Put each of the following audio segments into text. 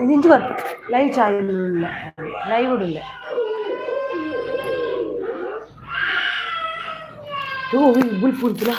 ഇതിഞ്ച് വറുത്തു live ചായല്ല live ഇടില്ല ബുൽപുരില്ല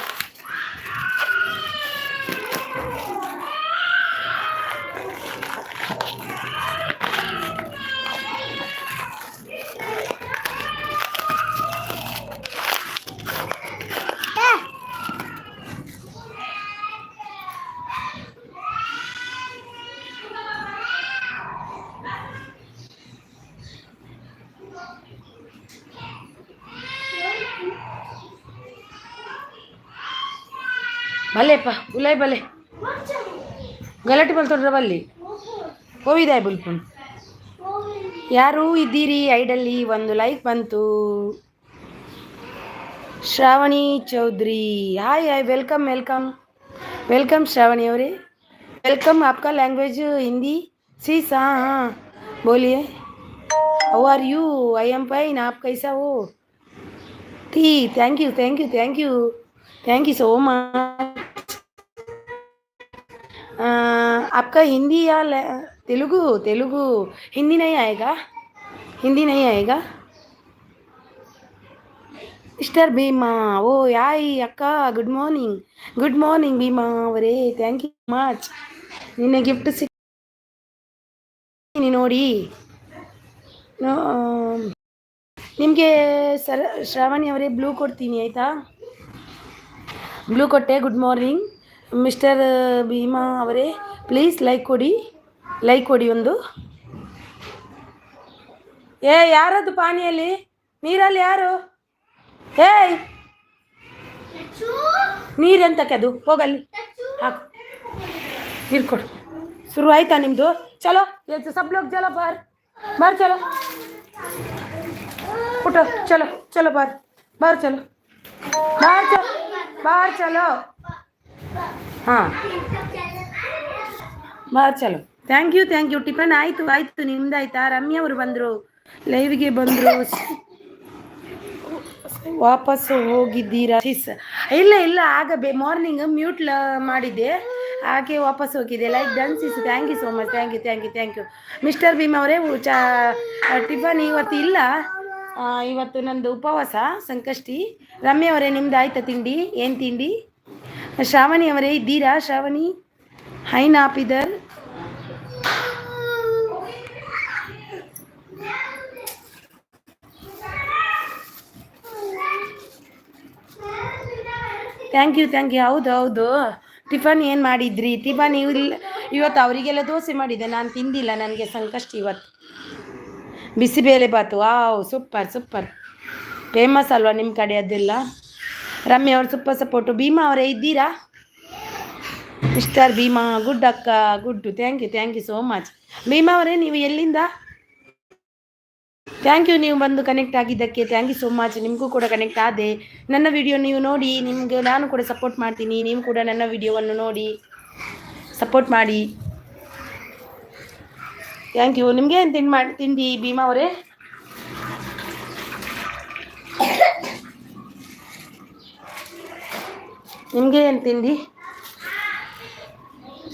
ಭಲೇಪ್ಪ ಉಲಾಯ್ ಭಲೆ ಗಲಾಟೆ ಬಲ್ತೊಡ್ರ ಬಲ್ಲಿ ಹೋಗಿದಾಯ್ ಬುಲ್ಪುನ್ ಯಾರು ಇದ್ದೀರಿ ಐಡಲ್ಲಿ ಒಂದು ಲೈಕ್ ಬಂತು Shravani Chaudhary hi hi welcome welcome welcome Shravani ಅವರೇ वेलकम आपका लैंग्वेज हिंदी सीस हाँ हाँ बोलिए how are you I am fine आप कैसा हो टी thank you thank you thank you thank you so much आपका हिंदी या तेलुगु तेलुगु हिंदी नहीं आएगा हिंदी नहीं आएगा मिस्टर भीमा ओ याई अक्का गुड मॉर्निंग भीमा ಅವರೇ ಥ್ಯಾಂಕ್ ಯು ಮಚ್ ನಿನ್ನೆ ಗಿಫ್ಟ್ ಸಿಕ್ಕಿ ನೋಡಿ ನಿಮಗೆ ಶ್ರಾವಣಿ ಅವರೇ ಬ್ಲೂ ಕೊಡ್ತೀನಿ ಆಯಿತಾ ಬ್ಲೂ ಕೊಟ್ಟೆ ಗುಡ್ ಮಾರ್ನಿಂಗ್ ಮಿಸ್ಟರ್ ಭೀಮಾ ಅವರೇ ಪ್ಲೀಸ್ ಲೈಕ್ ಕೊಡಿ ಒಂದು ಯಾರದು ಪಾನಿಯಲ್ಲಿ ನೀರಲ್ಲಿ ಯಾರು ಏಯ್ ನೀರೆಂತಕ್ಕೆ ಅದು ಹೋಗಲ್ಲಿ ಹಾಕು ನೀರು ಕೊಡು ಶುರು ಆಯ್ತಾ ನಿಮ್ಮದು ಚಲೋ ಸಬ್ ಲೋಗ್ ಚಲೋ ಬಾರ್ ಚಲೋ ಉಠೋ ಚಲೋ ಬಾರ್ ಚಲೋ ಹಾಂ ಬಾರ್ ಚಲೋ ಥ್ಯಾಂಕ್ ಯು ಟಿಫನ್ ಆಯಿತು ನಿಮ್ದು ಆಯಿತಾ ರಮ್ಯಾ ಅವರು ಬಂದರು ಲೈವ್ಗೆ ಬಂದರು ವಾಪಸ್ ಹೋಗಿದ್ದೀರಾ ಇಲ್ಲ ಆಗ ಮಾರ್ನಿಂಗ್ ಮ್ಯೂಟ್ ಮಾಡಿದ್ದೆ ಹಾಗೆ ವಾಪಸ್ ಹೋಗಿದೆ like done sis thank you so much thank you mister Bheem ಅವರೇ ಟಿಫನ್ ಇವತ್ತು ಇಲ್ಲ ಇವತ್ತು ನಂದು ಉಪವಾಸ ಸಂಕಷ್ಟಿ ರಮ್ಯಾ ಅವರೇ ನಿಮ್ದು ಆಯ್ತಾ ತಿಂಡಿ ಏನು ತಿಂಡಿ ಶ್ರಾವಣಿ ಅವರೇ ಇದ್ದೀರಾ ಶ್ರಾವಣಿ ಹೈ ನಾಪಿದರ್ ಥ್ಯಾಂಕ್ ಯು ಹೌದು ಟಿಫನ್ ಏನು ಮಾಡಿದ್ರಿ ಟಿಫನ್ ಇವತ್ತು ಅವರಿಗೆಲ್ಲ ದೋಸೆ ಮಾಡಿದ್ದೆ ನಾನು ತಿಂದಿಲ್ಲ ನನಗೆ ಸಂಕಷ್ಟ ಇವತ್ತು ಬಿಸಿಬೇಳೆ ಬಾತು ವಾವ್ ಸೂಪರ್ ಫೇಮಸ್ ಅಲ್ವಾ ನಿಮ್ಮ ಕಡೆ ಅದೆಲ್ಲ ರಮ್ಯಾ ಅವರು ಸೂಪರ್ ಸಪೋರ್ಟು ಭೀಮಾ ಅವರೇ ಇದ್ದೀರಾ ಮಿಸ್ಟರ್ ಭೀಮಾ ಗುಡ್ ಅಕ್ಕ good thank you so much Bhima ಅವರೇ ನೀವು ಎಲ್ಲಿಂದ ಥ್ಯಾಂಕ್ ಯು ನೀವು ಬಂದು ಕನೆಕ್ಟ್ ಆಗಿದ್ದಕ್ಕೆ ಥ್ಯಾಂಕ್ ಯು ಸೋ ಮಚ್ ನಿಮಗೂ ಕೂಡ ಕನೆಕ್ಟ್ ಆದೆ ನನ್ನ ವಿಡಿಯೋ ನೀವು ನೋಡಿ ನಿಮಗೆ ನಾನು ಕೂಡ ಸಪೋರ್ಟ್ ಮಾಡ್ತೀನಿ ನೀವು ಕೂಡ ನನ್ನ ವಿಡಿಯೋವನ್ನು ನೋಡಿ ಸಪೋರ್ಟ್ ಮಾಡಿ ಥ್ಯಾಂಕ್ ಯು ನಿಮಗೆ ಏನು ತಿಂಡಿ ಭೀಮಾ ಅವರೇ ನಿಮಗೆ ಏನು ತಿಂಡಿ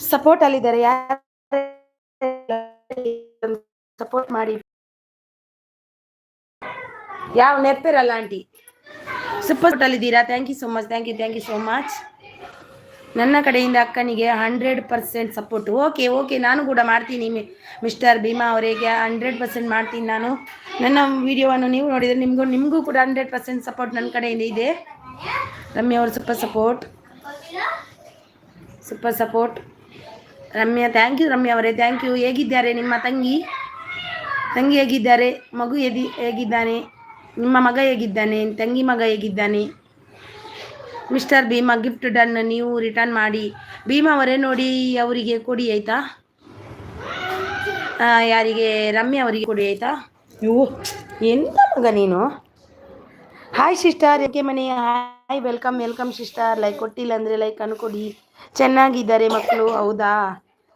ಸಪೋರ್ಟಲ್ಲಿದ್ದಾರೆ ಯಾರು ಸಪೋರ್ಟ್ ಮಾಡಿ ಯಾವ ನೆನಪಿರಲ್ಲ ಆಂಟಿ ಸಪೋರ್ಟಲ್ಲಿದ್ದೀರಾ ಥ್ಯಾಂಕ್ ಯು ಸೋ ಮಚ್ ನನ್ನ ಕಡೆಯಿಂದ ಅಕ್ಕನಿಗೆ 100% ಸಪೋರ್ಟು ಓಕೆ ನಾನು ಕೂಡ ಮಾಡ್ತೀನಿ ಮಿಸ್ಟರ್ ಭೀಮಾ ಅವರಿಗೆ 100% ಮಾಡ್ತೀನಿ ನಾನು ನನ್ನ ವಿಡಿಯೋವನ್ನು ನೀವು ನೋಡಿದರೆ ನಿಮಗೂ ಕೂಡ 100% ಸಪೋರ್ಟ್ ನನ್ನ ಕಡೆಯಿಂದ ಇದೆ ರಮ್ಯಾ ಅವರು super support Ramya thank you Ramya ಅವರೇ ಥ್ಯಾಂಕ್ ಯು ಹೇಗಿದ್ದಾರೆ ನಿಮ್ಮ ತಂಗಿ ಹೇಗಿದ್ದಾರೆ ಮಗು ಹೇಗಿದ್ದಾನೆ ನಿಮ್ಮ ಮಗ ಹೇಗಿದ್ದಾನೆ ತಂಗಿ ಮಗ ಹೇಗಿದ್ದಾನೆ ಮಿಸ್ಟರ್ ಭೀಮಾ ಗಿಫ್ಟ್ ಡನ್ ನೀವು ರಿಟರ್ನ್ ಮಾಡಿ ಭೀಮಾ ಅವರೇ ನೋಡಿ ಅವರಿಗೆ ಕೊಡಿ ಆಯಿತಾ ಯಾರಿಗೆ ರಮ್ಯಾ ಅವರಿಗೆ ಕೊಡಿ ಆಯಿತಾ ಇವು ಎಂತ ಮಗ ನೀನು ಹಾಯ್ ಸಿಸ್ಟರ್ ಏಕೆ ಮನೆ ಹಾಯ್ ವೆಲ್ಕಮ್ ಸಿಸ್ಟರ್ ಲೈಕ್ ಕೊಟ್ಟಿಲ್ಲ ಅಂದರೆ ಲೈಕ್ ಅನ್ಕೊಡಿ ಚೆನ್ನಾಗಿದ್ದಾರೆ ಮಕ್ಕಳು ಹೌದಾ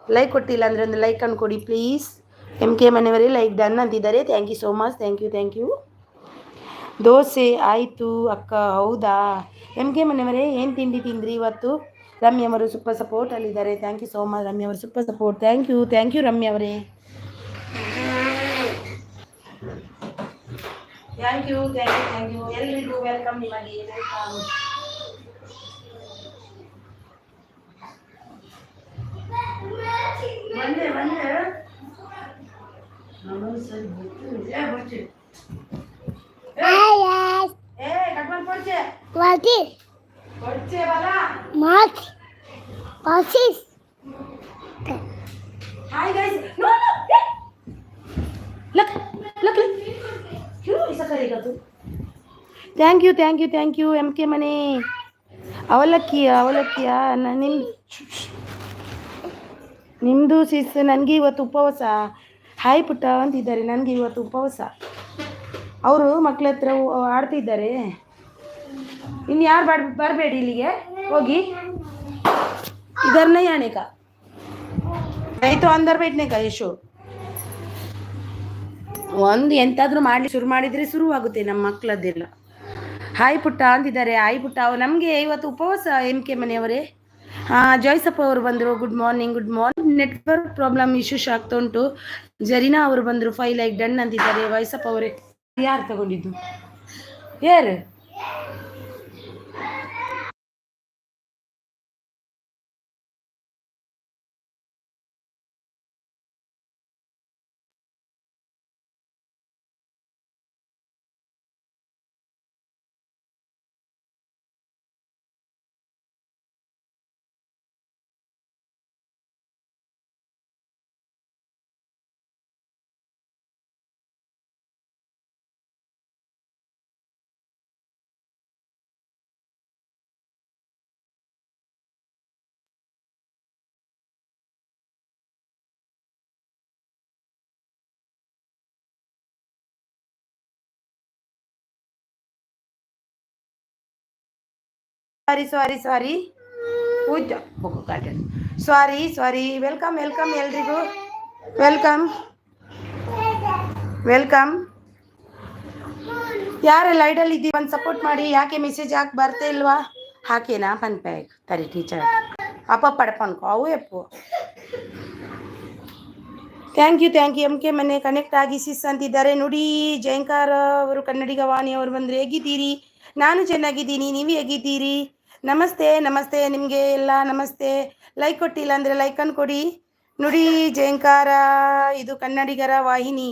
ಲೈಕ್ ಕೊಟ್ಟಿಲ್ಲ ಅಂದರೆ ಒಂದು ಲೈಕ್ ಅನ್ಕೊಡಿ ಪ್ಲೀಸ್ MK ಮನೆಯವರೇ ಲೈಕ್ ಡನ್ ಅಂತಿದ್ದಾರೆ thank you so much thank you dosa ಆಯಿತು ಅಕ್ಕ ಹೌದಾ MK ಮನೆಯವರೇ ಏನು ತಿಂಡಿ ತಿಂದ್ರಿ ಇವತ್ತು ರಮ್ಯ ಅವರು ಸೂಪರ್ ಸಪೋರ್ಟ್ ಅಲ್ಲಿದ್ದಾರೆ. Thank you so much Ramya ಅವರು super support. Thank you Ramya ಅವರೇ. ಥ್ಯಾಂಕ್ ಯು ಎಲ್ರಿಗೂ ವೆಲ್ಕಮ್. ನಿಮಗೆ ವೆಲ್ಕಮ್. ಬಂದೆ ಕಟ್ಕೊಂಡು ಕೊಡ್ಚೆ ಬಲ ಹಾಯ್ ಗೈಸ್ ಲಕ್ ಥ್ಯಾಂಕ್ ಯು ಎಂ ಕೆ ಮನೆ. ಅವಲಕ್ಕಿಯ ನಿಮ್ಮದು ಸಿಸ್. ನನಗೆ ಇವತ್ತು ಉಪವಾಸ. ಹಾಯ್ ಪುಟ್ಟ ಅಂತಿದ್ದಾರೆ. ನನಗೆ ಇವತ್ತು ಉಪವಾಸ. ಅವರು ಮಕ್ಕಳ ಹತ್ರ ಆಡ್ತಿದ್ದಾರೆ. ಇನ್ನು ಯಾರು ಬರಬೇಡಿ ಇಲ್ಲಿಗೆ, ಹೋಗಿ इधर नहीं आने का, नहीं तो अंदर बैठने का यशु. ಒಂದು ಎಂತಾದರೂ ಮಾಡಲಿ ಶುರು ಮಾಡಿದರೆ ಶುರುವಾಗುತ್ತೆ ನಮ್ಮ ಮಕ್ಕಳದ್ದೆಲ್ಲ. ಹಾಯ್ ಪುಟ್ಟ ಅಂತಿದ್ದಾರೆ. ಹಾಯ್ ಪುಟ್ಟ. ನಮಗೆ ಇವತ್ತು ಉಪವಾಸ ಎಂ ಕೆ ಮನೆಯವರೇ. ಜಾಯ್ಸಪ್ಪ ಅವರು ಬಂದರು. Good morning. Network problem issues ಆಗ್ತಾ ಉಂಟು. ಜರೀನಾ ಅವರು ಬಂದರು. 5 ಲೈಕ್ ಡನ್ ಅಂತಿದ್ದಾರೆ. ವಾಯ್ಸಪ್ಪ ಅವರೇ ಯಾರು ತಗೊಂಡಿದ್ದು? ಯಾರು? ಸಾರಿ ಪೂಜಾ ಬುಕ್ಕು ಗಾರ್ಡನ್. ಸಾರಿ ವೆಲ್ಕಮ್ ಎಲ್ರಿಗೂ ವೆಲ್ಕಮ್. ಯಾರೆಲ್ಲ ಐಡಲ್ ಇದ್ದೀವಿ ಒಂದು ಸಪೋರ್ಟ್ ಮಾಡಿ. ಯಾಕೆ ಮೆಸೇಜ್ ಹಾಕಿ ಬರ್ತಾ ಇಲ್ವಾ? ಹಾಕೇನಾ ಪನ್ ಪ್ಯಾಕ್ ತರಿ ಟೀಚರ್ ಅಪ್ಪ ಪಡಪನ್ಕೋ ಅವು F. Thank you M K ಮನೆ ಕನೆಕ್ಟ್ ಆಗಿ ಸಿಸ್ ಅಂತಿದ್ದಾರೆ. ನುಡಿ ಜಯಂಕಾರ ಅವರು ಕನ್ನಡಿಗ ವಾಣಿ ಅವರು ಬಂದರೆ ಹೇಗಿದ್ದೀರಿ? ನಾನು ಚೆನ್ನಾಗಿದ್ದೀನಿ. ನೀವು ಹೇಗಿದ್ದೀರಿ? ನಮಸ್ತೆ ನಿಮಗೆ ಎಲ್ಲ ನಮಸ್ತೆ. ಲೈಕ್ ಕೊಟ್ಟಿಲ್ಲ ಅಂದರೆ ಲೈಕನ್ನು ಕೊಡಿ. ನುಡಿ ಜಯಂಕಾರ ಇದು ಕನ್ನಡಿಗರ ವಾಹಿನಿ.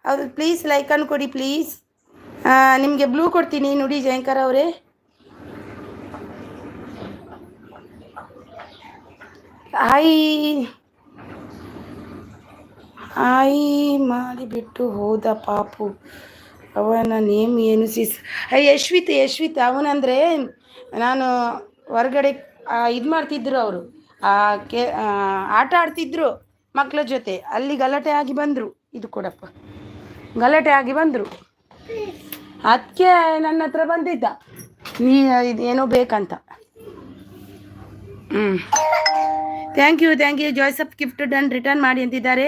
ಅವರು ಪ್ಲೀಸ್ ಲೈಕನ್ನು ಕೊಡಿ ಪ್ಲೀಸ್. ನಿಮಗೆ ಬ್ಲೂ ಕೊಡ್ತೀನಿ ನುಡಿ ಜಯಂಕಾರ ಅವರೇ. ಹಾಯ್ ಮಾಡಿಬಿಟ್ಟು ಹೋದ ಪಾಪು. ಅವನ ನೇಮ್ ಏನು ಸಿಸ್? ಯಶ್ವಿತ್ ಅವನಂದರೆ ನಾನು ಹೊರಗಡೆ ಇದು ಮಾಡ್ತಿದ್ರು. ಅವರು ಆಟ ಆಡ್ತಿದ್ರು ಮಕ್ಕಳ ಜೊತೆ. ಅಲ್ಲಿ ಗಲಾಟೆ ಆಗಿ ಬಂದರು. ಇದು ಕೊಡಪ್ಪ. ಗಲಾಟೆ ಆಗಿ ಬಂದರು. ಅದಕ್ಕೆ ನನ್ನ ಹತ್ರ ಬಂದಿದ್ದ, ಇದೇನೋ ಬೇಕಂತ. ಥ್ಯಾಂಕ್ ಯು ಜಾಯ್ಸಪ್ ಗಿಫ್ಟ್ ಡನ್ ರಿಟರ್ನ್ ಮಾಡಿ ಅಂತಿದ್ದಾರೆ.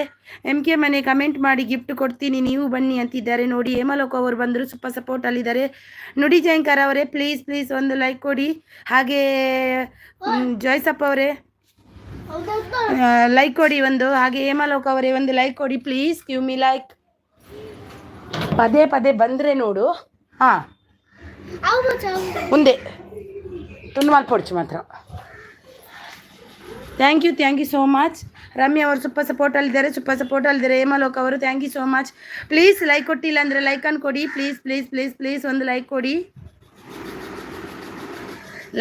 ಎಂ ಕೆ ಮನೆ ಕಮೆಂಟ್ ಮಾಡಿ ಗಿಫ್ಟ್ ಕೊಡ್ತೀನಿ ನೀವು ಬನ್ನಿ ಅಂತಿದ್ದಾರೆ. ನೋಡಿ ಹೇಮಲೋಕ ಅವರು ಬಂದರು. ಸೂಪರ್ ಸಪೋರ್ಟ್ ಅಲ್ಲಿದ್ದಾರೆ. ನುಡಿ ಜಯಂಕರ್ ಅವರೇ ಪ್ಲೀಸ್ ಒಂದು ಲೈಕ್ ಕೊಡಿ. ಹಾಗೆ ಜಾಯ್ಸಪ್ ಅವರೇ ಲೈಕ್ ಕೊಡಿ ಒಂದು. ಹಾಗೆ ಹೇಮಲೋಕ ಅವರೇ ಒಂದು ಲೈಕ್ ಕೊಡಿ ಪ್ಲೀಸ್. Give me like. ಪದೇ ಬಂದರೆ ನೋಡು. ಮುಂದೆ ತುಂಬ ಮಲ್ಪೊಡ್ಚು ಮಾತ್ರ. Thank you so much. Ramya ಅವರು ಸೂಪರ್ ಸಪೋರ್ಟ್ ಅಲ್ಲಿದ್ದಾರೆ. ಹೇಮಲೋಕ ಅವರು thank you so much. Please like ಕೊಟ್ಟಿಲ್ಲ ಅಂದರೆ ಲೈಕನ್ನು ಕೊಡಿ ಪ್ಲೀಸ್ ಒಂದು ಲೈಕ್ ಕೊಡಿ.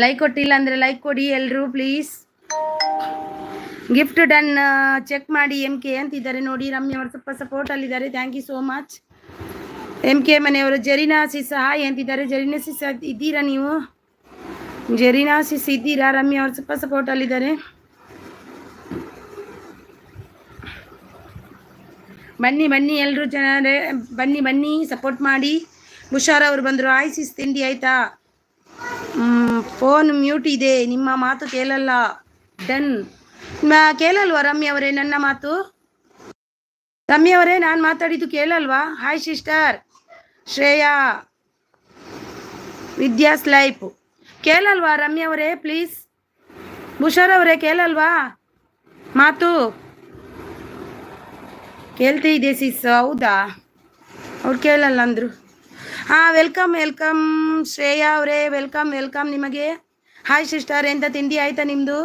ಲೈಕ್ ಕೊಟ್ಟಿಲ್ಲ ಅಂದರೆ ಲೈಕ್ ಕೊಡಿ ಎಲ್ಲರೂ ಪ್ಲೀಸ್. ಗಿಫ್ಟ್ ಡನ್ ಚೆಕ್ ಮಾಡಿ ಎಂ ಕೆ ಅಂತಿದ್ದಾರೆ. ನೋಡಿ ರಮ್ಯಾ ಅವರು ಸೂಪರ್ ಸಪೋರ್ಟ್ ಅಲ್ಲಿದ್ದಾರೆ. Thank you so much. M K ಮನೆಯವರು ಜರೀನಾ ಸಿಸ್ ಹಾಯ್ ಅಂತಿದ್ದಾರೆ. ಜರೀನಾ ಸಿಸ್ ಇದ್ದೀರಾ ನೀವು? ಜರೀನಾ ಸಿಸ್ ಇದ್ದೀರಾ? ರಮ್ಯಾ ಅವರು ಸೂಪರ್ ಸಪೋರ್ಟ್ ಅಲ್ಲಿದ್ದಾರೆ. ಬನ್ನಿ ಎಲ್ಲರೂ ಜನರೇ ಬನ್ನಿ ಸಪೋರ್ಟ್ ಮಾಡಿ. ಹುಷಾರ್ ಅವರು ಬಂದರು. ಹಾಯ್ ಸಿಸ್ ತಿಂಡಿ ಆಯಿತಾ? ಫೋನ್ ಮ್ಯೂಟ್ ಇದೆ, ನಿಮ್ಮ ಮಾತು ಕೇಳಲ್ಲ. ಡನ್. ಕೇಳಲ್ವಾ ರಮ್ಯಾ ಅವರೇ ನನ್ನ ಮಾತು? ರಮ್ಯಾ ಅವರೇ ನಾನು ಮಾತಾಡಿದ್ದು ಕೇಳಲ್ವಾ? ಹಾಯ್ ಸಿಸ್ಟರ್ ಶ್ರೇಯಾ ವಿದ್ಯಾಸ್ ಲೈಫ್ ಕೇಳಲ್ವಾ ರಮ್ಯಾ ಅವರೇ? ಪ್ಲೀಸ್ ಭೂಷಾರ್ ಅವರೇ ಕೇಳಲ್ವಾ ಮಾತು? ಕೇಳ್ತಾ ಇದೆ ಸಿಸ್. ಹೌದಾ, ಅವ್ರು ಕೇಳಲ್ಲ ಅಂದರು. ಹಾಂ, ವೆಲ್ಕಮ್ ವೆಲ್ಕಮ್ ಶ್ರೇಯಾ ಅವರೇ, ವೆಲ್ಕಮ್ ವೆಲ್ಕಮ್ ನಿಮಗೆ. ಹಾಯ್ ಸಿಸ್ಟರ್, ಎಂತ ತಿಂಡಿ ಆಯಿತಾ ನಿಮ್ಮದು?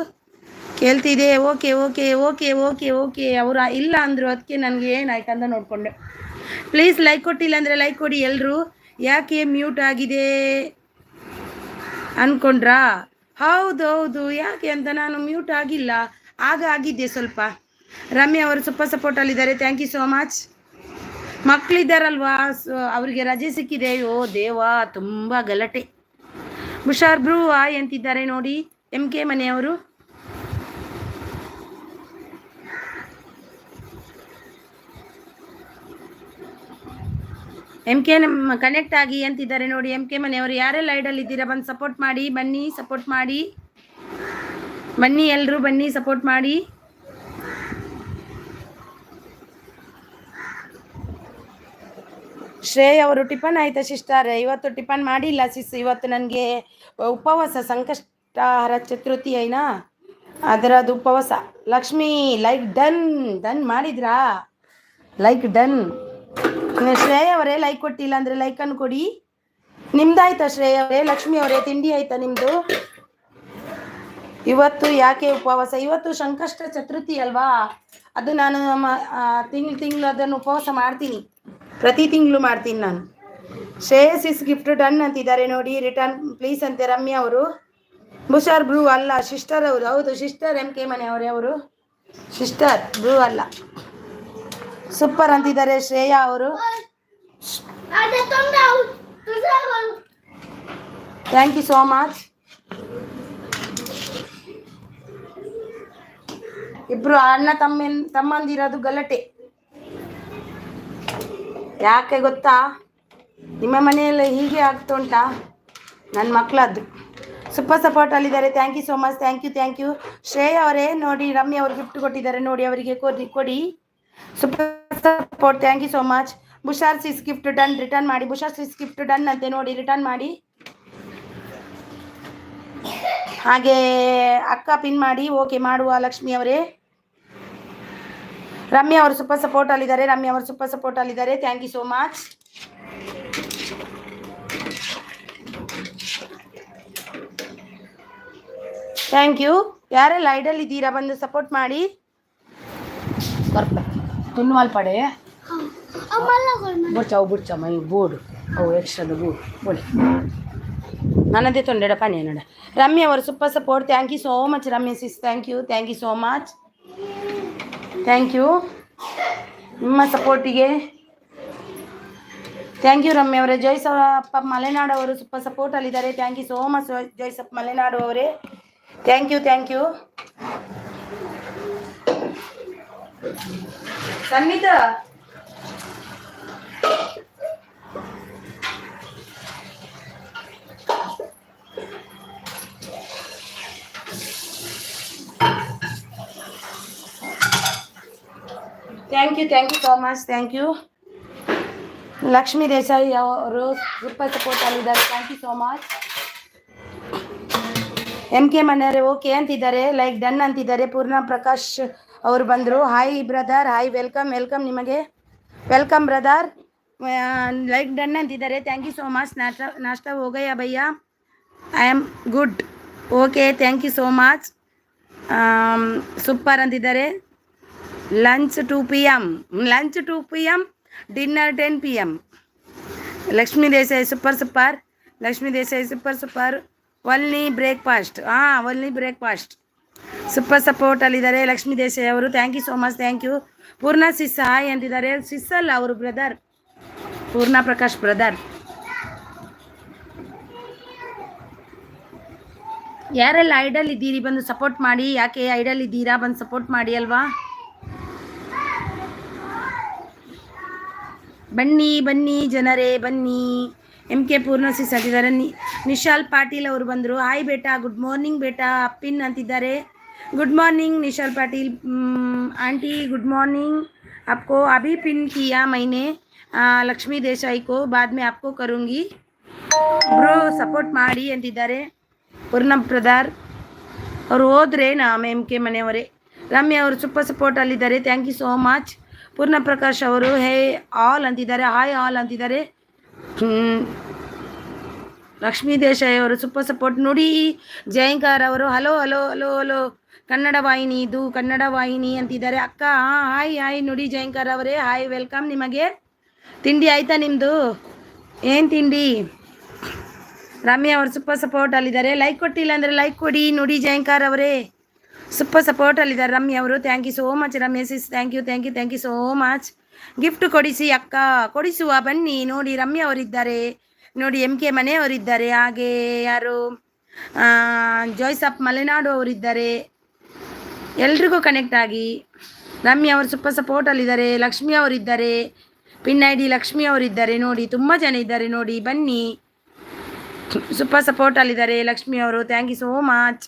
ಕೇಳ್ತಿದೆ. Okay okay okay okay okay. ಅವರು ಇಲ್ಲ ಅಂದರು, ಅದಕ್ಕೆ ನನಗೆ ಏನಾಯ್ತು ಅಂತ ನೋಡಿಕೊಂಡೆ. ಪ್ಲೀಸ್ ಲೈಕ್ ಕೊಟ್ಟಿಲ್ಲ ಅಂದರೆ ಲೈಕ್ ಕೊಡಿ ಎಲ್ಲರೂ. ಯಾಕೆ ಮ್ಯೂಟ್ ಆಗಿದೆ ಅಂದ್ಕೊಂಡ್ರಾ? ಹೌದು ಹೌದು, ಯಾಕೆ ಅಂತ ನಾನು ಮ್ಯೂಟ್ ಆಗಿಲ್ಲ, ಆಗ ಆಗಿದ್ದೆ ಸ್ವಲ್ಪ. ರಮ್ಯಾ ಅವರು ಸೂಪರ್ ಸಪೋರ್ಟಲ್ಲಿದ್ದಾರೆ, ಥ್ಯಾಂಕ್ ಯು ಸೋ ಮಚ್. ಮಕ್ಕಳಿದ್ದಾರಲ್ವಾ, ಅವರಿಗೆ ರಜೆ ಸಿಕ್ಕಿದೆ. ಓ ದೇವಾ, ತುಂಬ ಗಲಾಟೆ. ಹುಷಾರ್ ಬ್ರೂ ಆಯ್ ಅಂತಿದ್ದಾರೆ ನೋಡಿ, MK ಮನೆಯವರು. MK ಕನೆಕ್ಟ್ ಆಗಿ ಅಂತಿದ್ದಾರೆ ನೋಡಿ, MK ಮನೆಯವರು. ಯಾರೆಲ್ಲ ಐಡಲ್ ಇದ್ದೀರಾ ಬಂದು ಸಪೋರ್ಟ್ ಮಾಡಿ, ಬನ್ನಿ ಸಪೋರ್ಟ್ ಮಾಡಿ, ಬನ್ನಿ ಎಲ್ಲರೂ ಬನ್ನಿ ಸಪೋರ್ಟ್ ಮಾಡಿ. ಶ್ರೇಯ್ ಅವರು ಟಿಫನ್ ಆಯ್ತಾ ಸಿಸ್ಟರ್? ಇವತ್ತು ಟಿಫನ್ ಮಾಡಿಲ್ಲ ಸಿಸ್, ಇವತ್ತು ನನಗೆ ಉಪವಾಸ, ಸಂಕಷ್ಟಹಾರ ಚತುರ್ಥಿ ಐನಾ, ಅದರದ್ದು ಉಪವಾಸ. ಲಕ್ಷ್ಮಿ ಲೈಕ್ ಡನ್ ಡನ್ ಮಾಡಿದ್ರಾ? Like done. ಶ್ರೇಯ್ ಅವರೇ ಲೈಕ್ ಕೊಟ್ಟಿಲ್ಲ ಅಂದರೆ ಲೈಕನ್ನು ಕೊಡಿ. ನಿಮ್ದಾಯ್ತಾ ಶ್ರೇಯ್ ಅವರೇ? ಲಕ್ಷ್ಮಿ ಅವರೇ ತಿಂಡಿ ಆಯ್ತಾ ನಿಮ್ಮದು? ಇವತ್ತು ಯಾಕೆ ಉಪವಾಸ? ಇವತ್ತು ಸಂಕಷ್ಟ ಚತುರ್ಥಿ ಅಲ್ವಾ, ಅದು ನಾನು ತಿಂಗಳು ಅದನ್ನು ಉಪವಾಸ ಮಾಡ್ತೀನಿ, ಪ್ರತಿ ತಿಂಗಳು ಮಾಡ್ತೀನಿ ನಾನು. ಶ್ರೇಯಸ್ ಇಸ್ ಗಿಫ್ಟ್ ಡನ್ ಅಂತಿದ್ದಾರೆ ನೋಡಿ, ರಿಟರ್ನ್ ಪ್ಲೀಸ್ ಅಂತೆ ರಮ್ಯಾ ಅವರು. ಭುಷಾರ್ ಬ್ರೂ ಅಲ್ಲ, ಸಿಸ್ಟರ್ ಅವರು. ಹೌದು ಸಿಸ್ಟರ್, MK ಮನೆಯವರೇ ಅವರು, ಸಿಸ್ಟರ್ ಬ್ರೂ ಅಲ್ಲ. ಸೂಪರ್ ಅಂತಿದ್ದಾರೆ ಶ್ರೇಯಾ ಅವರು. Thank you so much. ಇಬ್ರು ಅಣ್ಣ ತಮ್ಮಂದಿರೋದು ಗಲಾಟೆ. ಯಾಕೆ ಗೊತ್ತಾ, ನಿಮ್ಮ ಮನೆಯಲ್ಲಿ ಹೀಗೆ ಆಗ್ತುಂಟಾ? ನನ್ನ ಮಕ್ಕಳದ್ದು ಸೂಪರ್ ಸಪೋರ್ಟಲ್ಲಿದ್ದಾರೆ, thank you so much. Thank you Shreya ಅವರೇ. ನೋಡಿ ರಮ್ಯಾ ಅವರು ಗಿಫ್ಟ್ ಕೊಟ್ಟಿದ್ದಾರೆ ನೋಡಿ, ಅವರಿಗೆ ಕೊಡಿ super support, thank you so much. Bhushar sis gift done, return ಮಾಡಿ. ಭುಷಾರ್ ಸಿಸ್ ಗಿಫ್ಟ್ ಡನ್ ಅಂತೆ ನೋಡಿ, ರಿಟರ್ನ್ ಮಾಡಿ. ಹಾಗೆ ಅಕ್ಕ ಪಿನ್ ಮಾಡಿ, ಓಕೆ ಮಾಡುವ ಲಕ್ಷ್ಮಿ ಅವರೇ. ರಮ್ಯಾ ಅವರು ಸೂಪರ್ ಸಪೋರ್ಟಲ್ಲಿದ್ದಾರೆ, thank you so much. Thank you. ಯಾರೆಲ್ಲ ಐಡಲ್ ಇದ್ದೀರಾ ಬಂದು ಸಪೋರ್ಟ್ ಮಾಡಿ. ತುನ್ವಾಲ್ ಪಡೆ ಬುಡ್ಚ ಮೈ ಬೋರ್ಡು ಅವು ಎಕ್ಸ್ಟ್ರಾದ ಬೋರ್ಡ್ ನನ್ನದೇ ತೊಂಡೆಡ ಪನಿ ನಡ. ರಮ್ಯಾ ಅವರು super support, thank you so much Ramya sis, thank you so much. Thank you ನಿಮ್ಮ ಸಪೋರ್ಟಿಗೆ, ಥ್ಯಾಂಕ್ ಯು ರಮ್ಯಾ ಅವರೇ. ಜೈಸಪ್ಪ ಮಲೆನಾಡು ಅವರು ಸೂಪರ್ ಸಪೋರ್ಟಲ್ಲಿದ್ದಾರೆ, thank you so much Jaisappa Malenadu ಅವರೇ, thank you. Sannita thank you so much, thank you. Lakshmi Desai ಅವರು ಸೂಪರ್ ಸಪೋರ್ಟಲ್ಲಿದ್ದಾರೆ, thank you so much. MK ಮನೆಯವರೇ okay ಅಂತಿದ್ದಾರೆ, ಲೈಕ್ ಡನ್ ಅಂತಿದ್ದಾರೆ. ಪೂರ್ಣ ಪ್ರಕಾಶ್ ಅವರು ಬಂದರು. ಹಾಯ್ ಬ್ರದರ್, ಹಾಯ್ ವೆಲ್ಕಮ್ ನಿಮಗೆ, ವೆಲ್ಕಮ್ ಬ್ರದರ್. ಲೈಕ್ ಡನ್ ಅಂತಿದ್ದಾರೆ, ಥ್ಯಾಂಕ್ ಯು ಸೋ ಮಚ್. ನಾಷ್ಟ ಹೋಗಯ್ಯ ಭಯ್ಯ, I am good, okay thank you so much. Super ಅಂತಿದ್ದಾರೆ. Lunch 2 PM, dinner 10 PM. Lakshmi Desai super, Lakshmi Desai super. Only breakfast super ಸಪೋರ್ಟಲ್ಲಿದ್ದಾರೆ ಲಕ್ಷ್ಮೀ ದೇಸಾಯಿ ಅವರು, thank you so much, thank you. Poorna sis hi ಅಂತಿದ್ದಾರೆ. ಸಿಸ್ ಅಲ್ಲ ಅವರು ಬ್ರದರ್, ಪೂರ್ಣ ಪ್ರಕಾಶ್ ಬ್ರದರ್. ಯಾರೆಲ್ಲ ಐಡಲ್ ಇದ್ದೀರಿ ಬಂದು ಸಪೋರ್ಟ್ ಮಾಡಿ. ಯಾಕೆ ಐಡಲ್ ಇದ್ದೀರಾ ಬಂದು ಸಪೋರ್ಟ್ ಮಾಡಿ ಅಲ್ವಾ. ಬನ್ನಿ ಜನರೇ ಬನ್ನಿ. MK ಪೂರ್ಣ ಸಿಸ್ ಅಂತಿದ್ದಾರೆ. ನಿಶಾಲ್ ಪಾಟೀಲ್ ಅವರು ಬಂದರು. ಹಾಯ್ ಬೇಟಾ, ಗುಡ್ ಮಾರ್ನಿಂಗ್ ಬೇಟಾ, ಪಿನ್ ಅಂತಿದ್ದಾರೆ. Good morning Nishal Patil aunty, good morning. आपको अभी पिन किया मैंने, लक्ष्मी देसाई को बाद में आपको करूँगी ब्रो, सपोर्ट ಮಾಡಿ ಅಂತಿದ್ದಾರೆ. ಪೂರ್ಣಂ ಬ್ರದರ್ ಅವರು ಹೋದ್ರೆ ನಮ್ಮ ಎಮ್ ಕೆ ಮನೆಯವರೇ. ರಮ್ಯಾ ಅವರು ಸೂಪರ್ ಸಪೋರ್ಟ್ ಅಲ್ಲಿದ್ದಾರೆ, thank you so much. Poorna Prakash ಅವರು ಹೇ ಆಲ್ ಅಂತಿದ್ದಾರೆ, ಹಾಯ್ ಆಲ್ ಅಂತಿದ್ದಾರೆ. ಲಕ್ಷ್ಮೀ ದೇಶಾಯಿ ಅವರು ಸೂಪರ್ ಸಪೋರ್ಟ್. ನುಡಿ ಜಯಂಕರ್ ಅವರು hello hello hello hello Kannada ವಾಹಿನಿ, ಇದು ಕನ್ನಡ ವಾಹಿನಿ ಅಂತಿದ್ದಾರೆ. ಅಕ್ಕ ಹಾಯ್ ಹಾಯ್ ನುಡಿ ಜಯಂಕರ್ ಅವರೇ, ಹಾಯ್ ವೆಲ್ಕಮ್ ನಿಮಗೆ. ತಿಂಡಿ ಆಯ್ತಾ ನಿಮ್ಮದು? ಏನು ತಿಂಡಿ? ರಮ್ಯಾ ಅವರು ಸೂಪರ್ ಸಪೋರ್ಟ್ ಅಲ್ಲಿದ್ದಾರೆ. ಲೈಕ್ ಕೊಟ್ಟಿಲ್ಲ ಅಂದರೆ ಲೈಕ್ ಕೊಡಿ. ನುಡಿ ಜಯಂಕರ್ ಅವರೇ ಸೂಪರ್ ಸಪೋರ್ಟ್ ಅಲ್ಲಿದ್ದಾರೆ. ರಮ್ಯಾ ಅವರು thank you so much. Ramya sis thank you thank you thank you so much. Gift ಕೊಡಿಸಿ ಅಕ್ಕ, ಕೊಡಿಸುವ ಬನ್ನಿ. ನೋಡಿ ರಮ್ಯಾ ಅವರಿದ್ದಾರೆ, ನೋಡಿ ಎಮ್ ಕೆ ಮನೆಯವರಿದ್ದಾರೆ, ಹಾಗೆ ಯಾರು ಜಾಯ್ಸಪ್ ಮಲೆನಾಡು ಅವರಿದ್ದಾರೆ. ಎಲ್ರಿಗೂ ಕನೆಕ್ಟ್ ಆಗಿ. ರಮ್ಯಾ ಅವರು ಸೂಪರ್ ಸಪೋರ್ಟಲ್ಲಿದ್ದಾರೆ. ಲಕ್ಷ್ಮಿ ಅವರಿದ್ದಾರೆ, ಪಿನ್ ಐ ಡಿ ಲಕ್ಷ್ಮಿ ಅವರಿದ್ದಾರೆ. ನೋಡಿ ತುಂಬ ಜನ ಇದ್ದಾರೆ, ನೋಡಿ ಬನ್ನಿ. ಸೂಪರ್ ಸಪೋರ್ಟಲ್ಲಿದ್ದಾರೆ ಲಕ್ಷ್ಮಿ ಅವರು, thank you so much.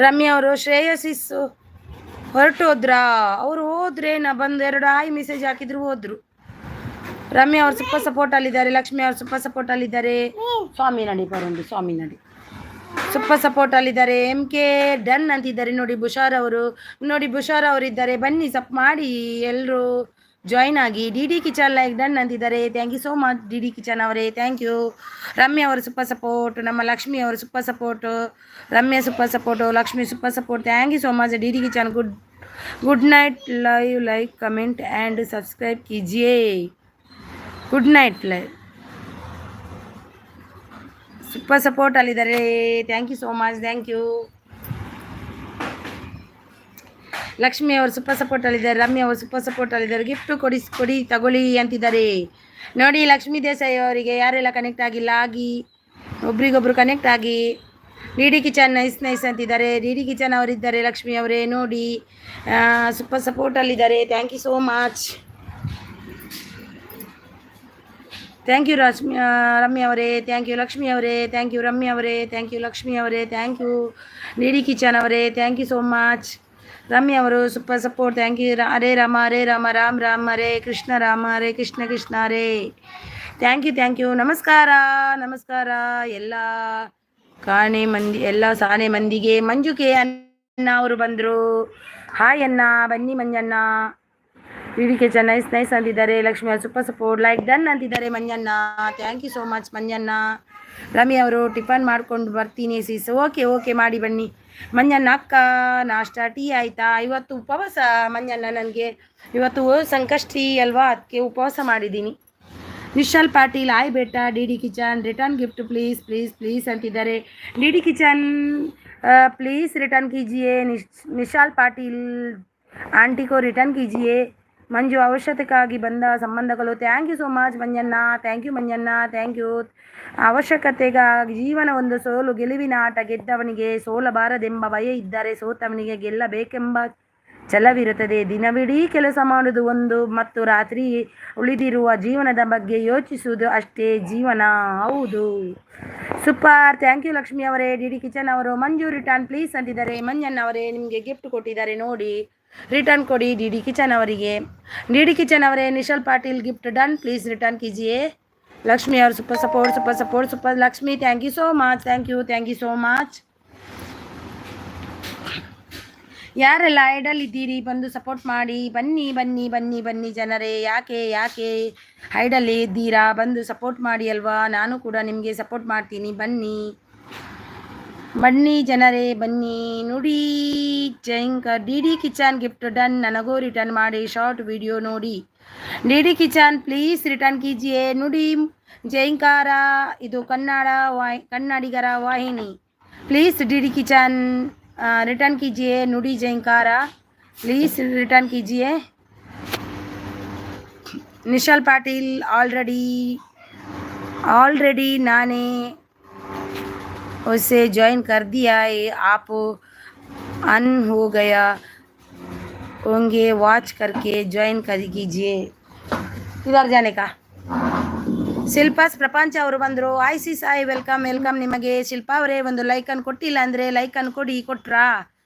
Ramya ಅವರು ಶ್ರೇಯಸಿಸ್ ಹೊರಟು ಹೋದ್ರಾ? ಅವರು ಹೋದ್ರೆ ನಾ ಬಂದು 2 ಹಾಯ್ ಮೆಸೇಜ್ ಹಾಕಿದ್ರು ಹೋದ್ರು. ರಮ್ಯಾ ಅವರು ಸೂಪರ್ ಸಪೋರ್ಟ್ ಅಲ್ಲಿದ್ದಾರೆ. ಲಕ್ಷ್ಮಿ ಅವರು ಸೂಪರ್ ಸಪೋರ್ಟ್ ಅಲ್ಲಿದ್ದಾರೆ. ಸ್ವಾಮಿ ನಡಿ ಬರೋದು, ಸ್ವಾಮಿ ನಡಿ ಸೂಪರ್ ಸಪೋರ್ಟ್ ಅಲ್ಲಿದ್ದಾರೆ. ಎಮ್ ಕೆ ಡನ್ ಅಂತಿದ್ದಾರೆ. ನೋಡಿ ಬುಷಾರ್ ಅವರು, ನೋಡಿ ಬುಷಾರ್ ಅವರಿದ್ದಾರೆ. ಬನ್ನಿ ಸಪ್ ಮಾಡಿ ಎಲ್ಲರೂ ಜಾಯ್ನ್ ಆಗಿ. D D kitchen like done ಅಂತಿದ್ದಾರೆ. Thank you so much D D kitchen ಅವರೇ, ಥ್ಯಾಂಕ್ ಯು. ರಮ್ಯಾ ಅವರು ಸೂಪರ್ ಸಪೋರ್ಟ್. ನಮ್ಮ ಲಕ್ಷ್ಮಿ ಅವರು super support. Ramya super support, Lakshmi super support. Thank you so much D D kitchen. Good night live, like comment and subscribe कीजिए. Good night live. Super support ಅಲ್ಲಿದ್ದಾರೆ. Thank you so much, thank you. Lakshmi ಅವರು super support ಅಲ್ಲಿದ್ದಾರೆ. ರಮ್ಯಾ ಅವರು super support ಅಲ್ಲಿದ್ದಾರೆ. Gift ಕೊಡಿ ತಗೊಳ್ಳಿ ಅಂತಿದ್ದಾರೆ. ನೋಡಿ ಲಕ್ಷ್ಮೀ ದೇಸಾಯಿ ಅವರಿಗೆ ಯಾರೆಲ್ಲ ಕನೆಕ್ಟ್ ಆಗಿಲ್ಲ ಆಗಿ, ಒಬ್ರಿಗೊಬ್ರು ಕನೆಕ್ಟ್ ಆಗಿ. D D kitchen nice nice ಅಂತಿದ್ದಾರೆ. ಡಿ ಡಿ ಕಿಚನ್ ಅವರಿದ್ದಾರೆ. ಲಕ್ಷ್ಮಿ ಅವರೇ ನೋಡಿ ಸೂಪರ್ ಸಪೋರ್ಟಲ್ಲಿದ್ದಾರೆ. Thank you so much, thank you Ramya ಅವರೇ, ಥ್ಯಾಂಕ್ ಯು ಲಕ್ಷ್ಮಿ ಅವರೇ, ಥ್ಯಾಂಕ್ ಯು ರಮ್ಯಾ ಅವರೇ, ಥ್ಯಾಂಕ್ ಯು ಲಕ್ಷ್ಮಿ ಅವರೇ, thank you D D kitchen ಅವರೇ, thank you so much. Ramya ಅವರು super support, thank you. Hare Rama Ram Ram Hare Krishna Rama Hare Krishna Krishna Hare. Thank you. ನಮಸ್ಕಾರ ನಮಸ್ಕಾರ ಎಲ್ಲ ಕಾಣೆ ಮಂದಿ, ಎಲ್ಲ ಸಾನೆ ಮಂದಿಗೆ. ಮಂಜು ಕೆ ಅನ್ನ ಅವರು ಬಂದರು. ಹಾಯ್ ಅನ್ನ, ಬನ್ನಿ Manjanna. D D kitchen nice nice ಅಂತಿದ್ದಾರೆ. ಲಕ್ಷ್ಮಿ ಅವರು ಸೂಪರ್ ಸಪೋರ್ಟ್ ಲೈಕ್ ಡನ್ ಅಂತಿದ್ದಾರೆ. Manjanna thank you so much Manjanna. Ramya ಅವರು ಟಿಫನ್ ಮಾಡ್ಕೊಂಡು ಬರ್ತೀನಿ ಸಿಸ್. ಓಕೆ ಮಾಡಿ ಬನ್ನಿ. ಮಂಜಣ್ಣ ಅಕ್ಕ ನಾಷ್ಟ ಟೀ ಆಯಿತಾ? ಇವತ್ತು ಉಪವಾಸ ಮಂಜಣ್ಣ, ನನಗೆ ಇವತ್ತು ಸಂಕಷ್ಟಿ ಅಲ್ವಾ, ಅದಕ್ಕೆ ಉಪವಾಸ ಮಾಡಿದ್ದೀನಿ. ನಿಶಾಲ್ ಪಾಟೀಲ್ ಆಯ್ ಬೇಟಾ. D D kitchen return gift please please please ಅಂತಿದ್ದಾರೆ. D D kitchen please return कीजिए. ನಿಶಾಲ್ ಪಾಟೀಲ್ ಆಂಟಿ ಕೋ ರಿಟರ್ನ್ कीजिए. ಮಂಜು ಅವಶ್ಯಕತೆಗಾಗಿ ಬಂದ ಸಂಬಂಧಗಳು. ಥ್ಯಾಂಕ್ ಯು ಸೋ ಮಚ್ ಮಂಜಣ್ಣ, ಥ್ಯಾಂಕ್ ಯು ಮಂಜಣ್ಣ, ಥ್ಯಾಂಕ್ ಯು. ಅವಶ್ಯಕತೆಗಾಗಿ ಜೀವನ ಒಂದು ಸೋಲು ಗೆಲುವಿನ ಆಟ. ಗೆದ್ದವನಿಗೆ ಸೋಲಬಾರದೆಂಬ ಭಯ ಇದ್ದರೆ ಸೋತವನಿಗೆ ಗೆಲ್ಲಬೇಕೆಂಬ ಛಲವಿರುತ್ತದೆ. ದಿನವಿಡೀ ಕೆಲಸ ಮಾಡುವುದು ಒಂದು ಮತ್ತು ರಾತ್ರಿ ಉಳಿದಿರುವ ಜೀವನದ ಬಗ್ಗೆ ಯೋಚಿಸುವುದು ಅಷ್ಟೇ ಜೀವನ. ಹೌದು, ಸೂಪರ್. ಥ್ಯಾಂಕ್ ಯು ಲಕ್ಷ್ಮಿ ಅವರೇ. ಡಿ ಡಿ ಕಿಚನ್ ಅವರು ಮಂಜು ರಿಟರ್ನ್ ಪ್ಲೀಸ್ ಅಂತಿದ್ದಾರೆ. ಮಂಜಣ್ಣ ಅವರೇ ನಿಮಗೆ ಗಿಫ್ಟ್ ಕೊಟ್ಟಿದ್ದಾರೆ, ನೋಡಿ ರಿಟರ್ನ್ ಕೊಡಿ ಡಿ ಡಿ ಕಿಚನ್ ಅವರಿಗೆ. ಡಿ ಡಿ ಕಿಚನ್ ಅವರೇ Nishal Patil gift done please return कीजिए. ಲಕ್ಷ್ಮಿ ಅವರು super Lakshmi, thank you so much, thank you so much. ಯಾರೆಲ್ಲ ಐಡಲ್ ಇದ್ದೀರಿ ಬಂದು ಸಪೋರ್ಟ್ ಮಾಡಿ. ಬನ್ನಿ ಜನರೇ. ಯಾಕೆ ಐಡಲ್ ಇದ್ದೀರಾ? ಬಂದು ಸಪೋರ್ಟ್ ಮಾಡಿ ಅಲ್ವಾ, ನಾನು ಕೂಡ ನಿಮಗೆ ಸಪೋರ್ಟ್ ಮಾಡ್ತೀನಿ. ಬನ್ನಿ ಜನರೇ ಬನ್ನಿ. ನುಡಿ ಜಯಂಕರ್ D D kitchen gift done. ನನಗೂ ರಿಟರ್ನ್ ಮಾಡಿ ಶಾರ್ಟ್ ವಿಡಿಯೋ ನೋಡಿ. D D kitchen please return कीजिए. ನುಡಿ ಜಯಂಕಾರ ಇದು ಕನ್ನಡಿಗರ ವಾಹಿನಿ. Please D D kitchen return कीजिए. ನುಡಿ ಜಯಂಕಾರ ಪ್ಲೀಸ್ ರಿಟರ್ನ್ कीजिए. ನಿಶಾಲ್ ಪಾಟೀಲ್ ऑलरेडी नाने उसे ज्वाइन कर दिया है, आप अन हो गया होंगे, वॉच करके ज्वाइन कीजिए. इधर जाने का. ಶಿಲ್ಪಾಸ್ ಪ್ರಪಂಚ ಅವರು ಬಂದರು. ಐಸಿ ಸಾಯಿ ವೆಲ್ಕಮ್ ನಿಮಗೆ. ಶಿಲ್ಪಾ ಅವರೇ ಒಂದು ಲೈಕನ್ನು ಕೊಟ್ಟಿಲ್ಲ ಅಂದರೆ ಲೈಕನ್ನು ಕೊಡಿ. ಕೊಟ್ರಾ?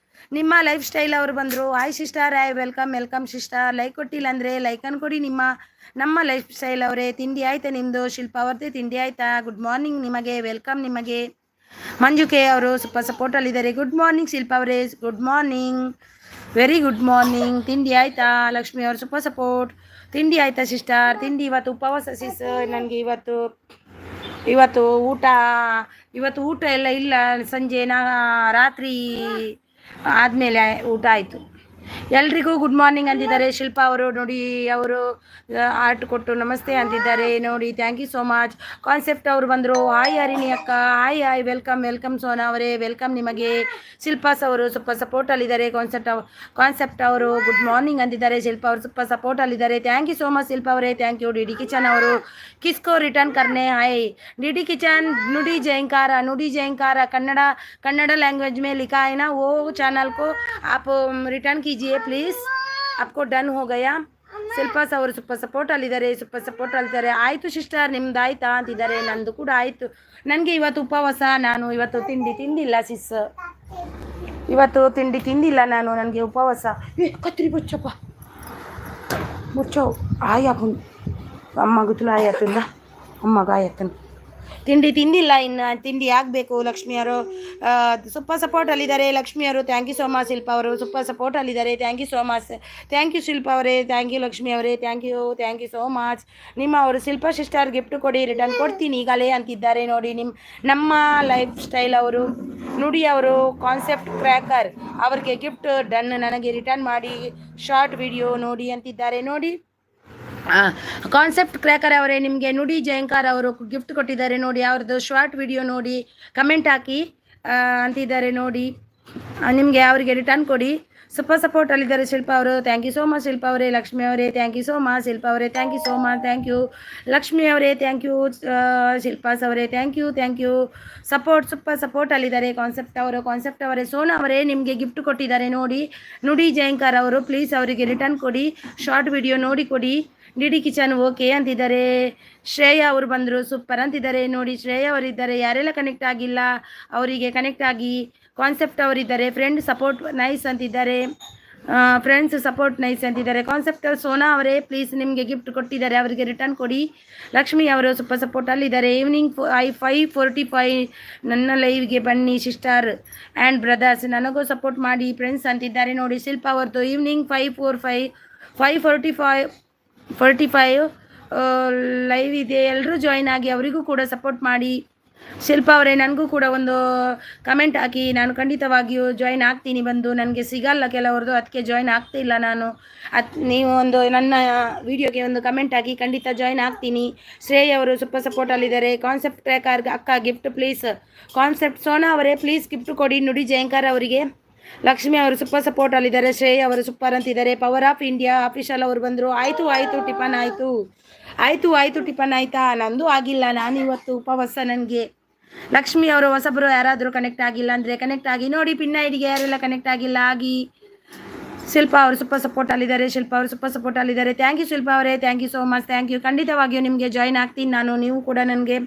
ನಿಮ್ಮ ಲೈಫ್ ಸ್ಟೈಲ್ ಅವರು ಬಂದರು. Hi sister, hi welcome welcome sister. Like ಕೊಟ್ಟಿಲ್ಲ ಅಂದರೆ ಲೈಕನ್ನು ಕೊಡಿ. ನಮ್ಮ ಲೈಫ್ ಸ್ಟೈಲ್ ಅವರೇ, ತಿಂಡಿ ಆಯ್ತಾ ನಿಮ್ಮದು? ಶಿಲ್ಪ ಅವ್ರದ್ದೇ ತಿಂಡಿ ಆಯಿತಾ? ಗುಡ್ ಮಾರ್ನಿಂಗ್ ನಿಮಗೆ, ವೆಲ್ಕಮ್ ನಿಮಗೆ. ಮಂಜು ಕೆ ಅವರು ಸ್ವಲ್ಪ ಸಪೋರ್ಟಲ್ಲಿದ್ದಾರೆ. ಗುಡ್ ಮಾರ್ನಿಂಗ್ ಶಿಲ್ಪ ಅವರೇ, good morning, very good morning. ತಿಂಡಿ ಆಯಿತಾ? ಲಕ್ಷ್ಮಿ ಅವರು ಸ್ವಲ್ಪ ಸಪೋರ್ಟ್. ತಿಂಡಿ ಆಯಿತಾ ಸಿಸ್ಟರ್? ತಿಂಡಿ ಇವತ್ತು ಉಪವಾಸ ಸಿಸ್. ನನಗೆ ಇವತ್ತು ಊಟ ಎಲ್ಲ ಇಲ್ಲ. ಸಂಜೆ ರಾತ್ರಿ ಆದಮೇಲೆ ಊಟ ಆಯಿತು. ಎಲ್ರಿಗೂ ಗುಡ್ ಮಾರ್ನಿಂಗ್ ಅಂತಿದ್ದಾರೆ. ಶಿಲ್ಪ ಅವರು ನೋಡಿ, ಅವರು ಆರ್ಟ್ ಕೊಟ್ಟು ನಮಸ್ತೆ ಅಂತಿದ್ದಾರೆ ನೋಡಿ. Thank you so much. Concept ಅವರು ಬಂದರು. ಹಾಯ್ ಹರಿಣಿ ಅಕ್ಕ, ಹಾಯ್ ವೆಲ್ಕಮ್ ವೆಲ್ಕಮ್. ಸೋನಾ ಅವರೇ ವೆಲ್ಕಮ್ ನಿಮಗೆ. ಶಿಲ್ಪಾಸ್ ಅವರು ಸ್ವಲ್ಪ ಸಪೋರ್ಟಲ್ಲಿದ್ದಾರೆ. ಕಾನ್ಸೆಪ್ಟ್ ಅವರು ಗುಡ್ ಮಾರ್ನಿಂಗ್ ಅಂತಿದ್ದಾರೆ. ಶಿಲ್ಪ ಅವರು ಸ್ವಲ್ಪ ಸಪೋರ್ಟಲ್ಲಿದ್ದಾರೆ. Thank you so much Shilpa ಅವರೇ, ಥ್ಯಾಂಕ್ ಯು. ಡಿ ಕಿಚನ್ ಅವರು किसको रिटर्न करने हाय D kitchen Nudi जयंकारा Kannada language में लिखा है ना, वो चैनल को आप रिटर्न कीजिए प्लीज़. आपको डन हो गया. ಶಿಲ್ಪಾಸ್ ಅವರು ಸಪೋರ್ಟ್ ಅಲ್ಲಿದ್ದಾರೆ. ಆಯಿತು ಸಿಸ್ಟರ್, ನಿಮ್ದು ಆಯ್ತಾ ಅಂತಿದ್ದಾರೆ. ನಂದು ಕೂಡ ಆಯಿತು. ನನಗೆ ಇವತ್ತು ಉಪವಾಸ. ನಾನು ಇವತ್ತು ತಿಂದಿಲ್ಲ ಸಿಸ್. ಇವತ್ತು ತಿಂದಿಲ್ಲ ನಾನು. ನನಗೆ ಉಪವಾಸ. ಕತ್ರಿ ಮುಚ್ಚೋ ಆಯಾಕು ಅಮ್ಮ ಗುತ್ತಲು ಆಯತ್ತಲ್ಲ, ಅಮ್ಮಗ ಆಯತ್ತನ. ತಿಂದಿಲ್ಲ, ಇನ್ನು ತಿಂಡಿ ಆಗಬೇಕು. ಲಕ್ಷ್ಮಿಯವರು ಸೂಪರ್ ಸಪೋರ್ಟಲ್ಲಿದ್ದಾರೆ. ಲಕ್ಷ್ಮಿಯವರು thank you so much. Shilpa ಅವರು ಸೂಪರ್ ಸಪೋರ್ಟಲ್ಲಿದ್ದಾರೆ. Thank you so much. Thank you Shilpa ಅವರೇ, ಥ್ಯಾಂಕ್ ಯು ಲಕ್ಷ್ಮಿ ಅವರೇ, ಥ್ಯಾಂಕ್ ಯು ಸೋ ಮಚ್. ಅವರು ಶಿಲ್ಪ ಸಿಸ್ಟರ್ ಗಿಫ್ಟ್ ಕೊಡಿ, ರಿಟರ್ನ್ ಕೊಡ್ತೀನಿ ಈಗಲೇ ಅಂತಿದ್ದಾರೆ ನೋಡಿ. ನಮ್ಮ ಲೈಫ್ ಸ್ಟೈಲ್ ಅವರು ನುಡಿ ಅವರು ಕಾನ್ಸೆಪ್ಟ್ ಕ್ರ್ಯಾಕರ್ ಅವ್ರಿಗೆ ಗಿಫ್ಟ್ ಡನ್, ನನಗೆ ರಿಟರ್ನ್ ಮಾಡಿ ಶಾರ್ಟ್ ವಿಡಿಯೋ ನೋಡಿ ಅಂತಿದ್ದಾರೆ ನೋಡಿ. ಕಾನ್ಸೆಪ್ಟ್ ಕ್ರ್ಯಾಕರ್ ಅವರೇ, ನಿಮಗೆ ನುಡಿ ಜಯಂಕಾರ್ ಅವರು ಗಿಫ್ಟ್ ಕೊಟ್ಟಿದ್ದಾರೆ ನೋಡಿ. ಅವ್ರದ್ದು ಶಾರ್ಟ್ ವಿಡಿಯೋ ನೋಡಿ, ಕಮೆಂಟ್ ಹಾಕಿ ಅಂತಿದ್ದಾರೆ ನೋಡಿ. ನಿಮಗೆ ಅವರಿಗೆ ರಿಟರ್ನ್ ಕೊಡಿ. ಸೂಪರ್ ಸಪೋರ್ಟಲ್ಲಿದ್ದಾರೆ ಶಿಲ್ಪ ಅವರು. Thank you so much Shilpa ಅವರೇ. ಲಕ್ಷ್ಮಿ ಅವರೇ thank you so much. Shilpa ಅವರೇ thank you so much. Thank you Lakshmi ಅವರೇ, ಥ್ಯಾಂಕ್ ಯು ಶಿಲ್ಪಾಸ್ ಅವರೇ, ಥ್ಯಾಂಕ್ ಯು ಸೂಪರ್ ಸಪೋರ್ಟಲ್ಲಿದ್ದಾರೆ. ಕಾನ್ಸೆಪ್ಟ್ ಅವರೇ. ಸೋನಾ ಅವರೇ, ನಿಮಗೆ ಗಿಫ್ಟ್ ಕೊಟ್ಟಿದ್ದಾರೆ ನೋಡಿ. ನುಡಿ ಜಯಂಕಾರ್ ಅವರು, ಪ್ಲೀಸ್ ಅವರಿಗೆ ರಿಟರ್ನ್ ಕೊಡಿ, ಶಾರ್ಟ್ ವಿಡಿಯೋ ನೋಡಿ ಕೊಡಿ. ಡಿ ಕಿಚನ್ ಓಕೆ ಅಂತಿದ್ದಾರೆ. ಶ್ರೇಯಾ ಅವರು ಬಂದರು, ಸೂಪರ್ ಅಂತಿದ್ದಾರೆ ನೋಡಿ. ಶ್ರೇಯಾ ಅವರಿದ್ದಾರೆ. ಯಾರೆಲ್ಲ ಕನೆಕ್ಟ್ ಆಗಿಲ್ಲ ಅವರಿಗೆ ಕನೆಕ್ಟ್ ಆಗಿ. ಕಾನ್ಸೆಪ್ಟ್ ಅವರಿದ್ದಾರೆ. ಫ್ರೆಂಡ್ ಸಪೋರ್ಟ್ ನೈಸ್ ಅಂತಿದ್ದಾರೆ. ಕಾನ್ಸೆಪ್ಟ್ ಸೋನಾ ಅವರೇ, ಪ್ಲೀಸ್ ನಿಮಗೆ ಗಿಫ್ಟ್ ಕೊಟ್ಟಿದ್ದಾರೆ, ಅವರಿಗೆ ರಿಟರ್ನ್ ಕೊಡಿ. ಲಕ್ಷ್ಮಿ ಅವರು ಸೂಪರ್ ಸಪೋರ್ಟಲ್ಲಿದ್ದಾರೆ. ಈವ್ನಿಂಗ್ 5:45 ನನ್ನ ಲೈವ್ಗೆ ಬನ್ನಿ ಸಿಸ್ಟರ್ ಆ್ಯಂಡ್ ಬ್ರದರ್ಸ್, ನನಗೂ ಸಪೋರ್ಟ್ ಮಾಡಿ ಫ್ರೆಂಡ್ಸ್ ಅಂತಿದ್ದಾರೆ ನೋಡಿ. ಶಿಲ್ಪ ಅವ್ರದ್ದು ಈವ್ನಿಂಗ್ 5:45 ಲೈವ್ ಇದೆ. ಎಲ್ಲರೂ ಜಾಯಿನ್ ಆಗಿ ಅವರಿಗೂ ಕೂಡ ಸಪೋರ್ಟ್ ಮಾಡಿ. ಶಿಲ್ಪ ಅವರೇ, ನನಗೂ ಕೂಡ ಒಂದು ಕಮೆಂಟ್ ಹಾಕಿ, ನಾನು ಖಂಡಿತವಾಗಿಯೂ ಜಾಯಿನ್ ಆಗ್ತೀನಿ. ಬಂದು ನನಗೆ ಸಿಗಲ್ಲ ಕೆಲವ್ರದ್ದು, ಅದಕ್ಕೆ ಜಾಯಿನ್ ಆಗ್ತಿಲ್ಲ ನಾನು. ನೀವು ಒಂದು ನನ್ನ ವಿಡಿಯೋಗೆ ಒಂದು ಕಮೆಂಟ್ ಹಾಕಿ, ಖಂಡಿತ ಜಾಯಿನ್ ಆಗ್ತೀನಿ. ಶ್ರೇಯ್ ಅವರು ಸೂಪರ್ ಸಪೋರ್ಟಲ್ಲಿದ್ದಾರೆ. ಕಾನ್ಸೆಪ್ಟ್ ಟ್ರ್ಯಾಕರ್ ಅಕ್ಕ ಗಿಫ್ಟ್ ಪ್ಲೀಸ್. ಕಾನ್ಸೆಪ್ಟ್ ಸೋನಾ ಅವರೇ, ಪ್ಲೀಸ್ ಗಿಫ್ಟ್ ಕೊಡಿ ನುಡಿ ಜಯಂಕರ್ ಅವರಿಗೆ. ಲಕ್ಷ್ಮಿ ಅವರು ಸೂಪರ್ ಸಪೋರ್ಟಲ್ಲಿದ್ದಾರೆ. ಶ್ರೇಯ್ ಅವರು ಸೂಪರ್ ಅಂತಿದ್ದಾರೆ. ಪವರ್ ಆಫ್ ಇಂಡಿಯಾ ಆಫೀಷಿಯಲ್ ಅವರು ಬಂದರು. ಆಯಿತು ಟಿಫನ್ ಆಯಿತು ಟಿಫನ್ ಆಯಿತಾ? ನಂದು ಆಗಿಲ್ಲ, ನಾನು ಇವತ್ತು ಉಪವಾಸ. ನನಗೆ ಲಕ್ಷ್ಮಿ ಅವರು ಹೊಸಬರು ಯಾರಾದರೂ ಕನೆಕ್ಟ್ ಆಗಿಲ್ಲ ಅಂದರೆ ಕನೆಕ್ಟ್ ಆಗಿ ನೋಡಿ. ಪಿನ್ ಐಡಿಗೆ ಯಾರೆಲ್ಲ ಕನೆಕ್ಟ್ ಆಗಿಲ್ಲ ಆಗಿ. ಶಿಲ್ಪ ಅವರು ಸೂಪರ್ ಸಪೋರ್ಟಲ್ಲಿದ್ದಾರೆ. ಥ್ಯಾಂಕ್ ಯು ಶಿಲ್ಪ ಅವರೇ, thank you so much. Thank you. ಖಂಡಿತವಾಗಿಯೂ ನಿಮಗೆ ಜಾಯಿನ್ ಆಗ್ತೀನಿ ನಾನು. ನೀವು ಕೂಡ ನನಗೆ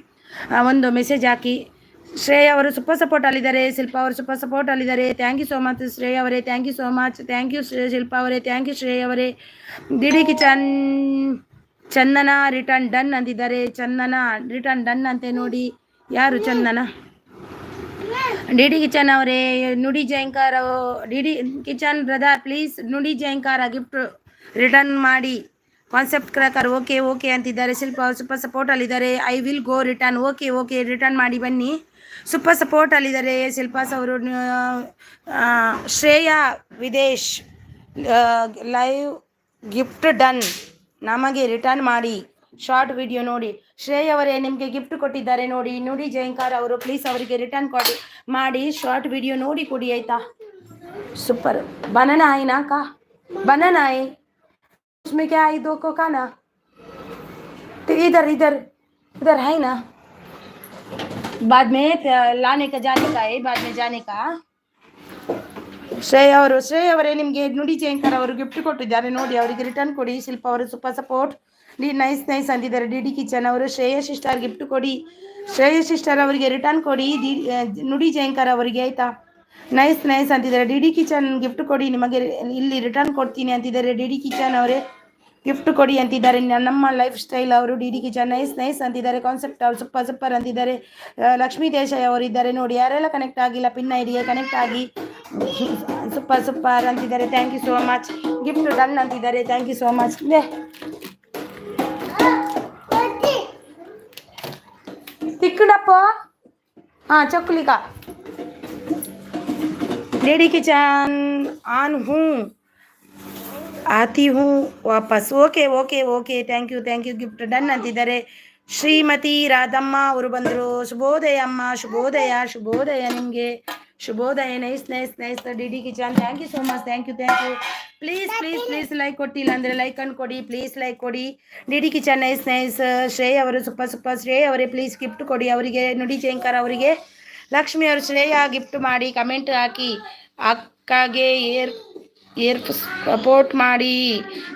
ಒಂದು ಮೆಸೇಜ್ ಹಾಕಿ. ಶ್ರೇಯ್ ಅವರು ಸೂಪರ್ ಸಪೋರ್ಟಲ್ಲಿದ್ದಾರೆ. ಶಿಲ್ಪ ಅವರು ಸೂಪರ್ ಸಪೋರ್ಟಲ್ಲಿದ್ದಾರೆ. Thank you so much Shrey ಅವರೇ, thank you so much. Thank you Shilpa ಅವರೇ, ಥ್ಯಾಂಕ್ ಯು ಶ್ರೇಯ್ ಅವರೇ. D kitchen Chandana return done ಅಂತಿದ್ದಾರೆ. ಚಂದನ ರಿಟರ್ನ್ ಡನ್ ಅಂತೆ ನೋಡಿ. ಯಾರು ಚಂದನ? ಡಿ ಕಿಚನ್ ಅವರೇ, ನುಡಿ ಜಯಂಕಾರ ಡಿ ಕಿಚನ್ ಬ್ರದರ್, ಪ್ಲೀಸ್ ನುಡಿ ಜಯಂಕಾರ ಗಿಫ್ಟ್ ರಿಟರ್ನ್ ಮಾಡಿ. ಕಾನ್ಸೆಪ್ಟ್ ಕ್ರ್ಯಾಕರ್ ಓಕೆ ಅಂತಿದ್ದಾರೆ. ಶಿಲ್ಪ ಅವರು ಸೂಪರ್ ಸಪೋರ್ಟಲ್ಲಿದ್ದಾರೆ. I will go return. Okay return ಮಾಡಿ ಬನ್ನಿ. ಸೂಪರ್ ಸಪೋರ್ಟಲ್ಲಿದ್ದಾರೆ ಶಿಲ್ಪಾಸ್ ಅವರು. Shreya Videsh live gift done, ನಮಗೆ ರಿಟರ್ನ್ ಮಾಡಿ ಶಾರ್ಟ್ ವಿಡಿಯೋ ನೋಡಿ. ಶ್ರೇಯ್ ಅವರೇ, ನಿಮಗೆ ಗಿಫ್ಟ್ ಕೊಟ್ಟಿದ್ದಾರೆ ನೋಡಿ. ನುಡಿ ಜಯಂಕರ್ ಅವರು, ಪ್ಲೀಸ್ ಅವರಿಗೆ ರಿಟರ್ನ್ ಮಾಡಿ ಶಾರ್ಟ್ ವಿಡಿಯೋ ನೋಡಿ ಕೊಡಿ ಆಯಿತಾ? ಸೂಪರ್. बनाना है ना का? बनाना है, उसमें क्या है? 2 को खाना तो इधर है ना, बाद में लाने का जाने का है, बाद में जाने का. ಶ್ರೇಯ್ ಅವರೇ, ನಿಮಗೆ ನುಡಿ ಜಯಂಕರ್ ಅವರು ಗಿಫ್ಟ್ ಕೊಟ್ಟಿದ್ದಾರೆ ನೋಡಿ, ಅವರಿಗೆ ರಿಟರ್ನ್ ಕೊಡಿ. ಶಿಲ್ಪ ಅವರು ಸೂಪರ್ ಸಪೋರ್ಟ್ ನೈಸ್ ಅಂತಿದ್ದಾರೆ. ಡಿ ಕಿಚನ್ ಅವರು, ಶ್ರೇಯಾ ಸಿಸ್ಟರ್ ಗಿಫ್ಟ್ ಕೊಡಿ. ಶ್ರೇಯಾ ಸಿಸ್ಟರ್ ಅವರಿಗೆ ರಿಟರ್ನ್ ಕೊಡಿ. ನುಡಿ ಜಯಂಕರ್ ಅವರಿಗೆ ಆಯಿತಾ? ನೈಸ್ ನೈಸ್ ಅಂತಿದ್ದಾರೆ. ಡಿ ಡಿ ಕಿಚನ್ ಗಿಫ್ಟ್ ಕೊಡಿ, ನಿಮಗೆ ಇಲ್ಲಿ ರಿಟರ್ನ್ ಕೊಡ್ತೀನಿ ಅಂತಿದ್ದಾರೆ. ಡಿ ಡಿ ಕಿಚನ್ ಅವರೇ ಗಿಫ್ಟ್ ಕೊಡಿ ಅಂತಿದ್ದಾರೆ. ನಮ್ಮ ಲೈಫ್ ಸ್ಟೈಲ್ ಅವರು D D kitchen nice nice ಅಂತಿದ್ದಾರೆ. ಕಾನ್ಸೆಪ್ಟ್ ಅವ್ರು ಸೂಪರ್ ಸೂಪರ್ ಅಂತಿದ್ದಾರೆ. ಲಕ್ಷ್ಮೀ ದೇಶಾಯಿ ಅವರು ಇದ್ದಾರೆ ನೋಡಿ. ಯಾರೆಲ್ಲ ಕನೆಕ್ಟ್ ಆಗಿಲ್ಲ ಪಿನ್ ಐಡಿಗೆ ಕನೆಕ್ಟ್ ಆಗಿ. ಸೂಪರ್ ಸೂಪರ್ ಅಂತಿದ್ದಾರೆ. Thank you so much. Gift done ಅಂತಿದ್ದಾರೆ. Thank you so much. ತಿಕ್ಕಡಪ್ಪ हाँ चकुली का लेडी किचन ऑन हूँ, आती हूँ वापस. Okay okay okay thank you gift done ಅಂತಿದ್ದಾರೆ. ಶ್ರೀಮತಿ ರಾಧಮ್ಮ ಅವರು ಬಂದರು. ಶುಭೋದಯ ಅಮ್ಮ, ಶುಭೋದಯ ಶುಭೋದಯ ನಿಮಗೆ, ಶುಭೋದಯ. Nice nice nice D D kitchen. Thank you so much. Thank you please please please like ಕೊಟ್ಟಿಲ್ಲ ಅಂದರೆ ಲೈಕ್ ಅನ್ನು ಕೊಡಿ ಪ್ಲೀಸ್. ಲೈಕ್ ಕೊಡಿ. D D kitchen nice nice. Shreya ಅವರು ಸೂಪರ್ ಸೂಪರ್. ಶ್ರೇಯ ಅವರೇ ಪ್ಲೀಸ್ ಗಿಫ್ಟ್ ಕೊಡಿ ಅವರಿಗೆ. ನುಡಿ ಜಯಂಕರ್ ಅವರಿಗೆ. ಲಕ್ಷ್ಮಿ ಅವರು ಶ್ರೇಯ ಗಿಫ್ಟ್ ಮಾಡಿ ಕಮೆಂಟ್ ಹಾಕಿ. ಅಕ್ಕಗೆ ಏರ್ ಸಪೋರ್ಟ್ ಮಾಡಿ.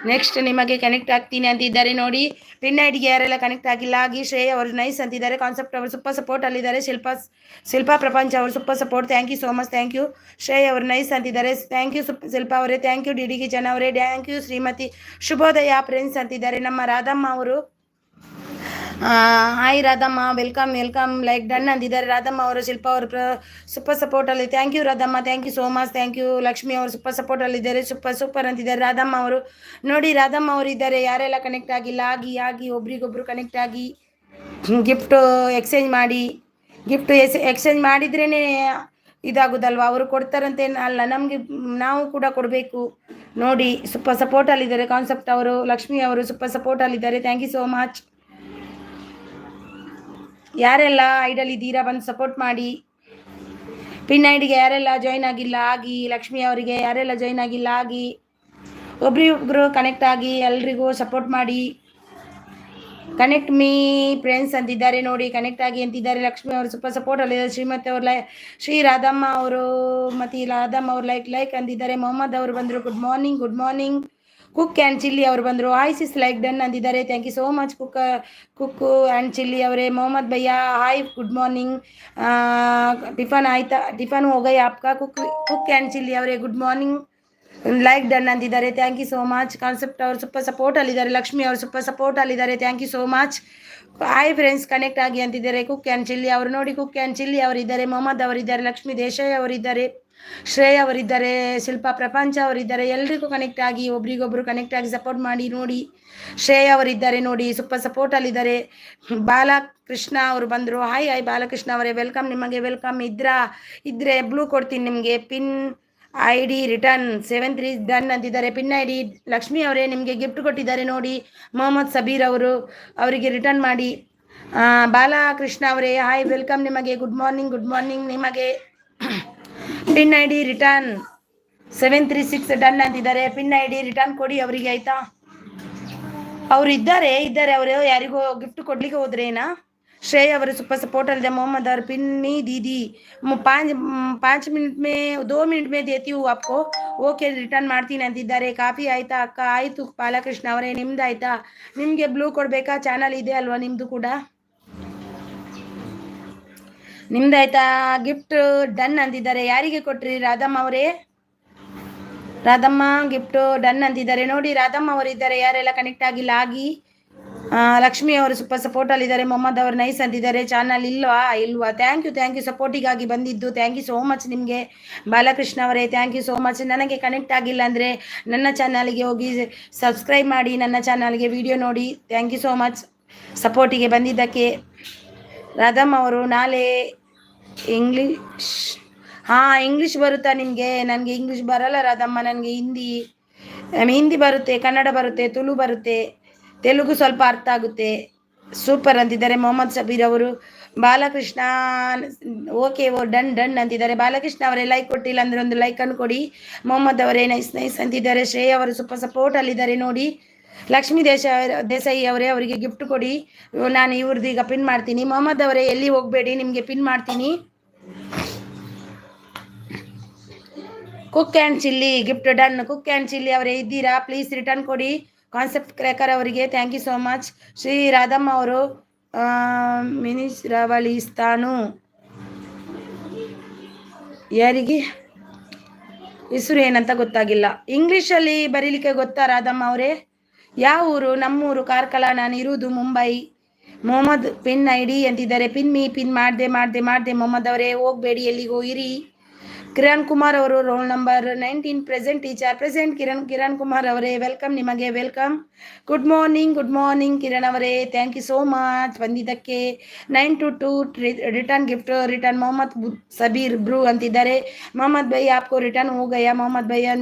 ನೆಕ್ಸ್ಟ್ ನಿಮಗೆ ಕನೆಕ್ಟ್ ಆಗ್ತೀನಿ ಅಂತಿದ್ದಾರೆ ನೋಡಿ. ಪಿನ್ ಐಡಿಗೆ ಯಾರೆಲ್ಲ ಕನೆಕ್ಟ್ ಆಗಿಲ್ಲ ಆಗಿ. ಶ್ರೇಯ ಅವರು ನೈಸ್ ಅಂತಿದ್ದಾರೆ. ಕಾನ್ಸೆಪ್ಟ್ ಅವರು ಸೂಪರ್ ಸಪೋರ್ಟ್ ಅಲ್ಲಿದ್ದಾರೆ. ಶಿಲ್ಪಾ ಪ್ರಪಂಚ ಅವರು super support. Thank you so much. Thank you. Shreya ಅವರು ನೈಸ್ ಅಂತಿದ್ದಾರೆ. ಥ್ಯಾಂಕ್ ಯು ಶಿಲ್ಪಾ ಅವರೇ. Thank you D D kitchen ಅವರೇ. Thank you Shrimati. ಶುಭೋದಯ ಫ್ರೆಂಡ್ಸ್ ಅಂತಿದ್ದಾರೆ. ನಮ್ಮ ರಾಧಮ್ಮ ಅವರು hi Radhamma, welcome welcome. Like done ಅಂದಿದ್ದಾರೆ ರಾಧಮ್ಮ ಅವರು. ಶಿಲ್ಪ ಅವರು ಸೂಪರ್ ಸಪೋರ್ಟಲ್ಲಿ. Thank you Radhamma. Thank you so much. Thank you. Lakshmi ಅವರು ಸೂಪರ್ ಸಪೋರ್ಟಲ್ಲಿದ್ದಾರೆ. ಸೂಪರ್ ಅಂತಿದ್ದಾರೆ ರಾಧಮ್ಮ ಅವರು. ನೋಡಿ ರಾಧಮ್ಮ ಅವರು ಇದ್ದಾರೆ. ಯಾರೆಲ್ಲ ಕನೆಕ್ಟ್ ಆಗಿಲ್ಲ ಆಗಿ ಒಬ್ರಿಗೊಬ್ರು ಕನೆಕ್ಟ್ ಆಗಿ ಗಿಫ್ಟ್ ಎಕ್ಸ್ಚೇಂಜ್ ಮಾಡಿ. ಗಿಫ್ಟ್ ಎಕ್ಸ್ಚೇಂಜ್ ಮಾಡಿದ್ರೇ ಇದಾಗೋದಲ್ವ, ಅವರು ಕೊಡ್ತಾರಂತೆ ಅಲ್ಲ, ನಮಗೆ ನಾವು ಕೂಡ ಕೊಡಬೇಕು ನೋಡಿ. ಸೂಪರ್ ಸಪೋರ್ಟಲ್ಲಿದ್ದಾರೆ ಕಾನ್ಸೆಪ್ಟ್ ಅವರು. ಲಕ್ಷ್ಮಿ ಅವರು ಸೂಪರ್ ಸಪೋರ್ಟಲ್ಲಿದ್ದಾರೆ. Thank you so much. ಯಾರೆಲ್ಲ ಐಡಲ್ ಇದ್ದೀರಾ ಬಂದು ಸಪೋರ್ಟ್ ಮಾಡಿ. ಪಿನ್ ಐಡಿಗೆ ಯಾರೆಲ್ಲ ಜಾಯ್ನ್ ಆಗಿಲ್ಲ ಆಗಿ. ಲಕ್ಷ್ಮಿ ಅವರಿಗೆ ಯಾರೆಲ್ಲ ಜಾಯ್ನ್ ಆಗಿಲ್ಲ ಆಗಿ. ಒಬ್ರಿಗೊಬ್ರು ಕನೆಕ್ಟ್ ಆಗಿ ಎಲ್ರಿಗೂ ಸಪೋರ್ಟ್ ಮಾಡಿ. ಕನೆಕ್ಟ್ ಮೀ ಫ್ರೆಂಡ್ಸ್ ಅಂತಿದ್ದಾರೆ ನೋಡಿ. ಕನೆಕ್ಟ್ ಆಗಿ ಅಂತಿದ್ದಾರೆ. ಲಕ್ಷ್ಮಿ ಅವರು ಸೂಪರ್ ಸಪೋರ್ಟ್ ಅಲ್ಲಿದ್ದಾರೆ. ಶ್ರೀಮತಿ ಅವರು ಶ್ರೀ ರಾಧಮ್ಮ ಅವರು ಮತ್ತು ರಾಧಮ್ಮ ಅವರು ಲೈಕ್ ಅಂತಿದ್ದಾರೆ. ಮೊಹಮ್ಮದ್ ಅವರು ಬಂದರು. Good morning. Cook and chilli ಅವರು ಬಂದರು. ಹಾಯ್ ಸಿಸ್ ಲೈಕ್ ಡನ್ ಅಂದಿದ್ದಾರೆ. Thank you so much cook and chilli ಅವರೇ. ಮೊಹಮ್ಮದ್ ಭಯ್ಯ ಹಾಯ್ ಗುಡ್ ಮಾರ್ನಿಂಗ್. ಟಿಫನ್ ಆಯ್ತಾ? ಟಿಫನ್ ಹೋಗೈ ಆಪ್ಕಾ? ಕುಕ್ ಆ್ಯಂಡ್ ಚಿಲ್ಲಿ ಅವರೇ ಗುಡ್ ಮಾರ್ನಿಂಗ್. ಲೈಕ್ ಡನ್ ಅಂದಿದ್ದಾರೆ. Thank you so much. Concept ಅವರು ಸೂಪರ್ ಸಪೋರ್ಟಲ್ಲಿದ್ದಾರೆ. ಲಕ್ಷ್ಮಿ ಅವರು ಸೂಪರ್ ಸಪೋರ್ಟಲ್ಲಿದ್ದಾರೆ. Thank you so much. Hi friends connect ಆಗಿ ಅಂತಿದ್ದಾರೆ. ಕುಕ್ ಆ್ಯಂಡ್ ಚಿಲ್ಲಿ ಅವರು ನೋಡಿ. ಕುಕ್ ಆ್ಯಂಡ್ ಚಿಲ್ಲಿ ಅವರಿದ್ದಾರೆ. ಮೊಹಮ್ಮದ್ ಅವರಿದ್ದಾರೆ. ಲಕ್ಷ್ಮಿ ದೇಶಾಯಿ ಅವರಿದ್ದಾರೆ. ಶ್ರೇಯ ಅವರಿದ್ದಾರೆ. ಶಿಲ್ಪಾ ಪ್ರಪಂಚ ಅವರಿದ್ದಾರೆ. ಎಲ್ರಿಗೂ ಕನೆಕ್ಟ್ ಆಗಿ ಒಬ್ರಿಗೊಬ್ರು ಕನೆಕ್ಟ್ ಆಗಿ ಸಪೋರ್ಟ್ ಮಾಡಿ ನೋಡಿ. ಶ್ರೇಯ ಅವರಿದ್ದಾರೆ ನೋಡಿ. ಸೂಪರ್ ಸಪೋರ್ಟಲ್ಲಿದ್ದಾರೆ. ಬಾಲಕೃಷ್ಣ ಅವರು ಬಂದರು. ಹಾಯ್ ಬಾಲಕೃಷ್ಣ ಅವರೇ ವೆಲ್ಕಮ್. ನಿಮಗೆ ವೆಲ್ಕಮ್. ಇದ್ರೆ ಬ್ಲೂ ಕೊಡ್ತೀನಿ ನಿಮಗೆ. Pin I D return 73 done ಅಂತಿದ್ದಾರೆ. ಪಿನ್ ಐ ಡಿ ಲಕ್ಷ್ಮಿ ಅವರೇ ನಿಮಗೆ ಗಿಫ್ಟ್ ಕೊಟ್ಟಿದ್ದಾರೆ ನೋಡಿ. ಮೊಹಮ್ಮದ್ ಸಬೀರ್ ಅವರು ಅವರಿಗೆ ರಿಟರ್ನ್ ಮಾಡಿ. ಬಾಲಕೃಷ್ಣ ಅವರೇ ಹಾಯ್ ವೆಲ್ಕಮ್. ನಿಮಗೆ ಗುಡ್ ಮಾರ್ನಿಂಗ್ ನಿಮಗೆ. Pin I D return 736 done ಅಂತಿದ್ದಾರೆ. ಪಿನ್ ಐ ಡಿ ರಿಟರ್ನ್ ಕೊಡಿ ಅವರಿಗೆ ಆಯ್ತಾ. ಅವರು ಇದ್ದಾರೆ ಅವರು ಯಾರಿಗೋ ಗಿಫ್ಟ್ ಕೊಡ್ಲಿಕ್ಕೆ ಹೋದ್ರೇನಾ. ಶ್ರೇಯ ಅವರು ಸೂಪರ್ ಸಪೋರ್ಟ್ ಅಲ್ಲಿದೆ. ಮೊಹಮ್ಮದ್ ಅವರು ಪಿನ್ನಿ दीदी 5 मिनट में 2 मिनट में देती हूँ आपको. ಓಕೆ ರಿಟರ್ನ್ ಮಾಡ್ತೀನಿ ಅಂತಿದ್ದಾರೆ. ಕಾಫಿ ಆಯ್ತಾ ಅಕ್ಕ? ಆಯಿತು ಬಾಲಕೃಷ್ಣ ಅವರೇ. ನಿಮ್ದು ಆಯ್ತಾ? ನಿಮಗೆ ಬ್ಲೂ ಕೊಡಬೇಕಾ? ಚಾನಲ್ ಇದೆ ಅಲ್ವಾ ನಿಮ್ಮದು ಕೂಡ? ನಿಮ್ದಾಯ್ತಾ? ಗಿಫ್ಟ್ ಡನ್ ಅಂತಿದ್ದಾರೆ. ಯಾರಿಗೆ ಕೊಟ್ರಿ? ರಾಧಮ್ಮ ಅವರೇ. ರಾಧಮ್ಮ ಗಿಫ್ಟ್ ಡನ್ ಅಂತಿದ್ದಾರೆ ನೋಡಿ. ರಾಧಮ್ಮ ಅವರಿದ್ದಾರೆ. ಯಾರೆಲ್ಲ ಕನೆಕ್ಟ್ ಆಗಿಲ್ಲ ಆಗಿ. ಲಕ್ಷ್ಮಿ ಅವರು ಸೂಪರ್ ಸಪೋರ್ಟಲ್ಲಿದ್ದಾರೆ. ಮೊಹಮ್ಮದ್ ಅವರು ನೈಸ್ ಅಂತಿದ್ದಾರೆ. ಚಾನಲ್ ಇಲ್ವಾ? ಥ್ಯಾಂಕ್ ಯು ಸಪೋರ್ಟಿಗಾಗಿ ಬಂದಿದ್ದು. ಥ್ಯಾಂಕ್ ಯು ಸೋ ಮಚ್ ನಿಮಗೆ. ಬಾಲಕೃಷ್ಣ ಅವರೇ ಥ್ಯಾಂಕ್ ಯು ಸೋ ಮಚ್. ನನಗೆ ಕನೆಕ್ಟ್ ಆಗಿಲ್ಲ ಅಂದರೆ ನನ್ನ ಚಾನಲ್ಗೆ ಹೋಗಿ ಸಬ್ಸ್ಕ್ರೈಬ್ ಮಾಡಿ. ನನ್ನ ಚಾನಲ್ಗೆ ವಿಡಿಯೋ ನೋಡಿ. ಥ್ಯಾಂಕ್ ಯು ಸೋ ಮಚ್ ಸಪೋರ್ಟಿಗೆ ಬಂದಿದ್ದಕ್ಕೆ. ರಾಧಮ್ಮ ಅವರು ನಾಳೆ ಇಂಗ್ಲೀಷ್ ಬರುತ್ತಾ ನಿಮಗೆ? ನನಗೆ ಇಂಗ್ಲೀಷ್ ಬರಲ್ಲ ರಾಧಮ್ಮ. ನನಗೆ ಹಿಂದಿ ಬರುತ್ತೆ, ಕನ್ನಡ ಬರುತ್ತೆ, ತುಳು ಬರುತ್ತೆ, ತೆಲುಗು ಸ್ವಲ್ಪ ಅರ್ಥ ಆಗುತ್ತೆ. ಸೂಪರ್ ಅಂತಿದ್ದಾರೆ ಮೊಹಮ್ಮದ್ ಸಬೀರ್ ಅವರು. ಬಾಲಕೃಷ್ಣ ಓಕೆ ಡನ್ ಅಂತಿದ್ದಾರೆ. ಬಾಲಕೃಷ್ಣ ಅವರೇ ಲೈಕ್ ಕೊಟ್ಟಿಲ್ಲ ಅಂದರೆ ಒಂದು ಲೈಕನ್ನು ಕೊಡಿ. ಮೊಹಮ್ಮದ್ ಅವರೇ ನೈಸ್ ಅಂತಿದ್ದಾರೆ. ಶ್ರೇಯ ಅವರು ಸೂಪರ್ ಸಪೋರ್ಟಲ್ಲಿದ್ದಾರೆ ನೋಡಿ. ಲಕ್ಷ್ಮೀ ದೇಸಾಯಿ ಅವರೇ ಅವರಿಗೆ ಗಿಫ್ಟ್ ಕೊಡಿ. ನಾನು ಇವ್ರದ್ದು ಈಗ ಪಿನ್ ಮಾಡ್ತೀನಿ. ಮೊಹಮ್ಮದ್ ಅವರೇ ಎಲ್ಲಿ ಹೋಗಬೇಡಿ, ನಿಮಗೆ ಪಿನ್ ಮಾಡ್ತೀನಿ. Cook and chilli gift done. Cook and chilli ಅವರೇ ಇದ್ದೀರಾ? ಪ್ಲೀಸ್ ರಿಟರ್ನ್ ಕೊಡಿ. ಕಾನ್ಸೆಪ್ಟ್ ಕ್ರ್ಯಾಕರ್ ಅವರಿಗೆ thank you so much. Shri Radhamma ಅವರು ಮಿನಿಸ್ ರವಳಿಸ್ತಾನು ಯಾರಿಗೆ ಹೆಸರು ಏನಂತ ಗೊತ್ತಾಗಿಲ್ಲ. ಇಂಗ್ಲೀಷಲ್ಲಿ ಬರೀಲಿಕ್ಕೆ ಗೊತ್ತಾ ರಾಧಮ್ಮ ಅವರೇ? ಯಾವ ಊರು? ನಮ್ಮೂರು ಕಾರ್ಕಳ, ನಾನು ಇರುವುದು ಮುಂಬೈ. ಮೊಹಮ್ಮದ್ ಪಿನ್ ID ಅಂತಿದ್ದಾರೆ. ಪಿನ್ ಮಾಡ್ದೆ ಮೊಹಮ್ಮದ್ ಅವರೇ, ಹೋಗ್ಬೇಡಿ, ಎಲ್ಲಿಗೂ ಇರಿ. ಕಿರಣ್ ಕುಮಾರ್ ಅವರು roll number 19 present teacher. Present Kiran Kumar ಅವರೇ, ವೆಲ್ಕಮ್, ನಿಮಗೆ ವೆಲ್ಕಮ್. ಗುಡ್ ಮಾರ್ನಿಂಗ್ ಕಿರಣ್ ಅವರೇ, ಥ್ಯಾಂಕ್ ಯು ಸೋ ಮಚ್ ಬಂದಿದ್ದಕ್ಕೆ. 922 return gift. Return Mohammed Sabir bro ಅಂತಿದ್ದಾರೆ. ಮೊಹಮ್ಮದ್ ಭೈ ಆಪ್ಕೋ ರಿಟರ್ನ್ ಹೋ ಗಯಾ ಮೊಹಮ್ಮದ್ ಭಯ್ಯ,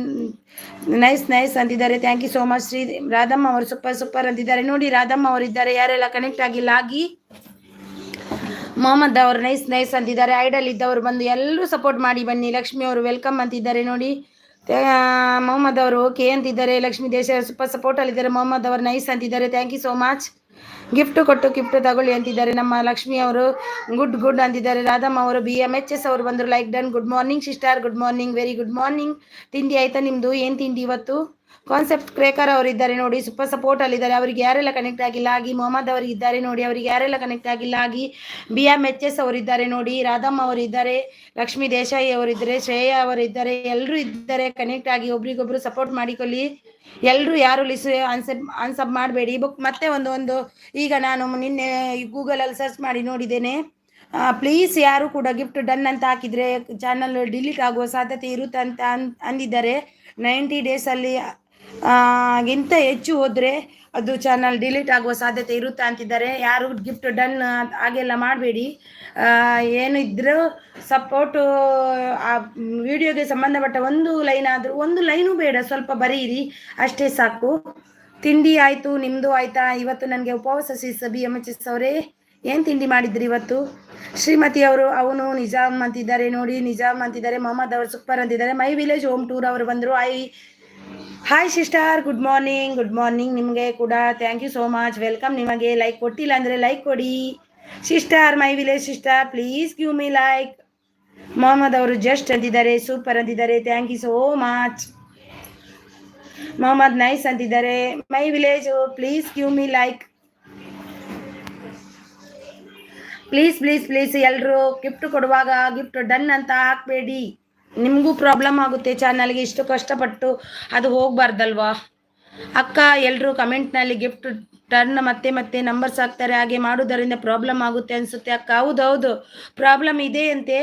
ನೈಸ್ ಅಂತಿದ್ದಾರೆ. Thank you so much. Shri Radhamma ಅವರು ಸೂಪರ್ ಅಂತಿದ್ದಾರೆ. ನೋಡಿ ರಾಧಮ್ಮ ಅವರಿದ್ದಾರೆ. ಯಾರೆಲ್ಲ ಕನೆಕ್ಟ್ ಆಗಿಲ್ಲ ಆಗಿ. ಮೊಹಮ್ಮದ್ ಅವರು ನೈಸ್ ಅಂತಿದ್ದಾರೆ. ಐಡಲ್ ಇದ್ದವರು ಬಂದು ಎಲ್ಲರೂ ಸಪೋರ್ಟ್ ಮಾಡಿ ಬನ್ನಿ. ಲಕ್ಷ್ಮಿ ಅವರು ವೆಲ್ಕಮ್ ಅಂತಿದ್ದಾರೆ. ನೋಡಿ ಮೊಹಮ್ಮದ್ ಅವರು ಓಕೆ ಅಂತಿದ್ದಾರೆ. ಲಕ್ಷ್ಮೀ ದೇಶ ಸೂಪರ್ ಸಪೋರ್ಟಲ್ಲಿದ್ದಾರೆ. ಮೊಹಮ್ಮದ್ ಅವರು ನೈಸ್ ಅಂತಿದ್ದಾರೆ. Thank you so much. Gift ತಗೊಳ್ಳಿ ಅಂತಿದ್ದಾರೆ. ನಮ್ಮ ಲಕ್ಷ್ಮಿ ಅವರು ಗುಡ್ ಅಂತಿದ್ದಾರೆ. ರಾಧಮ್ಮ ಅವರು BMHS ಅವರು ಬಂದರು. Like done. Good morning sister, good morning, very good morning. ತಿಂಡಿ ಆಯ್ತಾ ನಿಮ್ಮದು? ಏನು ತಿಂಡಿ ಇವತ್ತು? ಕಾನ್ಸೆಪ್ಟ್ ಕ್ರೇಕರ್ ಅವರಿದ್ದಾರೆ ನೋಡಿ, ಸೂಪರ್ ಸಪೋರ್ಟ್ ಅಲ್ಲಿದ್ದಾರೆ. ಅವರಿಗೆ ಯಾರೆಲ್ಲ ಕನೆಕ್ಟ್ ಆಗಿಲ್ಲ ಆಗಿ. ಮೊಹಮ್ಮದ್ ಅವರಿದ್ದಾರೆ ನೋಡಿ, ಅವರಿಗೆ ಯಾರೆಲ್ಲ ಕನೆಕ್ಟ್ ಆಗಿಲ್ಲ ಆಗಿ. BMHS ಅವರಿದ್ದಾರೆ ನೋಡಿ. ರಾಧಮ್ಮ ಅವರಿದ್ದಾರೆ. ಲಕ್ಷ್ಮೀ ದೇಸಾಯಿ ಅವರಿದ್ದಾರೆ. ಶ್ರೇಯಾ ಅವರಿದ್ದಾರೆ. ಎಲ್ಲರೂ ಇದ್ದಾರೆ. ಕನೆಕ್ಟ್ ಆಗಿ ಒಬ್ರಿಗೊಬ್ರು ಸಪೋರ್ಟ್ ಮಾಡಿಕೊಳ್ಳಿ. ಎಲ್ಲರೂ ಯಾರು ಅನ್ಸಬ್ ಮಾಡಬೇಡಿ. ಮತ್ತೆ ಒಂದು ಈಗ ನಾನು ನಿನ್ನೆ ಗೂಗಲಲ್ಲಿ ಸರ್ಚ್ ಮಾಡಿ ನೋಡಿದ್ದೇನೆ. ಪ್ಲೀಸ್ ಯಾರು ಕೂಡ ಗಿಫ್ಟ್ ಡನ್ ಅಂತ ಹಾಕಿದರೆ ಚಾನಲ್ ಡಿಲೀಟ್ ಆಗುವ ಸಾಧ್ಯತೆ ಇರುತ್ತೆ ಅಂತ ಅಂದಿದ್ದಾರೆ. 90 ಡೇಸಲ್ಲಿ ಗಿಂತ ಹೆಚ್ಚು ಹೋದರೆ ಅದು ಚಾನಲ್ ಡಿಲೀಟ್ ಆಗುವ ಸಾಧ್ಯತೆ ಇರುತ್ತೆ ಅಂತಿದ್ದಾರೆ. ಯಾರು ಗಿಫ್ಟ್ ಡನ್ ಹಾಗೆಲ್ಲ ಮಾಡಬೇಡಿ. ಏನು ಇದ್ದರೂ ಸಪೋರ್ಟು ಆ ವಿಡಿಯೋಗೆ ಸಂಬಂಧಪಟ್ಟ ಒಂದು ಲೈನು ಬೇಡ, ಸ್ವಲ್ಪ ಬರೀರಿ ಅಷ್ಟೇ ಸಾಕು. ತಿಂಡಿ ಆಯಿತು, ನಿಮ್ಮದು ಆಯಿತಾ? ಇವತ್ತು ನನಗೆ ಉಪವಾಸ BMHS ಅವರೇ, ಏನು ತಿಂಡಿ ಮಾಡಿದ್ರಿ ಇವತ್ತು? ಶ್ರೀಮತಿ ಅವರು ಅವನು ನಿಜಾಮ್ ಅಂತಿದ್ದಾರೆ ನೋಡಿ, ನಿಜಾಮ್ ಅಂತಿದ್ದಾರೆ. ಮೊಹಮ್ಮದ್ ಅವರು ಸೂಪರ್ ಅಂತಿದ್ದಾರೆ. ಮೈ ವಿಲೇಜ್ ಹೋಮ್ ಟೂರ್ ಅವರು ಬಂದರು. ಹಾಯ್ ಸಿಸ್ಟರ್, ಗುಡ್ ಮಾರ್ನಿಂಗ್ ನಿಮಗೆ ಕೂಡ. Thank you so much, welcome. ನಿಮಗೆ ಲೈಕ್ ಕೊಟ್ಟಿಲ್ಲ ಅಂದರೆ ಲೈಕ್ ಕೊಡಿ sister. My village sister, please give me like. Mohammed ಅವರು ಜಸ್ಟ್ ಅಂತಿದ್ದಾರೆ, ಸೂಪರ್ ಅಂತಿದ್ದಾರೆ. Thank you so much. Mohammed nice ಅಂತಿದ್ದಾರೆ. My village please give me like. Please ಎಲ್ಲರೂ ಗಿಫ್ಟ್ ಕೊಡುವಾಗ ಗಿಫ್ಟ್ ಡನ್ ಅಂತ ಹಾಕಬೇಡಿ. ನಿಮಗೂ ಪ್ರಾಬ್ಲಮ್ ಆಗುತ್ತೆ. ಚಾನಲ್ಗೆ ಇಷ್ಟು ಕಷ್ಟಪಟ್ಟು ಅದು ಹೋಗಬಾರ್ದಲ್ವಾ ಅಕ್ಕ? ಎಲ್ಲರೂ ಕಮೆಂಟ್ನಲ್ಲಿ ಗಿಫ್ಟ್ ಟರ್ನ್ ಮತ್ತೆ ನಂಬರ್ಸ್ ಹಾಕ್ತಾರೆ. ಹಾಗೆ ಮಾಡೋದರಿಂದ ಪ್ರಾಬ್ಲಮ್ ಆಗುತ್ತೆ ಅನಿಸುತ್ತೆ ಅಕ್ಕ. ಹೌದು, ಪ್ರಾಬ್ಲಮ್ ಇದೆ ಅಂತೆ.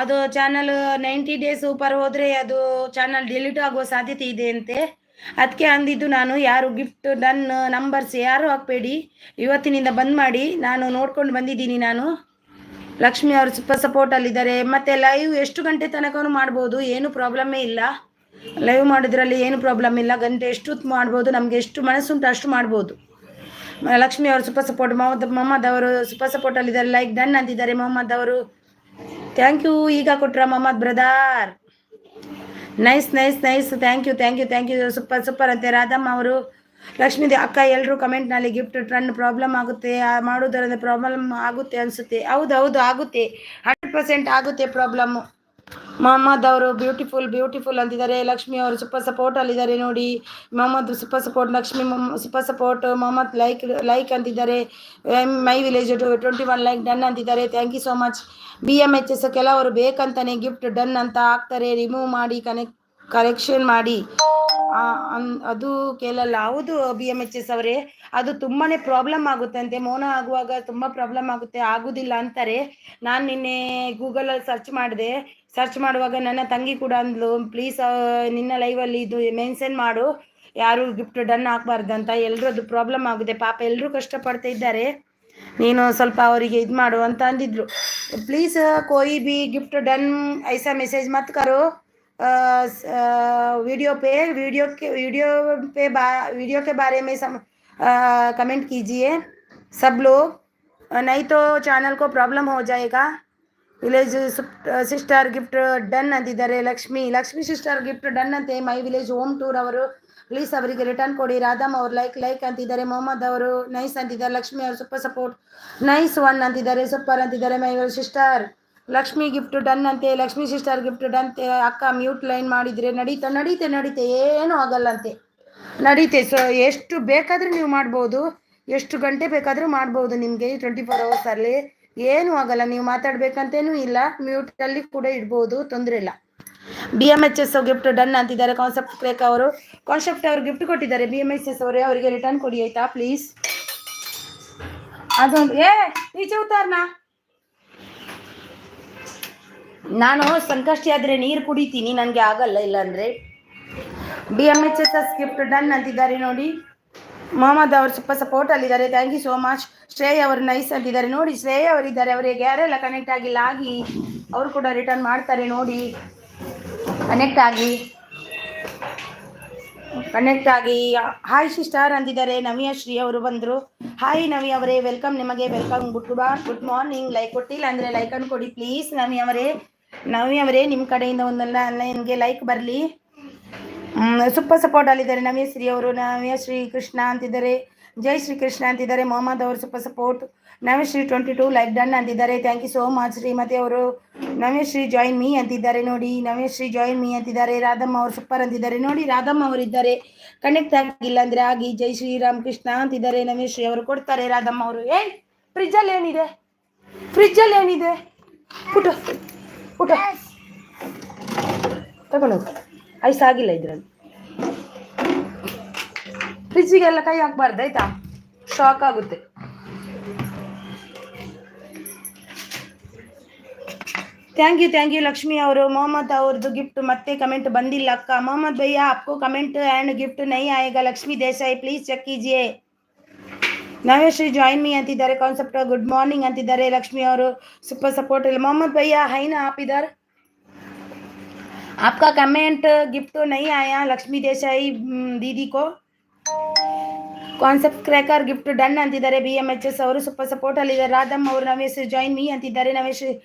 ಅದು ಚಾನಲ್ 90 ಡೇಸ್ ಸೂಪರ್ ಹೋದರೆ ಅದು ಚಾನಲ್ ಡಿಲೀಟ್ ಆಗುವ ಸಾಧ್ಯತೆ ಇದೆ ಅಂತೆ. ಅದಕ್ಕೆ ಅಂದಿದ್ದು ನಾನು, ಯಾರು ಗಿಫ್ಟ್ ಡನ್ ನಂಬರ್ಸ್ ಯಾರು ಹಾಕಬೇಡಿ. ಇವತ್ತಿನಿಂದ ಬಂದ್ ಮಾಡಿ. ನಾನು ನೋಡ್ಕೊಂಡು ಬಂದಿದ್ದೀನಿ. ನಾನು ಲಕ್ಷ್ಮಿ ಅವರು ಸೂಪರ್ ಸಪೋರ್ಟಲ್ಲಿದ್ದಾರೆ. ಮತ್ತು ಲೈವ್ ಎಷ್ಟು ಗಂಟೆ ತನಕನೂ ಮಾಡ್ಬೋದು, ಏನು ಪ್ರಾಬ್ಲಮ್ಮೇ ಇಲ್ಲ. ಲೈವ್ ಮಾಡೋದ್ರಲ್ಲಿ ಏನು ಪ್ರಾಬ್ಲಮ್ ಇಲ್ಲ. ಗಂಟೆ ಎಷ್ಟು ಮಾಡ್ಬೋದು, ನಮಗೆ ಎಷ್ಟು ಮನಸ್ಸುಂಟು ಅಷ್ಟು ಮಾಡ್ಬೋದು. ಲಕ್ಷ್ಮಿ ಅವರು ಸೂಪರ್ ಸಪೋರ್ಟ್. ಮೊಹಮ್ಮದ್ ಅವರು ಸೂಪರ್ ಸಪೋರ್ಟಲ್ಲಿದ್ದಾರೆ. ಲೈಕ್ ಡನ್ ಅಂತಿದ್ದಾರೆ ಮೊಹಮ್ಮದ್ ಅವರು. Thank you. ಈಗ ಕೊಟ್ರ Mohammed brother. Nice. Thank you. Super ಅಂತೆ ರಾಧಮ್ಮ ಅವರು. ಲಕ್ಷ್ಮೀ ಅಕ್ಕ, ಎಲ್ಲರೂ ಕಮೆಂಟ್ನಲ್ಲಿ ಗಿಫ್ಟ್ ಟ್ರೆಂಡ್ ಪ್ರಾಬ್ಲಮ್ ಆಗುತ್ತೆ, ಮಾಡೋದರಿಂದ ಪ್ರಾಬ್ಲಮ್ ಆಗುತ್ತೆ ಅನಿಸುತ್ತೆ. ಹೌದು ಆಗುತ್ತೆ, 100% ಆಗುತ್ತೆ ಪ್ರಾಬ್ಲಮ್ಮು. ಮೊಹಮ್ಮದ್ ಅವರು ಬ್ಯೂಟಿಫುಲ್ ಅಂತಿದ್ದಾರೆ. ಲಕ್ಷ್ಮಿ ಅವರು ಸೂಪರ್ ಸಪೋರ್ಟಲ್ಲಿದ್ದಾರೆ ನೋಡಿ. Mohammed super support, Lakshmi super support. Mohammed like ಅಂತಿದ್ದಾರೆ. ಮೈ ವಿಲೇಜ್ 21 ಲೈಕ್ ಡನ್ ಅಂತಿದ್ದಾರೆ. Thank you so much. BMHS ಕೆಲವರು ಬೇಕಂತಾನೆ ಗಿಫ್ಟ್ ಡನ್ ಅಂತ ಹಾಕ್ತಾರೆ. ರಿಮೂವ್ ಮಾಡಿ ಕರೆಕ್ಷನ್ ಮಾಡಿ ಅದು ಕೇಳಲ್ಲ. ಹೌದು BMHS ಅವರೇ, ಅದು ತುಂಬಾ ಪ್ರಾಬ್ಲಮ್ ಆಗುತ್ತಂತೆ. ಮೌನ ಆಗುವಾಗ ತುಂಬ ಪ್ರಾಬ್ಲಮ್ ಆಗುತ್ತೆ, ಆಗೋದಿಲ್ಲ ಅಂತಾರೆ. ನಾನು ನಿನ್ನೆ ಗೂಗಲಲ್ಲಿ ಸರ್ಚ್ ಮಾಡುವಾಗ ನನ್ನ ತಂಗಿ ಕೂಡ ಅಂದ್ಲು, ಪ್ಲೀಸ್ ನಿನ್ನ ಲೈವಲ್ಲಿ ಇದು ಮೆನ್ಷನ್ ಮಾಡು, ಯಾರು ಗಿಫ್ಟ್ ಡನ್ ಹಾಕ್ಬಾರ್ದಂತ. ಎಲ್ಲರೂ ಅದು ಪ್ರಾಬ್ಲಮ್ ಆಗುತ್ತೆ ಪಾಪ, ಎಲ್ಲರೂ ಕಷ್ಟಪಡ್ತಾ ಇದ್ದಾರೆ, ನೀನು ಸ್ವಲ್ಪ ಅವರಿಗೆ ಇದು ಮಾಡು ಅಂತ ಅಂದಿದ್ರು. ಪ್ಲೀಸ್ ಕೋಯಿ ಬಿ ಗಿಫ್ಟ್ ಡನ್ ಐಸಾ ಮೆಸೇಜ್ ಮತ್ ಕರೋ. वीडियो के बारे में कमेंट कीजिए सब लोग, नहीं तो चैनल को प्रॉब्लम हो जाएगा. विलेज सिस्टर गिफ्ट डन अंतिದ್ದಾರೆ. ಲಕ್ಷ್ಮಿ ಸಿಸ್ಟರ್ ಗಿಫ್ಟ್ ಡನ್ ಅಂತೆ. ಮೈ ವಿಲೇಜ್ ಹೋಮ್ ಟೂರ್ ಅವರು. ಪ್ಲೀಸ್ ಅವರಿಗೆ ರಿಟರ್ನ್ ಕೊಡಿ. ರಾಧಮ್ ಅವರು ಲೈಕ್ ಅಂತಿದ್ದಾರೆ. ಮೊಹಮ್ಮದ್ ಅವರು ನೈಸ್ ಅಂತಿದ್ದಾರೆ. ಲಕ್ಷ್ಮಿ ಅವರು ಸೂಪರ್ ಸಪೋರ್ಟ್, ನೈಸ್ ಒನ್ ಅಂತಿದ್ದಾರೆ. ಸೂಪರ್ ಅಂತಿದ್ದಾರೆ. My village sister Lakshmi gift done ಅಂತೆ. ಲಕ್ಷ್ಮಿ ಸಿಸ್ಟರ್ ಗಿಫ್ಟ್ ಡನ್ ಅಂತೆ. ಅಕ್ಕ ಮ್ಯೂಟ್ ಲೈನ್ ಮಾಡಿದರೆ ನಡೀತೆ ಏನೂ ಆಗಲ್ಲಂತೆ, ನಡೀತೆ. ಸೊ ಎಷ್ಟು ಬೇಕಾದರೂ ನೀವು ಮಾಡ್ಬೋದು, ಎಷ್ಟು ಗಂಟೆ ಬೇಕಾದರೂ ಮಾಡ್ಬೋದು. ನಿಮಗೆ 24 hours ಅಲ್ಲಿ ಏನೂ ಆಗಲ್ಲ, ನೀವು ಮಾತಾಡ್ಬೇಕಂತೇನೂ ಇಲ್ಲ, ಮ್ಯೂಟಲ್ಲಿ ಕೂಡ ಇಡ್ಬೋದು, ತೊಂದರೆ ಇಲ್ಲ. BMHS ಗಿಫ್ಟ್ ಡನ್ ಅಂತಿದ್ದಾರೆ. ಕಾನ್ಸೆಪ್ಟ್ ಕ್ರೇಕ್ ಅವರು ಗಿಫ್ಟ್ ಕೊಟ್ಟಿದ್ದಾರೆ. BMHS ಅವರೇ, ಅವರಿಗೆ ರಿಟರ್ನ್ ಕೊಡಿ ಆಯ್ತಾ ಪ್ಲೀಸ್. ಅದೊಂದು ಈಚೆ ಉತ್ತಾರ್ನ, ನಾನು ಸಂಕಷ್ಟಿ ಆದರೆ ನೀರು ಕುಡಿತೀನಿ, ನನಗೆ ಆಗಲ್ಲ ಇಲ್ಲಾಂದರೆ. BMHS ಗಿಫ್ಟ್ ಡನ್ ಅಂತಿದ್ದಾರೆ ನೋಡಿ. ಮೊಹಮ್ಮದ್ ಅವರು ಸ್ವಲ್ಪ ಸಪೋರ್ಟ್ ಅಲ್ಲಿದ್ದಾರೆ, thank you so much. Shrey ಅವರು ನೈಸ್ ಅಂತಿದ್ದಾರೆ ನೋಡಿ. ಶ್ರೇಯ್ ಅವರಿದ್ದಾರೆ, ಅವರಿಗೆ ಯಾರೆಲ್ಲ ಕನೆಕ್ಟ್ ಆಗಿಲ್ಲ ಆಗಿ ಅವರು ಕೂಡ ರಿಟರ್ನ್ ಮಾಡ್ತಾರೆ ನೋಡಿ. ಕನೆಕ್ಟ್ ಆಗಿ ಹಾಯ್ ಸಿಸ್ಟರ್ ಅಂತಿದ್ದಾರೆ. ನವ್ಯ ಶ್ರೀ ಅವರು ಬಂದರು. ಹಾಯ್ ನವ್ಯ ಅವರೇ, ವೆಲ್ಕಮ್, ನಿಮಗೆ ವೆಲ್ಕಮ್. Good morning. ಲೈಕ್ ಕೊಟ್ಟಿಲ್ಲ ಅಂದರೆ ಲೈಕನ್ನು ಕೊಡಿ ಪ್ಲೀಸ್. ನವ್ಯ ಅವರೇ ನಿಮ್ಮ ಕಡೆಯಿಂದ ಒಂದಲ್ಲ ನನಗೆ ಲೈಕ್ ಬರಲಿ. ಸೂಪರ್ ಸಪೋರ್ಟ್ ಅಲ್ಲಿದ್ದಾರೆ ನವ್ಯ ಶ್ರೀ ಅವರು. ನವ್ಯ ಶ್ರೀ ಕೃಷ್ಣ ಅಂತಿದ್ದಾರೆ, ಜೈ ಶ್ರೀ ಕೃಷ್ಣ ಅಂತಿದ್ದಾರೆ. ಮೊಹಮ್ಮದ್ ಅವರು super support. Navya Shree 22 like done ಅಂತಿದ್ದಾರೆ, thank you so much. Shrimati ಅವರು ನವ್ಯ ಶ್ರೀ ಜಾಯಿನ್ ಮೀ ಅಂತಿದ್ದಾರೆ ನೋಡಿ. ನವ್ಯ ಶ್ರೀ ಜಾಯಿನ್ ಮೀ ಅಂತಿದ್ದಾರೆ. ರಾಧಮ್ಮ ಅವರು ಸೂಪರ್ ಅಂತಿದ್ದಾರೆ ನೋಡಿ. ರಾಧಮ್ಮ ಅವರಿದ್ದಾರೆ, ಕನೆಕ್ಟ್ ಆಗಿಲ್ಲ ಅಂದರೆ ಆಗಿ. ಜೈ ಶ್ರೀರಾಮ್ ಕೃಷ್ಣ ಅಂತಿದ್ದಾರೆ. ನವ್ಯ ಶ್ರೀ ಅವರು ಕೊಡ್ತಾರೆ. ರಾಧಮ್ಮ ಅವರು ಫ್ರಿಜ್ಜಲ್ಲಿ ಏನಿದೆ ಪುಟ ತಗೊಂಡು ಐಸ್ ಆಗಿಲ್ಲ ಇದ್ರಲ್ಲಿ. ಫ್ರಿಜ್ಜಿಗೆಲ್ಲ ಕೈ ಹಾಕ್ಬಾರ್ದು ಆಯ್ತಾ, ಶಾಕ್ ಆಗುತ್ತೆ. ಥ್ಯಾಂಕ್ ಯು ಲಕ್ಷ್ಮಿ ಅವರು. ಮೊಹಮ್ಮದ್ ಅವ್ರದ್ದು ಗಿಫ್ಟ್ ಮತ್ತೆ ಕಮೆಂಟ್ ಬಂದಿಲ್ಲ ಅಕ್ಕ. ಮೊಹಮ್ಮದ್ ಭಯ್ಯ आपको ಕಮೆಂಟ್ ಆ್ಯಂಡ್ ಗಿಫ್ಟ್ ನೈ ಆएगा. ಲಕ್ಷ್ಮಿ ದೇಸಾಯಿ ಪ್ಲೀಸ್ ಚೆಕ್ ಕೀಜಿಯೇ. ನವೇಶ್ರೀ ಜಾಯಿನ್ ಮೀ ಅಂತಿದ್ದಾರೆ. ಕಾನ್ಸೆಪ್ಟ್ ಗುಡ್ ಮಾರ್ನಿಂಗ್ ಅಂತಿದ್ದಾರೆ. ಲಕ್ಷ್ಮಿ ಅವರು ಸೂಪರ್ ಸಪೋರ್ಟ್ ಇಲ್ಲ. ಮೊಹಮ್ಮದ್ ಭಯ್ಯ ಹೈ ನಾ आप इधर, आपका कमेंट गिफ्ट नहीं आया लक्ष्मी देसाई दीदी को. ಕಾನ್ಸೆಪ್ಟ್ ಕ್ರ್ಯಾಕರ್ ಗಿಫ್ಟ್ ಡನ್ ಅಂತಿದ್ದಾರೆ. BMHS ಅವರು ಸೂಪರ್ ಸಪೋರ್ಟ್ ಅಲ್ಲಿದ್ದಾರೆ. ರಾಧಮ್ಮ ಅವರು ನವೇಶ್ರೀ ಜಾಯಿನ್ ಮೀ ಅಂತಿದ್ದಾರೆ.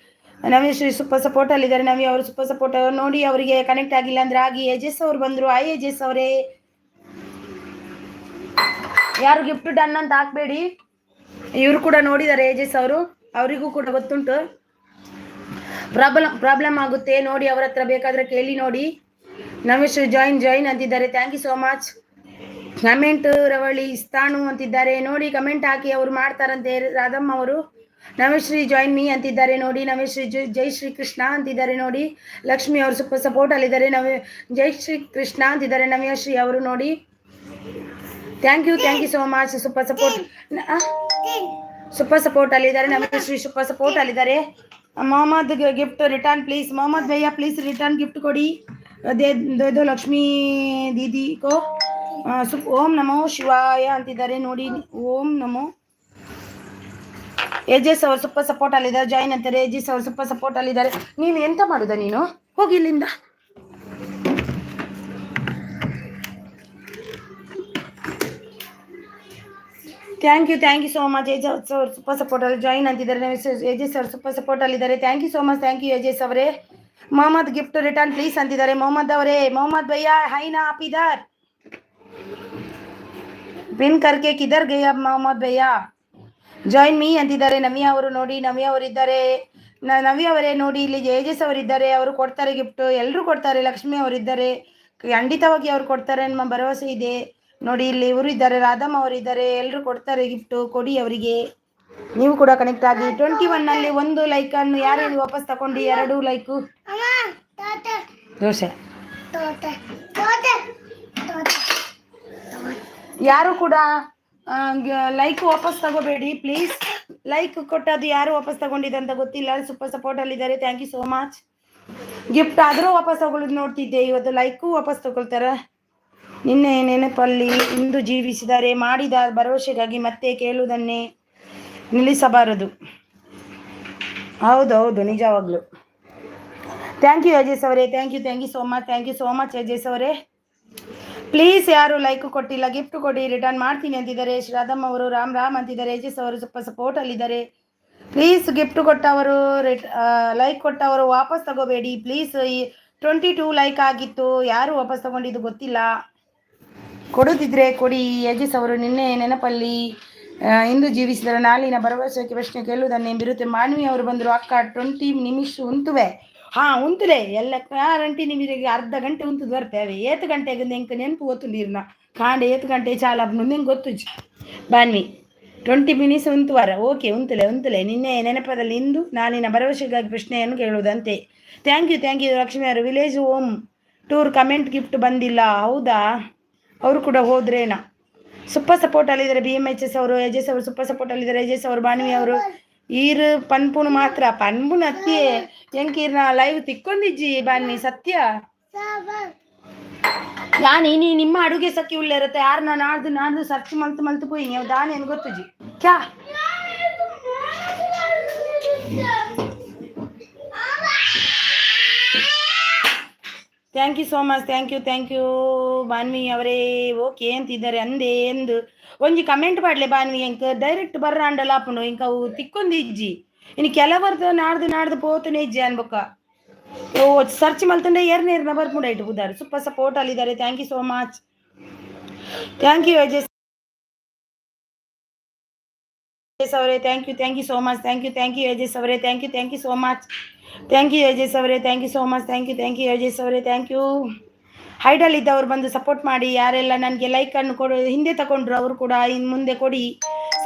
ನವೇಶ್ರೀ ಸೂಪರ್ ಸಪೋರ್ಟ್ ಅಲ್ಲಿದ್ದಾರೆ. ನವ್ಯ ಅವರು ಸೂಪರ್ ಸಪೋರ್ಟ್ ನೋಡಿ. ಅವರಿಗೆ ಕನೆಕ್ಟ್ ಆಗಿಲ್ಲ ಅಂದ್ರೆ ಆಗಿ. ಏಜಸ್ ಅವರು ಬಂದರು. ಏಜಸ್ ಅವರೇ, ಯಾರು ಗಿಫ್ಟ್ ಡನ್ ಅಂತ ಹಾಕ್ಬೇಡಿ, ಇವರು ಕೂಡ ನೋಡಿದ್ದಾರೆ ಏಜಸ್ ಅವರು, ಅವರಿಗೂ ಕೂಡ ಗೊತ್ತುಂಟು. ಪ್ರಾಬ್ಲಮ್ ಆಗುತ್ತೆ ನೋಡಿ, ಅವರ ಹತ್ರ ಬೇಕಾದ್ರೆ ಕೇಳಿ ನೋಡಿ. ನವೇಶ್ರೀ ಜಾಯಿನ್ ಅಂತಿದ್ದಾರೆ, thank you so much. Comment ರವಳಿ ಇಸ್ತಾನು ಅಂತಿದ್ದಾರೆ ನೋಡಿ. ಕಮೆಂಟ್ ಹಾಕಿ, ಅವರು ಮಾಡ್ತಾರಂತೆ ರಾಧಮ್ಮ ಅವರು. ನವೇಶ್ರೀ ಜಾಯಿನ್ ಮೀ ಅಂತಿದ್ದಾರೆ ನೋಡಿ. ನವೇಶ್ರೀ ಜೈ ಶ್ರೀ ಕೃಷ್ಣ ಅಂತಿದ್ದಾರೆ ನೋಡಿ. ಲಕ್ಷ್ಮಿ ಅವರು ಸೂಪರ್ ಸಪೋರ್ಟ್ ಅಲ್ಲಿದ್ದಾರೆ. ಜೈ ಶ್ರೀ ಕೃಷ್ಣ ಅಂತಿದ್ದಾರೆ ನವ್ಯಶ್ರೀ ಅವರು ನೋಡಿ. Thank you so much. Super support ಅಲ್ಲಿದ್ದಾರೆ. ನವ್ಯಶ್ರೀ ಸೂಪರ್ ಸಪೋರ್ಟ್ ಅಲ್ಲಿದ್ದಾರೆ. Mohammed gift return please. Mohammed ಭಯ್ಯ ಪ್ಲೀಸ್ ರಿಟರ್ನ್ ಗಿಫ್ಟ್ ಕೊಡಿ. ದೋ ಲಕ್ಷ್ಮೀ ದೀದಿ ಕೋ ಓಂ ನಮೋ ಶಿವಾಯ ಅಂತಿದ್ದಾರೆ ನೋಡಿ. ಓಂ ನಮೋ. ಏಜಸ್ ಅವರು ಸೂಪರ್ ಸಪೋರ್ಟ್ ಅಲ್ಲಿದ್ದಾರೆ. ಜಾಯಿನ್ ಅಂತಾರೆ. ಏಜಸ್ ಅವರು ಸೂಪರ್ ಸಪೋರ್ಟ್ ಅಲ್ಲಿದ್ದಾರೆ. ನೀನು ಎಂತ ಮಾಡುದ, ನೀನು ಹೋಗಿ ಇಲ್ಲಿಂದ. Thank you so much. Ejas ಅವರು ಸೂಪರ್ ಸಪೋರ್ಟ್ ಅಲ್ಲಿ ಜಾಯಿನ್ ಅಂತಿದ್ದಾರೆ. ಏಜಸ್ ಅವರು ಸೂಪರ್ ಸಪೋರ್ಟ್ ಅಲ್ಲಿದ್ದಾರೆ. Thank you so much. Thank you Ejas ಅವರೇ. ಮೊಹಮ್ಮದ್ ಗಿಫ್ಟ್ ರಿಟರ್ನ್ ಪ್ಲೀಸ್ ಅಂತಿದ್ದಾರೆ. ಮೊಹಮ್ಮದ್ ಅವರೇ, ಮೊಹಮ್ಮದ್ ಭಯ್ಯ ಹೈನಾ आप इधर पिन करके किधर गए ಮೊಹಮ್ಮದ್ ಭಯ್ಯ. ಜಾಯಿನ್ ಮೀ ಅಂತಿದ್ದಾರೆ. ನವ್ಯ ಅವರು ನೋಡಿ. ನವ್ಯ ಅವರಿದ್ದಾರೆ. ನವ್ಯ ಅವರೇ ನೋಡಿ. ಇಲ್ಲಿ ಏಜಸ್ ಅವರಿದ್ದಾರೆ, ಅವರು ಕೊಡ್ತಾರೆ ಗಿಫ್ಟ್. ಎಲ್ಲರೂ ಕೊಡ್ತಾರೆ. ಲಕ್ಷ್ಮಿ ಅವರಿದ್ದಾರೆ, ಖಂಡಿತವಾಗಿ ಅವ್ರು ಕೊಡ್ತಾರೆ ನಮ್ಮ ಭರವಸೆ ಇದೆ ನೋಡಿ. ಇಲ್ಲಿ ಇವರು ಇದ್ದಾರೆ, ರಾಧಮ್ಮ ಅವರಿದ್ದಾರೆ, ಎಲ್ಲರೂ ಕೊಡ್ತಾರೆ ಗಿಫ್ಟ್. ಕೊಡಿ ಅವರಿಗೆ. ನೀವು ಕೂಡ ಕನೆಕ್ಟ್ ಆಗಿ. 21 ಒಂದು ಲೈಕನ್ನು ಯಾರು ವಾಪಸ್ ತಗೊಂಡು 2 ಲೈಕು. ದೋಸೆ ಯಾರು ಕೂಡ ಲೈಕ್ ವಾಪಸ್ ತಗೋಬೇಡಿ ಪ್ಲೀಸ್. ಲೈಕ್ ಕೊಟ್ಟದು ಯಾರು ವಾಪಸ್ ತಗೊಂಡಿದೆ ಅಂತ ಗೊತ್ತಿಲ್ಲ. ಸೂಪರ್ ಸಪೋರ್ಟ್ ಅಲ್ಲಿದ್ದಾರೆ. Thank you so much. Gift ಆದರೂ ವಾಪಸ್ ತಗೊಳ್ಳೋದು ನೋಡ್ತಿದ್ದೆ, ಇವತ್ತು ಲೈಕು ವಾಪಸ್ ತಗೊಳ್ತಾರೆ. ನಿನ್ನೆ ನೆನಪಲ್ಲಿ ಇಂದು ಜೀವಿಸಿದರೆ ಮಾಡಿದ ಭರವಸೆಗಾಗಿ ಮತ್ತೆ ಕೇಳುವುದನ್ನೇ ನಿಲ್ಲಿಸಬಾರದು. ಹೌದು ನಿಜವಾಗ್ಲು. ಥ್ಯಾಂಕ್ ಯು ಅಜೇಶ್ ಅವರೇ. ಥ್ಯಾಂಕ್ ಯು ಸೋ ಮಚ್ ಅಜೇಶ್ ಅವರೇ. ಪ್ಲೀಸ್ ಯಾರು ಲೈಕ್ ಕೊಟ್ಟಿಲ್ಲ ಗಿಫ್ಟ್ ಕೊಡಿ, ರಿಟರ್ನ್ ಮಾಡ್ತೀನಿ ಅಂತಿದ್ದಾರೆ. ಶ್ರಾಧಮ್ಮ ಅವರು ರಾಮ್ ಅಂತಿದ್ದಾರೆ. ಏಜಸ್ ಅವರು ಸೂಪರ್ ಸಪೋರ್ಟ್ ಅಲ್ಲಿದ್ದಾರೆ. ಪ್ಲೀಸ್ ಗಿಫ್ಟ್ ಕೊಟ್ಟವರು ಲೈಕ್ ಕೊಟ್ಟವರು ವಾಪಸ್ ತಗೋಬೇಡಿ ಪ್ಲೀಸ್. 22 ಲೈಕ್ ಆಗಿತ್ತು, ಯಾರು ವಾಪಸ್ ತಗೊಂಡಿದ್ದು ಗೊತ್ತಿಲ್ಲ. ಕೊಡೋದಿದ್ರೆ ಕೊಡಿ. ಏಜಸ್ ಅವರು ನಿನ್ನೆ ನೆನಪಲ್ಲಿ ಇಂದು ಜೀವಿಸಿದರೆ ನಾಳಿನ ಭರವಸೆಗೆ ಪ್ರಶ್ನೆ ಕೇಳುವುದನ್ನೇ ಬಿರುತ್ತೆ. ಮಾನವಿ ಅವರು ಬಂದರು. ಅಕ್ಕ 20 ನಿಮಿಷ ಉಂತುವೆ. ಉಂತುಲೆ ಎಲ್ಲ 20 ನಿಮಿಷಕ್ಕೆ ಅರ್ಧ ಗಂಟೆ ಉಂತುದು ಬರ್ತೇವೆ. 8 ಗಂಟೆಗೆ ಎಂಕ ನೆನಪು ಓತು ನೀರ್ನ ಕಾಂಡೆ 8 ಗಂಟೆ ಚಾಲ ನಿಂಗೆ ಗೊತ್ತು ಬಾನ್ವಿ. 20 ಮಿನಿಟ್ಸ್ ಉಂತುವಾರ ಓಕೆ ಉಂತಲೆ ನಿನ್ನೆ ನೆನಪದಲ್ಲಿ ಇಂದು ನಾಳಿನ ಭರವಸೆಗಾಗಿ ಪ್ರಶ್ನೆಯನ್ನು ಕೇಳುವುದಂತೆ. ಥ್ಯಾಂಕ್ ಯು ಲಕ್ಷ್ಮಿ ಅವರು. Village home tour comment gift ಬಂದಿಲ್ಲ, ಹೌದಾ? ಅವರು ಕೂಡ ಹೋದ್ರೇನಾ? ಸೂಪರ್ ಸಪೋರ್ಟ್ ಅಲ್ಲಿದ್ದಾರೆ BMHS ಅವರು, ಯಜಸ್ ಅವರು ಸೂಪರ್ ಸಪೋರ್ಟ್ ಅಲ್ಲಿದ್ದಾರೆ. ಯಜಸ್ ಅವರು, ಬಾನ್ವಿ ಅವರು ಈರು ಪನ್ಪುಣ್ ಮಾತ್ರ ಪನ್ಪುಣ್ ಅತ್ತಿ ಎಂಕೀರ್ನ ಲೈವ್ ತಿಕ್ಕೊಂಡಿಜ್ಜಿ ಬಾನ್ವಿ ಸತ್ಯ. ನೀ ನಿಮ್ಮ ಅಡುಗೆ ಸಕ್ಕಿ ಉಳ್ಳೆ ಇರುತ್ತೆ. ಯಾರನ್ನ ನಾಡ್ದು ಸರ್ಚ್ ಮಲ್ತು ಪೋಯಿ ನೀವು ದಾನೇನು ಗೊತ್ತುಜಿ ಕ್ಯಾ. Thank you so much. Thank you Banvi ಅವರೇ. ಓಕೆ ಅಂತಿದ್ದಾರೆ ಅಂದೆ ಎಂದು ಒಂಜಿ ಕಮೆಂಟ್ ಮಾಡ್ಲೆ ಬಾನ್ವಿ ಎಂಕ್ ಡೈರೆಕ್ಟ್ ಬರ್ರ ಅಂಡಲ್ಲ ಆಪುಂಡು ಇಂಕ ಅವು ತಿಕ್ಕೊಂದು ಇಜ್ಜಿ ಇನ್ನು ಕೆಲವರ್ದು ನಾಡ್ದು ಪೋತುನೆ ಇಜ್ಜಿ ಅನ್ಬೊಕ್ಕ ಸರ್ಚ್ ಮಲ್ತಂಡೆ ಏರ್ನ ಬರ್ಪುಂಡ ಇಟ್ಟು ಬುದಾರು. ಸೂಪರ್ ಸಪೋರ್ಟ್ ಅಲ್ಲಿದ್ದಾರೆ. Thank you so much. Thank you Ajay ಅವರೇ. Thank you so much. Thank you Ajay ಅವರೇ. Thank you so much. Thank you Ajay ಅವರೇ. Thank you so much. Thank you Ajay ಅವರೇ. Thank you. ಹೈಡಲ್ಲಿದ್ದವ್ರು ಬಂದು ಸಪೋರ್ಟ್ ಮಾಡಿ. ಯಾರೆಲ್ಲ ನನಗೆ ಲೈಕನ್ನು ಹಿಂದೆ ತಗೊಂಡ್ರು ಅವರು ಕೂಡ ಇನ್ನು ಮುಂದೆ ಕೊಡಿ.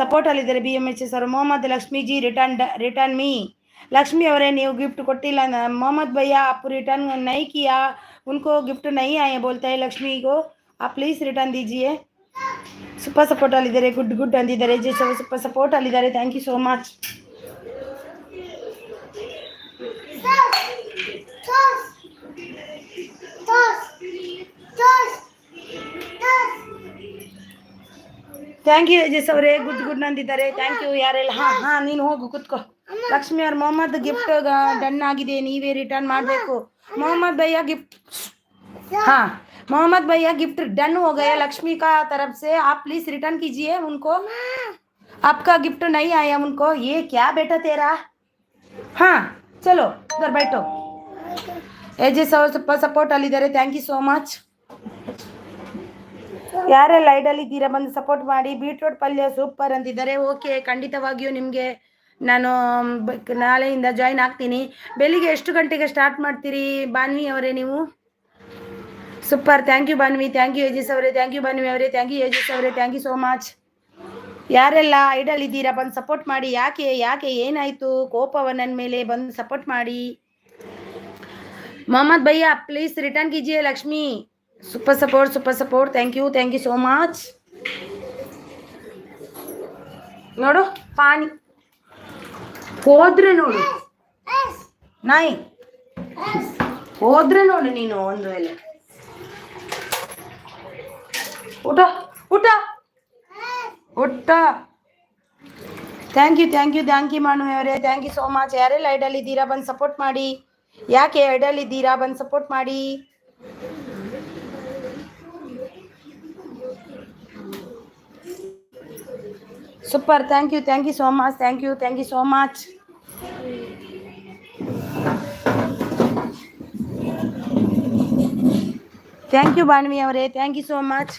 ಸಪೋರ್ಟಲ್ಲಿದ್ದಾರೆ BMHS ಅವರು. ಮೊಹಮ್ಮದ್ ಲಕ್ಷ್ಮೀಜಿ ರಿಟರ್ನ್ ಮೀ. लक्ष्मी ಅವರೇ ನೀವು ಗಿಫ್ಟ್ ಕೊಟ್ಟಿಲ್ಲ. मोहम्मद भैया आप रिटर्न नहीं किया, उनको गिफ्ट नहीं आए बोलता है लक्ष्मी को, आप प्लीज रिटर्न दीजिए. ಸೂಪರ್ ಸಪೋರ್ಟ್ ಅಲ್ಲಿದ್ದಾರೆ. ಗುಡ್ ಅಂದಿದ್ದಾರೆ. ಸೂಪರ್ ಸಪೋರ್ಟ್ ಅಲ್ಲಿದ್ದಾರೆ. Thank you so much. Thank you Yajas ಅವರೇ. ಗುಡ್ ಅಂದಿದ್ದಾರೆ. Thank you. ಯಾರೆಲ್ಲ ನೀನು ಹೋಗು ಕುತ್ಕೋ. ಲಕ್ಷ್ಮಿ ಅವ್ರ ಮೊಹಮ್ಮದ್ ಗಿಫ್ಟ್ ಡನ್ ಆಗಿದೆ, ನೀವೇ ರಿಟರ್ನ್ ಮಾಡಬೇಕು. मोहम्मद भैया गिफ्ट मोहम्मद भैया गिफ्ट डन हो गया लक्ष्मी का तरफ से, आप प्लीज रिटर्न कीजिए उनको. आपका गिफ्ट नहीं आया उनको. ये क्या बेटा तेरा. हाँ चलो उधर बैठो. एजेस और सपोर्ट ಅಲ್ಲಿದ್ದಾರೆ. Thank you so much. ಯಾರೆಲ್ಲ ಐಡಲ್ಲಿದ್ದೀರಾ ಬಂದು ಸಪೋರ್ಟ್ ಮಾಡಿ. ಬೀಟ್ರೂಟ್ ಪಲ್ಯ ಸೂಪರ್ ಅಂತಿದ್ದಾರೆ. ಓಕೆ, ಖಂಡಿತವಾಗಿಯೂ ನಿಮಗೆ ನಾನು ನಾಳೆಯಿಂದ ಜಾಯಿನ್ ಆಗ್ತೀನಿ. ಬೆಳಿಗ್ಗೆ ಎಷ್ಟು ಗಂಟೆಗೆ ಸ್ಟಾರ್ಟ್ ಮಾಡ್ತೀರಿ ಬಾನ್ವಿ ಅವರೇ ನೀವು? Super. Thank you Banvi. Thank you Yajas ಅವರೇ. ಥ್ಯಾಂಕ್ ಯು ಬಾನ್ವಿ ಅವರೇ. ಥ್ಯಾಂಕ್ ಯು ಯಜಸ್ ಅವರೇ. Thank you so much. ಯಾರೆಲ್ಲ ಐಡಲ್ ಇದ್ದೀರಾ ಬಂದು ಸಪೋರ್ಟ್ ಮಾಡಿ. ಯಾಕೆ ಏನಾಯಿತು ಕೋಪವ ನನ್ನ ಮೇಲೆ? ಬಂದು ಸಪೋರ್ಟ್ ಮಾಡಿ. ಮೊಹಮ್ಮದ್ ಭಯ್ಯ ಪ್ಲೀಸ್ ರಿಟರ್ನ್ कीजिए Lakshmi. Super support. Thank you so much. ನೋಡು ಪಾನಿ ಹೋದ್ರೆ ನೋಡು ನಾಯಿ ಹೋದ್ರೆ ನೋಡು ನೀನು ಒಂದು ವೇಳೆ ಊಟ. ಥ್ಯಾಂಕ್ ಯು ಮಾನವಿ ಅವರೇ. Thank you so much. ಯಾರೆಲ್ಲ ಐಡಲ್ ಇದ್ದೀರಾ ಬಂದು ಸಪೋರ್ಟ್ ಮಾಡಿ. ಯಾಕೆ ಐಡಲ್ ಇದ್ದೀರಾ ಬಂದು ಸಪೋರ್ಟ್ ಮಾಡಿ. Super. Thank you so much. Thank you so much. Thank you Banvi ಅವರೇ. Thank you so much.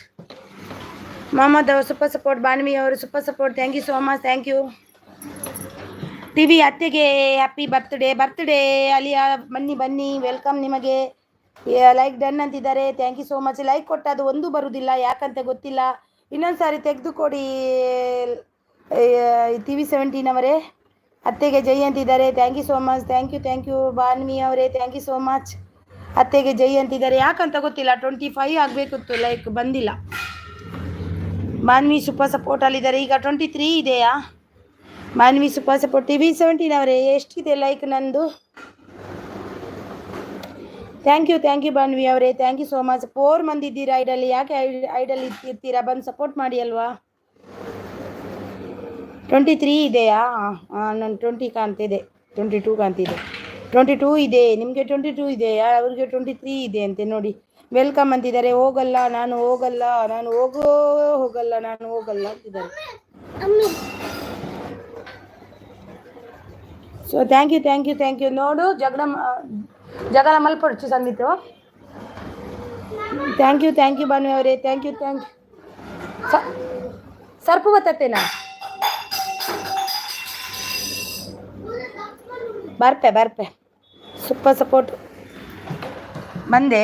Mohammed ಅವರು ಸೂಪರ್ ಸಪೋರ್ಟ್. ಬಾನ್ವಿ ಅವರು super support. Thank you so much. Thank you. TV ಅತ್ತೆಗೆ ಹ್ಯಾಪಿ ಬರ್ತ್ಡೇ ಅಲಿಯಾ. ಬನ್ನಿ ವೆಲ್ಕಮ್ ನಿಮಗೆ. Like done ಅಂತಿದ್ದಾರೆ. Thank you so much. Like ಕೊಟ್ಟದು ಒಂದು ಬರುವುದಿಲ್ಲ, ಯಾಕಂತ ಗೊತ್ತಿಲ್ಲ. ಇನ್ನೊಂದು ಸಾರಿ ತೆಗೆದು ಕೊಡಿ. TV17 ಅವರೇ ಅತ್ತೆಗೆ ಜೈ ಅಂತಿದ್ದಾರೆ. Thank you so much. Thank you Banvi ಅವರೇ. Thank you so much. ಅತ್ತೆಗೆ ಜೈ ಅಂತಿದ್ದಾರೆ. ಯಾಕಂತ ಗೊತ್ತಿಲ್ಲ, 25 ಆಗಬೇಕಿತ್ತು, ಲೈಕ್ ಬಂದಿಲ್ಲ. ಬಾನ್ವಿ ಸೂಪರ್ ಸಪೋರ್ಟ್ ಅಲ್ಲಿದ್ದಾರೆ. ಈಗ 23 ಇದೆಯಾ? ಬಾನ್ವಿ ಸೂಪರ್ ಸಪೋರ್ಟ್. TV17 ಅವರೇ ಎಷ್ಟಿದೆ ಲೈಕ್ ನಂದು? ಥ್ಯಾಂಕ್ ಯು ಬಾನ್ವಿ ಅವರೇ. Thank you so much. 4 ಮಂದಿ ಇದ್ದೀರಾ ಐಡಲ್. ಯಾಕೆ ಐಡಲ್ ಇರ್ತೀರಾ? ಬಂದು ಸಪೋರ್ಟ್ ಮಾಡಿ ಅಲ್ವಾ. 23 ಇದೆಯಾ? ನಾನು 20 ಕಾಣ್ತಿದೆ, 22 ಕಾಣ್ತಿದೆ. 22 ಇದೆ. ನಿಮಗೆ 22 ಇದೆಯಾ? ಅವ್ರಿಗೆ 23 ಇದೆ ಅಂತೆ ನೋಡಿ. ವೆಲ್ಕಮ್ ಅಂತಿದ್ದಾರೆ. ನಾನು ಹೋಗಲ್ಲ ಅಂತಿದ್ದಾರೆ. So thank you. ನೋಡು ಜಗಳ ಮಲ್ಪಡ್ಚು ಸಂಗೀತು. ಥ್ಯಾಂಕ್ ಯು ಬಾನ್ವಿ ಅವರೇ. Thank you. ಸರ್ಪು ಬತ್ತೇನಾ? ಬರ್ಪೆ ಸೂಪರ್ ಸಪೋರ್ಟ್ ಬಂದೆ.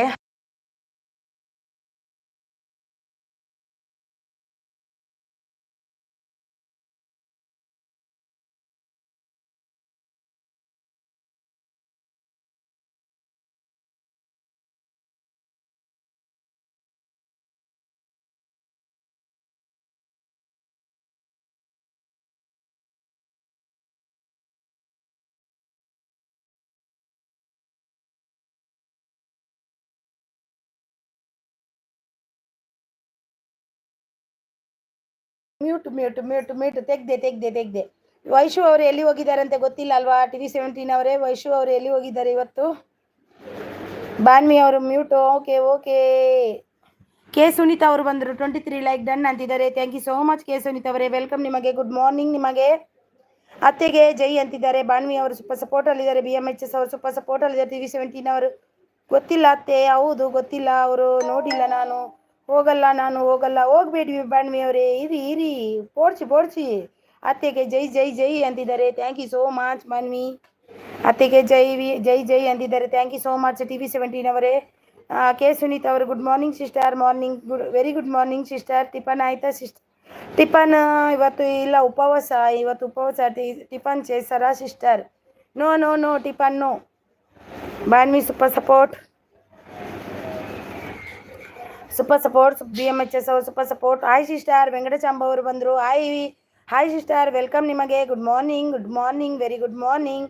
ಮ್ಯೂಟ್ ತೆಗ್ದೆ. ವೈಶು ಅವರು ಎಲ್ಲಿ ಹೋಗಿದ್ದಾರೆ ಅಂತ ಗೊತ್ತಿಲ್ಲ ಅಲ್ವಾ? TV17 ಅವರೇ, ವೈಶು ಅವರು ಎಲ್ಲಿ ಹೋಗಿದ್ದಾರೆ ಇವತ್ತು? ಬಾನ್ವಿ ಅವರು ಮ್ಯೂಟ್. ಓಕೆ. ಕೆ ಸುನೀತಾ ಅವರು ಬಂದರು. 23 ಲೈಕ್ ಡನ್ ಅಂತಿದ್ದಾರೆ. Thank you so much K Sunita ಅವರೇ, ವೆಲ್ಕಮ್ ನಿಮಗೆ. ಗುಡ್ ಮಾರ್ನಿಂಗ್ ನಿಮಗೆ. ಅತ್ತೆಗೆ ಜೈ ಅಂತಿದ್ದಾರೆ. ಬಾನ್ವಿ ಅವರು ಸೂಪರ್ ಸಪೋರ್ಟ್ ಅಲ್ಲಿದ್ದಾರೆ. BMHS ಅವರು ಸೂಪರ್ ಸಪೋರ್ಟ್ ಅಲ್ಲಿದ್ದಾರೆ. TV17 ಅವರು ಗೊತ್ತಿಲ್ಲ ಅತ್ತೆ. ಹೌದು ಗೊತ್ತಿಲ್ಲ, ಅವರು ನೋಡಿಲ್ಲ. ನಾನು ಹೋಗಲ್ಲ. ಹೋಗ್ಬೇಡಿ ಬಾನ್ವಿ ಅವರೇ, ಇರಿ ಪೋಡ್ಸಿ. ಅತ್ತೆಗೆ ಜೈ ಅಂತಿದ್ದಾರೆ. Thank you so much Banvi. ಅತ್ತೆಗೆ ಜೈ ಅಂತಿದ್ದಾರೆ. Thank you so much TV17 ಅವರೇ. ಕೆ ಸುನೀತಾ ಅವರು good morning sister. Morning very good morning sister. Tiffin ಆಯ್ತಾ ಸಿಸ್ಟರ್? ಟಿಫನ್ ಇವತ್ತು ಇಲ್ಲ, ಉಪವಾಸ. ಟಿಫನ್ చేసారా sister? No tiffin no. Banvi super support BMHS ಅವರು super support. Hi sister. Venkatachamba ಅವರು ಬಂದರು. ಹಾಯ್ ಸಿಸ್ಟರ್, ವೆಲ್ಕಮ್ ನಿಮಗೆ. Good morning very good morning.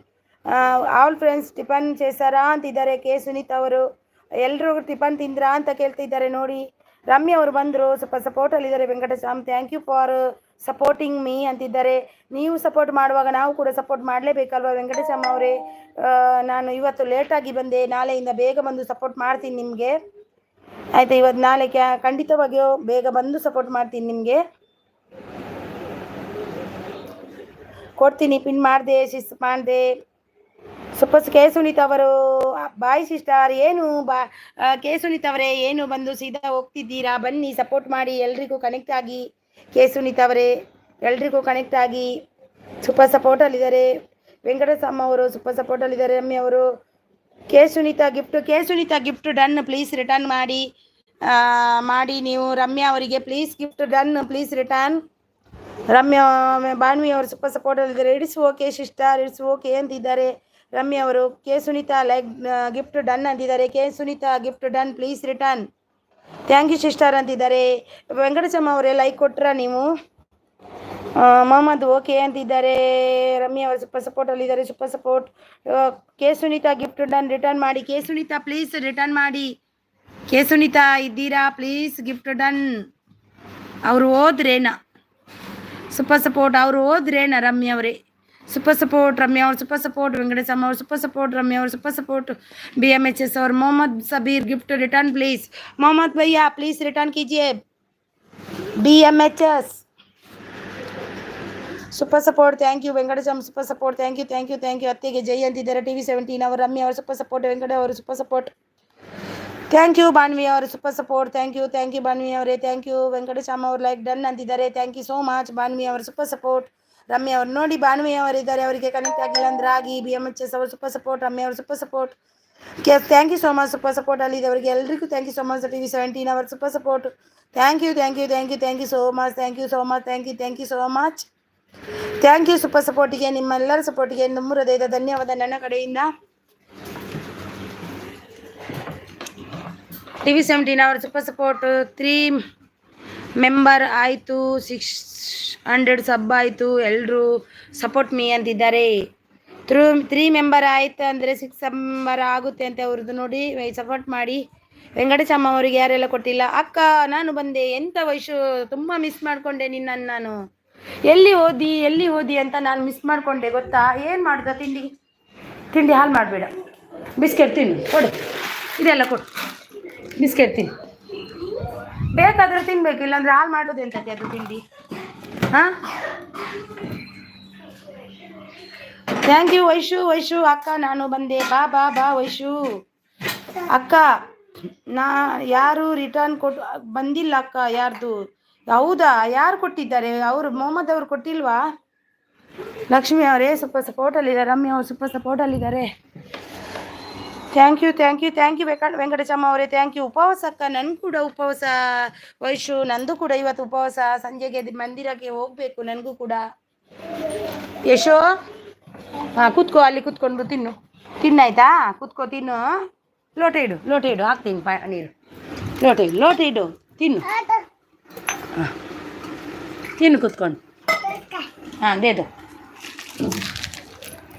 All friends tiffin చేసారా ಅಂತಿದ್ದಾರೆ ಕೆ ಸುನೀತಾ ಅವರು. ಎಲ್ಲರೂ ಟಿಫನ್ ತಿಂದ್ರಾ ಅಂತ ಕೇಳ್ತಿದ್ದಾರೆ ನೋಡಿ. ರಮ್ಯ ಅವರು ಬಂದರು, ಸೂಪರ್ ಸಪೋರ್ಟಲ್ಲಿದ್ದಾರೆ. Venkatacham thank you for supporting me ಅಂತಿದ್ದಾರೆ. ನೀವು ಸಪೋರ್ಟ್ ಮಾಡುವಾಗ ನಾವು ಕೂಡ ಸಪೋರ್ಟ್ ಮಾಡಲೇಬೇಕಲ್ವ ವೆಂಕಟಚಾಮ್ ಅವರೇ? ನಾನು ಇವತ್ತು ಲೇಟಾಗಿ ಬಂದೆ, ನಾಳೆಯಿಂದ ಬೇಗ ಬಂದು ಸಪೋರ್ಟ್ ಮಾಡ್ತೀನಿ ನಿಮಗೆ, ಆಯಿತಾ? ಇವತ್ತು ನಾಳೆ ಖಂಡಿತವಾಗಿಯೂ ಬೇಗ ಬಂದು ಸಪೋರ್ಟ್ ಮಾಡ್ತೀನಿ ನಿಮಗೆ. ಕೊಡ್ತೀನಿ, ಪಿನ್ ಮಾಡಿದೆ. ಸೂಪರ್ ಕೆ ಸುನೀತಾ ಅವರು ಬಾಯ್ ಸಿಸ್ಟರ್. ಕೆ ಸುನೀತಾ ಅವರೇ, ಏನು ಬಂದು ಸೀದಾ ಹೋಗ್ತಿದ್ದೀರಾ? ಬನ್ನಿ ಸಪೋರ್ಟ್ ಮಾಡಿ, ಎಲ್ರಿಗೂ ಕನೆಕ್ಟ್ ಆಗಿ. ಕೆ ಸುನೀತಾ ಅವರೇ, ಎಲ್ರಿಗೂ ಕನೆಕ್ಟ್ ಆಗಿ. ಸೂಪರ್ ಸಪೋರ್ಟಲ್ಲಿದ್ದಾರೆ. ವೆಂಕಟಸ್ವಾಮ ಅವರು ಸೂಪರ್ ಸಪೋರ್ಟಲ್ಲಿದ್ದಾರೆ. ರಮ್ಯ ಅವರು K Sunitha gift done. Please return ಮಾಡಿ ನೀವು ರಮ್ಯಾ ಅವರಿಗೆ. Please gift done, please return. Ramya Banvi ಅವರು ಸೂಪರ್ ಸಪೋರ್ಟಲ್ಲಿದ್ದಾರೆ. It's okay sister, it's okay ಅಂತಿದ್ದಾರೆ ರಮ್ಯಾ ಅವರು. K Sunitha like gift done ಅಂತಿದ್ದಾರೆ. K Sunitha gift done, please return. Thank you sister ಅಂತಿದ್ದಾರೆ. ವೆಂಕಟಚಮ್ಮ ಅವರೇ ಲೈಕ್ ಕೊಟ್ರಾ ನೀವು? ಮೊಹಮ್ಮದ್ ಓಕೆ ಅಂತಿದ್ದಾರೆ. ರಮ್ಯಾ ಅವರು ಸೂಪರ್ ಸಪೋರ್ಟಲ್ಲಿದ್ದಾರೆ. Super support. K Sunitha gift done, return ಮಾಡಿ. ಕೆ ಸುನೀತಾ ಪ್ಲೀಸ್ ರಿಟರ್ನ್ ಮಾಡಿ. ಕೆ ಸುನೀತಾ ಇದ್ದೀರಾ? Please gift done. ಅವರು ಹೋದ್ರೇನಾ? ಸೂಪರ್ ಸಪೋರ್ಟ್ ಅವರು ಹೋದ್ರೇನಾ? ರಮ್ಯಾ ಅವರೇ ಸೂಪರ್ ಸಪೋರ್ಟ್. ರಮ್ಯಾ ಅವರು ಸೂಪರ್ ಸಪೋರ್ಟ್. ವೆಂಕಟೇಶಮ್ಮ ಅವರು ಸೂಪರ್ ಸಪೋರ್ಟ್. ರಮ್ಯಾ ಅವರು ಸೂಪರ್ ಸಪೋರ್ಟ್. BMHS और Mohammad Sabir gift return please. मोहम्मद भैया प्लीज रिटर्न कीजिए. BMHS super support. Thank you Venkatesham super support. Thank you. ಅತ್ತೆಗೆ ಜೈ ಅಂತಿದ್ದಾರೆ. TV17 ಅವರು. ರಮ್ಯಾ ಅವರು ಸೂಪರ್ ಸಪೋರ್ಟ್. ವೆಂಕಟ ಅವರು super support. Thank you Banvi ಅವರು super support. Thank you Banvi ಅವರೇ. Thank you. ವೆಂಕಟೇಶಮ್ಮ ಅವರು ಲೈಕ್ ಡನ್ ಅಂತಿದ್ದಾರೆ. Thank you so much Banvi ಅವರು ಸೂಪರ್ ಸಪೋರ್ಟ್. ರಮ್ಯಾ ಅವರು ನೋಡಿ ಬಾನ್ವಿ ಅವರಿದ್ದಾರೆ, ಅವರಿಗೆ ಕನೆಕ್ಟ್ ಆಗಿಲ್ಲ ಅಂದ್ರೆ ಆಗಿ. BMHS ಅವರು ಸೂಪರ್ ಸಪೋರ್ಟ್. ರಮ್ಯಾ ಅವರು super support. Thank you so much super support ಅಲ್ಲಿದೆ ಅವರಿಗೆ ಎಲ್ರಿಗೂ. Thank you so much TV17 ಅವರು super support. Thank you so much. Thank you so much. Thank you super ಸಪೋರ್ಟಿಗೆ, ನಿಮ್ಮೆಲ್ಲರ ಸಪೋರ್ಟಿಗೆ ತುಂಬ ಹೃದಯದ ಧನ್ಯವಾದ ನನ್ನ ಕಡೆಯಿಂದ. TV17 ಅವರು ಸೂಪರ್ ಸಪೋರ್ಟ್. 3 ಮೆಂಬರ್ ಆಯಿತು, 600 ಸಬ್ ಆಯಿತು, ಎಲ್ಲರೂ ಸಪೋರ್ಟ್ ಮೀ ಅಂತಿದ್ದಾರೆ. 3 ಮೆಂಬರ್ ಆಯಿತು ಅಂದರೆ 6 ಮೆಂಬರ್ ಆಗುತ್ತೆ ಅಂತ ಅವ್ರದ್ದು ನೋಡಿ, ಸಪೋರ್ಟ್ ಮಾಡಿ. ವೆಂಕಟೇಶಮ್ಮ ಅವರಿಗೆ ಯಾರೆಲ್ಲ ಕೊಟ್ಟಿಲ್ಲ. ಅಕ್ಕ ನಾನು ಬಂದೆ, ಎಂಥ ವಯಸ್ಸು, ತುಂಬ ಮಿಸ್ ಮಾಡಿಕೊಂಡೆ ನಿನ್ನನ್ನು ನಾನು. ಎಲ್ಲಿ ಓದಿ ಅಂತ ನಾನು ಮಿಸ್ ಮಾಡಿಕೊಂಡೆ ಗೊತ್ತಾ. ಏನು ಮಾಡ್ದ ತಿಂಡಿ ಹಾಲು ಮಾಡಬೇಡ, ಬಿಸ್ಕೆಟ್ ತಿನ್ನು, ಕೊಡು, ಇದೆಲ್ಲ ಕೊಡು, ಬಿಸ್ಕೆಟ್ ತಿನ್ನು, ಬೇಕಾದರೆ ತಿನ್ನಬೇಕು, ಇಲ್ಲಾಂದರೆ ಹಾಲು ಮಾಡೋದು ಎಂತಕ್ಕೆ ಅದು ತಿಂಡಿ. ಹಾಂ, ಥ್ಯಾಂಕ್ ಯು ವೈಶು. ಅಕ್ಕ ನಾನು ಬಂದೆ, ಬಾ ವೈಶು. ಅಕ್ಕ ಯಾರು ರಿಟರ್ನ್ ಬಂದಿಲ್ಲ ಅಕ್ಕ, ಯಾರ್ದು? ಹೌದಾ, ಯಾರು ಕೊಟ್ಟಿದ್ದಾರೆ? ಅವರು ಮೊಹಮ್ಮದ್ ಅವರು ಕೊಟ್ಟಿಲ್ವಾ? ಲಕ್ಷ್ಮಿ ಅವರೇ ಸೂಪರ್ ಸಪೋರ್ಟಲ್ಲಿದ್ದಾರೆ. ರಮ್ಯಾ ಅವರು ಸೂಪರ್ ಸಪೋರ್ಟಲ್ಲಿದ್ದಾರೆ. ಥ್ಯಾಂಕ್ ಯು ವೆಂಕಟೇಶಮ್ಮ ಅವರೇ. Thank you. ಉಪವಾಸ ಅಕ್ಕ, ನನಗೂ ಕೂಡ ಉಪವಾಸ ವೈಶು, ನಂದು ಕೂಡ ಇವತ್ತು ಉಪವಾಸ. ಸಂಜೆಗೆ ಮಂದಿರಕ್ಕೆ ಹೋಗಬೇಕು ನನಗೂ ಕೂಡ. ಯಶೋ, ಹಾಂ ಕೂತ್ಕೋ, ಅಲ್ಲಿ ಕೂತ್ಕೊಂಡು ತಿನ್ನಾಯ್ತಾ? ಕೂತ್ಕೋ, ತಿನ್ನು. ಲೋಟ ಇಡು, ಹಾಕ್ತೀನಿ ನೀರು. ಲೋಟ ಇಡು, ತಿನ್ನು. ಹಾಂ, ತಿನ್ನು ಕೂತ್ಕೊಂಡು. ಹಾಂ, ದೇದು.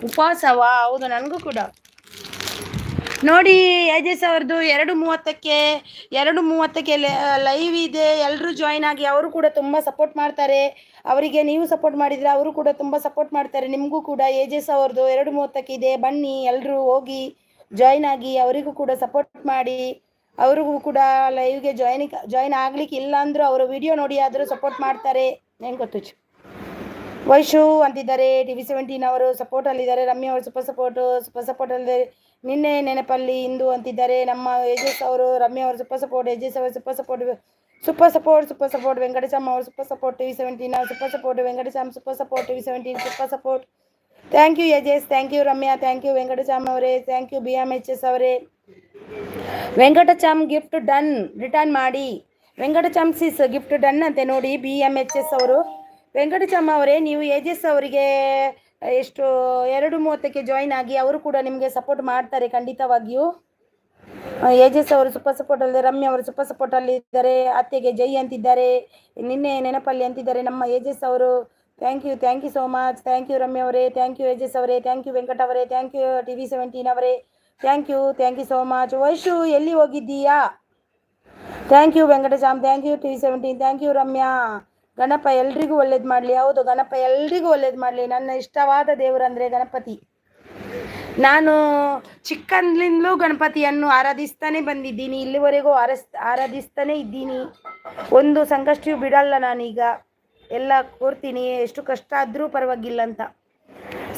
ಉಪವಾಸವಾ? ಹೌದು, ನನಗೂ ಕೂಡ. ನೋಡಿ ಯಜೇಶ್ ಅವ್ರದ್ದು 2:30ಕ್ಕೆ 2:30ಕ್ಕೆ ಲೈವ್ ಇದೆ. ಎಲ್ಲರೂ ಜಾಯ್ನ್ ಆಗಿ. ಅವರು ಕೂಡ ತುಂಬ ಸಪೋರ್ಟ್ ಮಾಡ್ತಾರೆ. ಅವರಿಗೆ ನೀವು ಸಪೋರ್ಟ್ ಮಾಡಿದರೆ ಅವರು ಕೂಡ ತುಂಬ ಸಪೋರ್ಟ್ ಮಾಡ್ತಾರೆ. ನಿಮಗೂ ಕೂಡ ಯಜೇಶ್ ಅವ್ರದ್ದು 2:30ಕ್ಕೆ ಇದೆ. ಬನ್ನಿ ಎಲ್ಲರೂ ಹೋಗಿ ಜಾಯ್ನ್ ಆಗಿ. ಅವರಿಗೂ ಕೂಡ ಸಪೋರ್ಟ್ ಮಾಡಿ. ಅವ್ರಿಗೂ ಕೂಡ ಲೈವ್ಗೆ ಜಾಯ್ನ್ ಆಗ್ಲಿಕ್ಕೆ ಇಲ್ಲ ಅಂದರೂ ಅವರ ವಿಡಿಯೋ ನೋಡಿ ಆದರೂ ಸಪೋರ್ಟ್ ಮಾಡ್ತಾರೆ. ಹೆಂಗೆ ಗೊತ್ತು ವೈಶು ಅಂತಿದ್ದಾರೆ. TV17 ಅವರು ಸಪೋರ್ಟಲ್ಲಿದ್ದಾರೆ. ರಮ್ಯಾ ಅವರು ಸೂಪರ್ ಸಪೋರ್ಟಲ್ಲಿದ್ದಾರೆ. ನಿನ್ನೆ ನೆನಪಲ್ಲಿ ಇಂದು ಅಂತಿದ್ದಾರೆ. ನಮ್ಮ ಯಜೇಶ್ ಅವರು ರಮ್ಯಾ ಅವರು ಸೂಪರ್ ಸಪೋರ್ಟ್. ಯಜೇಶ್ ಅವರು ಸೂಪರ್ ಸಪೋರ್ಟ್. ವೆಂಕಟೇಶಮ್ಮ ಅವರು super support. TV17 super support. Venkateshamma super support. TV17 super support. Thank you Yajesh, thank you Ramya, thank you Venkateshamma ಅವರೇ, ಥ್ಯಾಂಕ್ ಯು BMHS ಅವರೇ. ವೆಂಕಟಚಾಮ್ ಗಿಫ್ಟ್ ಡನ್, ರಿಟರ್ನ್ ಮಾಡಿ. ವೆಂಕಟಚಾಮ್ ಸಿಸ್ ಗಿಫ್ಟ್ ಡನ್ ಅಂತೆ ನೋಡಿ. BMHS ಅವರು. ವೆಂಕಟಚಮ್ಮ ಅವರೇ, ನೀವು ಯಜೇಶ್ ಅವರಿಗೆ ಎಷ್ಟು 2:30ಕ್ಕೆ ಜಾಯ್ನ್ ಆಗಿ. ಅವರು ಕೂಡ ನಿಮಗೆ ಸಪೋರ್ಟ್ ಮಾಡ್ತಾರೆ ಖಂಡಿತವಾಗಿಯೂ. ಯಜೇಶ್ ಅವರು ಸೂಪರ್ ಸಪೋರ್ಟ್ ಅಲ್ಲಿದ್ದಾರೆ. ರಮ್ಯಾ ಅವರು ಸೂಪರ್ ಸಪೋರ್ಟ್ ಅಲ್ಲಿದ್ದಾರೆ. ಅತ್ತೆಗೆ ಜೈ ಅಂತಿದ್ದಾರೆ. ನಿನ್ನೆ ನೆನಪಲ್ಲಿ ಅಂತಿದ್ದಾರೆ ನಮ್ಮ ಯಜೇಶ್ ಅವರು. Thank you so much. Thank you Ramya ಅವರೇ, ಥ್ಯಾಂಕ್ ಯು ಯಜೇಶ್ ಅವರೇ, ಥ್ಯಾಂಕ್ ಯು ವೆಂಕಟ ಅವರೇ, ಥ್ಯಾಂಕ್ ಯು TV17 ಅವರೇ, thank you so much. Vaishu ಎಲ್ಲಿ ಹೋಗಿದ್ದೀಯಾ? Thank you Venkatesham, thank you TV17, thank you Ramya. Ganapa ಎಲ್ರಿಗೂ ಒಳ್ಳೇದು ಮಾಡಲಿ. ಹೌದು, ಗಣಪ ಎಲ್ರಿಗೂ ಒಳ್ಳೇದು ಮಾಡಲಿ. ನನ್ನ ಇಷ್ಟವಾದ ದೇವರಂದರೆ ಗಣಪತಿ. ನಾನು ಚಿಕ್ಕಂದ್ಲಿಂದಲೂ ಗಣಪತಿಯನ್ನು ಆರಾಧಿಸ್ತಾನೆ ಬಂದಿದ್ದೀನಿ. ಇಲ್ಲಿವರೆಗೂ ಆರಾಧಿಸ್ತಾನೆ ಇದ್ದೀನಿ. ಒಂದು ಸಂಕಷ್ಟಿಯೂ ಬಿಡಲ್ಲ. ನಾನೀಗ ಎಲ್ಲ ಕೋರ್ತೀನಿ, ಎಷ್ಟು ಕಷ್ಟ ಆದರೂ ಪರವಾಗಿಲ್ಲ ಅಂತ.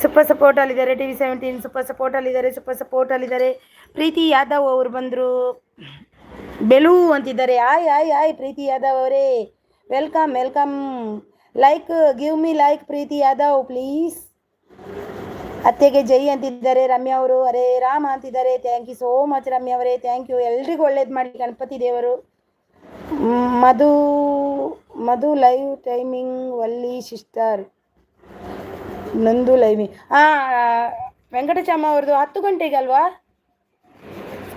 ಸೂಪರ್ ಸಪೋರ್ಟಲ್ಲಿದ್ದಾರೆ. TV17 ಸೂಪರ್ ಸಪೋರ್ಟಲ್ಲಿದ್ದಾರೆ. ಪ್ರೀತಿ ಯಾದವ್ ಅವರು ಬಂದರು. ಬೆಲು ಅಂತಿದ್ದಾರೆ. ಆಯ್ ಪ್ರೀತಿ ಯಾದವ್ ಅವರೇ, welcome. Like, give me like Preethi Yadav please. ಅತ್ತೆಗೆ ಜೈ ಅಂತಿದ್ದಾರೆ ರಮ್ಯಾ ಅವರು. ಹರೇ ರಾಮ ಅಂತಿದ್ದಾರೆ. Thank you so much Ramya ಅವರೇ, ಥ್ಯಾಂಕ್ ಯು. ಎಲ್ರಿಗೂ ಒಳ್ಳೇದು ಮಾಡಿ ಗಣಪತಿ ದೇವರು. ಮಧು ಲೈವ್ ಟೈಮಿಂಗ್ ಒಲ್ಲಿ ಸಿಸ್ಟರ್ ನಂದು ಲೈವಿಂಗ್. ವೆಂಕಟಚಾಮ ಅವ್ರದ್ದು 10 ಗಂಟೆಗೆ ಅಲ್ವಾ?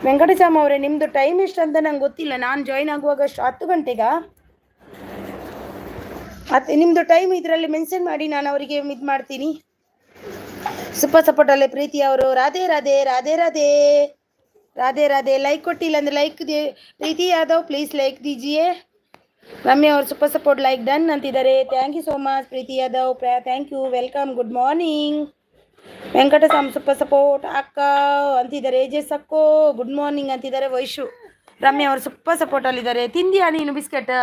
ವೆಂಕಟಚಾಮ ಅವರೇ, ನಿಮ್ಮದು ಟೈಮ್ ಎಷ್ಟು ಅಂತ ನಂಗೆ ಗೊತ್ತಿಲ್ಲ. ನಾನು ಜಾಯ್ನ್ ಆಗುವಾಗ 10 ಗಂಟೆಗಾ? ನಿಮ್ಮದು ಟೈಮ್ ಇದರಲ್ಲಿ ಮೆನ್ಷನ್ ಮಾಡಿ, ನಾನು ಅವರಿಗೆ ಇದು ಮಾಡ್ತೀನಿ. ಸೂಪರ್ ಸಪೋರ್ಟಲ್ಲೇ ಪ್ರೀತಿ ಅವರು. ರಾಧೆ. ಲೈಕ್ ಕೊಟ್ಟಿಲ್ಲ ಅಂದರೆ like Preethi Yadav please like ದೀಜಿಯೇ. ರಮ್ಯಾ ಅವರು ಸೂಪರ್ ಸಪೋರ್ಟ್ ಲೈಕ್ ಡನ್ ಅಂತಿದ್ದಾರೆ. Thank you so much Preethi Yadav, thank you, welcome, good morning. Venkataswamy super support ಅಕ್ಕ ಅಂತಿದ್ದಾರೆ. ಯಜೇಶ್ ಅಕ್ಕೋ ಗುಡ್ ಮಾರ್ನಿಂಗ್ ಅಂತಿದ್ದಾರೆ. ವೈಶು. ರಮ್ಯಾ ಅವರು ಸೂಪರ್ ಸಪೋರ್ಟಲ್ಲಿದ್ದಾರೆ. ತಿಂದಿಯಾ ನೀನು ಬಿಸ್ಕೆಟ್?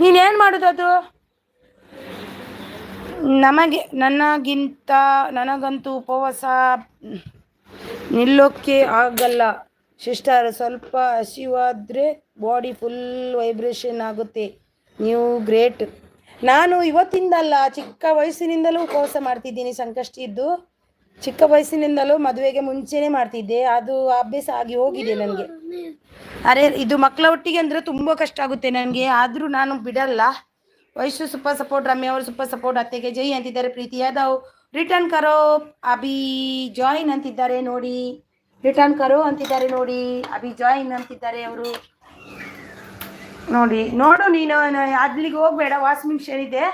ನೀನೇನು ಮಾಡೋದು ಅದು? ನನಗಂತೂ ಉಪವಾಸ ನಿಲ್ಲೋಕ್ಕೆ ಆಗಲ್ಲ ಸಿಸ್ಟರ್. ಸ್ವಲ್ಪ ಹಸಿವಾದರೆ ಬಾಡಿ ಫುಲ್ ವೈಬ್ರೇಷನ್ ಆಗುತ್ತೆ. ನೀವು ಗ್ರೇಟ್. ನಾನು ಇವತ್ತಿಂದಲ್ಲ, ಚಿಕ್ಕ ವಯಸ್ಸಿನಿಂದಲೂ ಉಪವಾಸ ಮಾಡ್ತಿದ್ದೀನಿ. ಸಂಕಷ್ಟಿದ್ದು ಚಿಕ್ಕ ವಯಸ್ಸಿನಿಂದಲೂ, ಮದುವೆಗೆ ಮುಂಚೆನೇ ಮಾಡ್ತಿದ್ದೆ. ಅದು ಅಭ್ಯಾಸ ಆಗಿ ಹೋಗಿದೆ ನನಗೆ. ಇದು ಮಕ್ಕಳ ಒಟ್ಟಿಗೆ ಅಂದರೆ ತುಂಬ ಕಷ್ಟ ಆಗುತ್ತೆ ನನಗೆ, ಆದರೂ ನಾನು ಬಿಡಲ್ಲ. Vaishu super support. ರಮ್ಯಾ ಅವರು ಸೂಪರ್ ಸಪೋರ್ಟ್. ಅತ್ತೆಗೆ ಜೈ ಅಂತಿದ್ದಾರೆ. ಪ್ರೀತಿ ಯಾದವ್ ರಿಟರ್ನ್ ಕರೋ ಅಭಿ ಜಾಯಿನ್ ಅಂತಿದ್ದಾರೆ ನೋಡಿ. ಅಭಿ ಜಾಯಿನ್ ಅಂತಿದ್ದಾರೆ ಅವರು ನೋಡಿ. ನೋಡು ನೀನು ಅಲ್ಲಿಗೆ ಹೋಗ್ಬೇಡ, ವಾಷಿಂಗ್ ಮಿಷನ್ ಇದೆ.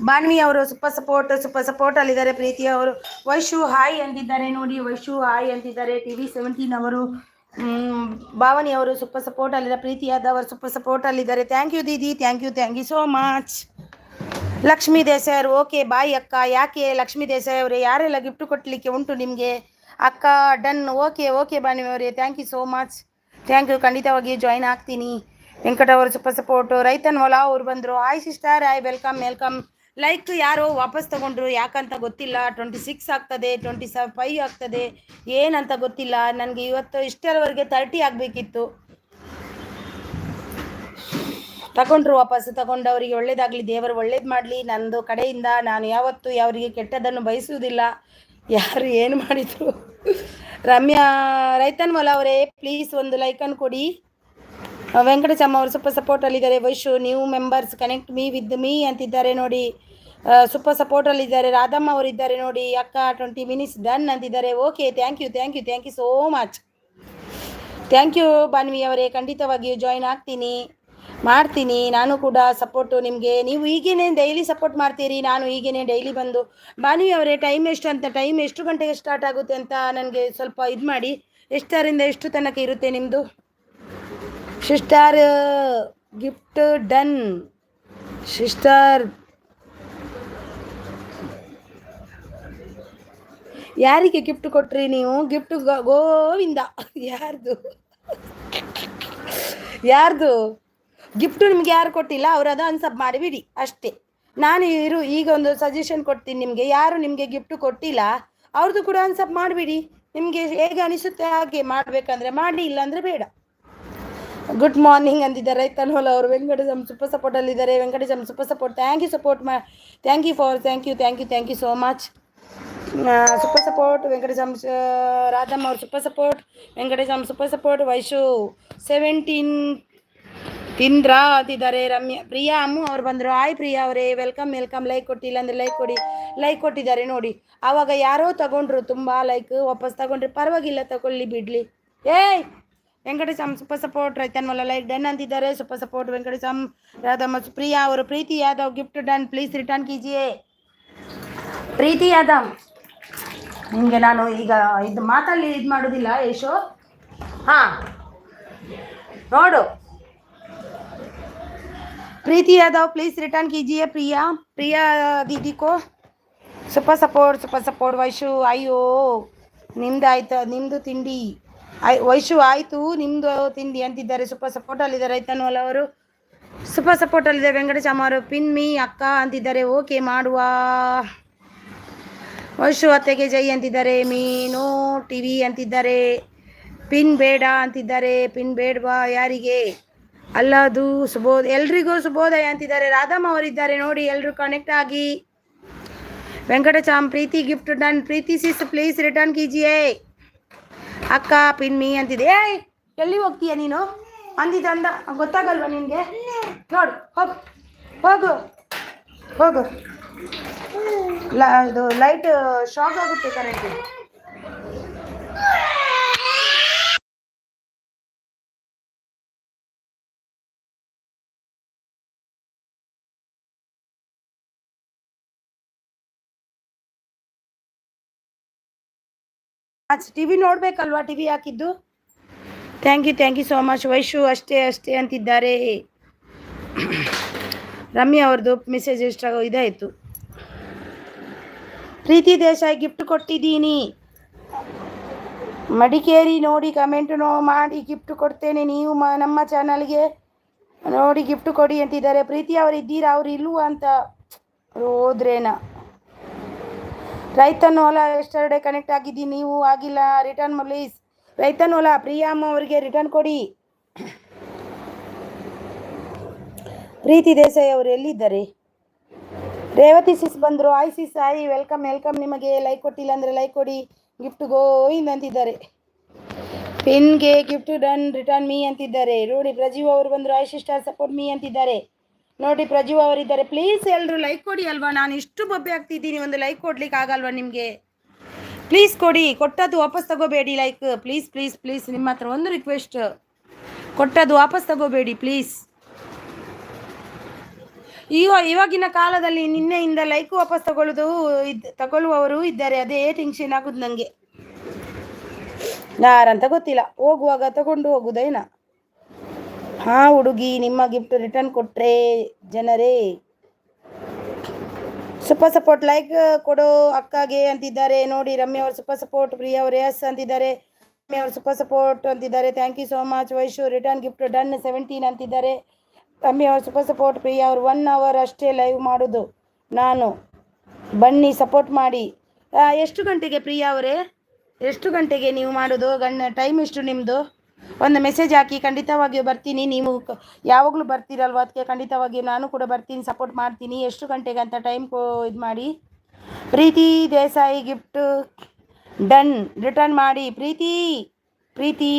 ಬಾನ್ವಿ ಅವರು ಸೂಪರ್ ಸಪೋರ್ಟ್ ಅಲ್ಲಿದ್ದಾರೆ. ಪ್ರೀತಿ ಅವರು. ವೈಶು ಹಾಯ್ ಅಂತಿದ್ದಾರೆ ನೋಡಿ. TV17 ಅವರು. ಭಾವನಿ ಅವರು ಸೂಪರ್ ಸಪೋರ್ಟ್ ಅಲ್ಲಿದ್ದಾರೆ. ಪ್ರೀತಿ ಯಾದವ್ ಅವರು ಸೂಪರ್ ಸಪೋರ್ಟ್ ಅಲ್ಲಿದ್ದಾರೆ. ಥ್ಯಾಂಕ್ ಯು ದೀದಿ, thank you so much. Lakshmi Desai ಅವರು. ಓಕೆ ಬಾಯ್ ಅಕ್ಕ. ಯಾಕೆ ಲಕ್ಷ್ಮೀ ದೇಸಾಯಿ ಅವರೇ, ಯಾರೆಲ್ಲ ಗಿಫ್ಟ್ ಕೊಟ್ಟಲಿಕ್ಕೆ ಉಂಟು ನಿಮಗೆ? ಅಕ್ಕ ಡನ್. ಓಕೆ ಬಾನ್ವಿ ಅವರೇ, thank you so much. Thank you, ಖಂಡಿತವಾಗಿ ಜಾಯ್ನ್ ಆಗ್ತೀನಿ. ವೆಂಕಟ ಅವರು ಸೂಪರ್ ಸಪೋರ್ಟು. ರೈತನ್ ಹೊಲ ಅವರು ಬಂದರು. Hi sister, hi, welcome. Like ಯಾರೋ ವಾಪಸ್ ತಗೊಂಡ್ರು, ಯಾಕಂತ ಗೊತ್ತಿಲ್ಲ. 26 ಆಗ್ತದೆ, 25 ಆಗ್ತದೆ, ಏನಂತ ಗೊತ್ತಿಲ್ಲ ನನಗೆ. ಇವತ್ತು ಇಷ್ಟರವರೆಗೆ 30 ಆಗಬೇಕಿತ್ತು. ತಗೊಂಡ್ರು, ವಾಪಸ್ ತಗೊಂಡವರಿಗೆ ಒಳ್ಳೇದಾಗಲಿ, ದೇವರು ಒಳ್ಳೇದು ಮಾಡಲಿ. ನಂದು ಕಡೆಯಿಂದ ನಾನು ಯಾವತ್ತೂ ಯಾವರಿಗೆ ಕೆಟ್ಟದನ್ನು ಬಯಸುವುದಿಲ್ಲ. ಯಾರು ಏನು ಮಾಡಿದ್ರು. ರಮ್ಯಾ ರೈತನ್ ಮೊಲ ಅವರೇ, ಪ್ಲೀಸ್ ಒಂದು ಲೈಕನ್ನು ಕೊಡಿ. ವೆಂಕಟಚಮ್ಮ ಅವರು ಸೂಪರ್ ಸಪೋರ್ಟಲ್ಲಿದ್ದಾರೆ. Vaishu new members connect me with me ಅಂತಿದ್ದಾರೆ ನೋಡಿ. ಸೂಪರ್ ಸಪೋರ್ಟಲ್ಲಿದ್ದಾರೆ. ರಾಧಮ್ಮ ಅವರಿದ್ದಾರೆ ನೋಡಿ. ಅಕ್ಕ 20 ಮಿನಿಟ್ಸ್ ಡನ್ ಅಂತಿದ್ದಾರೆ. Okay, thank you so much. Thank you Banvi ಅವರೇ, ಖಂಡಿತವಾಗಿಯೂ ಜಾಯ್ನ್ ಆಗ್ತೀನಿ. ಮಾಡ್ತೀನಿ ನಾನು ಕೂಡ ಸಪೋರ್ಟು ನಿಮಗೆ. ನೀವು ಹೀಗೇನೆ ಡೈಲಿ ಸಪೋರ್ಟ್ ಮಾಡ್ತೀರಿ, ನಾನು ಹೀಗೇನೆ ಡೈಲಿ ಬಂದು ಬಾನುವಿ ಅವರೇ ಟೈಮ್ ಎಷ್ಟು ಅಂತ, ಟೈಮ್ ಎಷ್ಟು ಗಂಟೆಗೆ ಸ್ಟಾರ್ಟ್ ಆಗುತ್ತೆ ಅಂತ ನನಗೆ ಸ್ವಲ್ಪ ಇದು ಮಾಡಿ. ಎಷ್ಟರಿಂದ ಎಷ್ಟು ತನಕ ಇರುತ್ತೆ ನಿಮ್ಮದು? Sister gift done. ಸಿಸ್ಟರ್ ಯಾರಿಗೆ ಗಿಫ್ಟ್ ಕೊಟ್ರಿ ನೀವು? ಗಿಫ್ಟ್ ಗೋವಿಂದ. ಯಾರ್ದು ಗಿಫ್ಟು ನಿಮ್ಗೆ ಯಾರು ಕೊಟ್ಟಿಲ್ಲ ಅವರು ಅದು ಅನ್ಸಬ್ ಮಾಡಿಬಿಡಿ ಅಷ್ಟೇ. ನಾನು ಈಗ ಒಂದು ಸಜೆಷನ್ ಕೊಡ್ತೀನಿ ನಿಮಗೆ. ಯಾರು ನಿಮಗೆ ಗಿಫ್ಟ್ ಕೊಟ್ಟಿಲ್ಲ ಅವ್ರದ್ದು ಕೂಡ ಅನ್ಸಬ್ ಮಾಡಿಬಿಡಿ. ನಿಮಗೆ ಹೇಗೆ ಅನಿಸುತ್ತೆ ಹಾಗೆ ಮಾಡಬೇಕಂದ್ರೆ ಮಾಡಿ, ಇಲ್ಲಾಂದರೆ ಬೇಡ. ಗುಡ್ ಮಾರ್ನಿಂಗ್ ಅಂದಿದ್ದಾರೆ ರೈತನ್ ಹೊಲ ಅವರು. ವೆಂಕಟೇಶಮ್ ಸೂಪರ್ ಸಪೋರ್ಟಲ್ಲಿದ್ದಾರೆ. Venkatesham super support, thank you support thank you for thank you so much. Super support Venkatesham. Radhamma ಅವ್ರು super support. Venkatesham super support. Vaishu 17 ತಿಂದ್ರಾ ಅಂತಿದ್ದಾರೆ. ರಮ್ಯಾ ಪ್ರಿಯಾ ಅಮ್ಮು ಅವ್ರು ಬಂದರು. ಆಯ್ ಪ್ರಿಯಾ ಅವರೇ, ವೆಲ್ಕಮ್. ಲೈಕ್ ಕೊಟ್ಟಿಲ್ಲ ಅಂದರೆ ಲೈಕ್ ಕೊಡಿ. ಲೈಕ್ ಕೊಟ್ಟಿದ್ದಾರೆ ನೋಡಿ. ಆವಾಗ ಯಾರೋ ತಗೊಂಡ್ರು ತುಂಬ ಲೈಕ್, ವಾಪಸ್ ತಗೊಂಡ್ರೆ ಪರವಾಗಿಲ್ಲ, ತಗೊಳ್ಳಿ ಬಿಡಲಿ. ಏಯ್ ವೆಂಕಟೇಶಮ್ ಸೂಪರ್ ಸಪೋರ್ಟ್. ರೈತನ್ ಮೊಲ ಲೈಕ್ ಡನ್ ಅಂತಿದ್ದಾರೆ. Super support Venkatesham. ರಾಧಮ್ಮ ಪ್ರಿಯಾ ಅವರು. Preethi Yadav gift done, please return ಕೀಜಿಯೇ. ಪ್ರೀತಿ ಯಾದವ್ ನಿಮಗೆ ನಾನು ಈಗ ಇದು ಮಾತಲ್ಲಿ ಇದು ಮಾಡೋದಿಲ್ಲ ಯಶೋ. ಹಾಂ ನೋಡು, प्रीति यादव प्लीज रिटर्न कीजिए. प्रिया दीदी को सुपर सपोर्ट. वैशु अय्यो निम्ದು ಆಯ್ತು, ನಿಮ್ಮದು ತಿಂಡಿ ವೈಶು ಆಯಿತು, ನಿಮ್ಮದು ತಿಂಡಿ ಅಂತಿದ್ದಾರೆ. ಸೂಪರ್ ಸಪೋರ್ಟಲ್ಲಿದ್ದಾರೆ ರೈತನವಲ್ಲ ಅವರು. ಸೂಪರ್ ಸಪೋರ್ಟಲ್ಲಿದ್ದಾರೆ. ವೆಂಕಟೇಶಮ್ಮ ಅವರು ಪಿನ್ ಮೀ ಅಕ್ಕ ಅಂತಿದ್ದಾರೆ. ಓಕೆ ಮಾಡುವ. ವೈಶು ಅತ್ತೆಗೆ ಜೈ ಅಂತಿದ್ದಾರೆ. ಮೀನು ಟಿವಿ ಅಂತಿದ್ದಾರೆ. ಪಿನ್ ಬೇಡ ಅಂತಿದ್ದಾರೆ. ಪಿನ್ ಬೇಡವಾ ಯಾರಿಗೆ? ಅಲ್ಲದು ಶುಭೋದಯ, ಎಲ್ರಿಗೂ ಶುಭೋದಯ ಅಂತಿದ್ದಾರೆ. ರಾಧಮ್ಮ ಅವರಿದ್ದಾರೆ ನೋಡಿ, ಎಲ್ಲರೂ ಕನೆಕ್ಟ್ ಆಗಿ. Venkatacham Preethi gift done. Preethi sis please return ಕೀಜಿಯೇ. ಅಕ್ಕ ಪಿನ್ ಮೀ ಅಂತಿದೆ. ಏಯ್ ಎಲ್ಲಿ ಹೋಗ್ತೀಯ ನೀನು? ಅಂದ ಗೊತ್ತಾಗಲ್ವ ನಿನಗೆ? ನೋಡು, ಹೋಗು ಇದು ಲೈಟ್ ಶಾಕ್ ಆಗುತ್ತೆ ಕರೆಂಟ್. ಟಿವಿ ನೋಡ್ಬೇಕಲ್ವಾ? ಟಿವಿ ಹಾಕಿದ್ದು. Thank you so much. Vaishu ಅಷ್ಟೇ ಅಂತಿದ್ದಾರೆ. ರಮ್ಯಾ ಅವ್ರದ್ದು ಮೆಸೇಜ್ ಎಷ್ಟಾಗೋ ಇದಾಯಿತು. ಪ್ರೀತಿ ದೇಸಾಯಿ ಗಿಫ್ಟ್ ಕೊಟ್ಟಿದ್ದೀನಿ. ಮಡಿಕೇರಿ ನೋಡಿ ಕಮೆಂಟ್ ಮಾಡಿ ಗಿಫ್ಟ್ ಕೊಡ್ತೇನೆ. ನೀವು ನಮ್ಮ ಚಾನಲ್ಗೆ ನೋಡಿ ಗಿಫ್ಟ್ ಕೊಡಿ ಅಂತಿದ್ದಾರೆ. ಪ್ರೀತಿ ಅವರು ಇದ್ದೀರಾ? ಅವ್ರು ಇಲ್ವಾ ಅಂತ ಹೋದ್ರೇನಾ? ರೈತನ್ ಹೊಲ ಎಸ್ಟರ್ಡೇ ಕನೆಕ್ಟ್ ಆಗಿದ್ದೀನಿ, ನೀವು ಆಗಿಲ್ಲ. Return please. ರೈತನ್ ಹೊಲ ಪ್ರಿಯಮ್ಮ ಅವರಿಗೆ ರಿಟರ್ನ್ ಕೊಡಿ. ಪ್ರೀತಿ ದೇಸಾಯಿ ಅವರು ಎಲ್ಲಿದ್ದಾರೆ? ರೇವತಿ ಸಿಸ್ ಬಂದರು. ಆಯ್ ಸಿಸ್ ಆಯ್, ವೆಲ್ಕಮ್. ನಿಮಗೆ ಲೈಕ್ ಕೊಟ್ಟಿಲ್ಲ ಅಂದರೆ ಲೈಕ್ ಕೊಡಿ. ಗಿಫ್ಟ್ ಗೋವಿಂದ್ ಅಂತಿದ್ದಾರೆ. ಪಿನ್ಗೆ ಗಿಫ್ಟ್ ಡನ್, ರಿಟರ್ನ್ ಮೀ ಅಂತಿದ್ದಾರೆ ನೋಡಿ. ಪ್ರಜೀವ್ ಅವರು ಬಂದರು. ಆಯ್ ಸಿಸ್ಟರ್ ಸಪೋರ್ಟ್ ಮೀ ಅಂತಿದ್ದಾರೆ ನೋಡಿ. ಪ್ರಜೀವ್ ಅವರಿದ್ದಾರೆ. ಪ್ಲೀಸ್ ಎಲ್ಲರೂ ಲೈಕ್ ಕೊಡಿ ಅಲ್ವಾ? ನಾನು ಇಷ್ಟು ಬೊಬ್ಬೆ ಆಗ್ತಿದ್ದೀನಿ, ಒಂದು ಲೈಕ್ ಕೊಡ್ಲಿಕ್ಕೆ ಆಗಲ್ವಾ ನಿಮಗೆ? ಪ್ಲೀಸ್ ಕೊಡಿ. ಕೊಟ್ಟದ್ದು ವಾಪಸ್ ತಗೋಬೇಡಿ. ಲೈಕ್ ಪ್ಲೀಸ್ ನಿಮ್ಮ ಹತ್ರ ಒಂದು ರಿಕ್ವೆಸ್ಟ್, ಕೊಟ್ಟದ್ದು ವಾಪಸ್ ತಗೋಬೇಡಿ ಪ್ಲೀಸ್. ಇವಾಗಿನ ಕಾಲದಲ್ಲಿ ನಿನ್ನೆಯಿಂದ ಲೈಕ್ ವಾಪಸ್ ತಗೊಳ್ಳುವವರು ಇದ್ದಾರೆ. ಅದೇ ಟೆನ್ಷನ್ ಆಗೋದು ನನಗೆ. ಯಾರಂತ ಗೊತ್ತಿಲ್ಲ, ಹೋಗುವಾಗ ತಗೊಂಡು ಹೋಗುದೇನಾ? ಹಾಂ ಹುಡುಗಿ, ನಿಮ್ಮ ಗಿಫ್ಟ್ ರಿಟರ್ನ್ ಕೊಟ್ರೆ ಜನರೇ. ಸೂಪರ್ ಸಪೋರ್ಟ್ ಲೈಕ್ ಕೊಡೋ ಅಕ್ಕಗೆ ಅಂತಿದ್ದಾರೆ ನೋಡಿ. ರಮ್ಯಾ ಅವರು ಸೂಪರ್ ಸಪೋರ್ಟ್. ಪ್ರಿಯಾ ಅವರು ಎಸ್ ಅಂತಿದ್ದಾರೆ. ರಮ್ಯಾ ಅವರು ಸೂಪರ್ ಸಪೋರ್ಟ್ ಅಂತಿದ್ದಾರೆ. Thank you so much. Vaishu return gift done 17 ಅಂತಿದ್ದಾರೆ. ರಮ್ಯಾ ಅವರು ಸೂಪರ್ ಸಪೋರ್ಟ್. ಪ್ರಿಯಾ ಅವರು 1 hour ಅಷ್ಟೇ ಲೈವ್ ಮಾಡೋದು ನಾನು, ಬನ್ನಿ ಸಪೋರ್ಟ್ ಮಾಡಿ. ಎಷ್ಟು ಗಂಟೆಗೆ ಪ್ರಿಯಾ ಅವರೇ? ಎಷ್ಟು ಗಂಟೆಗೆ ನೀವು ಮಾಡೋದು? ಟೈಮ್ ಎಷ್ಟು ನಿಮ್ಮದು? ಒಂದು ಮೆಸೇಜ್ ಹಾಕಿ, ಖಂಡಿತವಾಗಿಯೂ ಬರ್ತೀನಿ. ನೀವು ಯಾವಾಗಲೂ ಬರ್ತೀರಲ್ವ, ಅದಕ್ಕೆ ಖಂಡಿತವಾಗಿಯೂ ನಾನು ಕೂಡ ಬರ್ತೀನಿ, ಸಪೋರ್ಟ್ ಮಾಡ್ತೀನಿ. ಎಷ್ಟು ಗಂಟೆಗೆ ಅಂತ ಟೈಮ್ ಇದು ಮಾಡಿ. ಪ್ರೀತಿ ದೇಸಾಯಿ ಗಿಫ್ಟ್ ಡನ್, ರಿಟರ್ನ್ ಮಾಡಿ. ಪ್ರೀತಿ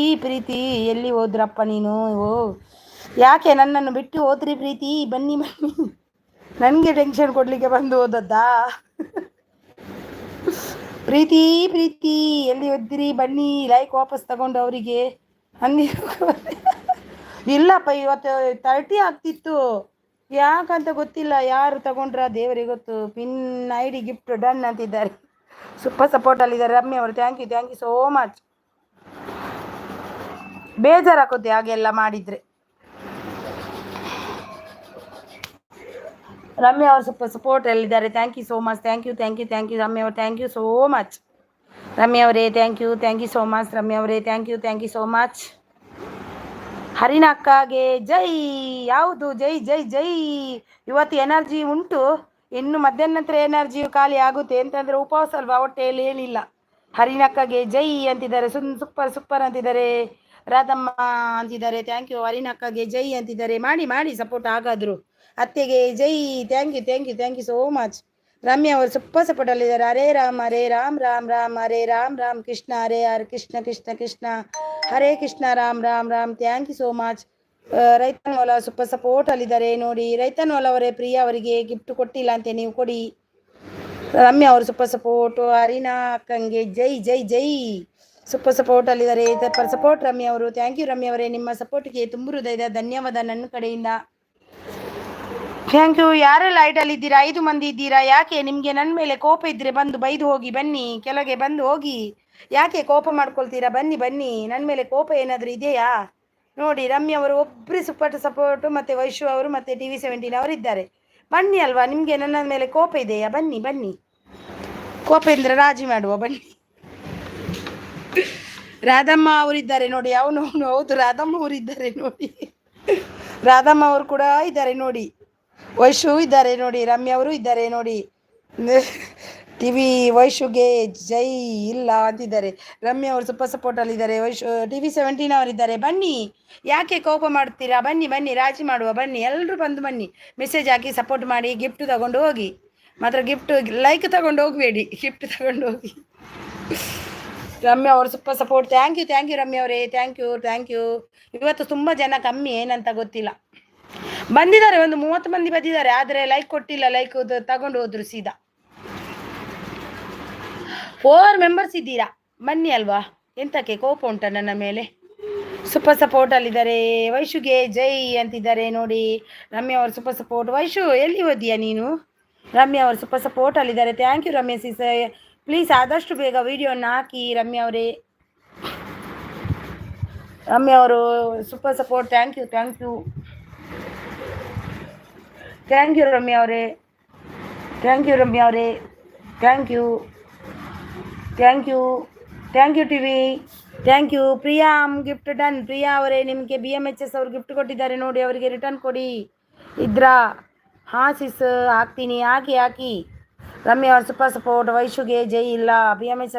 ಎಲ್ಲಿ ಹೋದ್ರಪ್ಪ ನೀನು? ಯಾಕೆ ನನ್ನನ್ನು ಬಿಟ್ಟು ಹೋದ್ರಿ ಪ್ರೀತಿ? ಬನ್ನಿ ನನಗೆ ಟೆನ್ಷನ್ ಕೊಡಲಿಕ್ಕೆ ಬಂದು ಹೋದದ್ದಾ? ಪ್ರೀತಿ ಎಲ್ಲಿ ಹೋದ್ರಿ? ಬನ್ನಿ ಲೈಕ್ ವಾಪಸ್ ತಗೊಂಡು ಅವರಿಗೆ ಅಂದಿ. ಇಲ್ಲಪ್ಪ ಇವತ್ತು 30 ಆಗ್ತಿತ್ತು, ಯಾಕಂತ ಗೊತ್ತಿಲ್ಲ. ಯಾರು ತಗೊಂಡ್ರ ದೇವರಿಗೆ ಗೊತ್ತು. ಪಿನ್ ID ಗಿಫ್ಟ್ ಡನ್ ಅಂತಿದ್ದಾರೆ. ಸೂಪರ್ ಸಪೋರ್ಟಲ್ಲಿದ್ದಾರೆ ರಮ್ಯ ಅವರು. Thank you so much. ಬೇಜಾರಾಗುತ್ತೆ ಹಾಗೆಲ್ಲ ಮಾಡಿದರೆ. ರಮ್ಯ ಅವರು ಸೂಪರ್ ಸಪೋರ್ಟಲ್ಲಿದ್ದಾರೆ. Thank you so much. Thank you Ramya ಅವರು. Thank you so much Ramya ಅವರೇ. Thank you so much Ramya ಅವರೇ. Thank you so much. Harina ಅಕ್ಕಗೆ ಜೈ. ಯಾವುದು ಜೈ ಜೈ ಜೈ. ಇವತ್ತು ಎನರ್ಜಿ ಉಂಟು, ಇನ್ನು ಮಧ್ಯಾಹ್ನ ನಂತರ ಎನರ್ಜಿ ಖಾಲಿ ಆಗುತ್ತೆ. ಎಂತಂದರೆ ಉಪವಾಸ ಅಲ್ವಾ, ಹೊಟ್ಟೆಯಲ್ಲಿ ಏನಿಲ್ಲ. ಹರಿಣಕ್ಕಗೆ ಜೈ ಅಂತಿದ್ದಾರೆ. ಸೂಪರ್ ಅಂತಿದ್ದಾರೆ. ರಾಧಮ್ಮ ಅಂತಿದ್ದಾರೆ. Thank you. ಹರಿಣಕ್ಕಗೆ ಜೈ ಅಂತಿದ್ದಾರೆ. ಮಾಡಿ ಸಪೋರ್ಟ್ ಆಗಾದ್ರು. ಅತ್ತೆಗೆ ಜೈ. Thank you so much. Ramya ಅವರು ಸೂಪರ್ ಸಪೋರ್ಟಲ್ಲಿದ್ದಾರೆ. Hare Ram Ram Ram Hare Ram Krishna Hare Hare Krishna Hare Krishna Ram Ram. Thank you so much. ರೈತನ್ ಹೊಲ ಸೂಪರ್ ಸಪೋರ್ಟಲ್ಲಿದ್ದಾರೆ. ನೋಡಿ, ರೈತನ್ ಹೊಲ ಅವರೇ ಪ್ರಿಯಾ ಅವರಿಗೆ ಗಿಫ್ಟ್ ಕೊಟ್ಟಿಲ್ಲ ಅಂತೆ, ನೀವು ಕೊಡಿ. ರಮ್ಯ ಅವರು ಸೂಪರ್ ಸಪೋರ್ಟು. ಹರಿನಾ ಅಕ್ಕಂಗೆ ಜೈ ಸೂಪರ್ ಸಪೋರ್ಟಲ್ಲಿದ್ದಾರೆ. ಸಪೋರ್ಟ್ ರಮ್ಯ ಅವರು. ಥ್ಯಾಂಕ್ ಯು ರಮ್ಯ ಅವರೇ. ನಿಮ್ಮ ಸಪೋರ್ಟ್ಗೆ ತುಂಬ ಹೃದಯದ ಧನ್ಯವಾದ ನನ್ನ ಕಡೆಯಿಂದ. Thank you. ಯಾರೆಲ್ಲ ಐಡಲ್ಲಿದ್ದೀರಾ? 5 ಮಂದಿ ಇದ್ದೀರಾ. ಯಾಕೆ ನಿಮಗೆ ನನ್ನ ಮೇಲೆ ಕೋಪ ಇದ್ದರೆ ಬಂದು ಬೈದು ಹೋಗಿ. ಬನ್ನಿ, ಕೆಳಗೆ ಬಂದು ಹೋಗಿ. ಯಾಕೆ ಕೋಪ ಮಾಡ್ಕೊಳ್ತೀರಾ? ಬನ್ನಿ. ನನ್ನ ಮೇಲೆ ಕೋಪ ಏನಾದರೂ ಇದೆಯಾ? ನೋಡಿ, ರಮ್ಯ ಅವರು ಒಬ್ಬರು ಸೂಪರ್ ಸಪೋರ್ಟು, ಮತ್ತು ವೈಶು ಅವರು, ಮತ್ತು TV 17 ಅವರು ಇದ್ದಾರೆ. ಬನ್ನಿ ಅಲ್ವಾ, ನಿಮಗೆ ನನ್ನ ಮೇಲೆ ಕೋಪ ಇದೆಯಾ? ಬನ್ನಿ. ಕೋಪ ಇದ್ದರೆ ರಾಜಿ ಮಾಡುವ. ಬನ್ನಿ. ರಾಧಮ್ಮ ಅವರಿದ್ದಾರೆ ನೋಡಿ. ಹೌದು, ರಾಧಮ್ಮ ಅವರಿದ್ದಾರೆ ನೋಡಿ. ರಾಧಮ್ಮ ಅವರು ಕೂಡ ಇದ್ದಾರೆ ನೋಡಿ. ವೈಶು ಇದ್ದಾರೆ ನೋಡಿ. ರಮ್ಯ ಅವರು ಇದ್ದಾರೆ ನೋಡಿ. TV ವೈಶುಗೆ ಜೈ ಇಲ್ಲ ಅಂತಿದ್ದಾರೆ. ರಮ್ಯ ಅವರು ಸೂಪರ್ ಸಪೋರ್ಟಲ್ಲಿದ್ದಾರೆ. ವೈಶು TV 17 ಅವರಿದ್ದಾರೆ. ಬನ್ನಿ, ಯಾಕೆ ಕೋಪ ಮಾಡ್ತೀರಾ? ಬನ್ನಿ ರಾಜಿ ಮಾಡುವ. ಬನ್ನಿ, ಎಲ್ಲರೂ ಬನ್ನಿ. ಮೆಸೇಜ್ ಹಾಕಿ ಸಪೋರ್ಟ್ ಮಾಡಿ. ಗಿಫ್ಟ್ ತಗೊಂಡು ಹೋಗಿ. ಮಾತ್ರ ಗಿಫ್ಟ್ ಲೈಕ್ ತಗೊಂಡು ಹೋಗಬೇಡಿ, ಗಿಫ್ಟ್ ತಗೊಂಡು ಹೋಗಿ. ರಮ್ಯ ಅವರು super support. Thank you Ramya ಅವರೇ. Thank you. ಇವತ್ತು ತುಂಬ ಜನ ಕಮ್ಮಿ, ಏನಂತ ಗೊತ್ತಿಲ್ಲ. ಬಂದಿದ್ದಾರೆ, ಒಂದು 30 ಮಂದಿ ಬಂದಿದ್ದಾರೆ. ಆದರೆ ಲೈಕ್ ಕೊಟ್ಟಿಲ್ಲ. ಲೈಕ್ ತಗೊಂಡು ಹೋದ್ರು ಸೀದಾ. 4 ಮೆಂಬರ್ಸ್ ಇದ್ದೀರಾ, ಬನ್ನಿ ಅಲ್ವಾ. ಎಂತಕ್ಕೆ ಕೋಪ ಉಂಟ ನನ್ನ ಮೇಲೆ? ಸೂಪರ್ ಸಪೋರ್ಟಲ್ಲಿದ್ದಾರೆ. ವೈಶುಗೆ ಜೈ ಅಂತಿದ್ದಾರೆ ನೋಡಿ. ರಮ್ಯ ಅವರು ಸೂಪರ್ ಸಪೋರ್ಟ್. ವೈಶು ಎಲ್ಲಿ ಓದಿಯಾ ನೀನು? ರಮ್ಯ ಅವರು ಸೂಪರ್ ಸಪೋರ್ಟಲ್ಲಿದ್ದಾರೆ. Thank you Ramya sis. Please ಆದಷ್ಟು ಬೇಗ ವಿಡಿಯೋನ ಹಾಕಿ ರಮ್ಯ ಅವರೇ. ರಮ್ಯ ಅವರು super support. Thank you Ramya ಅವರೇ. Thank you TV. Thank you. Priya gift done. Priya ಅವರೇ, ನಿಮಗೆ BMHS ಅವರು ಗಿಫ್ಟ್ ಕೊಟ್ಟಿದ್ದಾರೆ ನೋಡಿ, ಅವರಿಗೆ ರಿಟರ್ನ್ ಕೊಡಿ. ಇದ್ರಾ? ಹಾಂ ಸಿಸ್, ಹಾಕ್ತೀನಿ. ಹಾಕಿ. ರಮ್ಯ ಅವರು ಸೂಪರ್ ಸಪೋರ್ಟ್. ವೈಶುಗೆ ಜೈ ಇಲ್ಲ. BMHS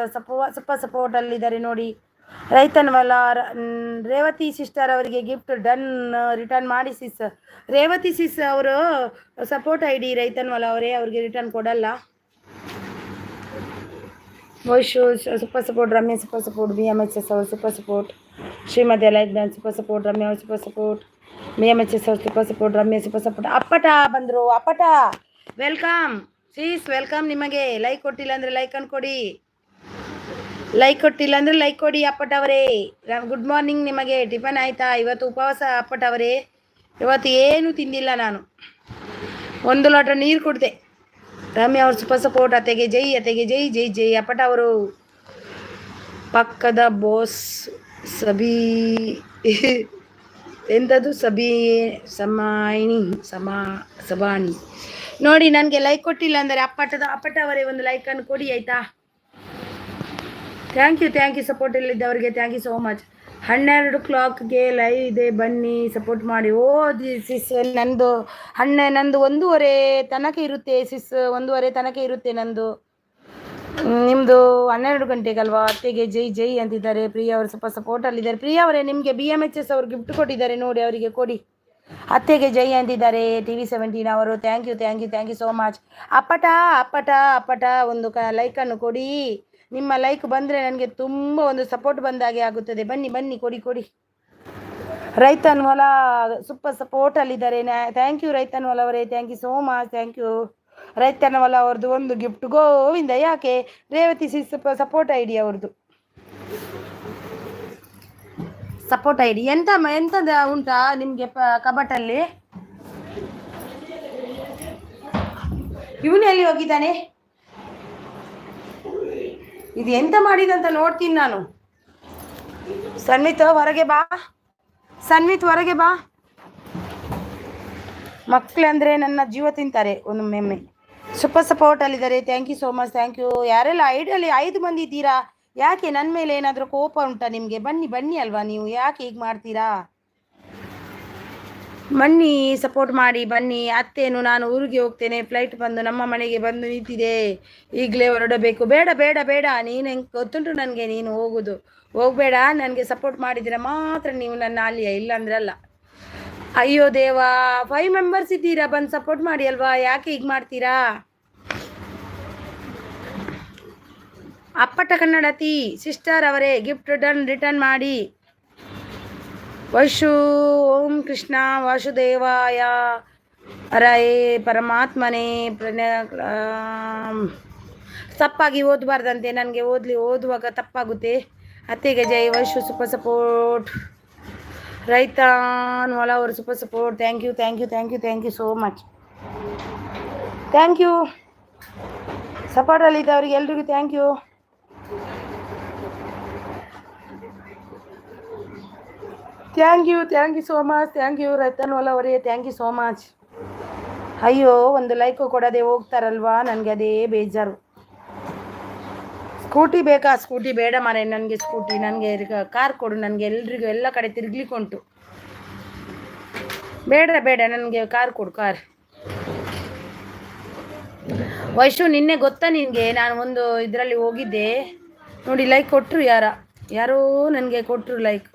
ಸೂಪರ್ ಸಪೋರ್ಟಲ್ಲಿದ್ದಾರೆ ನೋಡಿ. ರೈತನವಲ್ಲ ರೇವತಿ ಸಿಸ್ಟರ್ ಅವರಿಗೆ ಗಿಫ್ಟ್ ಡನ್. ರಿಟರ್ನ್ ಮಾಡಿ ಸಿಸ್. ರೇವತಿ ಸಿಸ್ ಅವರು ಸಪೋರ್ಟ್ ID ರೈತನವಲ್ಲ ಅವರೇ, ಅವ್ರಿಗೆ ರಿಟರ್ನ್ ಕೊಡಲ್ಲ. Vaishu super support. Ramya super support. BMHS ಅವರು super support. Shrimati like done super support. Ramya ಅವರು ಸೂಪರ್ ಸಪೋರ್ಟ್. BMHS ಅವರು super support. Ramya super support. ಅಪ್ಪಟ ಬಂದರು. ಅಪ್ಪಟ ವೆಲ್ಕಮ್ ಸೀಸ್, ವೆಲ್ಕಮ್. ನಿಮಗೆ ಲೈಕ್ ಕೊಟ್ಟಿಲ್ಲ ಅಂದರೆ ಲೈಕನ್ನು ಕೊಡಿ. ಲೈಕ್ ಕೊಡಿ ಅಪ್ಪಟ ಅವರೇ. Good morning. ನಿಮಗೆ ಟಿಫನ್ ಆಯಿತಾ? ಇವತ್ತು ಉಪವಾಸ ಅಪ್ಪಟ ಅವರೇ. ಇವತ್ತು ಏನೂ ತಿಂದಿಲ್ಲ ನಾನು. 1 ಲೋಟ ನೀರು ಕುಡಿದೆ. ರಮ್ಯ ಅವರು ಸೂಪರ್ ಸಪೋರ್ಟ್. ಅತ್ತೆಗೆ ಜೈ. ಅಪ್ಪಟ ಅವರು ಪಕ್ಕದ ಬಾಸ್ ಸಬಿ ಎಂಥದ್ದು ಸಬಾಣಿ ನೋಡಿ. ನನಗೆ ಲೈಕ್ ಕೊಟ್ಟಿಲ್ಲ ಅಂದರೆ ಅಪ್ಪಟ ಅವರೇ ಒಂದು ಲೈಕನ್ನು ಕೊಡಿ ಆಯಿತಾ? ಥ್ಯಾಂಕ್ ಯು ಸಪೋರ್ಟ್ ಇಲ್ಲಿದ್ದವರಿಗೆ. Thank you so much. 12 ಕ್ಲಾಕ್ಗೆ ಲೈವ್ ಇದೆ, ಬನ್ನಿ ಸಪೋರ್ಟ್ ಮಾಡಿ. ಸಿಸ್, ನಂದು 1:30 ತನಕ ಇರುತ್ತೆ ಸಿಸ್. 1:30 ತನಕ ಇರುತ್ತೆ ನಂದು. ನಿಮ್ಮದು 12 ಗಂಟೆಗಲ್ವಾ? ಅತ್ತೆಗೆ ಜೈ ಅಂತಿದ್ದಾರೆ. ಪ್ರಿಯಾ ಅವರು ಸ್ವಲ್ಪ ಸಪೋರ್ಟಲ್ಲಿದ್ದಾರೆ. ಪ್ರಿಯಾ ಅವರೇ, ನಿಮಗೆ BMHS ಅವರು ಗಿಫ್ಟ್ ಕೊಟ್ಟಿದ್ದಾರೆ ನೋಡಿ, ಅವರಿಗೆ ಕೊಡಿ. ಅತ್ತೆಗೆ ಜೈ ಅಂತಿದ್ದಾರೆ. TV 17 ಅವರು. Thank you so much. ಅಪ್ಪಟ ಒಂದು ಲೈಕನ್ನು ಕೊಡಿ. ನಿಮ್ಮ ಲೈಕ್ ಬಂದರೆ ನನಗೆ ತುಂಬ ಒಂದು ಸಪೋರ್ಟ್ ಬಂದಾಗೆ ಆಗುತ್ತದೆ. ಬನ್ನಿ ಕೊಡಿ. ರೈತನ್ ಹೊಲ ಸೂಪರ್ ಸಪೋರ್ಟಲ್ಲಿದ್ದಾರೆ. ಥ್ಯಾಂಕ್ ಯು ರೈತನ್ ಹೊಲ ಅವರೇ. Thank you so much. Thank you. ರೈತನ ಹೊಲ ಅವ್ರದ್ದು ಒಂದು ಗಿಫ್ಟ್ ಗೋವಿಂದ. ಯಾಕೆ? ರೇವತಿ ಸಪೋರ್ಟ್ ID ಅವ್ರದ್ದು. ಸಪೋರ್ಟ್ ಐ ಡಿ ಎಂಥದ್ದು ಉಂಟಾ ನಿಮಗೆ ಕಬಟಲ್ಲಿ? ಇವನು ಎಲ್ಲಿ ಹೋಗಿದ್ದಾನೆ? ಇದು ಎಂತ ಮಾಡಿದಂತ ನೋಡ್ತೀನಿ ನಾನು. ಸನ್ವಿತ್ ಹೊರಗೆ ಬಾ, ಸನ್ವಿತ್ ಹೊರಗೆ ಬಾ. ಮಕ್ಕಳಂದರೆ ನನ್ನ ಜೀವ ತಿಂತಾರೆ ಒಮ್ಮೊಮ್ಮೆ. ಸೂಪರ್ ಸಪೋರ್ಟಲ್ಲಿದ್ದಾರೆ. Thank you so much, thank you. ಯಾರೆಲ್ಲ ಐಡಿಯಲ್ಲಿ 5 ಮಂದಿ ಇದ್ದೀರಾ? ಯಾಕೆ ನನ್ನ ಮೇಲೆ ಏನಾದರೂ ಕೋಪ ಉಂಟಾ ನಿಮಗೆ? ಬನ್ನಿ ಬನ್ನಿ ಅಲ್ವಾ ನೀವು, ಯಾಕೆ ಹೀಗೆ ಮಾಡ್ತೀರಾ? ಬನ್ನಿ ಸಪೋರ್ಟ್ ಮಾಡಿ ಬನ್ನಿ. ಅತ್ತೇನು ನಾನು ಊರಿಗೆ ಹೋಗ್ತೇನೆ, ಫ್ಲೈಟ್ ಬಂದು ನಮ್ಮ ಮನೆಗೆ ಬಂದು ನಿಂತಿದೆ, ಈಗಲೇ ಹೊರಡಬೇಕು. ಬೇಡ ಬೇಡ ಬೇಡ, ನೀನು ಹೆಂಗೆ ಗೊತ್ತುಂಟು ನನಗೆ, ನೀನು ಹೋಗಬೇಡ. ನನಗೆ ಸಪೋರ್ಟ್ ಮಾಡಿದರೆ ಮಾತ್ರ ನೀವು ನನ್ನ ಅಲ್ಲಿಯ, ಇಲ್ಲಾಂದ್ರೆ ಅಲ್ಲ. ಅಯ್ಯೋ ದೇವಾ, 5 ಮೆಂಬರ್ಸ್ ಇದ್ದೀರಾ, ಬಂದು ಸಪೋರ್ಟ್ ಮಾಡಿ ಅಲ್ವಾ, ಯಾಕೆ ಹೀಗೆ ಮಾಡ್ತೀರಾ? ಅಪ್ಪಟ ಕನ್ನಡತಿ ಸಿಸ್ಟರ್ ಅವರೇ ಗಿಫ್ಟ್ ರಿಟರ್ನ್ ಮಾಡಿ. ವೈಶು ಓಂ ಕೃಷ್ಣ ವಾಸುದೇವಾಯ ಹರಯೇ ಪರಮಾತ್ಮನೇ ತಪ್ಪಾಗಿ ಓದಬಾರ್ದಂತೆ, ನನಗೆ ಓದುವಾಗ ತಪ್ಪಾಗುತ್ತೆ. ಅತ್ತೆಗೆ ಜೈ. Vaishu super support. ರೈತಾನ್ ವಾಲ ಅವರು super support. Thank you thank you thank you thank you so much. Thank you ಸಪೋರ್ಟಲ್ಲಿದ್ದವ್ರಿಗೆ ಎಲ್ರಿಗೂ thank you. Thank you so much. Thank you Ratan ವಾಲ ಅವರೇ, ಥ್ಯಾಂಕ್ ಯು ಸೋ ಮಚ್. ಅಯ್ಯೋ, ಒಂದು ಲೈಕು ಕೊಡದೆ ಹೋಗ್ತಾರಲ್ವಾ, ನನಗೆ ಅದೇ ಬೇಜಾರು. ಸ್ಕೂಟಿ ಬೇಕಾ? ಸ್ಕೂಟಿ ಬೇಡ ಮಾರೆ ನನಗೆ. ಸ್ಕೂಟಿ ನನಗೆ ಕಾರ್ ಕೊಡು, ನನಗೆ ಎಲ್ರಿಗೂ ಎಲ್ಲ ಕಡೆ ತಿರ್ಗ್ಲಿಕ್ಕುಂಟು. ಬೇಡ ಬೇಡ, ನನಗೆ ಕಾರ್ ಕೊಡು, ಕಾರ್. ವೈಶು ನಿನ್ನೆ ಗೊತ್ತಾ ನಿನಗೆ, ನಾನು ಒಂದು ಇದರಲ್ಲಿ ಹೋಗಿದ್ದೆ ನೋಡಿ, ಲೈಕ್ ಕೊಟ್ಟರು, ಯಾರೋ ನನಗೆ ಕೊಟ್ಟರು ಲೈಕ್.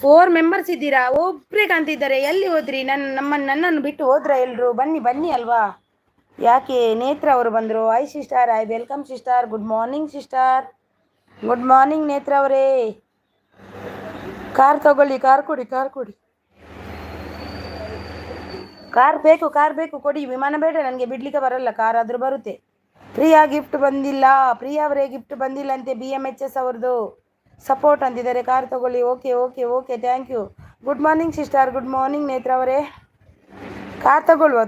4 ಮೆಂಬರ್ಸ್ ಇದ್ದೀರಾ, ಒಬ್ಬರೇ ಕಾಣ್ತಿದ್ದಾರೆ. ಎಲ್ಲಿ ಹೋದ್ರಿ? ನನ್ನನ್ನು ಬಿಟ್ಟು ಹೋದ್ರ ಎಲ್ಲರೂ? ಬನ್ನಿ ಬನ್ನಿ ಅಲ್ವಾ, ಯಾಕೆ? ನೇತ್ರ ಅವರು ಬಂದರು. I sister, I welcome sister. Good morning sister. Good morning Netra ಅವರೇ. ಕಾರ್ ತಗೊಳ್ಳಿ, ಕಾರ್ ಕೊಡಿ, ಕಾರ್ ಕೊಡಿ. ಕಾರ್ ಬೇಕು ಕೊಡಿ. ವಿಮಾನ ಬೇಡ ನನಗೆ, ಬಿಡ್ಲಿಕ್ಕೆ ಬರಲ್ಲ, ಕಾರ್ ಆದರೂ ಬರುತ್ತೆ. ಪ್ರಿಯಾ ಗಿಫ್ಟ್ ಬಂದಿಲ್ಲ, ಪ್ರಿಯಾ ಅವರೇ ಗಿಫ್ಟ್ ಬಂದಿಲ್ಲ ಅಂತೆ. BMHS ಅವ್ರದ್ದು ಸಪೋರ್ಟ್ ಅಂತಿದ್ದಾರೆ. ಕಾರ್ ತಗೊಳ್ಳಿ. Okay okay okay, thank you. Good morning sister. Good morning Netra ಅವರೇ. ಕಾರ್ ತಗೊಳ್ಳುವ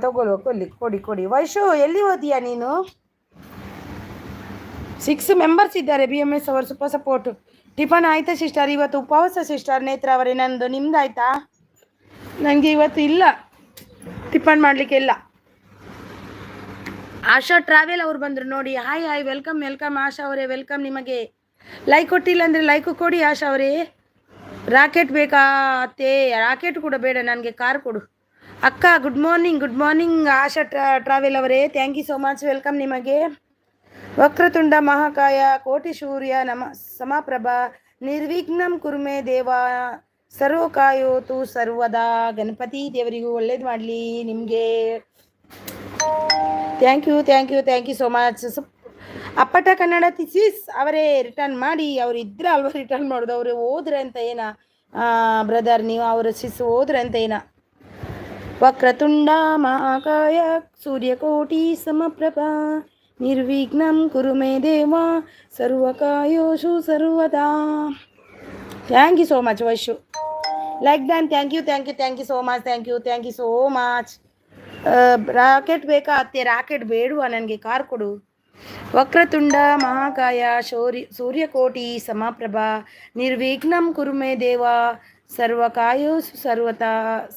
ಕೊಡಿ. ವೈಶು ಎಲ್ಲಿ ಓದಿಯಾ ನೀನು? 6 ಮೆಂಬರ್ಸ್ ಇದ್ದಾರೆ. BMS ಅವರು ಸೂಪರ್ ಸಪೋರ್ಟ್. ಟಿಫನ್ ಆಯ್ತಾ ಸಿಸ್ಟರ್? ಇವತ್ತು ಉಪವಾಸ ಸಿಸ್ಟರ್ ನೇತ್ರ ಅವರೇ ನಂದು. ನಿಮ್ದು ಆಯ್ತಾ? ನನಗೆ ಇವತ್ತು ಇಲ್ಲ, ಟಿಫನ್ ಮಾಡಲಿಕ್ಕೆ ಇಲ್ಲ. ಆಶಾ ಟ್ರಾವೆಲ್ ಅವ್ರು ಬಂದರು ನೋಡಿ. ಹಾಯ್ ವೆಲ್ಕಮ್ ಆಶಾ ಅವರೇ, ವೆಲ್ಕಮ್ ನಿಮಗೆ. ಲೈಕ್ ಕೊಟ್ಟಿಲ್ಲ ಅಂದರೆ ಲೈಕು ಕೊಡಿ ಆಶಾ ಅವರೇ. ರಾಕೆಟ್ ಬೇಕಾ ಅತ್ತೆ? ರಾಕೆಟ್ ಕೂಡ ಬೇಡ ನನಗೆ, ಕಾರ್ ಕೊಡು. ಅಕ್ಕ ಗುಡ್ ಮಾರ್ನಿಂಗ್ ಆಶಾ ಟ್ರಾವೆಲ್ ಅವರೇ, thank you so much, welcome ನಿಮಗೆ. ವಕ್ರತುಂಡ ಮಹಾಕಾಯ ಕೋಟಿ ಸೂರ್ಯ ಸಮಪ್ರಭಾ ನಿರ್ವಿಘ್ನಂ ಕುರುಮೆ ದೇವ ಸರ್ವಕಾಯೋತು ಸರ್ವದಾ. ಗಣಪತಿ ದೇವರಿಗೂ ಒಳ್ಳೇದು ಮಾಡಲಿ ನಿಮಗೆ. Thank you so much. ಅಪ್ಪಟ ಕನ್ನಡ ಸಿಸ್ ಅವರೇ ರಿಟರ್ನ್ ಮಾಡಿ. ಅವರು ಇದ್ರೆ ಅಲ್ವಾ ರಿಟರ್ನ್ ಮಾಡೋದು, ಅವರು ಹೋದ್ರೆ ಅಂತ ಏನ ಬ್ರದರ್ ನೀವು? ಅವರು ಸಿಸ್ ಹೋದ್ರೆ ಅಂತ ಏನ? ವಕ್ರತುಂಡ ಮಹಾಕಾಯ ಸೂರ್ಯಕೋಟಿ ಸಮಪ್ರಭಾ ನಿರ್ವಿಘ್ನಂ ಕುರುಮೆ ದೇವ ಸರ್ವಕಾಯೋಷು ಸರ್ವದಾ. Thank you so much Vaishu. Like done. Thank you so much. Thank you so much. Rocket ಬೇಕಾ ಅತ್ತೆ? ರಾಕೆಟ್ ಬೇಡುವ ನನಗೆ, ಕಾರ್ ಕೊಡು. ವಕ್ರತುಂಡ ಮಹಾಕಾಯ ಸೂರ್ಯಕೋಟಿ ಸಮಪ್ರಭಾ ನಿರ್ವಿಘ್ನಂ ಕುರುಮೆ ದೇವ ಸರ್ವಕಾಯೋಷು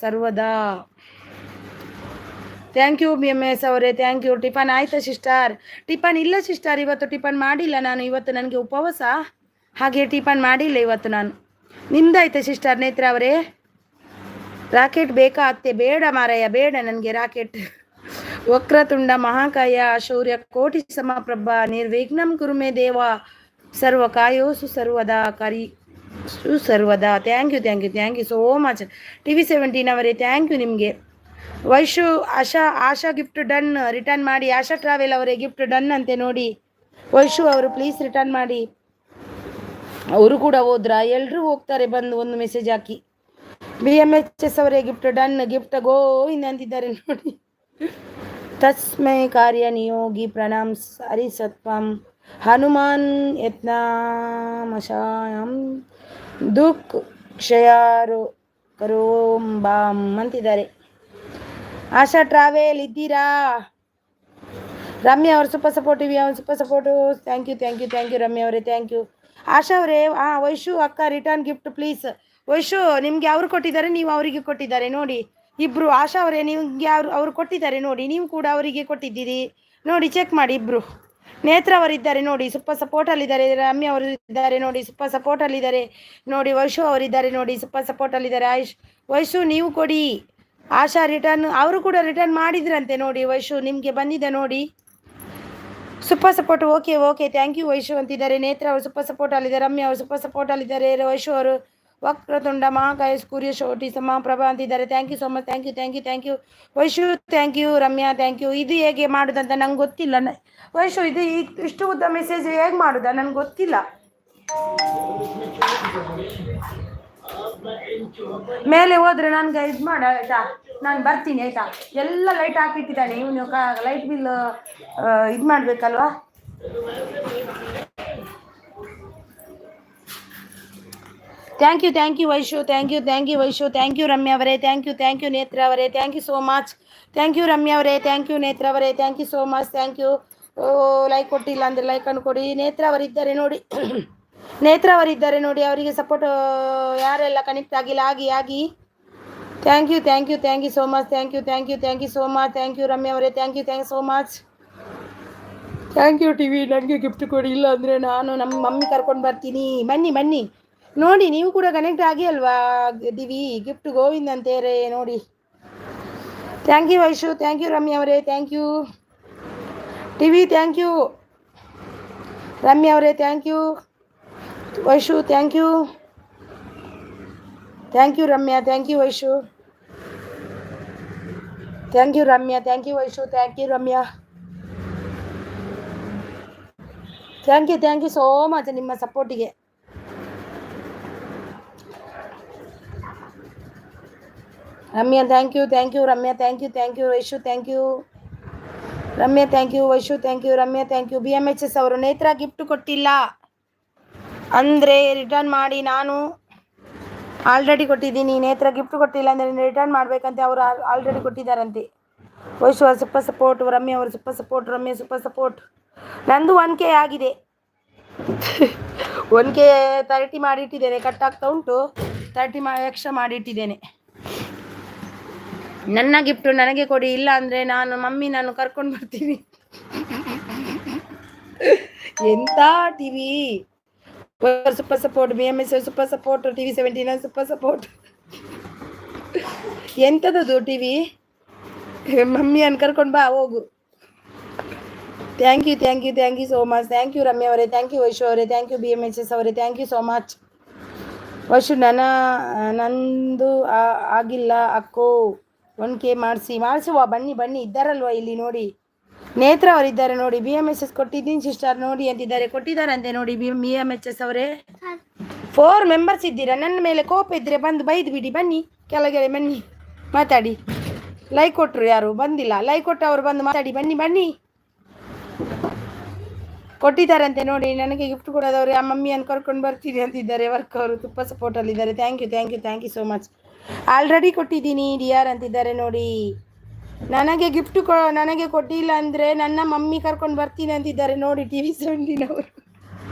ಸರ್ವದಾ. ಥ್ಯಾಂಕ್ ಯು BMS ಅವರೇ, ಥ್ಯಾಂಕ್ ಯು. ಟಿಫನ್ ಆಯ್ತಾ ಸಿಸ್ಟರ್? ಟಿಫನ್ ಇಲ್ಲ ಸಿಸ್ಟರ್, ಇವತ್ತು ಟಿಫನ್ ಮಾಡಿಲ್ಲ ನಾನು. ಇವತ್ತು ನನಗೆ ಉಪವಾಸ, ಹಾಗೆ ಟಿಫನ್ ಮಾಡಿಲ್ಲ ಇವತ್ತು ನಾನು. ನಿಮ್ದಾಯ್ತಾ ಸಿಸ್ಟರ್ ನೇತ್ರ ಅವರೇ? ರಾಕೆಟ್ ಬೇಕಾ ಅತ್ತೆ? ಬೇಡ ಮಾರಯ್ಯ, ಬೇಡ ನನಗೆ ರಾಕೆಟ್. ವಕ್ರತುಂಡ ಮಹಾಕಾಯ ಸೂರ್ಯಕೋಟಿ ಸಮಪ್ರಭಾ ನಿರ್ವಿಘ್ನಂ ಕುರುಮೆ ದೇವ ಸರ್ವಕಾಯೋಷು ಸರ್ವದಾ. Thank you so much. TV17 ಅವರೇ, ಥ್ಯಾಂಕ್ ಯು ನಿಮಗೆ. ವೈಶು ಆಶಾ ಗಿಫ್ಟ್ ಡನ್, ರಿಟರ್ನ್ ಮಾಡಿ. ಆಶಾ ಟ್ರಾವೆಲ್ ಅವರೇ ಗಿಫ್ಟ್ ಡನ್ ಅಂತೆ ನೋಡಿ. ವೈಶು ಅವರು ಪ್ಲೀಸ್ ರಿಟರ್ನ್ ಮಾಡಿ. ಅವರು ಕೂಡ ಹೋದ್ರಾ? ಎಲ್ಲರೂ ಹೋಗ್ತಾರೆ, ಬಂದು ಒಂದು ಮೆಸೇಜ್ ಹಾಕಿ. BMHS ಅವರೇ ಗಿಫ್ಟ್ ಡನ್, ಗಿಫ್ಟ್ ಗೋ ಅಂತಿದ್ದಾರೆ ನೋಡಿ. ತಸ್ಮೈ ಕಾರ್ಯ ನಿಯೋಗಿ ಪ್ರಣಾಮ್ ಹರಿಸತ್ವಂ ಹನುಮಾನ್ ಯತ್ನಾಮಶಾಯಂ ದುಃಖ ಕ್ಷಯಾರು ಕರೋಂಬಾಂ ಅಂತಿದ್ದಾರೆ. ಆಶಾ ಟ್ರಾವೆಲ್ ಇದ್ದೀರಾ? ರಮ್ಯಾ ಅವರು ಸೂಪರ್ ಸಪೋರ್ಟಿವ್, ಅವ್ರು super support. Thank you thank you thank you Ramya ಅವರೇ, ಥ್ಯಾಂಕ್ ಯು. ಆಶಾ ಅವರೇ, ವೈಶು ಅಕ್ಕ ರಿಟರ್ನ್ ಗಿಫ್ಟ್ ಪ್ಲೀಸ್. ವೈಶು ನಿಮಗೆ ಅವ್ರು ಕೊಟ್ಟಿದ್ದಾರೆ, ನೀವು ಅವರಿಗೆ ಕೊಟ್ಟಿದ್ದಾರೆ ನೋಡಿ. ಇಬ್ಬರು ಆಶಾ ಅವರೇ, ನಿಮಗೆ ಅವ್ರು ಕೊಟ್ಟಿದ್ದಾರೆ ನೋಡಿ, ನೀವು ಕೂಡ ಅವರಿಗೆ ಕೊಟ್ಟಿದ್ದೀರಿ ನೋಡಿ, ಚೆಕ್ ಮಾಡಿ. ಇಬ್ಬರು ನೇತ್ರ ಅವರಿದ್ದಾರೆ ನೋಡಿ, ಸೂಪರ್ ಸಪೋರ್ಟಲ್ಲಿದ್ದಾರೆ. ರಮ್ಯಾ ಅವರು ಇದ್ದಾರೆ ನೋಡಿ, ಸೂಪರ್ ಸಪೋರ್ಟಲ್ಲಿದ್ದಾರೆ ನೋಡಿ. ವೈಶು ಅವರಿದ್ದಾರೆ ನೋಡಿ, ಸೂಪರ್ ಸಪೋರ್ಟಲ್ಲಿದ್ದಾರೆ. ವೈಶು ನೀವು ಕೊಡಿ. ಆಶಾ ರಿಟರ್ನ್, ಅವರು ಕೂಡ ರಿಟರ್ನ್ ಮಾಡಿದ್ರಂತೆ ನೋಡಿ. ವೈಶು ನಿಮಗೆ ಬಂದಿದೆ ನೋಡಿ, super support. Okay okay, thank you Vaishu ಅಂತಿದ್ದಾರೆ. ನೇತ್ರ ಅವರು ಸೂಪರ್ ಸಪೋರ್ಟ್ ಅಲ್ಲಿದ್ದಾರೆ. ರಮ್ಯಾ ಅವರು ಸೂಪರ್ ಸಪೋರ್ಟ್ ಅಲ್ಲಿದ್ದಾರೆ. ವೈಶು ಅವರು ವಕ್ರತುಂಡ ಮಹಾಕಾಯ ಸೂರ್ಯ ಶೋಟಿ ಸಮಪ್ರಭಾ ಅಂತಿದ್ದಾರೆ. Thank you so much, thank you thank you thank you Vaishu, thank you Ramya, thank you. ಇದು ಹೇಗೆ ಮಾಡೋದಂತ ನಂಗೆ ಗೊತ್ತಿಲ್ಲ ವೈಶು, ಇದು ಇಷ್ಟು ಉದ್ದ ಮೆಸೇಜ್ ಹೇಗೆ ಮಾಡೋದ ನನಗೆ ಗೊತ್ತಿಲ್ಲ. ಮೇಲೆ ಹೋದ್ರೆ ನನಗೆ ಇದು ಮಾಡ ಆಯ್ತಾ, ನಾನು ಬರ್ತೀನಿ ಆಯ್ತಾ. ಎಲ್ಲ ಲೈಟ್ ಹಾಕಿಟ್ಟಿದ್ದಾನೆ ಇವನು, ಲೈಟ್ ಬಿಲ್ ಇದು ಮಾಡಬೇಕಲ್ವಾ. Thank you Vaishu, thank you Vaishu, thank you Ramya ಅವರೇ, ಥ್ಯಾಂಕ್ ಯು ನೇತ್ರ ಅವರೇ, thank you so much. Thank you Ramya ಅವರೇ, ಥ್ಯಾಂಕ್ ಯು ನೇತ್ರ ಅವರೇ, thank you so much, thank you. Like ಕೊಟ್ಟಿಲ್ಲ ಅಂದರೆ ಲೈಕನ್ನು ಕೊಡಿ. ನೇತ್ರ ಅವರಿದ್ದಾರೆ ನೋಡಿ, ನೇತ್ರ ಅವರಿದ್ದಾರೆ ನೋಡಿ, ಅವರಿಗೆ ಸಪೋರ್ಟ್ ಯಾರೆಲ್ಲ ಕನೆಕ್ಟ್ ಆಗಿಲ್ಲ ಆಗಿ. Thank you so much, thank you so much, thank you Ramya ಅವರೇ, thank you so much. Thank you TV, ನನಗೆ ಗಿಫ್ಟ್ ಕೊಡಿ, ಇಲ್ಲ ಅಂದರೆ ನಾನು ನಮ್ಮ ಮಮ್ಮಿ ಕರ್ಕೊಂಡು ಬರ್ತೀನಿ. ಬನ್ನಿ ನೋಡಿ, ನೀವು ಕೂಡ ಕನೆಕ್ಟ್ ಆಗಿ ಅಲ್ವಾ ದಿವಿ. ಗಿಫ್ಟ್ ಗೋವಿಂದ್ ಅಂತೇರೆ ನೋಡಿ. Thank you Vaishu, thank you Ramya ಅವರೇ, thank you TV, thank you Ramya ಅವರೇ, thank you Vaishu, thank you Ramya, thank you Vaishu, thank you Ramya, thank you Vaishu, thank you Ramya, thank you so much ನಿಮ್ಮ ಸಪೋರ್ಟಿಗೆ. Ramya thank you Ramya, thank you Vaishu, thank you Ramya, thank you Vaishu, thank you Ramya, thank you. BMHS ಅವರು ನೇತ್ರ gift ಕೊಟ್ಟಿಲ್ಲ ಅಂದರೆ return ಮಾಡಿ. ನಾನು already ಕೊಟ್ಟಿದ್ದೀನಿ. ನೇತ್ರ ಗಿಫ್ಟ್ ಕೊಟ್ಟಿಲ್ಲ ಅಂದರೆ ರಿಟರ್ನ್ ಮಾಡಬೇಕಂತೆ, ಅವರು ಆಲ್ರೆಡಿ ಕೊಟ್ಟಿದ್ದಾರಂತೆ. ವೈಶು ಅವರು ಸೂಪರ್ ಸಪೋರ್ಟ್, ರಮ್ಯಾ ಅವರು super support, Ramya super support. ನಂದು 1K ಆಗಿದೆ. 1K 30 ಮಾಡಿಟ್ಟಿದ್ದೇನೆ, ಕಟ್ ಆಗ್ತಾ ಉಂಟು. 30 ಎಕ್ಸ್ಟ್ರಾ ಮಾಡಿಟ್ಟಿದ್ದೇನೆ. ನನ್ನ ಗಿಫ್ಟು ನನಗೆ ಕೊಡಿ, ಇಲ್ಲ ಅಂದರೆ ನಾನು ಕರ್ಕೊಂಡು ಬರ್ತೀನಿ. ಎಂತ TV super support, BMS super support, TV 79 super support. ಎಂಥದ್ದು ಟಿವಿ, ಮಮ್ಮಿಯನ್ನು ಕರ್ಕೊಂಡು ಬಾ ಹೋಗು. Thank you so much, thank you Ramya ಅವರೇ, ಥ್ಯಾಂಕ್ ಯು ವೈಶು ಅವರೇ, ಥ್ಯಾಂಕ್ ಯು BMHS ಅವರೇ, thank you so much. Vaishu ನಂದು ಆಗಿಲ್ಲ ಅಕ್ಕೋ, 1K ಮಾಡಿಸುವ, ಬನ್ನಿ ಇದ್ದಾರಲ್ವ ಇಲ್ಲಿ ನೋಡಿ. ನೇತ್ರ ಅವರಿದ್ದಾರೆ ನೋಡಿ. BMHS ಕೊಟ್ಟಿದ್ದೀನಿ ಸಿಸ್ಟರ್ ನೋಡಿ ಅಂತಿದ್ದಾರೆ, ಕೊಟ್ಟಿದ್ದಾರಂತೆ ನೋಡಿ. BMHS ಅವರೇ 4 ಮೆಂಬರ್ಸ್ ಇದ್ದೀರಾ. ನನ್ನ ಮೇಲೆ ಕೋಪ ಇದ್ದರೆ ಬಂದು ಬೈದು ಬಿಡಿ, ಬನ್ನಿ ಕೆಳಗಡೆ ಬನ್ನಿ ಮಾತಾಡಿ. ಲೈಕ್ ಕೊಟ್ಟರು ಯಾರು ಬಂದಿಲ್ಲ, ಲೈಕ್ ಕೊಟ್ಟು ಅವರು ಬಂದು ಮಾತಾಡಿ, ಬನ್ನಿ ಕೊಟ್ಟಿದ್ದಾರಂತೆ ನೋಡಿ. ನನಗೆ ಗಿಫ್ಟ್ ಕೊಡೋದವ್ರು ಆ ಮಮ್ಮಿಯನ್ನು ಕರ್ಕೊಂಡು ಬರ್ತೀನಿ ಅಂತಿದ್ದಾರೆ. ವರ್ಕ್ ಅವರು ತುಂಬ ಸಪೋರ್ಟಲ್ಲಿದ್ದಾರೆ. Thank you so much. Already ಕೊಟ್ಟಿದ್ದೀನಿ ಡಿಯರ್ ಅಂತಿದ್ದಾರೆ ನೋಡಿ. ನನಗೆ ಗಿಫ್ಟ್ ನನಗೆ ಕೊಟ್ಟಿಲ್ಲ ಅಂದರೆ ನನ್ನ ಮಮ್ಮಿ ಕರ್ಕೊಂಡು ಬರ್ತೀನಿ ಅಂತಿದ್ದಾರೆ ನೋಡಿ. TV 79 ಅವರು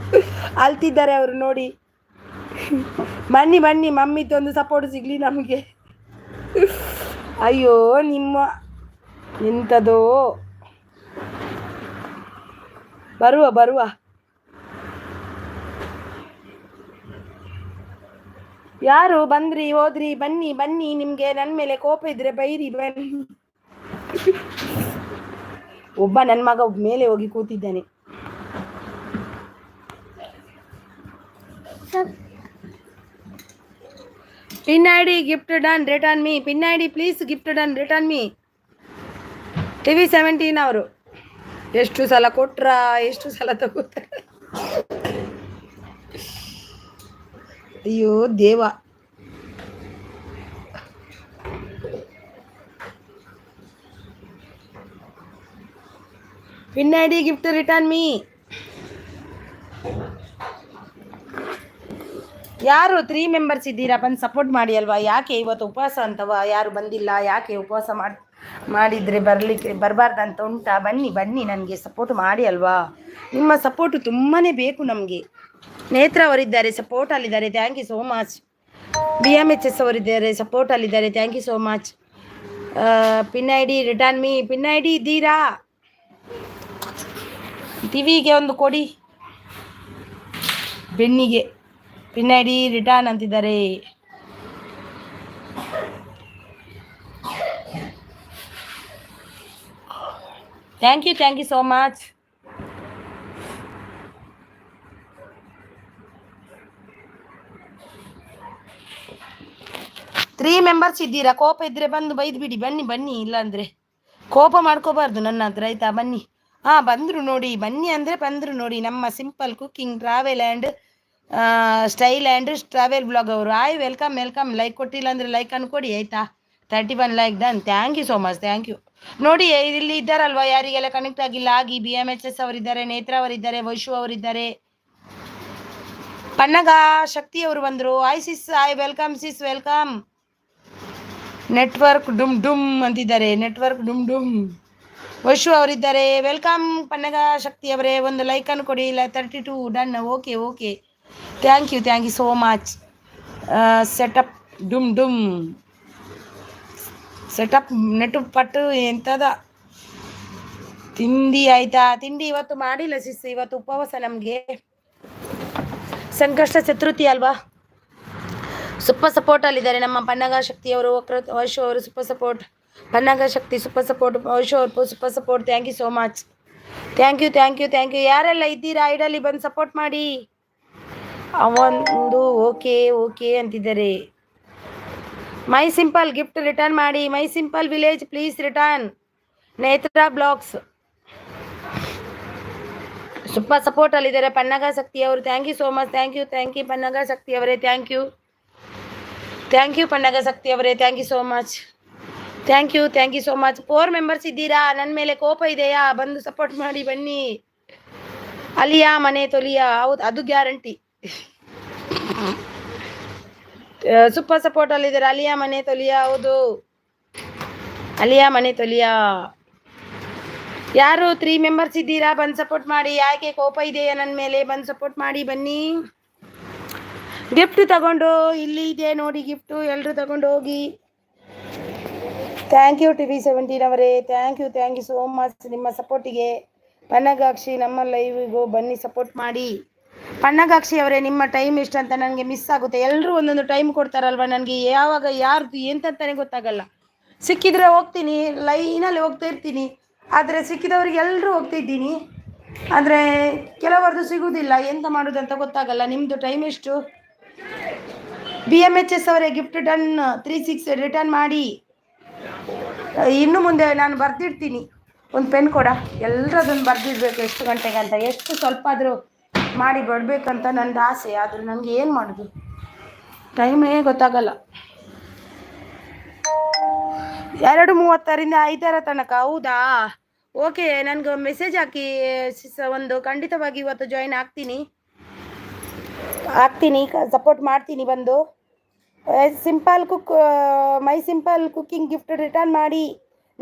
ಅಳ್ತಿದ್ದಾರೆ ಅವರು ನೋಡಿ. ಬನ್ನಿ ಮಮ್ಮಿದೊಂದು ಸಪೋರ್ಟ್ ಸಿಗಲಿ ನಮಗೆ. ಅಯ್ಯೋ ನಿಮ್ಮ ಎಂಥದೋ. ಬರುವ ಯಾರು ಬಂದ್ರಿ ಹೋದ್ರಿ, ಬನ್ನಿ ನಿಮಗೆ ನನ್ನ ಮೇಲೆ ಕೋಪ ಇದ್ರೆ ಬೈರಿ, ಬನ್ನಿ. ಒಬ್ಬ ನನ್ನ ಮಗ ಮೇಲೆ ಹೋಗಿ ಕೂತಿದ್ದಾನೆ. Pin ID gift done, return me. Pin ID please, gift done, return me. TV 79 ಅವರು ಎಷ್ಟು ಸಲ ಕೊಟ್ರ, ಎಷ್ಟು ಸಲ ತಗೋತಾರೆ. ಅಯ್ಯೋ ದೇವ. Pin ID gift return me. ಯಾರು 3 ಮೆಂಬರ್ಸ್ ಇದ್ದೀರಾ ಬಂದು ಸಪೋರ್ಟ್ ಮಾಡಿ ಅಲ್ವಾ. ಯಾಕೆ ಇವತ್ತು ಉಪವಾಸ ಅಂತವ, ಯಾರು ಬಂದಿಲ್ಲ, ಯಾಕೆ ಉಪವಾಸ ಮಾಡಿದರೆ ಬರಬಾರ್ದಂತ ಉಂಟಾ? ಬನ್ನಿ ಬನ್ನಿ, ನನಗೆ ಸಪೋರ್ಟ್ ಮಾಡಿ ಅಲ್ವಾ. ನಿಮ್ಮ ಸಪೋರ್ಟು ತುಂಬಾ ಬೇಕು ನಮಗೆ. ನೇತ್ರ ಅವರಿದ್ದಾರೆ ಸಪೋರ್ಟಲ್ಲಿದ್ದಾರೆ, thank you so much. BMHS ಅವರಿದ್ದಾರೆ ಸಪೋರ್ಟಲ್ಲಿದ್ದಾರೆ, thank you so much. Pin I D return me, pin I D ಇದ್ದೀರಾ? ಟಿವಿಗೆ ಒಂದು ಕೊಡಿ, ಬೆನ್ನಿಗೆ ಪಿನ್ ಐ ಡಿ ರಿಟರ್ನ್ ಅಂತಿದ್ದಾರೆ. Thank you so much. Three members ಇದ್ದೀರಾ? ಕೋಪ ಇದ್ರೆ ಬಂದು ಬೈದು ಬಿಡಿ, ಬನ್ನಿ ಬನ್ನಿ, ಇಲ್ಲಾಂದರೆ ಕೋಪ ಮಾಡ್ಕೋಬಾರ್ದು ನನ್ನ ಹತ್ರ, ಆಯ್ತಾ? ಬನ್ನಿ. ಬಂದರು ನೋಡಿ, ಬನ್ನಿ ಅಂದರೆ ಬಂದರು ನೋಡಿ. ನಮ್ಮ simple cooking travel and style and travel blog ಅವರು. Welcome welcome. ಲೈಕ್ ಕೊಟ್ಟಿಲ್ಲ ಅಂದರೆ ಲೈಕ್ ಅನ್ಕೊಡಿ, ಆಯಿತಾ? 31 like done, thank you so much, thank you. ನೋಡಿ ಇಲ್ಲಿ ಇದ್ದಾರಲ್ವ, ಯಾರಿಗೆಲ್ಲ ಕನೆಕ್ಟ್ ಆಗಿಲ್ಲ ಆಗಿ. BMHS ಅವರಿದ್ದಾರೆ, ನೇತ್ರ ಅವರಿದ್ದಾರೆ, ವೈಶು ಅವರಿದ್ದಾರೆ, ಪನ್ನಗ ಶಕ್ತಿ ಅವರು ಬಂದರು. ಸಿಸ್, ವೆಲ್ಕಮ್ ಸಿಸ್, ವೆಲ್ಕಮ್. ನೆಟ್ವರ್ಕ್ ಡುಮ್ ಡುಮ್ ಅಂತಿದ್ದಾರೆ, ನೆಟ್ವರ್ಕ್ ಡುಮ್ ಡುಮ್. ವೈಶು ಅವರಿದ್ದಾರೆ, ವೆಲ್ಕಮ್. ಪನ್ನಗ ಶಕ್ತಿ ಅವರೇ, ಒಂದು ಲೈಕನ್ನು ಕೊಡಿ. 32 done, okay okay, thank you so much. Setup ಡುಮ್ ಡುಮ್, ಸೆಟಪ್ ನೆಟ್ಟು ಪಟ್ಟು ಎಂಥದ ತಿಂಡಿ ಆಯ್ತಾ? ತಿಂಡಿ ಇವತ್ತು ಮಾಡಿಲ್ಲ ಸಿಸ್, ಇವತ್ತು ಉಪವಾಸ ನಮಗೆ. ಸಂಕಷ್ಟ ಚತುರ್ಥಿ ಅಲ್ವಾ. ಸೂಪರ್ ಸಪೋರ್ಟಲ್ಲಿದ್ದಾರೆ ನಮ್ಮ ಪನ್ನಗ ಶಕ್ತಿಯವರು, ವೈಶು ಅವರು ಸೂಪರ್ ಸಪೋರ್ಟ್, ಪನ್ನಗ ಶಕ್ತಿ ಸೂಪರ್ ಸಪೋರ್ಟ್, ವೈಶು ಅವರು super support, thank you so much. Thank you. ಯಾರೆಲ್ಲ ಇದ್ದೀರಾ ಐಡಲ್ಲಿ ಬಂದು ಸಪೋರ್ಟ್ ಮಾಡಿ. ಅವೊಂದು ಓಕೆ ಅಂತಿದ್ದಾರೆ. ಮೈ ಸಿಂಪಲ್ ಗಿಫ್ಟ್ ರಿಟರ್ನ್ ಮಾಡಿ. My simple village please return. Netra blogs super ಸಪೋರ್ಟಲ್ಲಿದ್ದಾರೆ ಪನ್ನಗ ಶಕ್ತಿ ಅವರು, thank you so much. Thank you Pannaga Shakti ಅವರೇ, ಥ್ಯಾಂಕ್ ಯು ಪನ್ನಗ ಶಕ್ತಿ ಅವರೇ, thank you so much. Thank you so much. 4 members ಇದ್ದೀರಾ? ನನ್ನ ಮೇಲೆ ಕೋಪ ಇದೆಯಾ? ಬಂದು ಸಪೋರ್ಟ್ ಮಾಡಿ ಬನ್ನಿ. ಅಲಿಯಾ ಮನೆ ತೊಲಿಯಾ, ಹೌದು ಅದು ಗ್ಯಾರಂಟಿ. ಸೂಪರ್ ಸಪೋರ್ಟ್ ಅಲ್ಲಿದ್ದಾರೆ. ಅಲಿಯಾ ಮನೆ ತೊಲಿಯಾ, ಹೌದು ಅಲಿಯಾ ಮನೆ ತೊಲಿಯಾ. ಯಾರು 3 ಮೆಂಬರ್ಸ್ ಇದ್ದೀರಾ? ಬಂದು ಸಪೋರ್ಟ್ ಮಾಡಿ. ಯಾಕೆ ಕೋಪ ಇದೆಯಾ ನನ್ನ ಮೇಲೆ? ಬಂದು ಸಪೋರ್ಟ್ ಮಾಡಿ ಬನ್ನಿ. ಗಿಫ್ಟ್ ತಗೊಂಡು ಇಲ್ಲಿ ಇದೆ ನೋಡಿ, ಗಿಫ್ಟು ಎಲ್ಲರೂ ತಗೊಂಡು ಹೋಗಿ. ಥ್ಯಾಂಕ್ ಯು TV17 ಅವರೇ, ಥ್ಯಾಂಕ್ ಯು ಸೋ ಮಚ್ ನಿಮ್ಮ ಸಪೋರ್ಟಿಗೆ. ಪನ್ನಗಾಕ್ಷಿ ನಮ್ಮ ಲೈವಿಗೂ ಬನ್ನಿ, ಸಪೋರ್ಟ್ ಮಾಡಿ. ಪನ್ನಗಾಕ್ಷಿ ಅವರೇ, ನಿಮ್ಮ ಟೈಮ್ ಎಷ್ಟು ಅಂತ ನನಗೆ ಮಿಸ್ ಆಗುತ್ತೆ. ಎಲ್ಲರೂ ಒಂದೊಂದು ಟೈಮ್ ಕೊಡ್ತಾರಲ್ವ, ನನಗೆ ಯಾವಾಗ ಯಾರ್ದು ಎಂತಂತಾನೆ ಗೊತ್ತಾಗಲ್ಲ. ಸಿಕ್ಕಿದ್ರೆ ಹೋಗ್ತೀನಿ, ಲೈನಲ್ಲಿ ಹೋಗ್ತಾ ಇರ್ತೀನಿ, ಆದರೆ ಸಿಕ್ಕಿದವ್ರಿಗೆ ಎಲ್ಲರೂ ಹೋಗ್ತಿದ್ದೀನಿ, ಆದರೆ ಕೆಲವರದು ಸಿಗುವುದಿಲ್ಲ, ಎಂತ ಮಾಡೋದಂತ ಗೊತ್ತಾಗಲ್ಲ. ನಿಮ್ಮದು ಟೈಮ್ ಎಷ್ಟು? BMHS ಅವರೇ ಗಿಫ್ಟ್ ಡನ್ 36 ರಿಟರ್ನ್ ಮಾಡಿ. ಇನ್ನು ಮುಂದೆ ನಾನು ಬರ್ದಿಡ್ತೀನಿ, ಒಂದು ಪೆನ್ ಕೊಡ, ಎಲ್ಲರದನ್ನು ಬರ್ದಿಡ್ಬೇಕು ಎಷ್ಟು ಗಂಟೆಗೆ ಅಂತ, ಎಷ್ಟು ಸ್ವಲ್ಪ ಆದರೂ ಮಾಡಿ ಬಿಡಬೇಕಂತ ನಂದು ಆಸೆ. ಆದರೆ ನನಗೆ ಏನು ಮಾಡೋದು, ಟೈಮೇ ಗೊತ್ತಾಗಲ್ಲ. 2:30ರಿಂದ 5 ತನಕ, ಹೌದಾ? ಓಕೆ, ನನಗೆ ಮೆಸೇಜ್ ಹಾಕಿ ಒಂದು, ಖಂಡಿತವಾಗಿ ಇವತ್ತು ಜಾಯಿನ್ ಆಗ್ತೀನಿ, ಸಪೋರ್ಟ್ ಮಾಡ್ತೀನಿ ಬಂದು. ಮೈ ಸಿಂಪಲ್ ಕುಕ್ಕಿಂಗ್ ಗಿಫ್ಟ್ ರಿಟರ್ನ್ ಮಾಡಿ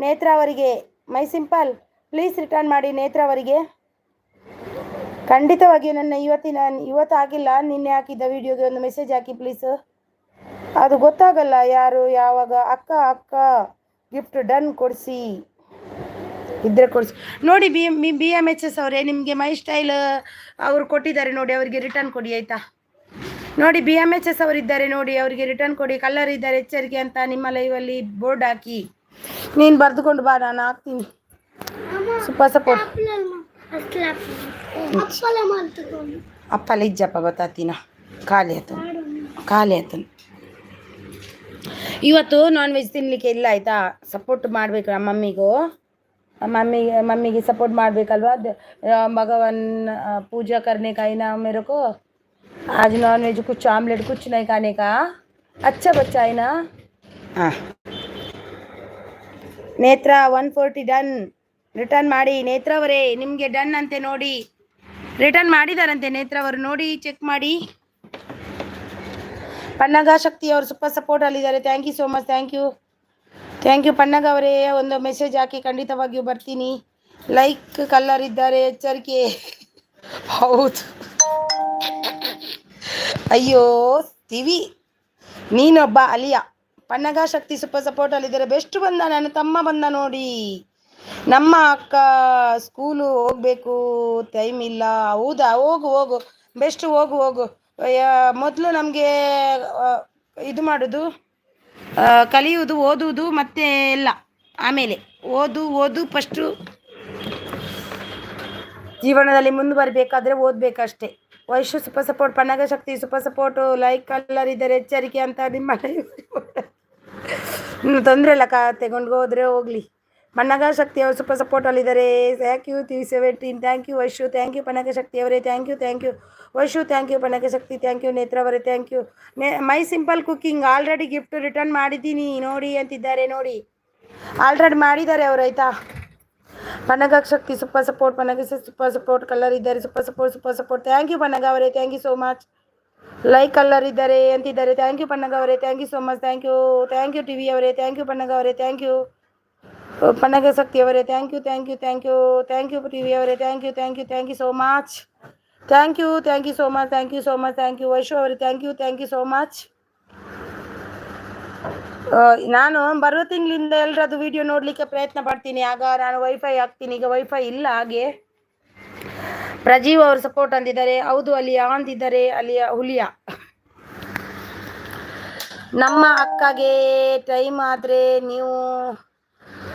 ನೇತ್ರ ಅವರಿಗೆ. ಮೈ ಸಿಂಪಲ್ ಪ್ಲೀಸ್ ರಿಟರ್ನ್ ಮಾಡಿ ನೇತ್ರ ಅವರಿಗೆ. ಖಂಡಿತವಾಗಿಯೂ ನನ್ನ ಇವತ್ತು ಆಗಿಲ್ಲ, ನಿನ್ನೆ ಹಾಕಿದ್ದ ವಿಡಿಯೋಗೆ ಒಂದು ಮೆಸೇಜ್ ಹಾಕಿ ಪ್ಲೀಸ್, ಅದು ಗೊತ್ತಾಗಲ್ಲ ಯಾರು ಯಾವಾಗ. ಅಕ್ಕ ಗಿಫ್ಟ್ ಡನ್ ಕೊಡಿಸಿ ಇದ್ರೆ ಕೊಡಿಸಿ ನೋಡಿ. BMHS ಅವರೇ, ನಿಮಗೆ ಮೈ ಸ್ಟೈಲ್ ಅವರು ಕೊಟ್ಟಿದ್ದಾರೆ ನೋಡಿ, ಅವರಿಗೆ ರಿಟರ್ನ್ ಕೊಡಿ ಆಯಿತಾ? ನೋಡಿ BMHS ಅವರಿದ್ದಾರೆ ನೋಡಿ, ಅವರಿಗೆ ರಿಟರ್ನ್ ಕೊಡಿ. ಕಲರ್ ಇದ್ದಾರೆ ಎಚ್ಚರಿಕೆ ಅಂತ ನಿಮ್ಮ ಲೈವಲ್ಲಿ ಬೋರ್ಡ್ ಹಾಕಿ. ನೀನು ಬರೆದುಕೊಂಡು ಬಾ, ನಾನು ಹಾಕ್ತೀನಿ. Super support. ಅಪ್ಪಲ್ಲ ಇಜ್ಜಪ್ಪ ಬತ್ತಾತೀನ ಖಾಲಿ ಆಯ್ತು. ಇವತ್ತು ನಾನ್ ವೆಜ್ ತಿನ್ನಲಿಕ್ಕೆ ಇಲ್ಲ ಆಯಿತಾ? ಸಪೋರ್ಟ್ ಮಾಡಬೇಕು ನಮ್ಮ मम्मी सपोर्ट ಮಾಡಬೇಕಲ್ವಾ. भगवान पूजा करने का ही ना मेरे को. आज नॉन वेज कुछ आमलेट कुछ नहीं खाने का. अच्छा बच्चा है ना. हाँ, ನೇತ್ರ 140 ಡನ್. ರಿಟರ್ನ್ ಮಾಡಿ ನೇತ್ರ ಅವರೇ, ನಿಮಗೆ ಡನ್ ಅಂತೆ ನೋಡಿ, ರಿಟರ್ನ್ ಮಾಡಿದಾರಂತೆ ನೇತ್ರ ಅವರು. ನೋಡಿ ಚೆಕ್ ಮಾಡಿ. ಪನ್ನಗ ಶಕ್ತಿ ಅವರು ಸೂಪರ್ ಸಪೋರ್ಟ್ ಅಲ್ಲಿದ್ದಾರೆ. Thank you so much. Thank you Pannaga ಅವರೇ. ಒಂದು ಮೆಸೇಜ್ ಹಾಕಿ, ಖಂಡಿತವಾಗಿಯೂ ಬರ್ತೀನಿ. ಲೈಕ್ ಕಲ್ಲರ್ ಇದ್ದಾರೆ, ಎಚ್ಚರಿಕೆ. ಹೌದು, ಅಯ್ಯೋ ತಿವಿ, ನೀನೊಬ್ಬ ಅಲಿಯಾ. ಪನ್ನಗ ಶಕ್ತಿ ಸೂಪರ್ ಸಪೋರ್ಟ್ ಅಲ್ಲಿದ್ದಾರೆ. ಬೆಸ್ಟ್ ಬಂದ, ನನ್ನ ತಮ್ಮ ಬಂದ ನೋಡಿ. ನಮ್ಮ ಅಕ್ಕ ಸ್ಕೂಲು ಹೋಗ್ಬೇಕು, ಟೈಮ್ ಇಲ್ಲ. ಹೌದಾ, ಹೋಗು ಬೆಸ್ಟ್, ಹೋಗು. ಮೊದಲು ನಮಗೆ ಇದು ಮಾಡೋದು, ಕಲಿಯುವುದು, ಓದುವುದು ಮತ್ತೆ ಎಲ್ಲ ಆಮೇಲೆ. ಓದು ಫಸ್ಟು. ಜೀವನದಲ್ಲಿ ಮುಂದುವರಿಬೇಕಾದ್ರೆ ಓದಬೇಕಷ್ಟೇ. ವೈಶು ಸೂಪರ್ ಸಪೋರ್ಟ್, ಪನ್ನಗ ಶಕ್ತಿ ಸೂಪರ್ ಸಪೋರ್ಟು, ಲೈಕ್ ಕಲ್ಲರ್ ಇದ್ದಾರೆ, ಎಚ್ಚರಿಕೆ ಅಂತ ನಿಮ್ಮ ತೊಂದರೆ ಇಲ್ಲ, ತೆಗೊಂಡು ಹೋದ್ರೆ ಹೋಗ್ಲಿ. ಪನ್ನಗ ಶಕ್ತಿ ಅವರು ಸೂಪರ್ ಸಪೋರ್ಟ್ ಅಲ್ಲಿದ್ದಾರೆ. Thank you 17. Thank you Vaishu. Thank you Pannaga Shakti ಅವರೇ. Thank you Vaishu. Thank you Pannaga Shakti. Thank you Netra ಅವರೇ. Thank you. My simple cooking already gift return ಮಾಡಿದ್ದೀನಿ ನೋಡಿ ಅಂತಿದ್ದಾರೆ. ನೋಡಿ, ಆಲ್ರೆಡಿ ಮಾಡಿದ್ದಾರೆ ಅವರು, ಆಯಿತಾ. Pannaga Shakti super support, Pannaga super support ಕಲ್ಲರ್ ಇದ್ದಾರೆ. Super support. Thank you Pannaga ಅವರೇ. Thank you so much. Like ಕಲ್ಲರ್ ಇದ್ದಾರೆ ಅಂತಿದ್ದಾರೆ. ಥ್ಯಾಂಕ್ ಯು ಪನ್ನಗ ಅವರೇ. Thank you so much. Thank you TV ಅವರೇ. ಥ್ಯಾಂಕ್ ಯು ಪನ್ನಗ ಅವರೇ. ಥ್ಯಾಂಕ್ ಯು ಪನ್ನಗ ಶಕ್ತಿ ಅವರೇ. ಥ್ಯಾಂಕ್ ಯು ಟಿವಿ ಅವರೇ. Thank you so much. Thank you so much. Thank you Vaishu ಅವರೇ. Thank you so much. ನಾನು ಬರೋ ತಿಂಗಳಿಂದ ಎಲ್ಲರದ್ದು ವಿಡಿಯೋ ನೋಡಲಿಕ್ಕೆ ಪ್ರಯತ್ನ ಪಡ್ತೀನಿ. ಆಗ ನಾನು ವೈಫೈ ಹಾಕ್ತೀನಿ. ಈಗ ವೈಫೈ ಇಲ್ಲ. ಹಾಗೆ ಪ್ರಜೀವ್ ಅವರು ಸಪೋರ್ಟ್ ಅಂದಿದ್ದಾರೆ. ಹೌದು ಅಲಿಯಾ ಅಂತಿದ್ದಾರೆ. ಹುಲಿಯಾ, ನಮ್ಮ ಅಕ್ಕಗೆ ಟೈಮ್ ಆದರೆ ನೀವು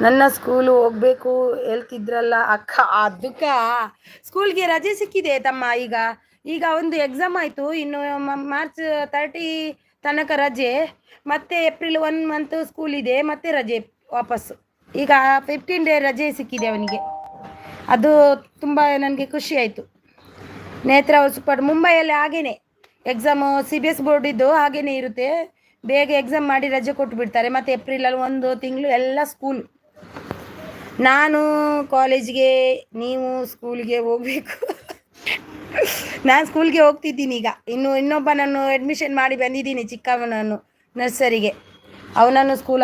ನನ್ನ ಸ್ಕೂಲು ಹೋಗ್ಬೇಕು ಹೇಳ್ತಿದ್ರಲ್ಲ ಅಕ್ಕ. ಅದಕ್ಕೆ ಸ್ಕೂಲ್ಗೆ ರಜೆ ಸಿಕ್ಕಿದೆ ತಮ್ಮ. ಈಗ ಒಂದು ಎಕ್ಸಾಮ್ ಆಯಿತು. ಇನ್ನು ಮಾರ್ಚ್ 30 ತನಕ ರಜೆ, ಮತ್ತೆ ಏಪ್ರಿಲ್ 1 ಮಂತ್ ಸ್ಕೂಲ್ ಇದೆ, ಮತ್ತೆ ರಜೆ ವಾಪಸ್ಸು. ಈಗ 15 ಡೇ ರಜೆ ಸಿಕ್ಕಿದೆ ಅವನಿಗೆ. ಅದು ತುಂಬ ನನಗೆ ಖುಷಿ ಆಯಿತು. ನೇತ್ರ ಅವರು ಸೂಪರ್. ಮುಂಬೈಯಲ್ಲಿ ಹಾಗೇನೆ ಎಕ್ಸಾಮು, CBS ಬೋರ್ಡಿದ್ದು ಹಾಗೇನೆ ಇರುತ್ತೆ. ಬೇಗ ಎಕ್ಸಾಮ್ ಮಾಡಿ ರಜೆ ಕೊಟ್ಟು ಬಿಡ್ತಾರೆ. ಮತ್ತು ಏಪ್ರಿಲಲ್ಲಿ 1 ತಿಂಗಳು ಎಲ್ಲ ಸ್ಕೂಲ್. ನಾನು ಕಾಲೇಜ್ಗೆ, ನೀವು ಸ್ಕೂಲ್ಗೆ ಹೋಗಬೇಕು. ನಾನು ಸ್ಕೂಲ್ಗೆ ಹೋಗ್ತಿದ್ದೀನಿ ಈಗ. ಇನ್ನೊಬ್ಬ ನಾನು ಅಡ್ಮಿಷನ್ ಮಾಡಿ ಬಂದಿದ್ದೀನಿ, ಚಿಕ್ಕವನನ್ನು ನರ್ಸರಿಗೆ. ಅವನನ್ನು ಸ್ಕೂಲ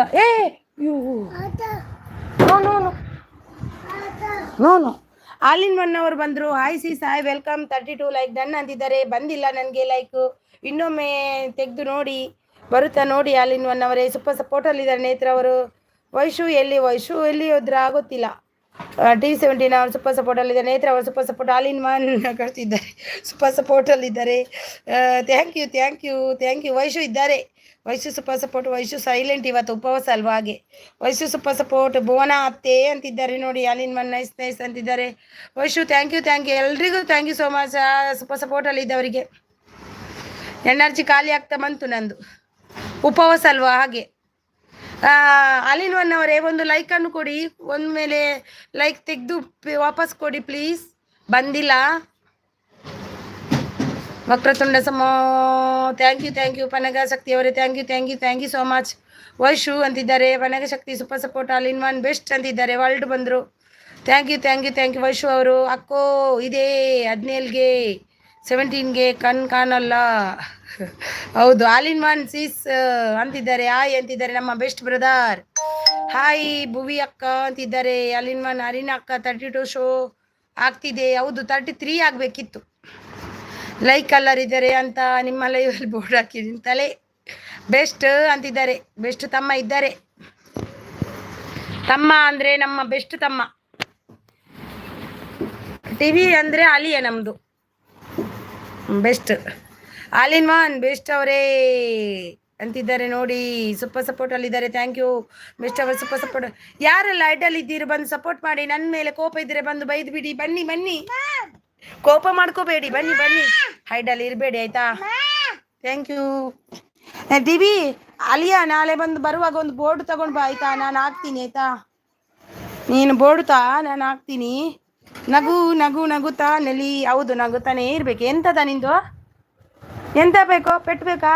ನೋನು ಆಲಿನ್ ಒನ್ ಅವರು ಬಂದರು. Hi C Sai, welcome. 32 like done ಅಂತಿದ್ದಾರೆ. ಬಂದಿಲ್ಲ ನನಗೆ ಲೈಕು. ಇನ್ನೊಮ್ಮೆ ತೆಗೆದು ನೋಡಿ, ಬರುತ್ತಾ ನೋಡಿ. ಆಲಿನ್ ಒನ್ ಅವರೇ ಸೂಪರ್ ಸಪೋರ್ಟಲ್ಲಿದ್ದಾರೆ. ನೇತ್ರ ಅವರು. ವೈಶು ಎಲ್ಲಿ ಹೋದ್ರೆ ಆಗೋತ್ತಿಲ್ಲ. T17 ಅವರು ಸೂಪರ್ ಸಪೋರ್ಟಲ್ಲಿದ್ದಾರೆ. ನೇತ್ರ ಅವರು ಸೂಪರ್ ಸಪೋರ್ಟ್. ಆಲಿನ್ ಒನ್ ಕಳಿಸಿದ್ದಾರೆ, ಸೂಪರ್ ಸಪೋರ್ಟಲ್ಲಿದ್ದಾರೆ. ಥ್ಯಾಂಕ್ ಯು ವೈಶು ಇದ್ದಾರೆ. Vaishu super support. Vaishu silent, ಇವತ್ತು ಉಪವಾಸ ಅಲ್ವಾ, ಹಾಗೆ. Vaishu super support. ಭುವನ ಅತ್ತೆ ಅಂತಿದ್ದಾರೆ ನೋಡಿ. ಆಲಿನ್ ಒನ್ ನೈಸ್ ಅಂತಿದ್ದಾರೆ. ವೈಶು ಥ್ಯಾಂಕ್ ಯು ಎಲ್ರಿಗೂ thank you so much. Super ಸಪೋರ್ಟಲ್ಲಿದ್ದವರಿಗೆ. ಎನರ್ಜಿ ಖಾಲಿ ಆಗ್ತಾ ಬಂತು ನಂದು, ಉಪವಾಸ ಅಲ್ವಾ, ಹಾಗೆ. ಆಲಿನ್ ಒನ್ ಅವರೇ ಒಂದು ಲೈಕನ್ನು ಕೊಡಿ. ಒಂದು ಮೇಲೆ ಲೈಕ್ ತೆಗೆದು ವಾಪಸ್ ಕೊಡಿ ಪ್ಲೀಸ್. ಬಂದಿಲ್ಲ. ವಕ್ರತುಂಡ ಸಮೋ. ಥ್ಯಾಂಕ್ ಯು ಪನ್ನಗ ಶಕ್ತಿ ಅವರೇ. Thank you so much. Vaishu ಅಂತಿದ್ದಾರೆ. Pannaga Shakti super support. All in one best ಅಂತಿದ್ದಾರೆ. ವರ್ಲ್ಡ್ ಬಂದರು. ಥ್ಯಾಂಕ್ ಯು ವೈಶು ಅವರು. ಅಕ್ಕೋ ಇದೆ 17ಗೆ 17ಗೆ ಕಾಣಲ್ಲ. ಹೌದು, ಆಲಿನ್ ಒನ್ ಸೀಸ್ ಅಂತಿದ್ದಾರೆ. ಹಾಯ್ ಅಂತಿದ್ದಾರೆ ನಮ್ಮ ಬೆಸ್ಟ್ ಬ್ರದರ್. ಹಾಯ್ ಭುವಿ ಅಕ್ಕ ಅಂತಿದ್ದಾರೆ. ಆಲಿನ್ ಒನ್ ಅರಿನ ಅಕ್ಕ 32 ಶೋ ಆಗ್ತಿದೆ. ಹೌದು, 33 ಆಗಬೇಕಿತ್ತು. ಲೈಕ್ ಕಲ್ಲರ್ ಇದ್ದಾರೆ ಅಂತ ನಿಮ್ಮ ಲೈವಲ್ಲಿ ಬೋರ್ಡ್ ಹಾಕಿದ್ದೀನಿ. ತಲೆ ಬೆಸ್ಟ್ ಅಂತಿದ್ದಾರೆ. ಬೆಸ್ಟ್ ತಮ್ಮ ಇದ್ದಾರೆ. ತಮ್ಮ ಅಂದರೆ ನಮ್ಮ ಬೆಸ್ಟ್ ತಮ್ಮ. ಟಿವಿ ಅಂದರೆ ಅಲಿಯ ನಮ್ಮದು ಬೆಸ್ಟ್. ಆಲಿನ್ ಒನ್ ಬೆಸ್ಟ್ ಅವರೇ ಅಂತಿದ್ದಾರೆ ನೋಡಿ. ಸೂಪರ್ ಸಪೋರ್ಟಲ್ಲಿದ್ದಾರೆ. ಥ್ಯಾಂಕ್ ಯು ಬೆಸ್ಟ್ ಅವರ್ ಸೂಪರ್ ಸಪೋರ್ಟ್. ಯಾರೆಲ್ಲ ಐಡಲ್ ಇದ್ದೀರಿ ಬಂದು ಸಪೋರ್ಟ್ ಮಾಡಿ. ನನ್ನ ಮೇಲೆ ಕೋಪ ಇದ್ದರೆ ಬಂದು ಬೈದು ಬಿಡಿ. ಬನ್ನಿ, ಕೋಪ ಮಾಡ್ಕೋಬೇಡಿ. ಬನ್ನಿ ಐಡಲ್ ಇರಬೇಡಿ, ಆಯಿತಾ. Thank you TV. ಅಲಿಯಾ ನಾಳೆ ಬರುವಾಗ ಒಂದು ಬೋರ್ಡ್ ತಗೊಂಡು ಬಾ, ಆಯಿತಾ. ನಾನು ಹಾಕ್ತೀನಿ, ಆಯಿತಾ. ನೀನು ಬೋರ್ಡ್ ನಾನು ಹಾಕ್ತೀನಿ. ನಗುತ್ತಾ ನೆಲಿ. ಹೌದು, ನಗುತ್ತಾನೆ ಇರ್ಬೇಕು. ಎಂತದ ನಿಂದು? ಎಂತ ಬೇಕೋ? ಪೆಟ್ಟು ಬೇಕಾ?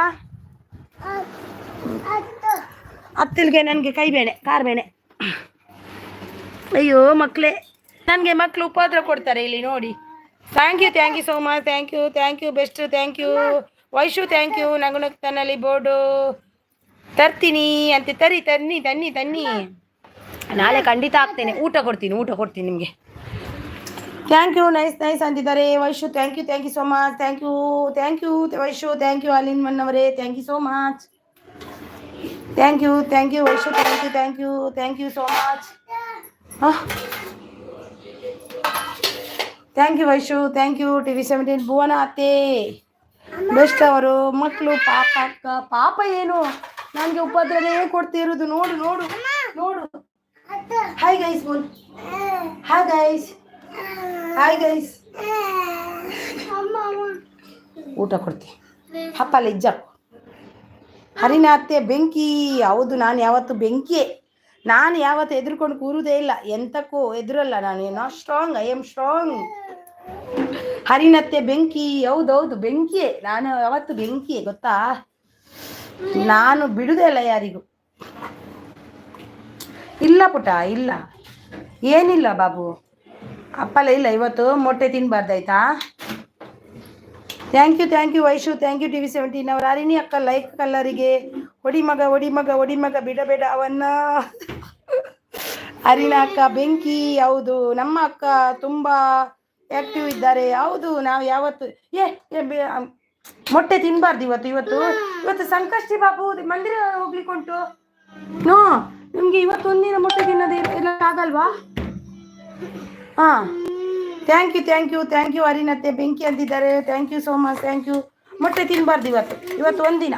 ಅತ್ತಿಲ್ಗೆ ನನಗೆ ಕೈಬೇನೆ, ಕಾರ್ಬೇನೆ. ಅಯ್ಯೋ ಮಕ್ಕಳೇ, ನನಗೆ ಮಕ್ಕಳು ಉಪದ್ರ ಕೊಡ್ತಾರೆ ಇಲ್ಲಿ ನೋಡಿ. Thank you so much. Thank you best. Thank you Vaishu thank you. ನಗುನಗ್ತಾನಲ್ಲಿ ಬೋರ್ಡು ತರ್ತೀನಿ ಅಂತೆ. ತನ್ನಿ. ನಾಳೆ ಖಂಡಿತ ಆಗ್ತೇನೆ. ಊಟ ಕೊಡ್ತೀನಿ ನಿಮಗೆ. Thank you. ನೈಸ್ ಅಂತಿದ್ದಾರೆ Vaishu. Thank you so much. Thank you Vaishu. Thank you ಅಲಿನ್ ಮನ್ನವರೇ. Thank you so much. Thank you Vaishu. Thank you so much. Thank you Vaishu. Thank you TV17 Bhuvana ಅತ್ತೆ ಬೆಸ್ಟ್ ಅವರು. ಮಕ್ಕಳು ಪಾಪ ಏನು ನನಗೆ ಉಪದ್ರವೇ ಕೊಡ್ತಿರೋದು. ನೋಡು. ಹಾಯ್ ಗೈಸ್ ಬೋಲ್. Hi guys. ಊಟ ಕೊಡ್ತೀನಿ. ಹಪ್ಪಲ್ಲ ಇಜ್ಜಪ್ಪ. ಹರಿನಾಥೆ ಬೆಂಕಿ. ಹೌದು, ನಾನು ಯಾವತ್ತು ಬೆಂಕಿಯೇ. ನಾನು ಯಾವತ್ತು ಎದುರ್ಕೊಂಡು ಕೂರುವುದೇ ಇಲ್ಲ. ಎಂತಕ್ಕೂ ಎದುರಲ್ಲ ನಾನು. I am strong. ಹರಿನತ್ತೆ ಬೆಂಕಿ. ಹೌದೌದು ಬೆಂಕಿಯೇ. ನಾನು ಯಾವತ್ತು ಬೆಂಕಿಯೇ ಗೊತ್ತಾ. ನಾನು ಬಿಡುವುದೇ ಇಲ್ಲ ಯಾರಿಗೂ. ಇಲ್ಲ ಪುಟ, ಇಲ್ಲ ಏನಿಲ್ಲ ಬಾಬು. ಅಪ್ಪಲ್ಲ ಇಲ್ಲ. ಇವತ್ತು ಮೊಟ್ಟೆ ತಿನ್ಬಾರ್ದಾಯ್ತಾ. Thank you Vaishu. Thank you TV17 ಅವ್ರ. ಹರಿಣಿ ಅಕ್ಕ ಲೈಕ್ ಕಲ್ಲರಿಗೆ. ಹೊಡಿ ಮಗ ಬಿಡಬೇಡ ಅವನ್ನ. ಹರಿಣ ಅಕ್ಕ ಬೆಂಕಿ. ಹೌದು, ನಮ್ಮ ಅಕ್ಕ ತುಂಬಾ ಆಕ್ಟಿವ್ ಇದ್ದಾರೆ. ಹೌದು, ನಾವು ಯಾವತ್ತು ಮೊಟ್ಟೆ ತಿನ್ಬಾರ್ದು. ಇವತ್ತು ಸಂಕಷ್ಟಿ ಬಾಬು. ಮಂದಿರ ಹೋಗ್ಲಿಕ್ಕೆ ಉಂಟು. ನಿಮ್ಗೆ ಇವತ್ತು ಒಂದಿನ ಮೊಟ್ಟೆ ತಿನ್ನೋದು ಆಗಲ್ವಾ? ಥ್ಯಾಂಕ್ ಯು ಹರಿನತ್ತೆ ಬೆಂಕಿ ಅಂತಿದ್ದಾರೆ. Thank you so much. Thank you. ಮೊಟ್ಟೆ ತಿನ್ನಬಾರ್ದು ಇವತ್ತು ಒಂದಿನ.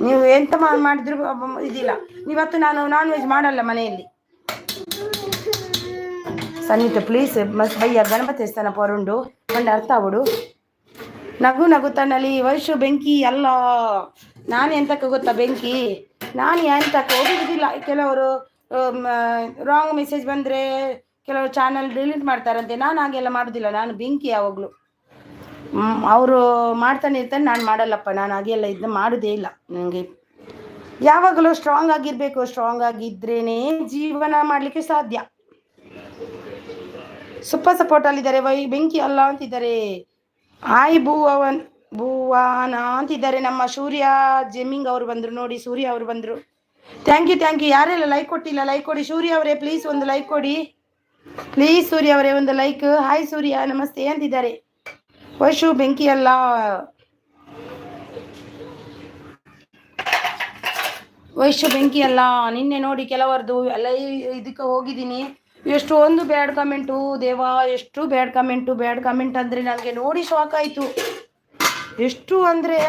ನೀವು ಎಂತ ಮಾಡಿದ್ರು ಇದಿಲ್ಲ. ಇವತ್ತು ನಾನು ನಾನ್ ವೆಜ್ ಮಾಡಲ್ಲ ಮನೆಯಲ್ಲಿ. ಸನ್ನಿಟ ಪ್ಲೀಸ್ ಮಸ್ ಬಯ್ಯ ಗಣಪತಿ ಸ್ಥಾನ ಪೊರುಂಡು ಒಂದು ಅರ್ಥ ಆಗ್ಬಿಡು. ನಗುತ್ತಣ್ಣಲ್ಲಿ ವೈಶು ಬೆಂಕಿ ಅಲ್ಲ. ನಾನು ಎಂತಕ್ಕೆ ಗೊತ್ತಾ ಬೆಂಕಿ. ನಾನು ಎಂತಕ್ಕೆ ಹೋಗುವುದಿಲ್ಲ. ಕೆಲವರು ರಾಂಗ್ ಮೆಸೇಜ್ ಬಂದರೆ ಕೆಲವರು ಚಾನಲ್ ಡಿಲೀಟ್ ಮಾಡ್ತಾರಂತೆ. ನಾನು ಹಾಗೆಲ್ಲ ಮಾಡೋದಿಲ್ಲ. ನಾನು ಬೆಂಕಿ ಯಾವಾಗಲೂ. ಅವರು ಮಾಡ್ತಾನೆ ಇರ್ತಾನೆ, ನಾನು ಮಾಡಲ್ಲಪ್ಪ. ನಾನು ಹಾಗೆಲ್ಲ ಇದನ್ನ ಮಾಡೋದೇ ಇಲ್ಲ. ನನಗೆ ಯಾವಾಗಲೂ ಸ್ಟ್ರಾಂಗ್ ಆಗಿರಬೇಕು. ಸ್ಟ್ರಾಂಗ್ ಆಗಿದ್ರೇ ಜೀವನ ಮಾಡಲಿಕ್ಕೆ ಸಾಧ್ಯ. ಸೂಪರ್ ಸಪೋರ್ಟಲ್ಲಿದ್ದಾರೆ. ಬೆಂಕಿ ಅಲ್ಲ ಅಂತಿದ್ದಾರೆ. ಹಾಯ್ ಭುವನ ಅಂತಿದ್ದಾರೆ. ನಮ್ಮ ಸೂರ್ಯ ಜೆಮ್ಮಿಂಗ್ ಅವರು ಬಂದರು ನೋಡಿ. ಸೂರ್ಯ ಅವರು ಬಂದರು. Thank you. ಯಾರೆಲ್ಲ ಲೈಕ್ ಕೊಟ್ಟಿಲ್ಲ ಲೈಕ್ ಕೊಡಿ. ಸೂರ್ಯ ಅವರೇ ಪ್ಲೀಸ್ ಒಂದು ಲೈಕ್ ಕೊಡಿ. ಪ್ಲೀಸ್ ಸೂರ್ಯ ಅವರೇ ಒಂದು ಲೈಕ್. ಹಾಯ್ ಸೂರ್ಯ ನಮಸ್ತೆ ಅಂತಿದ್ದಾರೆ. ವೈಶು ಬೆಂಕಿ ಅಲ್ಲ. ವೈಶು ಬೆಂಕಿ ಅಲ್ಲ. ನಿನ್ನೆ ನೋಡಿ ಕೆಲವರದು ಎಲ್ಲ ಇದಕ್ಕೆ ಹೋಗಿದ್ದೀನಿ. ಎಷ್ಟೊಂದು ಬ್ಯಾಡ್ ಕಮೆಂಟು ದೇವಾ. ಎಷ್ಟು ಬ್ಯಾಡ್ ಕಮೆಂಟ್ ಅಂದರೆ ನನಗೆ ನೋಡಿ ಶಾಕ್ ಆಯಿತು. ಎಷ್ಟು ಅಂದರೆ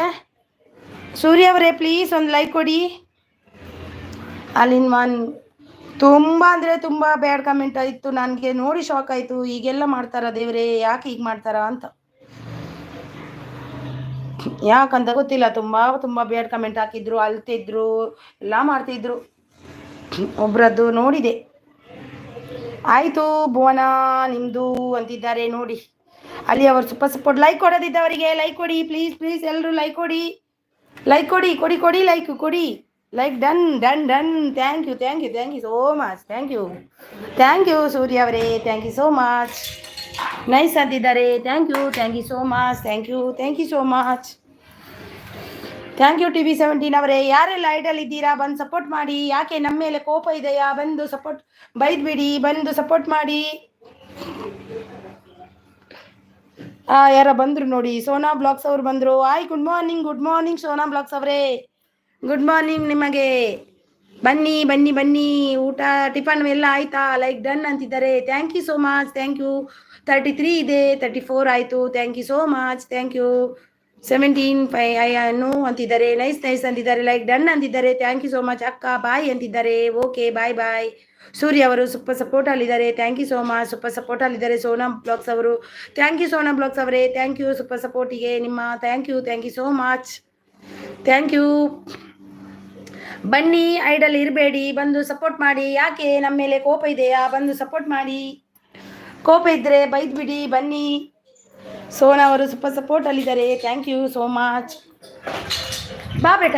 ಸೂರ್ಯ ಅವರೇ ಪ್ಲೀಸ್ ಒಂದು ಲೈಕ್ ಕೊಡಿ. ಅಲ್ಲಿನ ತುಂಬ ಅಂದರೆ ತುಂಬ ಬ್ಯಾಡ್ ಕಮೆಂಟ್ ಆಯಿತು. ನನಗೆ ನೋಡಿ ಶಾಕ್ ಆಯಿತು. ಈಗೆಲ್ಲ ಮಾಡ್ತಾರ ದೇವರೇ, ಯಾಕೆ ಹೀಗೆ ಮಾಡ್ತಾರ ಅಂತ. ಯಾಕಂತ ಗೊತ್ತಿಲ್ಲ. ತುಂಬ ಬ್ಯಾಡ್ ಕಮೆಂಟ್ ಹಾಕಿದ್ರು, ಅಳ್ತಿದ್ರು, ಎಲ್ಲ ಮಾಡ್ತಿದ್ರು. ಒಬ್ರದ್ದು ನೋಡಿದೆ. ಆಯಿತು ಭುವನ ನಿಮ್ಮದು ಅಂತಿದ್ದಾರೆ ನೋಡಿ. ಅಲ್ಲಿ ಅವರು ಸಪೋರ್ಟ್ ಲೈಕ್ ಕೊಡೋದಿದ್ದವರಿಗೆ ಲೈಕ್ ಕೊಡಿ ಪ್ಲೀಸ್ ಎಲ್ಲರೂ ಲೈಕ್ ಕೊಡಿ. ಲೈಕ್ ಕೊಡಿ. Like done. Thank you so much. Thank you Surya ಅವರೇ. Thank you so much. Nice ಅಂತಿದ್ದಾರೆ. Thank you so much. Thank you so much. Thank you TV17 ಅವರೇ. ಯಾರೆಲ್ಲ ಐಡಲ್ ಇದ್ದೀರಾ ಬಂದು ಸಪೋರ್ಟ್ ಮಾಡಿ. ಯಾಕೆ ನಮ್ಮ ಮೇಲೆ ಕೋಪ ಇದೆಯಾ? ಬಂದು ಸಪೋರ್ಟ್ ಬೈದ್ಬಿಡಿ. ಬಂದು ಸಪೋರ್ಟ್ ಮಾಡಿ. ಯಾರ ಬಂದರು ನೋಡಿ. ಸೋನಾ ಬ್ಲಾಗ್ಸ್ ಅವರು ಬಂದರು. Hi good morning Sona blogs ಅವರೇ. ಗುಡ್ ಮಾರ್ನಿಂಗ್ ನಿಮಗೆ. ಬನ್ನಿ. ಊಟ ಟಿಫನ್ ಎಲ್ಲ ಆಯ್ತಾ? ಲೈಕ್ ಡನ್ ಅಂತಿದ್ದಾರೆ. Thank you so much. Thank you. 33 ಇದೆ, 34 ಆಯಿತು. Thank you so much. Thank you. 17 ಅಂತಿದ್ದಾರೆ. ನೈಸ್ ಅಂತಿದ್ದಾರೆ. ಲೈಕ್ ಡನ್ ಅಂತಿದ್ದಾರೆ. Thank you so much. ಅಕ್ಕ ಬಾಯ್ ಅಂತಿದ್ದಾರೆ. Okay bye. ಸೂರ್ಯ ಅವರು ಸೂಪರ್ ಸಪೋರ್ಟಲ್ಲಿದ್ದಾರೆ. Thank you so much. Super ಸಪೋರ್ಟಲ್ಲಿದ್ದಾರೆ ಸೋನಾ ಬ್ಲಾಗ್ಸ್ ಅವರು. ಥ್ಯಾಂಕ್ ಯು ಸೋನಾ ಬ್ಲಾಗ್ಸ್ ಅವರೇ. ಥ್ಯಾಂಕ್ ಯು ಸೂಪರ್ ಸಪೋರ್ಟಿಗೆ ನಿಮ್ಮ. Thank you so much. Thank you. ಬನ್ನಿ, ಐಡಲ್ ಇರಬೇಡಿ, ಬಂದು ಸಪೋರ್ಟ್ ಮಾಡಿ. ಯಾಕೆ ನಮ್ಮ ಮೇಲೆ ಕೋಪ ಇದೆಯಾ? ಬಂದು ಸಪೋರ್ಟ್ ಮಾಡಿ. ಕೋಪ ಇದ್ದರೆ ಬೈದ್ಬಿಡಿ. ಬನ್ನಿ. ಸೋನಾ ಅವರು ಸೂಪರ್ ಸಪೋರ್ಟಲ್ಲಿದ್ದಾರೆ. Thank you so much. ಬಾ ಬೇಟ.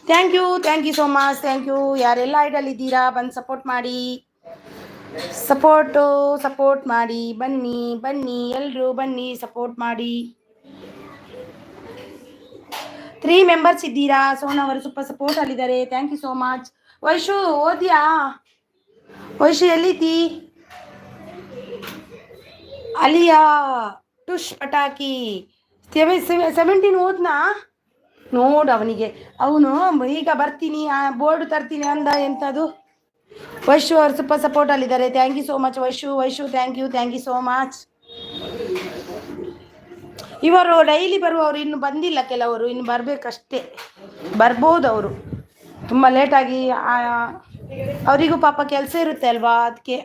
Thank you so much. Thank you. ಯಾರೆಲ್ಲ ಐಡಲ್ ಇದ್ದೀರಾ ಬಂದು ಸಪೋರ್ಟ್ ಮಾಡಿ. ಸಪೋರ್ಟ್ ಮಾಡಿ, ಬನ್ನಿ ಬನ್ನಿ ಎಲ್ಲರೂ ಬನ್ನಿ, ಸಪೋರ್ಟ್ ಮಾಡಿ. 3 ಮೆಂಬರ್ಸ್ ಇದ್ದೀರಾ. ಸೋನಾ ಅವರು ಸೂಪರ್ ಸಪೋರ್ಟ್ ಅಲ್ಲಿದ್ದಾರೆ, thank you so much. Vaishu ಓದ್ಯಾ? ವೈಶು ಎಲ್ಲಿದ್ದಿ? ಅಲಿಯಾ ಟುಷ್ ಪಟಾಕಿ 17 ಓದ್ನಾ? ನೋಡು ಅವನಿಗೆ, ಅವನು ಈಗ ಬರ್ತೀನಿ ಬೋರ್ಡ್ ತರ್ತೀನಿ ಅಂದ. ಎಂಥದ್ದು? ವೈಶು ಅವ್ರು ಸೂಪರ್ ಸಪೋರ್ಟ್ ಅಲ್ಲಿದ್ದಾರೆ, thank you so much Vaishu thank you so much. ಇವರು ಡೈಲಿ ಬರುವವರು ಇನ್ನು ಬಂದಿಲ್ಲ, ಕೆಲವರು ಇನ್ನು ಬರಬೇಕಷ್ಟೇ, ಬರ್ಬೋದು ಅವರು ತುಂಬ ಲೇಟಾಗಿ. ಅವರಿಗೂ ಪಾಪ ಕೆಲಸ ಇರುತ್ತೆ ಅಲ್ವಾ, ಅದಕ್ಕೆ.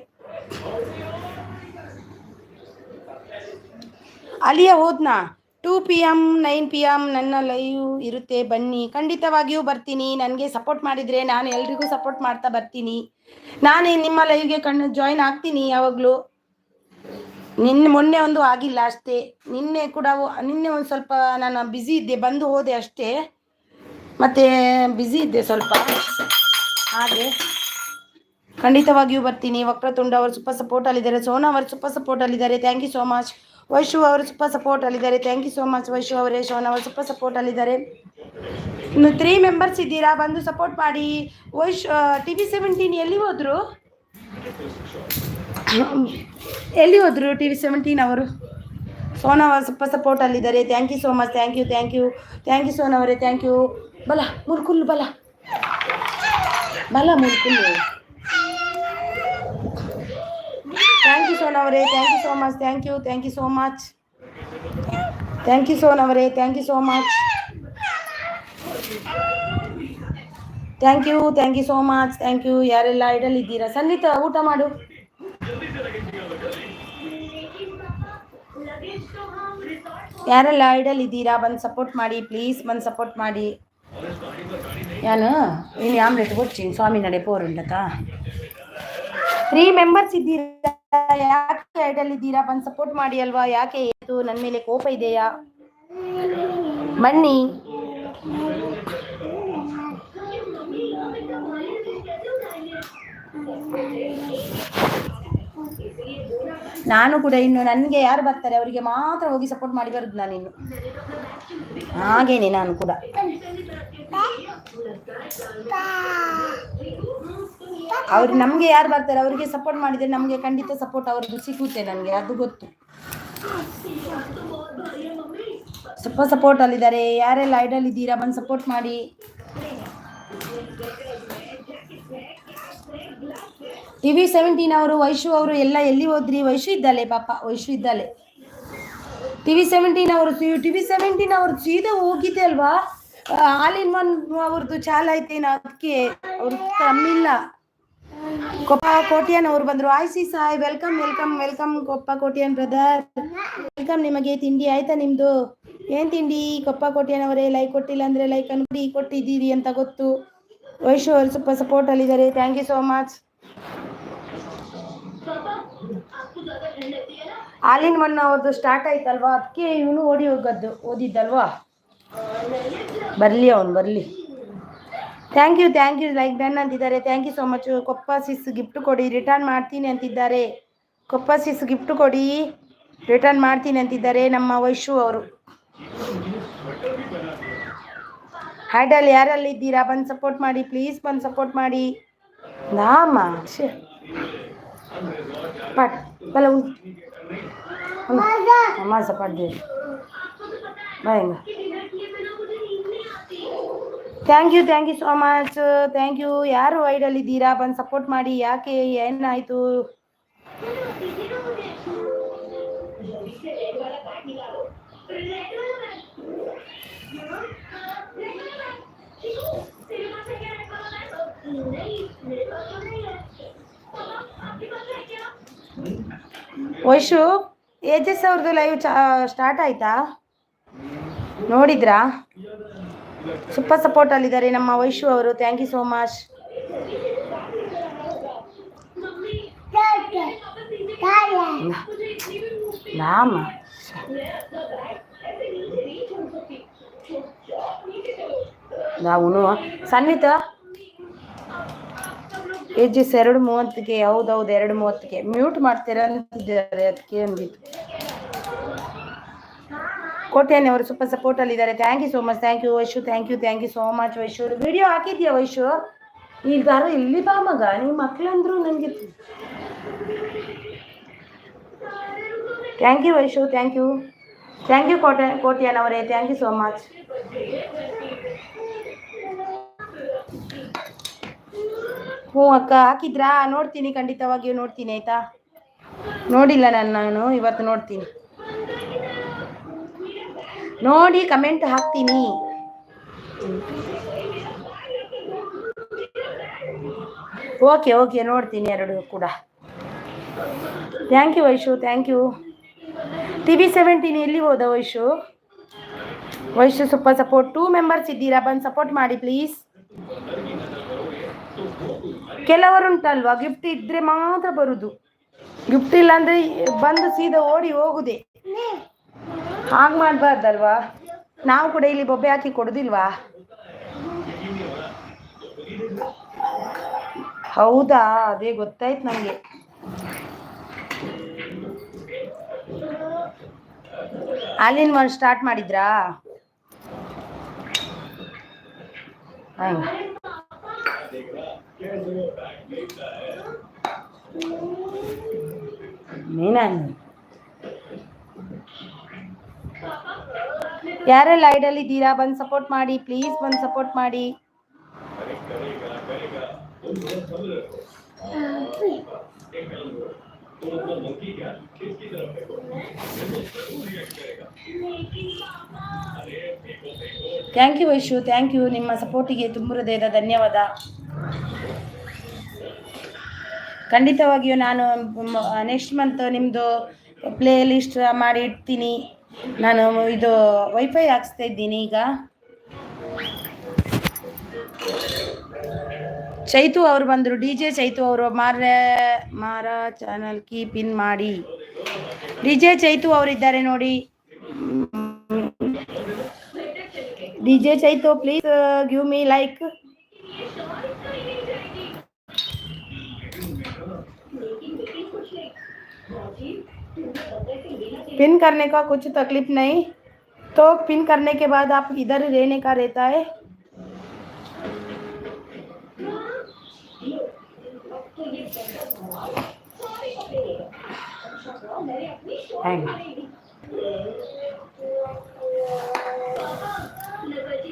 ಅಲ್ಲಿಯೇ ಹೋದ್ನಾ? 2 PM 9 PM ನನ್ನ ಲೈವ್ ಇರುತ್ತೆ, ಬನ್ನಿ. ಖಂಡಿತವಾಗಿಯೂ ಬರ್ತೀನಿ. ನನಗೆ ಸಪೋರ್ಟ್ ಮಾಡಿದರೆ ನಾನು ಎಲ್ರಿಗೂ ಸಪೋರ್ಟ್ ಮಾಡ್ತಾ ಬರ್ತೀನಿ. ನಾನು ನಿಮ್ಮ ಲೈವ್ಗೆ ಜಾಯ್ನ್ ಆಗ್ತೀನಿ ಯಾವಾಗಲೂ. ಮೊನ್ನೆ ಒಂದು ಆಗಿಲ್ಲ ಅಷ್ಟೇ, ನಿನ್ನೆ ಒಂದು ಸ್ವಲ್ಪ ನಾನು ಬ್ಯುಸಿ ಇದ್ದೆ, ಬಂದು ಹೋದೆ ಅಷ್ಟೇ. ಮತ್ತು ಬ್ಯುಸಿ ಇದ್ದೆ ಸ್ವಲ್ಪ, ಹಾಗೆ. ಖಂಡಿತವಾಗಿಯೂ ಬರ್ತೀನಿ. ವಕ್ರತುಂಡ ಅವರು ಸೂಪರ್ ಸಪೋರ್ಟ್ ಅಲ್ಲಿದ್ದಾರೆ, ಸೋನಾ ಅವರು ಸೂಪರ್ ಸಪೋರ್ಟ್ ಅಲ್ಲಿದ್ದಾರೆ, thank you so much. Vaishu ಅವರು ಸೂಪರ್ ಸಪೋರ್ಟ್ ಅಲ್ಲಿದ್ದಾರೆ, thank you so much Vaishu ಅವರೇ. ಸೋನಾ ಅವರು ಸೂಪರ್ ಸಪೋರ್ಟ್ ಅಲ್ಲಿದ್ದಾರೆ. ಇನ್ನು 3 ಮೆಂಬರ್ಸ್ ಇದ್ದೀರಾ, ಬಂದು ಸಪೋರ್ಟ್ ಮಾಡಿ. TV 17 ಎಲ್ಲಿ ಹೋದ್ರು? TV 17 ಅವರು? ಸೋನಾ ಅವರು ಸೂಪರ್ ಸಪೋರ್ಟ್ ಅಲ್ಲಿದ್ದಾರೆ, thank you so much. Thank you Sona ಅವರೇ, ಥ್ಯಾಂಕ್ ಯು. ಬಲ ಮುರ್ಕುಲ್ಲು, ಬಲ ಮುರ್ಕುಲ್ಲು. ಥ್ಯಾಂಕ್ ಯು ಸೋನಾ ಅವರೇ, thank you so much. Thank you so much. Thank you Sona ಅವರೇ, thank you so much. Thank you so much. Thank you. ಯಾರೆಲ್ಲ idle ಇದ್ದೀರಾ? ಸಂಗೀತ ಊಟ ಮಾಡು. ಯಾರೆಲ್ಲ ಐಡಲ್ ಇದ್ದೀರಾ ಬಂದು ಸಪೋರ್ಟ್ ಮಾಡಿ ಪ್ಲೀಸ್, ಬಂದು ಸಪೋರ್ಟ್ ಮಾಡಿ. ಯಾನು ನೀನು ಆಮ್ಲೆಟ್ ಕೊಡ್ತೀನಿ ಸ್ವಾಮಿ ನಡೆ ಪೋರುಂಡತ. 3 ಮೆಂಬರ್ಸ್ ಇದ್ದೀರಾ, ಯಾಕೆ ಐಡಲ್ ಇದ್ದೀರಾ? ಬಂದು ಸಪೋರ್ಟ್ ಮಾಡಿ ಅಲ್ವಾ. ಯಾಕೆ ಇದು ನನ್ನ ಮೇಲೆ ಕೋಪ ಇದೆಯಾ? ಬನ್ನಿ. ನಾನು ಕೂಡ ಇನ್ನು ನನಗೆ ಯಾರು ಬರ್ತಾರೆ ಅವರಿಗೆ ಮಾತ್ರ ಹೋಗಿ ಸಪೋರ್ಟ್ ಮಾಡಿ ಬರುದು ನಾನು ಇನ್ನು, ಹಾಗೇನೆ ನಾನು ಕೂಡ. ಅವ್ರು ನಮಗೆ ಯಾರು ಬರ್ತಾರೆ ಅವರಿಗೆ ಸಪೋರ್ಟ್ ಮಾಡಿದರೆ ನಮಗೆ ಖಂಡಿತ ಸಪೋರ್ಟ್ ಅವ್ರದ್ದು ಸಿಗುತ್ತೆ, ನನಗೆ ಅದು ಗೊತ್ತು. ಸೂಪರ್ ಸಪೋರ್ಟ್ ಅಲ್ಲಿದ್ದಾರೆ. ಯಾರೆಲ್ಲ ಐಡಲ್ ಇದ್ದೀರಾ ಬಂದು ಸಪೋರ್ಟ್ ಮಾಡಿ. TV 17 ಅವರು, ವೈಶು ಅವರು ಎಲ್ಲ ಎಲ್ಲಿ ಹೋದ್ರಿ? ವೈಶು ಇದ್ದಾಳೆ ಪಾಪ, ವೈಶು ಇದ್ದಾಳೆ. TV 17 ಅವರು ಸೀದಾ ಹೋಗಿದ್ದೆ ಅಲ್ವಾ. ಆಲ್ ಇನ್ ಒನ್ ಅವ್ರದ್ದು ಚಾಲ ಐತೇನೋ, ಅದಕ್ಕೆ ಅವ್ರು ಕಮ್ಮಿಲ್ಲ. ಕೊಪ್ಪ ಕೋಟಿಯನ್ ಅವರು ಬಂದರು. ಆಯ್ಸಿ ಸಾಯ್, welcome Koppa Kotian brother, welcome. ನಿಮಗೆ ತಿಂಡಿ ಆಯ್ತಾ ನಿಮ್ದು? ಏನ್ ತಿಂಡಿ? ಕೊಪ್ಪ ಕೋಟಿಯನ್ ಅವರೇ, ಲೈಕ್ ಕೊಟ್ಟಿಲ್ಲ ಅಂದ್ರೆ ಲೈಕ್ ಅನ್ಬಿಡಿ, ಕೊಟ್ಟಿದ್ದೀರಿ ಅಂತ ಗೊತ್ತು. ವೈಶು ಅವರು ಸ್ವಲ್ಪ ಸಪೋರ್ಟ್ ಅಲ್ಲಿದ್ದಾರೆ, thank you so much. All in one ಅವ್ರದ್ದು ಸ್ಟಾರ್ಟ್ ಆಯ್ತಲ್ವಾ, ಅದಕ್ಕೆ ಇವನು ಓದಿದ್ದಲ್ವಾ. ಬರಲಿ, ಅವನು ಬರಲಿ. ಥ್ಯಾಂಕ್ ಯು ಲೈಕ್ ಡನ್ ಅಂತಿದ್ದಾರೆ, thank you so much. Koppa sis gift ಕೊಡಿ, ರಿಟರ್ನ್ ಮಾಡ್ತೀನಿ ಅಂತಿದ್ದಾರೆ. ಕೊಪ್ಪ ಸಿಸ್ ಗಿಫ್ಟ್ ಕೊಡಿ, ರಿಟರ್ನ್ ಮಾಡ್ತೀನಿ ಅಂತಿದ್ದಾರೆ ನಮ್ಮ ವೈಶು ಅವರು. ಹೈಡಲ್ ಯಾರಲ್ಲಿದ್ದೀರಾ ಬಂದು ಸಪೋರ್ಟ್ ಮಾಡಿ ಪ್ಲೀಸ್, ಬಂದು ಸಪೋರ್ಟ್ ಮಾಡಿ. ನಾಮ ಪಾಟ್ ಬಲ ಅಮ್ಮ ಸಪಾಟ್ ದೇ ಬಾಯಂಗ. Thank you so much. Thank you. ಯಾರು ಐಡಲ್ ಇದ್ದೀರಾ ಬಂದು ಸಪೋರ್ಟ್ ಮಾಡಿ. ಯಾಕೆ, ಏನಾಯಿತು? ವೈಶು ಏಜಸ್ ಅವ್ರದ್ದು ಲೈವ್ ಸ್ಟಾರ್ಟ್ ಆಯ್ತಾ? ನೋಡಿದ್ರಾ? ಸೂಪರ್ ಸಪೋರ್ಟ್ ಅಲ್ಲಿದ್ದಾರೆ ನಮ್ಮ ವೈಶು ಅವರು, ಥ್ಯಾಂಕ್ ಯು ಸೋ ಮಚ್. ನಾಮ ಅವನು ಸನ್ನಿತ ಏಜಸ್ 2:30ಗೆ. ಹೌದೌದು 2:30ಗೆ ಮ್ಯೂಟ್ ಮಾಡ್ತೀರಾ ಅಂತಿದ್ದಾರೆ, ಅದಕ್ಕೆ ಅಂದಿತ್ತು. ಕೋಟ್ಯಾನಿ ಅವರು ಸೂಪರ್ ಸಪೋರ್ಟ್ ಅಲ್ಲಿ ಇದ್ದಾರೆ. Thank you so much. Thank you Vaishu. Thank you so much Vaishu. Video ಹಾಕಿದ್ಯಾ ವೈಶು? ಈಗ ಇಲ್ಲಿ ಬಾ ಮಗ, ನಿಮ್ಮ ಮಕ್ಳಂದ್ರು ನನಗೆ. Thank you Vaishu. Thank you Kotian ಅವರೇ. Thank you so much. ಹ್ಞೂ ಅಕ್ಕ ಹಾಕಿದ್ರಾ? ನೋಡ್ತೀನಿ, ಖಂಡಿತವಾಗಿಯೂ ನೋಡ್ತೀನಿ ಆಯ್ತಾ. ನೋಡಿಲ್ಲ ನಾನು ಇವತ್ತು ನೋಡ್ತೀನಿ, ನೋಡಿ ಕಮೆಂಟ್ ಹಾಕ್ತೀನಿ. ಓಕೆ ನೋಡ್ತೀನಿ ಎರಡು ಕೂಡ. Thank you Vaishu. Thank you. TV17 ಎಲ್ಲಿ ಹೋದ ವೈಶು? Super support. 2 ಮೆಂಬರ್ಸ್ ಇದ್ದೀರಾ, ಬಂದು ಸಪೋರ್ಟ್ ಮಾಡಿ ಪ್ಲೀಸ್. ಕೆಲವರುಂಟಲ್ವಾ ಗಿಫ್ಟ್ ಇದ್ರೆ ಮಾತ್ರ ಬರುದು, ಗಿಫ್ಟ್ ಇಲ್ಲ ಅಂದ್ರೆ ಬಂದು ಸೀದಾ ಓಡಿ ಹೋಗುದೆ. ಹಾಗೆ ಮಾಡಬಾರ್ದಲ್ವಾ? ನಾವು ಕೂಡ ಇಲ್ಲಿ ಬೊಬ್ಬೆ ಹಾಕಿ ಕೊಡುದಿಲ್ವಾ? ಹೌದಾ, ಅದೇ ಗೊತ್ತಾಯ್ತು ನನಗೆ. ಅಲ್ಲಿನ ಒಂದು ಸ್ಟಾರ್ಟ್ ಮಾಡಿದ್ರಾ? ಯಾರೆಲ್ಲ ಐಡಲ್ ಇದ್ದೀರಾ ಬಂದು ಸಪೋರ್ಟ್ ಮಾಡಿ ಪ್ಲೀಸ್, ಬಂದು ಸಪೋರ್ಟ್ ಮಾಡಿ. Thank you Vaishu. Thank you. ನಿಮ್ಮ ಸಪೋರ್ಟಿಗೆ ತುಂಬ ಹೃದಯದ ಧನ್ಯವಾದ. ಖಂಡಿತವಾಗಿಯೂ ನಾನು ನೆಕ್ಸ್ಟ್ ಮಂತ್ ನಿಮ್ಮದು ಪ್ಲೇ ಲಿಸ್ಟ್ ಮಾಡಿ ಇಡ್ತೀನಿ. ನಾನು ಇದು ವೈಫೈ ಹಾಕ್ಸ್ತಾ ಇದ್ದೀನಿ ಈಗ. ಚೈತು ಅವರು ಬಂದರು, DJ ಚೈತು ಅವರು. ಮಾರ ಚಾನಲ್ ಕೀ ಪಿನ್ ಮಾಡಿ. DJ ಚೈತು ಅವರಿದ್ದಾರೆ ನೋಡಿ. DJ Chaitu please give me like. Pin करने का कुछ तकलीफ नहीं, तो पिन करने के बाद आप इधर रहने का रहता है.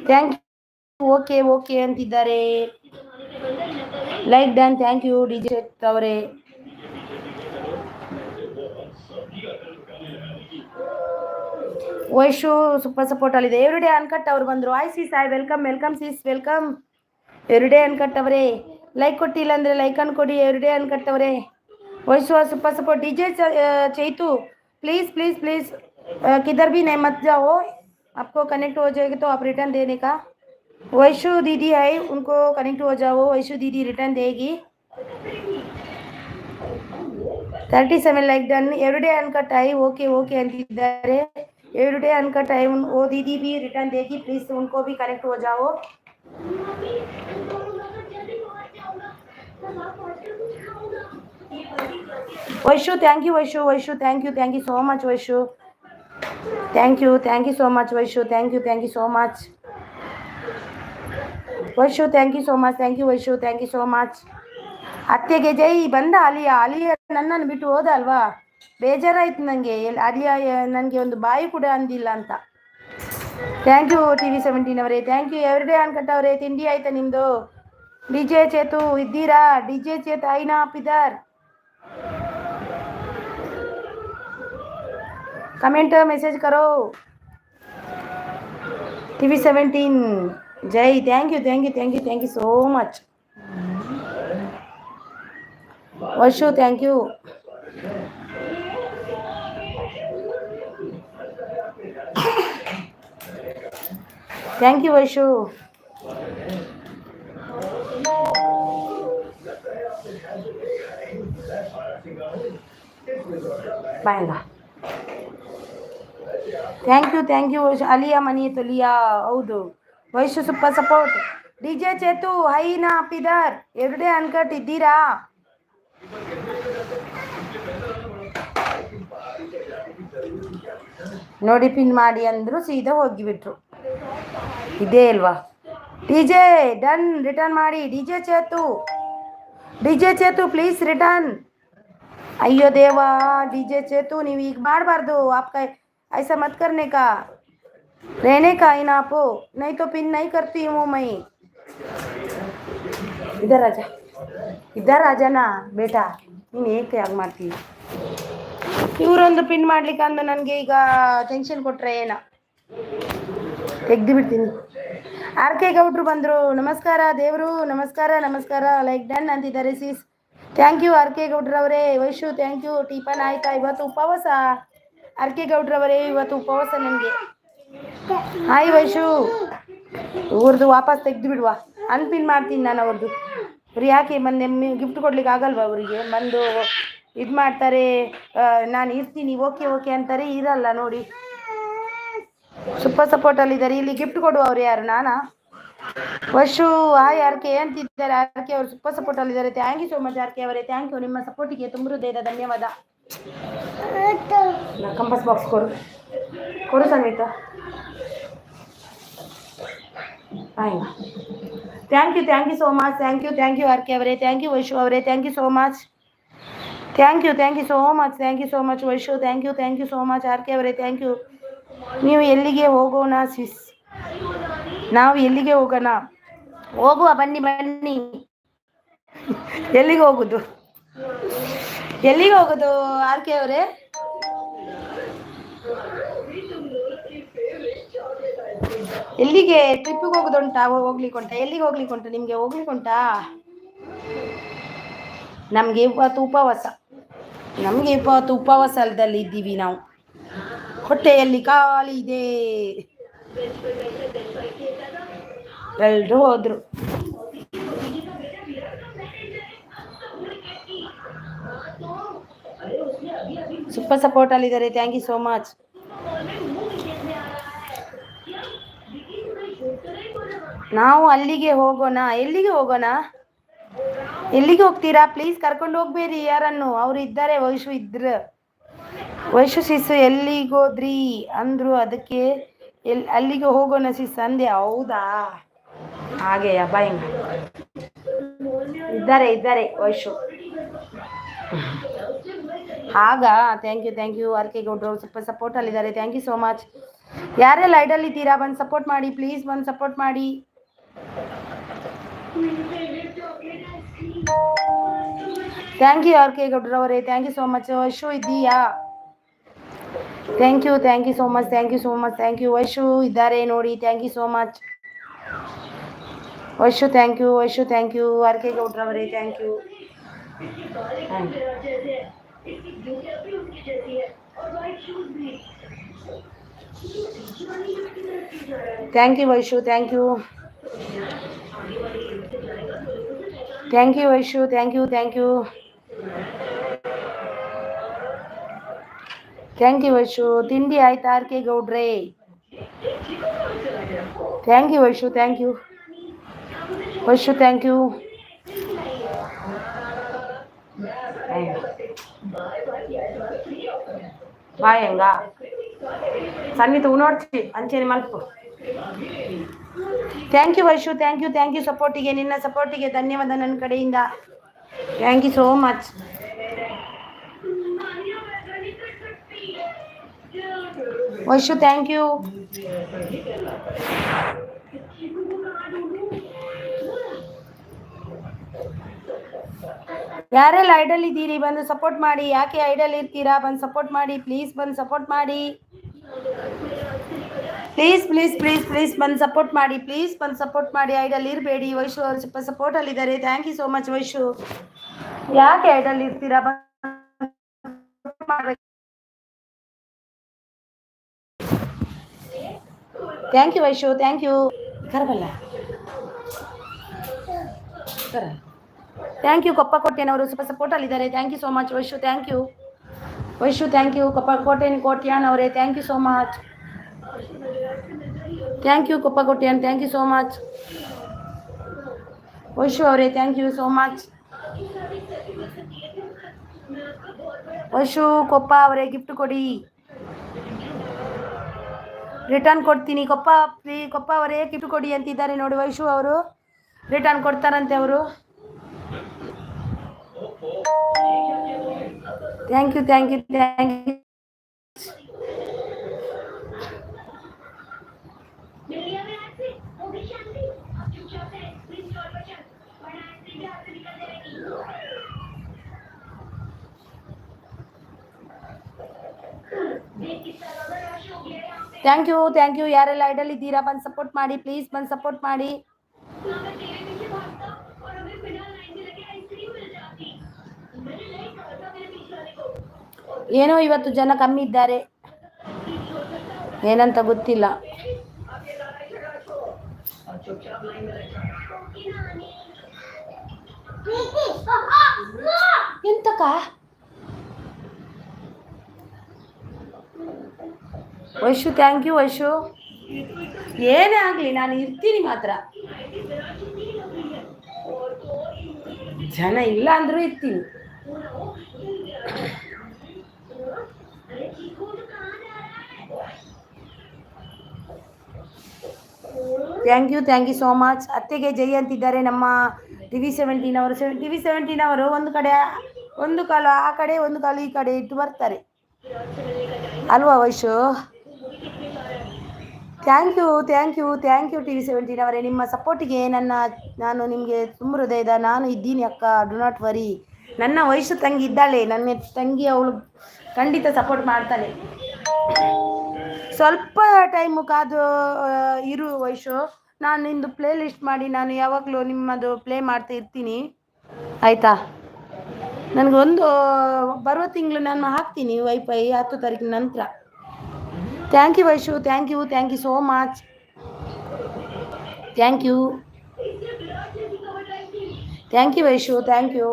Thank you. ಓಕೆ ಅಂತಿದ್ದಾರೆ. Like done. Thank you DJ ಅವರೇ. ವೈಶು ಸೂಪರ್ ಸಪೋರ್ಟ್ ಅಲ್ಲಿದೆ. ಎವ್ರಿಡೇ ಅನ್ಕಟ್ ಅವ್ರು ಬಂದರು. I see Sai welcome sis welcome. Everyday uncut ಅವರೇ, ಲೈಕ್ ಕೊಟ್ಟಿಲ್ಲ ಅಂದರೆ ಲೈಕ್ ಅನ್ಕೊಡಿ. ಎವ್ರಿಡೇ ಅನ್ಕಟ್ ಅವರೇ. Vaishu super support. DJ Chaitu please please please किधर भी नहीं मत जाओ, आपको कनेक्ट हो जाएगी तो आप रिटर्न देने का. वैशु दीदी है, उनको कनेक्ट हो जाओ. वैशु दीदी रिटर्न देगी. 37 लाइक डन. एवरीडे अनकट आई. ओके अंतिದ್ದಾರೆ. एवरीडे अनकट आई. वो दीदी भी रिटर्न देगी, प्लीज़ उनको भी कनेक्ट हो जाओ. Vaishu thank you. Vaishu thank you so much. Vaishu thank you so much. Vaishu thank you so much. Vaishu thank you so much. Vaishu thank you so much. ಅತ್ತೆಗೆ ಜೈ. ಬಂದ ಅಲಿಯಾ ನನ್ನನ್ನು ಬಿಟ್ಟು ಹೋದ ಅಲ್ವಾ, ಬೇಜಾರಾಯ್ತು ನನಗೆ. ಅಲಿಯಾ ನನಗೆ ಒಂದು ಬಾಯಿ ಕೂಡ ಅಂದಿಲ್ಲ ಅಂತ. ಥ್ಯಾಂಕ್ ಯು TV17 ಅವರೇ. Thank you. ಎವ್ರಿಡೇ ಅನ್ಕಟ್ ಅವರೇ. ತಿಂಡಿ ಆಯ್ತಾ ನಿಮ್ಮದು? DJ ಚೇತು ಇದ್ದೀರಾ? DJ ಚೇತು ಐನಾ आप इधर? कमेंट मैसेज करो. TV17 जय. Thank you so much. Vaishu thank you. Thank you Vaishu. ಬಾಯಂಗ. ಥ್ಯಾಂಕ್ ಯು ಅಲಿಯಾ ಮನಿ ತೊಲಿಯಾ. ಹೌದು Vaishu super support. DJ Chetu ಹೈನಾ ಅಪ್ಪಿದಾರ್ ಎರಡೇ ಅನ್ಕಟ್ ಇದ್ದೀರಾ? ನೋಡಿ ಪಿನ್ ಮಾಡಿ ಅಂದ್ರು ಸೀದಾ ಹೋಗಿಬಿಟ್ರು. ಇದೇ ಅಲ್ವಾ ಡಿಜೆ ಡನ್ ರಿಟರ್ನ್ ಮಾಡಿ. DJ Chetu please return. ಅಯ್ಯೋ ದೇವಾ ಡಿಜೆ ಚೇತು ನೀವು ಈಗ ಮಾಡಬಾರ್ದು. आपका ऐसा मत करने का, रहने का इन आपो, नहीं तो पिन नहीं करती हूँ मैं. ಇದ್ದಾರ ರಾಜನಾ ಬೇಟಾ ನೀನು ಏಕೆ ಯಾಕೆ ಮಾಡ್ತೀವಿ? ಇವರೊಂದು ಪಿನ್ ಮಾಡ್ಲಿಕ್ಕೆ ಅಂದು ನನಗೆ ಈಗ ಟೆನ್ಷನ್ ಕೊಟ್ರೆ ಏನ ತೆಗ್ದು ಬಿಡ್ತೀನಿ. ಆರ್ ಕೆ ಗೌಡ್ರು ಬಂದರು. ನಮಸ್ಕಾರ ದೇವರು, ನಮಸ್ಕಾರ ಲೈಕ್ ಡನ್ ಅಂತಿದ್ದಾರೆ sis. Thank you R K ಗೌಡ್ರವರೇ. Vaishu thank you. ಟಿಫನ್ ಆಯ್ತಾ? ಇವತ್ತು ಉಪವಾಸ ಆರ್ ಕೆ ಗೌಡ್ರವರೇ, ಇವತ್ತು ಉಪವಾಸ ನನಗೆ. ಹಾಯ್ ವೈಶು. ಇವ್ರದ್ದು ವಾಪಸ್ ತೆಗ್ದು ಬಿಡುವ, ಅನ್ಪಿನ್ ಮಾಡ್ತೀನಿ ನಾನು ಅವ್ರದ್ದು. ಅವ್ರು ಯಾಕೆ ಮೊನ್ನೆ ಗಿಫ್ಟ್ ಕೊಡ್ಲಿಕ್ಕೆ ಆಗಲ್ವಾ ಅವರಿಗೆ? ಬಂದು ಇದು ಮಾಡ್ತಾರೆ, ನಾನು ಇರ್ತೀನಿ ಓಕೆ ಅಂತಾರೆ, ಇರಲ್ಲ ನೋಡಿ. ಸೂಪರ್ ಸಪೋರ್ಟಲ್ಲಿದ್ದಾರೆ. ಇಲ್ಲಿ ಗಿಫ್ಟ್ ಕೊಡುವವ್ರು ಯಾರು? ನಾನಾ? ವಶು ಹಾಯ್ ಆರ್ ಕೆ ಅಂತಿದ್ದಾರೆ. ಆರ್ ಕೆ ಅವರು ಸೂಪರ್ ಸಪೋರ್ಟಲ್ಲಿದ್ದಾರೆ. Thank you so much R K ಅವರೇ, ಥ್ಯಾಂಕ್ ಯು. ನಿಮ್ಮ ಸಪೋರ್ಟಿಗೆ ತುಂಬ ಹೃದಯದ ಧನ್ಯವಾದ. ಕಂಪಸ್ ಬಾಕ್ಸ್ ಕೊಡು ಸಂಗೀತ. Thank you so much. Thank you R K ಅವರೇ, ಥ್ಯಾಂಕ್ ಯು ವೈಶು ಅವರೇ, thank you so much. Thank you so much Vaishu. Thank you so much R K ಅವರೇ, ಥ್ಯಾಂಕ್ ಯು. ನೀವು ಎಲ್ಲಿಗೆ ಹೋಗೋಣ ಸಿಸ್? ನಾವು ಎಲ್ಲಿಗೆ ಹೋಗೋಣ? ಹೋಗುವ ಬನ್ನಿ. ಎಲ್ಲಿಗೆ ಹೋಗುದು ಆರ್ ಕೆ ಅವರೇ? ಎಲ್ಲಿಗೆ ಟ್ರಿಪ್ಪಿಗೆ ಹೋಗುದುಂಟಾ? ಎಲ್ಲಿಗೆ ಹೋಗ್ಲಿಕ್ಕುಂಟಾ ನಿಮಗೆ? ಹೋಗ್ಲಿಕ್ಕುಂಟಾ? ನಮಗೆ ಇವತ್ತು ಉಪವಾಸದಲ್ಲಿ ಇದ್ದೀವಿ ನಾವು. ಹೊಟ್ಟೆಯಲ್ಲಿ ಖಾಲಿ ಇದೆ. ಎಲ್ರು ಹೋದ್ರು. ಸೂಪರ್ ಸಪೋರ್ಟ್ ಅಲ್ಲಿದ್ದಾರೆ. Thank you so much. ನಾವು ಅಲ್ಲಿಗೆ ಹೋಗೋಣ. ಎಲ್ಲಿಗೆ ಹೋಗೋಣ? ಎಲ್ಲಿಗೆ ಹೋಗ್ತೀರಾ? ಪ್ಲೀಸ್ ಕರ್ಕೊಂಡು ಹೋಗ್ಬೇಡಿ ಯಾರನ್ನು. ಅವ್ರು ಇದ್ದಾರೆ, ವೈಶು ಸಿಸ್ ಎಲ್ಲಿಗೋದ್ರಿ ಅಂದ್ರು, ಅದಕ್ಕೆ ಅಲ್ಲಿಗೆ ಹೋಗೋಣ ಸಿಸ್ ಅಂದೆ. ಹೌದಾ? ಹಾಗೆಯಾ? ಬಾಯ್. ಇದ್ದಾರೆ ವೈಶು. ಆಗ ಥ್ಯಾಂಕ್ ಯು ಆರ್ ಕೆ ಗೌಡ್ರು ಸ್ವಲ್ಪ ಸಪೋರ್ಟ್ ಅಲ್ಲಿದ್ದಾರೆ. Thank you so much. ಯಾರೆಲ್ಲ ಐಡಲ್ ಇದ್ದೀರಾ ಬಂದು ಸಪೋರ್ಟ್ ಮಾಡಿ ಪ್ಲೀಸ್. ಬಂದು ಸಪೋರ್ಟ್ ಮಾಡಿ. ಥ್ಯಾಂಕ್ ಯು ಆರ್ ಕೆ ಗೌಡ್ರವರೇ, thank you so much. Vaishu ಇದ್ದೀಯಾ? Thank you so much. Thank you Vaishu ಇದ್ದಾರೆ ನೋಡಿ. Thank you so much Vaishu. Thank you R K ಗೌಡ್ರವರೇ, thank you. Thank you Vaishu. Thank you Vaishu. Thank you Vaishu. ತಿಂಡಿ ಆಯ್ತಾ R K ಗೌಡ್ರೆ? Thank you Vaishu. Thank you ಬಾಯಂಗ ಸನ್ನಿತು ನೋಡ್ತೀವಿ ಅಂಚೆನೆ ಮಲ್ಪು. Thank you Vaishu. Thank you ಸಪೋರ್ಟಿಗೆ. ನಿನ್ನ ಸಪೋರ್ಟಿಗೆ ಧನ್ಯವಾದ ನನ್ನ ಕಡೆಯಿಂದ. Thank you so much. Vaishu thank you. ಯಾರೆಲ್ಲ ಐಡಲ್ ಇದ್ದೀರಿ ಬಂದು ಸಪೋರ್ಟ್ ಮಾಡಿ. ಯಾಕೆ ಐಡಲ್ ಇರ್ತೀರಾ? ಬಂದು ಸಪೋರ್ಟ್ ಮಾಡಿ ಪ್ಲೀಸ್. ಬಂದು ಸಪೋರ್ಟ್ ಮಾಡಿ ಪ್ಲೀಸ್. ಬಂದು ಸಪೋರ್ಟ್ ಮಾಡಿ ಪ್ಲೀಸ್. ಬಂದು ಸಪೋರ್ಟ್ ಮಾಡಿ. ಐಡಲ್ ಇರಬೇಡಿ. ವೈಶು ಅವರು ಸ್ವಲ್ಪ ಸಪೋರ್ಟ್ ಅಲ್ಲಿದ್ದಾರೆ. Thank you so much Vaishu. ಯಾಕೆ ಐಡಲ್ ಇರ್ತೀರಾ? Thank you Vaishu. Thank you. ಕರಬಲ್ಲ. ಥ್ಯಾಂಕ್ ಯು ಕೊಪ್ಪ ಕೋಟ್ಯನವರು ಸ್ವಲ್ಪ ಸಪೋರ್ಟ್ ಅಲ್ಲಿದ್ದಾರೆ. Thank you so much Vaishu. Thank you Koppa Kotian ಅವರೇ. Thank you so much. Thank you Koppa Kotian. Thank you so much. Vaishu ಅವರೇ thank you so much. Vaishu Koppa ಅವರೇ gift ಕೊಡಿ. ರಿಟರ್ನ್ ಕೊಡ್ತೀನಿ ಕೊಪ್ಪ ಕೊಪ್ಪ ಅವರೇ ಗಿಫ್ಟ್ ಕೊಡಿ ಅಂತಿದ್ದಾರೆ ನೋಡಿ. ವೈಶು ಅವರು ರಿಟರ್ನ್ ಕೊಡ್ತಾರಂತೆ ಅವರು. Thank you thank you thank you. Thank you ಯಾರೆಲ್ಲ ಐಡಲ್ ಇದ್ದೀರಾ ಬಂದು ಸಪೋರ್ಟ್ ಮಾಡಿ ಪ್ಲೀಸ್, ಬಂದು ಸಪೋರ್ಟ್ ಮಾಡಿ. ಏನೋ ಇವತ್ತು ಜನ ಕಮ್ಮಿ ಇದ್ದಾರೆ, ಏನಂತ ಗೊತ್ತಿಲ್ಲ. ಎಂತಕ ವೈಶು ಥ್ಯಾಂಕ್ ಯು ವೈಶು. ಏನೇ ಆಗಲಿ ನಾನು ಇರ್ತೀನಿ ಮಾತ್ರ, ಜನ ಇಲ್ಲ ಅಂದರೂ ಇರ್ತೀನಿ. Thank you so much. ಅತ್ತೆಗೆ ಜೈ ಅಂತಿದ್ದಾರೆ ನಮ್ಮ TV17 ಅವರು. TV17 ಅವರು ಒಂದು ಕಾಲು ಆ ಕಡೆ ಒಂದು ಕಾಲು ಈ ಕಡೆ ಇಟ್ಟು ಬರ್ತಾರೆ ಅಲ್ವಾ ವೈಶು? ಥ್ಯಾಂಕ್ ಯು TV17 ಅವರೇ, ನಿಮ್ಮ ಸಪೋರ್ಟಿಗೆ ನಾನು ನಿಮಗೆ ತುಂಬ ಹೃದಯದ ನಾನು ಇದ್ದೀನಿ ಅಕ್ಕ, ಡು ನಾಟ್ ವರಿ. ನನ್ನ ವೈಶು ತಂಗಿ ಇದ್ದಾಳೆ, ನನ್ನ ತಂಗಿ, ಅವಳು ಖಂಡಿತ ಸಪೋರ್ಟ್ ಮಾಡ್ತಾಳೆ. ಸ್ವಲ್ಪ ಟೈಮು ಕಾದು ಇರು ವೈಶು, ನಾನು ನಿಂದು ಪ್ಲೇ ಲಿಸ್ಟ್ ಮಾಡಿ ನಾನು ಯಾವಾಗಲೂ ನಿಮ್ಮದು ಪ್ಲೇ ಮಾಡ್ತಾ ಇರ್ತೀನಿ ಆಯಿತಾ? ನನಗೊಂದು ಬರುವ ತಿಂಗಳು ನಾನು ಹಾಕ್ತೀನಿ ವೈಫೈ 10 ತಾರೀಕಿನ ನಂತರ. Thank you Vaishu, thank you so much. Thank you Vaishu, thank you.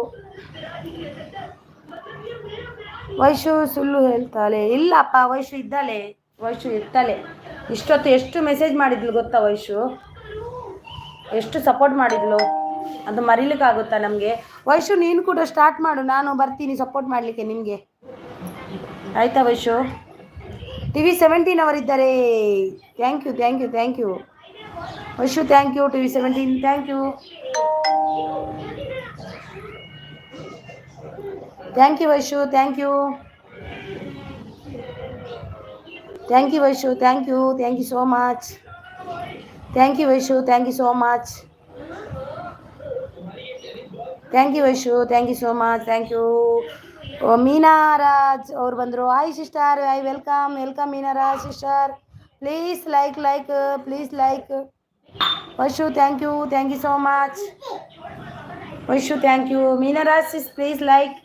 Vaishu ಸುಳ್ಳು ಹೇಳ್ತಾಳೆ? ಇಲ್ಲಪ್ಪ, ವೈಶು ಇದ್ದಾಳೆ, ವೈಶು ಇರ್ತಾಳೆ. ಇಷ್ಟೊತ್ತು ಎಷ್ಟು ಮೆಸೇಜ್ ಮಾಡಿದ್ಲು ಗೊತ್ತಾ ವೈಶು? ಎಷ್ಟು ಸಪೋರ್ಟ್ ಮಾಡಿದ್ಲು, ಅದು ಮರೀಲಿಕ್ಕಾಗುತ್ತಾ ನಮಗೆ? ವೈಶು ನೀನು ಕೂಡ ಸ್ಟಾರ್ಟ್ ಮಾಡು, ನಾನು ಬರ್ತೀನಿ ಸಪೋರ್ಟ್ ಮಾಡಲಿಕ್ಕೆ ನಿಮಗೆ, ಆಯಿತಾ ವೈಶು? TV17 ಅವರಿದ್ದಾರೆ. Thank you Vaishu, thank you TV17, thank you Vaishu, thank you Vaishu, thank you so much. Thank you Vaishu, thank you so much. Thank you Vaishu, thank you so much. Thank you. Meenaraj ಅವ್ರು ಬಂದರು. Hi sister, I welcome Meenaraj sister. Please like please like. Vaishu thank you so much. Vaishu thank you. Meenaraj sis please like.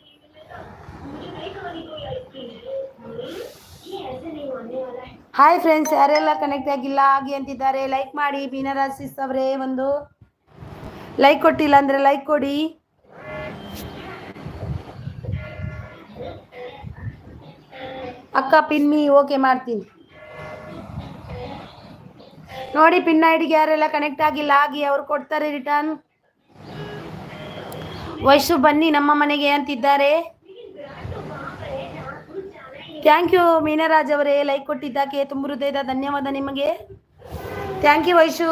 Hi friends, ಯಾರೆಲ್ಲ connect ಆಗಿಲ್ಲ ಆಗಿ ಅಂತಿದ್ದಾರೆ like ಮಾಡಿ. ಮೀನಾರಾಜ್ ಸಿಸ್ ಅವರೇ ಒಂದು like ಕೊಟ್ಟಿಲ್ಲ ಅಂದರೆ ಲೈಕ್ ಕೊಡಿ. ಅಕ್ಕ ಪಿನ್ಮಿ ಓಕೆ ಮಾಡ್ತೀನಿ ನೋಡಿ. ಪಿನ್ ಐಡಿಗೆ ಯಾರೆಲ್ಲ ಕನೆಕ್ಟ್ ಆಗಿಲ್ಲ ಆಗಿ, ಅವ್ರು ಕೊಡ್ತಾರೆ ರಿಟರ್ನ್. ವೈಶು ಬನ್ನಿ ನಮ್ಮ ಮನೆಗೆ ಅಂತಿದ್ದಾರೆ. ಥ್ಯಾಂಕ್ ಯು ಮೀನಾರಾಜ್ ಅವರೇ, ಲೈಕ್ ಕೊಟ್ಟಿದ್ದಕ್ಕೆ ತುಂಬ ಹೃದಯದ ಧನ್ಯವಾದ ನಿಮಗೆ. Thank you Vaishu.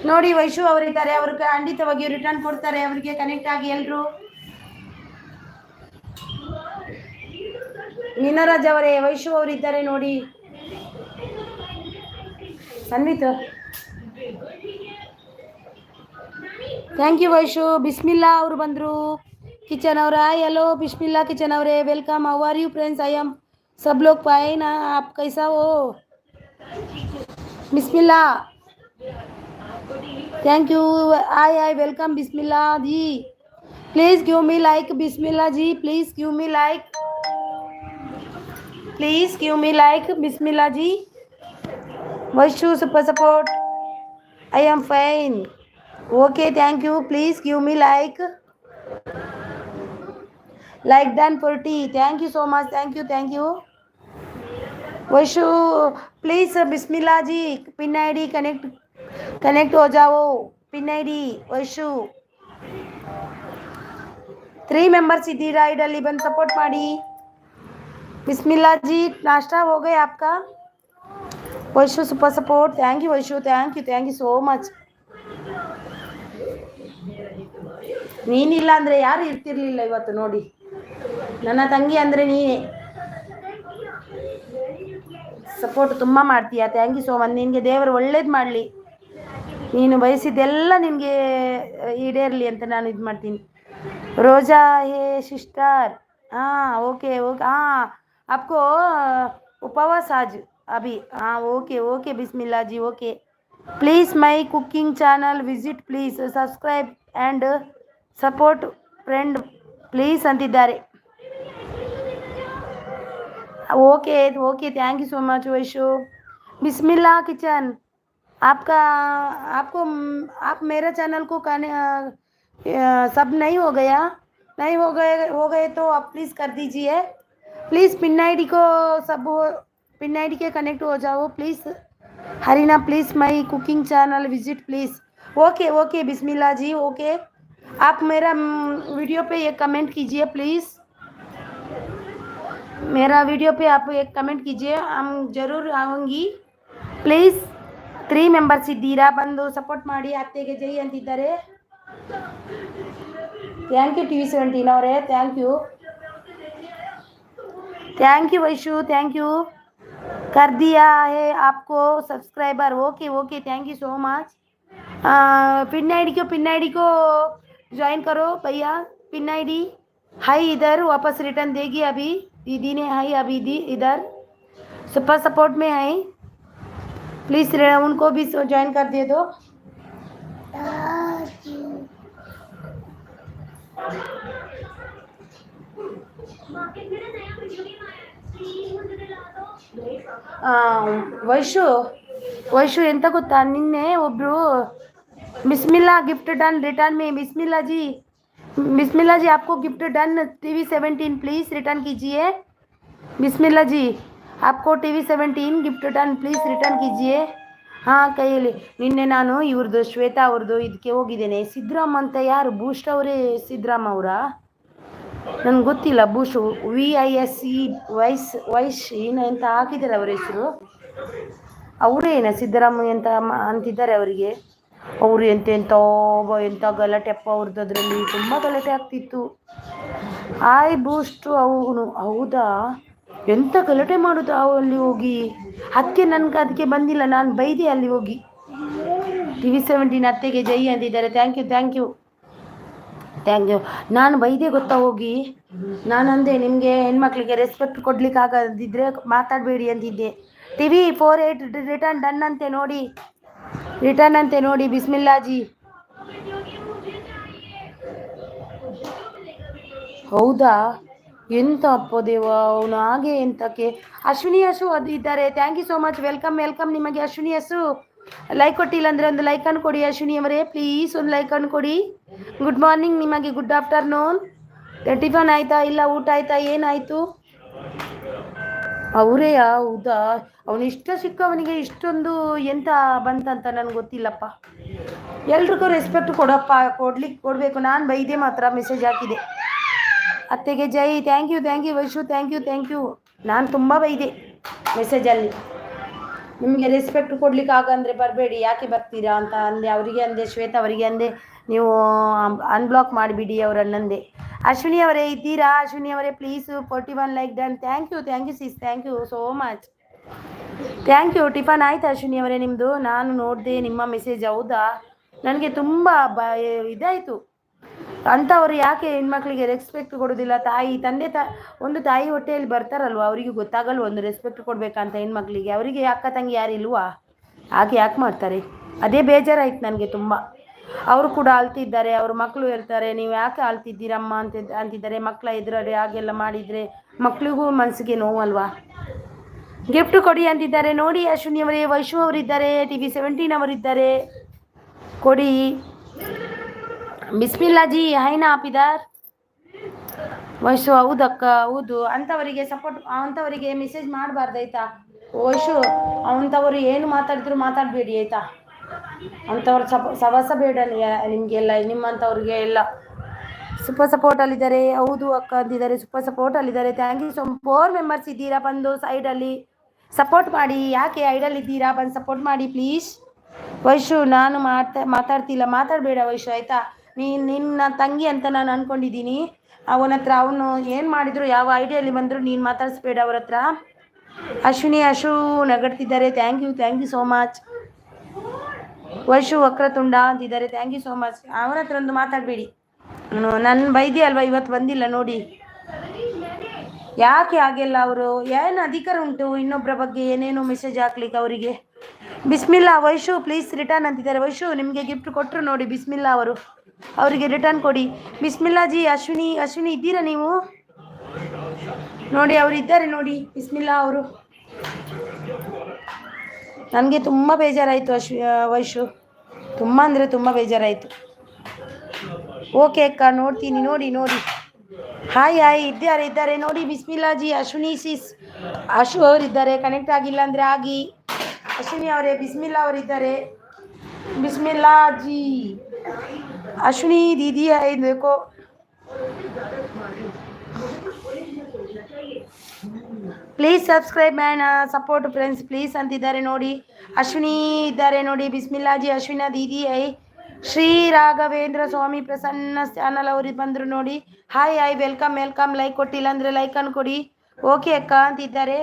ನೋಡಿ ವೈಶು ಅವರಿದ್ದಾರೆ, ಅವರು ಖಂಡಿತವಾಗಿಯೂ ರಿಟರ್ನ್ ಕೊಡ್ತಾರೆ. ಅವರಿಗೆ ಕನೆಕ್ಟ್ ಆಗಿ ಎಲ್ಲರೂ. ಮೀನಾರಾಜ್ ಅವರೇ, ವೈಶು ಅವರಿದ್ದಾರೆ ನೋಡಿ. Sanvith thank you Vaishu. ಬಿಸ್ಮಿಲ್ಲಾ ಅವರು ಬಂದರು. ಕಿಚನ್ ಅವರ ಹಲೋ बिस्मिल्ला किचन ಅವರೇ welcome. How are you friends? I am सब लोग फाइन, आप कैसा हो? Bismillah thank you. I welcome Bismillah ji. Please give me like Bismillah ji. Please give me like. Please give me like Bismillah ji. Vaishu super support. I am fine. Okay thank you. Please give me like. Like done 40. Thank you so much. Thank you. Vaishu please Bismillah ji pin ID connect हो जाओ. Pin I D Vaishu 3 members ಇದ್ದೀರಾ, ಇದರಲ್ಲಿ ಬಂದು support ಮಾಡಿ. बिस्मिल्लाह जी, नाश्ता हो गया आपका? Vaishu super support, thank you Vaishu, thank you so much. ನೀನಿಲ್ಲ ಅಂದರೆ ಯಾರು ಇರ್ತಿರ್ಲಿಲ್ಲ ಇವತ್ತು ನೋಡಿ. ನನ್ನ ತಂಗಿ ಅಂದರೆ ನೀನೇ. ಸಪೋರ್ಟ್ ತುಂಬ ಮಾಡ್ತೀಯಾ, ಥ್ಯಾಂಕ್ ಯು ಸೋ ಮಚ್. ನಿನಗೆ ದೇವರು ಒಳ್ಳೇದು ಮಾಡಲಿ, ನೀನು ಬಯಸಿದ್ದೆಲ್ಲ ನಿನಗೆ ಈಡೇರಲಿ ಅಂತ ನಾನು ಇದು ಮಾಡ್ತೀನಿ. ರೋಜಾ ಹೇ ಸಿಸ್ಟರ್, हाँ ओके ओके, हाँ आपको उपवास आज अभी, हाँ okay Bismillah ji, okay. Please my cooking channel visit, please subscribe and support friend please ಅಂತಿದ್ದಾರೆ. Okay thank you so much Vaishu. Bismillah kitchen, आपको आप मेरे चैनल को सब नहीं हो गए तो आप प्लीज़ कर दीजिए. प्लीज़ पिन आईडी को सब पिन आईडी के कनेक्ट हो जाओ please. Harina please my cooking channel visit please. Okay Bismillah ji, okay. आप मेरा वीडियो पे एक कमेंट कीजिए प्लीज़. मेरा वीडियो पे आप एक कमेंट कीजिए, हम ज़रूर आऊँगी प्लीज़. 3 ಮೆಂಬರ್ಸ್ ಇದ್ದೀರಾ, ಬಂದು ಸಪೋರ್ಟ್ ಮಾಡಿ. ಅತ್ತೆಗೆ ಜೈ ಅಂತಿದ್ದಾರೆ. ಥ್ಯಾಂಕ್ ಯು TV17 ಅವರೇ, thank you Vaishu, thank you. कर दिया है आपको subscriber, okay thank you so much. Pin ID को ज्वाइन करो भैया. पिन आईडी हाई इधर वापस रिटर्न देगी. अभी दीदी ने हाई अभी दी इधर, सुपर सपोर्ट में है. प्लीज़ उनको भी ज्वाइन कर दे दो. ವೈಶು ಎಂತ ಗೊತ್ತಾ, ನಿನ್ನೆ ಒಬ್ರು बिस्मिल्लाह गिफ्ट डन रिटर्न में. बिस्मिल्लाह जी आपको gift done. TV17 please return कीजिए. बिस्मिल्लाह जी आपको TV17 gift done please return कीजिए. ಹಾಂ ಕೈಯಲ್ಲಿ ನಿನ್ನೆ ನಾನು ಇವ್ರದ್ದು ಶ್ವೇತಾ ಅವ್ರದ್ದು ಇದಕ್ಕೆ ಹೋಗಿದ್ದೇನೆ. ಸಿದ್ದರಾಮ ಅಂತ ಯಾರು ಬೂಸ್ಟ್ ಅವರೇ, ಸಿದ್ದರಾಮ ಅವರಾ ನನಗೆ ಗೊತ್ತಿಲ್ಲ. ಬೂಶ್ VISE ವೈಶ್ ಏನು ಅಂತ ಹಾಕಿದ್ದಾರೆ ಅವ್ರ ಹೆಸರು. ಅವರೇನ ಸಿದ್ದರಾಮ ಅಂತ ಅಂತಿದ್ದಾರೆ ಅವರಿಗೆ. ಅವರು ಎಂಥ ಗಲಾಟೆಪ್ಪ ಅವ್ರದ್ದು, ಅದರಲ್ಲಿ ತುಂಬ ಗಲಾಟೆ ಆಗ್ತಿತ್ತು. ಆಯ್ ಬೂಸ್ಟು ಅವನು, ಹೌದಾ ಎಂಥ ಗಲಾಟೆ ಮಾಡೋದು ಅಲ್ಲಿ ಹೋಗಿ. ಅದಕ್ಕೆ ಬಂದಿಲ್ಲ, ನಾನು ಬೈದೆ ಅಲ್ಲಿ ಹೋಗಿ. TV17 ಅತ್ತೆಗೆ ಜೈ ಅಂತಿದ್ದಾರೆ. Thank you. ನಾನು ಬೈದೆ ಗೊತ್ತಾ ಹೋಗಿ. ನಾನಂದೆ ನಿಮಗೆ ಹೆಣ್ಮಕ್ಳಿಗೆ ರೆಸ್ಪೆಕ್ಟ್ ಕೊಡ್ಲಿಕ್ಕೆ ಆಗದಿದ್ದರೆ ಮಾತಾಡಬೇಡಿ ಅಂತಿದ್ದೆ. TV48 ರಿಟರ್ನ್ ಡನ್ ಅಂತೆ ನೋಡಿ. ಬಿಸ್ಮಿಲ್ಲಾ ಜಿ, ಹೌದಾ ಎಂತ ಅಪ್ಪ ದೇವ ಅವನು ಹಾಗೆ ಎಂತಕ್ಕೆ. ಅಶ್ವಿನಿ ಹಸು ಅದು ಇದ್ದಾರೆ. Thank you so much, welcome ನಿಮಗೆ ಅಶ್ವಿನಿ ಹಸು. ಲೈಕ್ ಕೊಟ್ಟಿಲ್ಲ ಅಂದರೆ ಒಂದು ಲೈಕನ್ನು ಕೊಡಿ ಅಶ್ವಿನಿ ಅವರೇ, ಪ್ಲೀಸ್ ಒಂದು ಲೈಕನ್ನು ಕೊಡಿ. ಗುಡ್ ಮಾರ್ನಿಂಗ್ ನಿಮಗೆ, ಗುಡ್ ಆಫ್ಟರ್ನೂನ್. ಟಿಫನ್ ಆಯಿತಾ? ಇಲ್ಲ, ಊಟ ಆಯಿತಾ? ಏನಾಯಿತು? ಅವರೇ, ಹೌದಾ. ಅವನು ಸಿಕ್ಕವನಿಗೆ ಇಷ್ಟೊಂದು ಎಂತ ಬಂತಂತ ನನಗೆ ಗೊತ್ತಿಲ್ಲಪ್ಪ. ಎಲ್ರಿಗೂ ರೆಸ್ಪೆಕ್ಟ್ ಕೊಡಬೇಕು. ನಾನು ಬೈದೆ ಮಾತ್ರ ಮೆಸೇಜ್ ಹಾಕಿದೆ. ಅತ್ತೆಗೆ ಜೈ. Thank you Vaishu, thank you. ನಾನು ತುಂಬ ಬೈದೆ ಮೆಸೇಜಲ್ಲಿ. ನಿಮಗೆ ರೆಸ್ಪೆಕ್ಟ್ ಕೊಡ್ಲಿಕ್ಕೆ ಆಗಂದರೆ ಬರಬೇಡಿ, ಯಾಕೆ ಬರ್ತೀರಾ ಅಂತ ಅಂದೆ. ಅವರಿಗೆ ಅಂದೆ, ಶ್ವೇತಾ ಅವರಿಗೆ ಅಂದೆ, ನೀವು ಅನ್ಬ್ಲಾಕ್ ಮಾಡಿಬಿಡಿ ಅವರನ್ನಂದೆ. ಅಶ್ವಿನಿ ಅವರೇ ಇದ್ದೀರಾ? ಅಶ್ವಿನಿ ಅವರೇ please 41 like done. Thank you sis, thank you so much. Thank you. Tiffin ಆಯ್ತು ಅಶ್ವಿನಿ ಅವರೇ ನಿಮ್ಮದು? ನಾನು ನೋಡಿದೆ ನಿಮ್ಮ ಮೆಸೇಜ್. ಹೌದಾ, ನನಗೆ ತುಂಬ ಇದಾಯಿತು. ಅಂಥವ್ರು ಯಾಕೆ ಹೆಣ್ಮಕ್ಳಿಗೆ ರೆಸ್ಪೆಕ್ಟ್ ಕೊಡೋದಿಲ್ಲ? ಒಂದು ತಾಯಿ ಹೊಟ್ಟೆಯಲ್ಲಿ ಬರ್ತಾರಲ್ವ, ಅವರಿಗೆ ಗೊತ್ತಾಗಲ್ವ ಒಂದು ರೆಸ್ಪೆಕ್ಟ್ ಕೊಡಬೇಕಂತ ಹೆಣ್ಮಕ್ಳಿಗೆ. ಅವರಿಗೆ ಅಕ್ಕ ತಂಗಿ ಯಾರು ಇಲ್ವಾ? ಹಾಗೆ ಯಾಕೆ ಮಾಡ್ತಾರೆ? ಅದೇ ಬೇಜಾರಾಯ್ತು ನನಗೆ ತುಂಬ. ಅವರು ಕೂಡ ಅಳ್ತಿದ್ದಾರೆ, ಅವ್ರ ಮಕ್ಕಳು ಇರ್ತಾರೆ, ನೀವು ಯಾಕೆ ಅಳ್ತಿದ್ದೀರಮ್ಮ ಅಂತಿದ್ದಾರೆ. ಮಕ್ಕಳ ಎದುರಡೆ ಹಾಗೆಲ್ಲ ಮಾಡಿದರೆ ಮಕ್ಕಳಿಗೂ ಮನಸ್ಸಿಗೆ ನೋವಲ್ವಾ? ಗಿಫ್ಟ್ ಕೊಡಿ ಅಂತಿದ್ದಾರೆ ನೋಡಿ. ಅಶ್ವಿನಿ ಅವರೇ, ವೈಶು ಅವರಿದ್ದಾರೆ, TV17 ಅವರಿದ್ದಾರೆ, ಕೊಡಿ. ಬಿಸ್ಮಿಲ್ಲಾ ಜಿ, ಹೈನಾ ಆಪಿದಾರ್. ವೈಶು, ಹೌದಕ್ಕ, ಹೌದು. ಅಂಥವರಿಗೆ ಮೆಸೇಜ್ ಮಾಡಬಾರ್ದಾಯ್ತಾ ವೈಶು? ಅಂಥವ್ರು ಏನು ಮಾತಾಡಿದ್ರು ಮಾತಾಡಬೇಡಿ ಆಯಿತಾ? ಅಂಥವ್ರು ಸವಸ ಬೇಡ ನಿಮಗೆಲ್ಲ, ನಿಮ್ಮಂಥವ್ರಿಗೆ ಎಲ್ಲ. ಸೂಪರ್ ಸಪೋರ್ಟಲ್ಲಿದ್ದಾರೆ. ಹೌದು ಅಕ್ಕ ಅಂತಿದ್ದಾರೆ. ಸೂಪರ್ ಸಪೋರ್ಟಲ್ಲಿದ್ದಾರೆ. ಥ್ಯಾಂಕ್ ಯು ಸೊ 4 ಮೆಂಬರ್ಸ್ ಇದ್ದೀರಾ. ಬಂದು ಸೈಡಲ್ಲಿ ಸಪೋರ್ಟ್ ಮಾಡಿ. ಯಾಕೆ ಐಡಲ್ಲಿದ್ದೀರಾ? ಬಂದು ಸಪೋರ್ಟ್ ಮಾಡಿ ಪ್ಲೀಸ್. ವೈಶು ನಾನು ಮಾತಾಡ್ತಿಲ್ಲ. ಮಾತಾಡಬೇಡ ವೈಶು ಆಯಿತಾ. ನಿನ್ನ ತಂಗಿ ಅಂತ ನಾನು ಅಂದ್ಕೊಂಡಿದ್ದೀನಿ. ಅವನ ಹತ್ರ ಅವನು ಏನು ಮಾಡಿದ್ರು, ಯಾವ ಐಡಿಯಲ್ಲಿ ಬಂದರೂ ನೀನು ಮಾತಾಡಿಸ್ಬೇಡ ಅವ್ರ ಹತ್ರ. ಅಶ್ವಿನಿ ಅಶು ನಗಡ್ತಿದ್ದಾರೆ. Thank you so much. Vaishu Vakratunda ಅಂತಿದ್ದಾರೆ. Thank you so much. ಅವನ ಹತ್ರ ಒಂದು ಮಾತಾಡಬೇಡಿ. ನನ್ನ ಬೈದಿ ಅಲ್ವಾ ಇವತ್ತು ಬಂದಿಲ್ಲ ನೋಡಿ. ಯಾಕೆ ಹಾಗೆಲ್ಲ? ಅವರು ಏನು ಅಧಿಕಾರ ಉಂಟು ಇನ್ನೊಬ್ಬರ ಬಗ್ಗೆ ಏನೇನೋ ಮೆಸೇಜ್ ಹಾಕ್ಲಿಕ್ಕೆ ಅವರಿಗೆ? ಬಿಸ್ಮಿಲ್ಲಾ ವೈಶು ಪ್ಲೀಸ್ ರಿಟರ್ನ್ ಅಂತಿದ್ದಾರೆ. ವೈಶು ನಿಮಗೆ ಗಿಫ್ಟ್ ಕೊಟ್ಟರು ನೋಡಿ ಬಿಸ್ಮಿಲ್ಲಾ ಅವರು, ಅವರಿಗೆ ರಿಟರ್ನ್ ಕೊಡಿ. ಬಿಸ್ಮಿಲ್ಲಾ ಜಿ. ಅಶ್ವಿನಿ ಇದ್ದೀರಾ ನೀವು? ನೋಡಿ ಅವರು ಇದ್ದಾರೆ ನೋಡಿ, ಬಿಸ್ಮಿಲ್ಲಾ ಅವರು. ನನಗೆ ತುಂಬ ಬೇಜಾರಾಯಿತು ವೈಶು, ತುಂಬ ಅಂದರೆ ತುಂಬ ಬೇಜಾರಾಯಿತು. ಓಕೆ ಅಕ್ಕ ನೋಡ್ತೀನಿ. ನೋಡಿ ಹಾಯ್ ಇದ್ದಾರೆ ನೋಡಿ. ಬಿಸ್ಮಿಲ್ಲಾ ಜಿ. ಅಶ್ವಿನಿ ಸಿಸ್ ಅಶು ಅವರಿದ್ದಾರೆ. ಕನೆಕ್ಟ್ ಆಗಿಲ್ಲ ಅಂದರೆ ಆಗಿ. ಅಶ್ವಿನಿ ಅವರೇ ಬಿಸ್ಮಿಲ್ಲಾ ಅವರಿದ್ದಾರೆ. ಬಿಸ್ಮಿಲ್ಲಾ ಜಿ. ಅಶ್ವಿನಿ ದೀದಿ देखो please subscribe and support friends please ಅಂತಿದ್ದಾರೆ ನೋಡಿ. ಅಶ್ವಿನಿ ಇದ್ದಾರೆ ನೋಡಿ. ಬಿಸ್ಮಿಲ್ಲಾ ಜಿ. ಅಶ್ವಿನ ದೀದಿ ಶ್ರೀ ರಾಘವೇಂದ್ರ ಸ್ವಾಮಿ ಪ್ರಸನ್ನ ಚಾನಲ್ ಅವ್ರಿಗೆ ಬಂದರು ನೋಡಿ. Hi welcome. ಲೈಕ್ ಕೊಟ್ಟಿಲ್ಲ ಅಂದರೆ ಲೈಕನ್ನು ಕೊಡಿ. ಓಕೆ ಅಕ್ಕ ಅಂತಿದ್ದಾರೆ.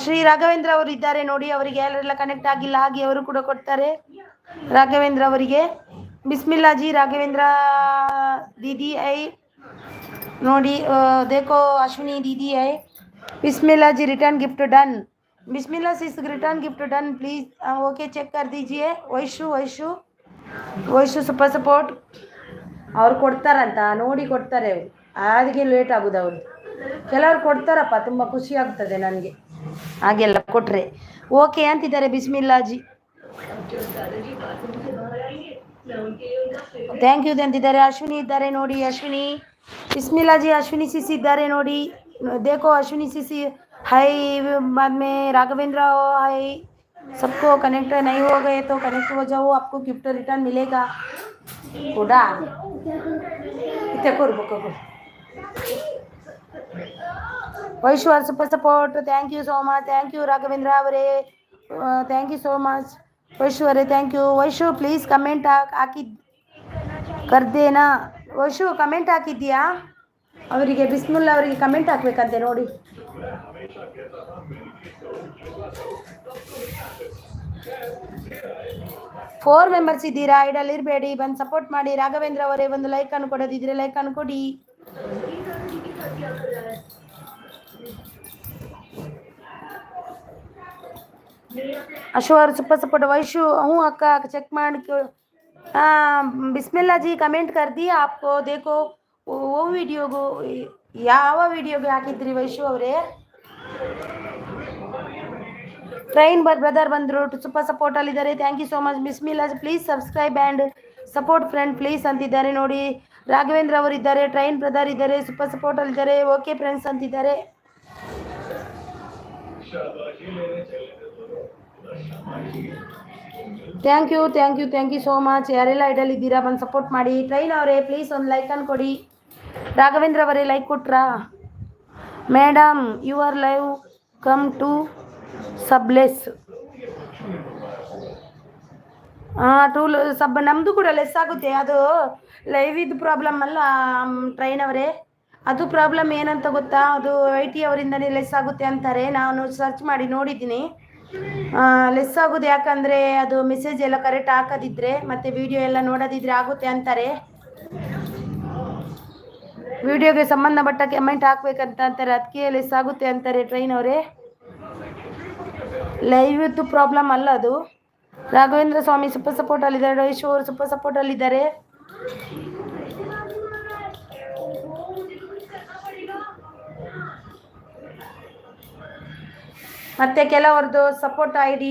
ಶ್ರೀ ರಾಘವೇಂದ್ರ ಅವರು ಇದ್ದಾರೆ ನೋಡಿ. ಅವರಿಗೆ ಯಾರೆಲ್ಲ ಕನೆಕ್ಟ್ ಆಗಿಲ್ಲ ಹಾಗೆ ಅವರು ಕೂಡ ಕೊಡ್ತಾರೆ ರಾಘವೇಂದ್ರ ಅವರಿಗೆ. ಬಿಸ್ಮಿಲ್ಲಾ ಜಿ. ರಾಘವೇಂದ್ರ ದೀದಿ ನೋಡಿ देखो अश्विनी दीदी है. Bismillah ji. Return gift done. Bismillah sis return gift done please. Okay check कर दीजिए. ವೈಶು ಸೂಪರ್ ಸಪೋರ್ಟ್ ಅವ್ರು ಕೊಡ್ತಾರಂತ ನೋಡಿ, ಕೊಡ್ತಾರೆ ಅವರು. ಅದಕ್ಕೆ ಲೇಟ್ ಆಗೋದು ಅವರು. ಕೆಲವರು ಕೊಡ್ತಾರಪ್ಪ, ತುಂಬ ಖುಷಿ ಆಗ್ತದೆ ನನಗೆ ಹಾಗೆಲ್ಲ ಕೊಟ್ಟರೆ. ಓಕೆ ಅಂತಿದ್ದಾರೆ ಬಿಸ್ಮಿಲ್ಲಾ ಜಿ. ಥ್ಯಾಂಕ್ ಯು ಅಂತಿದ್ದಾರೆ. ಅಶ್ವಿನಿ ಇದ್ದಾರೆ ನೋಡಿ. ಅಶ್ವಿನಿ बिस्मिल्लाह जी. अश्विनी सिसी इದ್ದಾರೆ ನೋಡಿ. देखो अश्विनी सिसी हाय. बाद में राघवेंद्र हाय. सबको कनेक्ट नहीं हो गए तो कनेक्ट हो जाओ, आपको गिफ्ट रिटर्न मिलेगा. कोडा इथे करबको वैश्वर super support. Thank you so much. Thank you Raghavendra ಅವರೇ. थैंक यू सो मच ವೈಶ್ವರೇ. Thank you. Vaishu please comment ಹಾಕಿ ಕರ್ದೇನಾ? ವೈಶು ಕಮೆಂಟ್ ಹಾಕಿದ್ಯಾ? ಅವರಿಗೆ ಬಿಸ್ಮಿಲ್ಲಾ ಅವರಿಗೆ ಕಮೆಂಟ್ ಹಾಕ್ಬೇಕಂತೆ ನೋಡಿ. ಫೋರ್ ಮೆಂಬರ್ಸ್ ಇದ್ದೀರಾ. ಐಡಲ್ಲಿ ಇರಬೇಡಿ, ಬಂದು ಸಪೋರ್ಟ್ ಮಾಡಿ. ರಾಘವೇಂದ್ರ ಅವರೇ ಒಂದು ಲೈಕ್ ಅನ್ನು ಕೊಡೋದಿದ್ರೆ ಲೈಕ್ ಅನ್ನು ಕೊಡಿ. ಅಶೋರ್ ಸೂಪರ್ ಸಪೋರ್ಟ್. ವೈಶು ಹ್ಞೂ ಅಕ್ಕ ಚೆಕ್ ಮಾಡಿ. बिस्मिल्लाह जी कमेंट कर दिया आपको. देखो वो वीडियोगो ಯಾವ ವಿಡಿಯೋಗೆ ಹಾಕಿದ್ರಿ ವೈಶು ಅವರೇ? ಟ್ರೈನ್ ಬ್ರದರ್ ಬಂದರು ಸೂಪರ್ ಸಪೋರ್ಟ್ ಅಲ್ಲಿದ್ದಾರೆ. Thank you so much. Bismillah please subscribe and support friend please ಅಂತಿದ್ದಾರೆ ನೋಡಿ. ರಾಘವೇಂದ್ರ ಅವರು ಇದ್ದಾರೆ. ಟ್ರೈನ್ ಬ್ರದರ್ ಇದ್ದಾರೆ. ಸೂಪರ್ ಸಪೋರ್ಟ್ ಅಲ್ಲಿದ್ದಾರೆ. ಓಕೆ ಫ್ರೆಂಡ್ಸ್ ಅಂತಿದ್ದಾರೆ. Thank you so much. ಯಾರೆಲ್ಲ ಐಡಲ್ ಇದ್ದೀರಾ ಬಂದು ಸಪೋರ್ಟ್ ಮಾಡಿ. ಟ್ರೈನ್ ಅವರೇ ಪ್ಲೀಸ್ ಒಂದು ಲೈಕನ್ನು ಕೊಡಿ. ರಾಘವೇಂದ್ರ ಅವರೇ ಲೈಕ್ ಕೊಟ್ರಾ? Madam your live come to ಸಬ್ಲೆಸ್. ನಮ್ಮದು ಕೂಡ ಲೆಸ್ ಆಗುತ್ತೆ. ಅದು ಲೈವ್ ಇದು ಪ್ರಾಬ್ಲಮ್ ಅಲ್ಲ ಟ್ರೈನ್ ಅವರೇ. ಅದು ಪ್ರಾಬ್ಲಮ್ ಏನಂತ ಗೊತ್ತಾ? ಅದು IT ಅವರಿಂದನೇ ಲೆಸ್ ಆಗುತ್ತೆ ಅಂತಾರೆ. ನಾನು ಸರ್ಚ್ ಮಾಡಿ ನೋಡಿದ್ದೀನಿ. ಲೆಸ್ ಆಗೋದು ಯಾಕಂದರೆ ಅದು ಮೆಸೇಜ್ ಎಲ್ಲ ಕರೆಕ್ಟ್ ಹಾಕೋದಿದ್ರೆ ಮತ್ತು ವಿಡಿಯೋ ಎಲ್ಲ ನೋಡೋದಿದ್ರೆ ಆಗುತ್ತೆ ಅಂತಾರೆ. ವಿಡಿಯೋಗೆ ಸಂಬಂಧಪಟ್ಟ ಕಮೆಂಟ್ ಹಾಕ್ಬೇಕಂತ ಅಂತಾರೆ. ಅದಕ್ಕೆ ಲೆಸ್ ಆಗುತ್ತೆ ಅಂತಾರೆ ಟ್ರೈನ್ ಅವರೇ. ಲೈವ್ ಇತ್ತು ಪ್ರಾಬ್ಲಮ್ ಅಲ್ಲ ಅದು. ರಾಘವೇಂದ್ರ ಸ್ವಾಮಿ ಸೂಪರ್ ಸಪೋರ್ಟ್ ಅಲ್ಲಿದ್ದಾರೆ. ವೈಶ್ವರ್ ಸೂಪರ್ ಸಪೋರ್ಟ್ ಅಲ್ಲಿದ್ದಾರೆ. ಮತ್ತು ಕೆಲವ್ರದ್ದು ಸಪೋರ್ಟ್ ID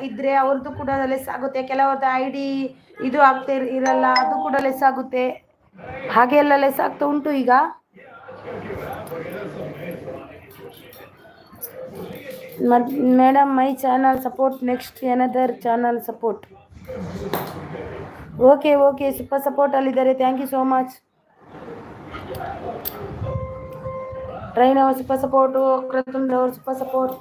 ಇದ್ದರೆ ಅವ್ರದ್ದು ಕೂಡ ಲೆಸ್ ಆಗುತ್ತೆ. ಕೆಲವ್ರದ್ದು ID ಇದು ಇರಲ್ಲ, ಅದು ಕೂಡ ಲೆಸ್ ಆಗುತ್ತೆ. ಹಾಗೆ ಎಲ್ಲ ಲೆಸ್ ಆಗ್ತಾ ಉಂಟು ಈಗ. Madam my channel support next another channel support. Okay okay, super support ಅಲ್ಲಿದ್ದಾರೆ. Thank you so much. ಟ್ರೈನ್ ಅವರು ಸೂಪರ್ ಸಪೋರ್ಟು, ಕ್ರತುಂಡ ಅವರು ಸೂಪರ್ ಸಪೋರ್ಟ್.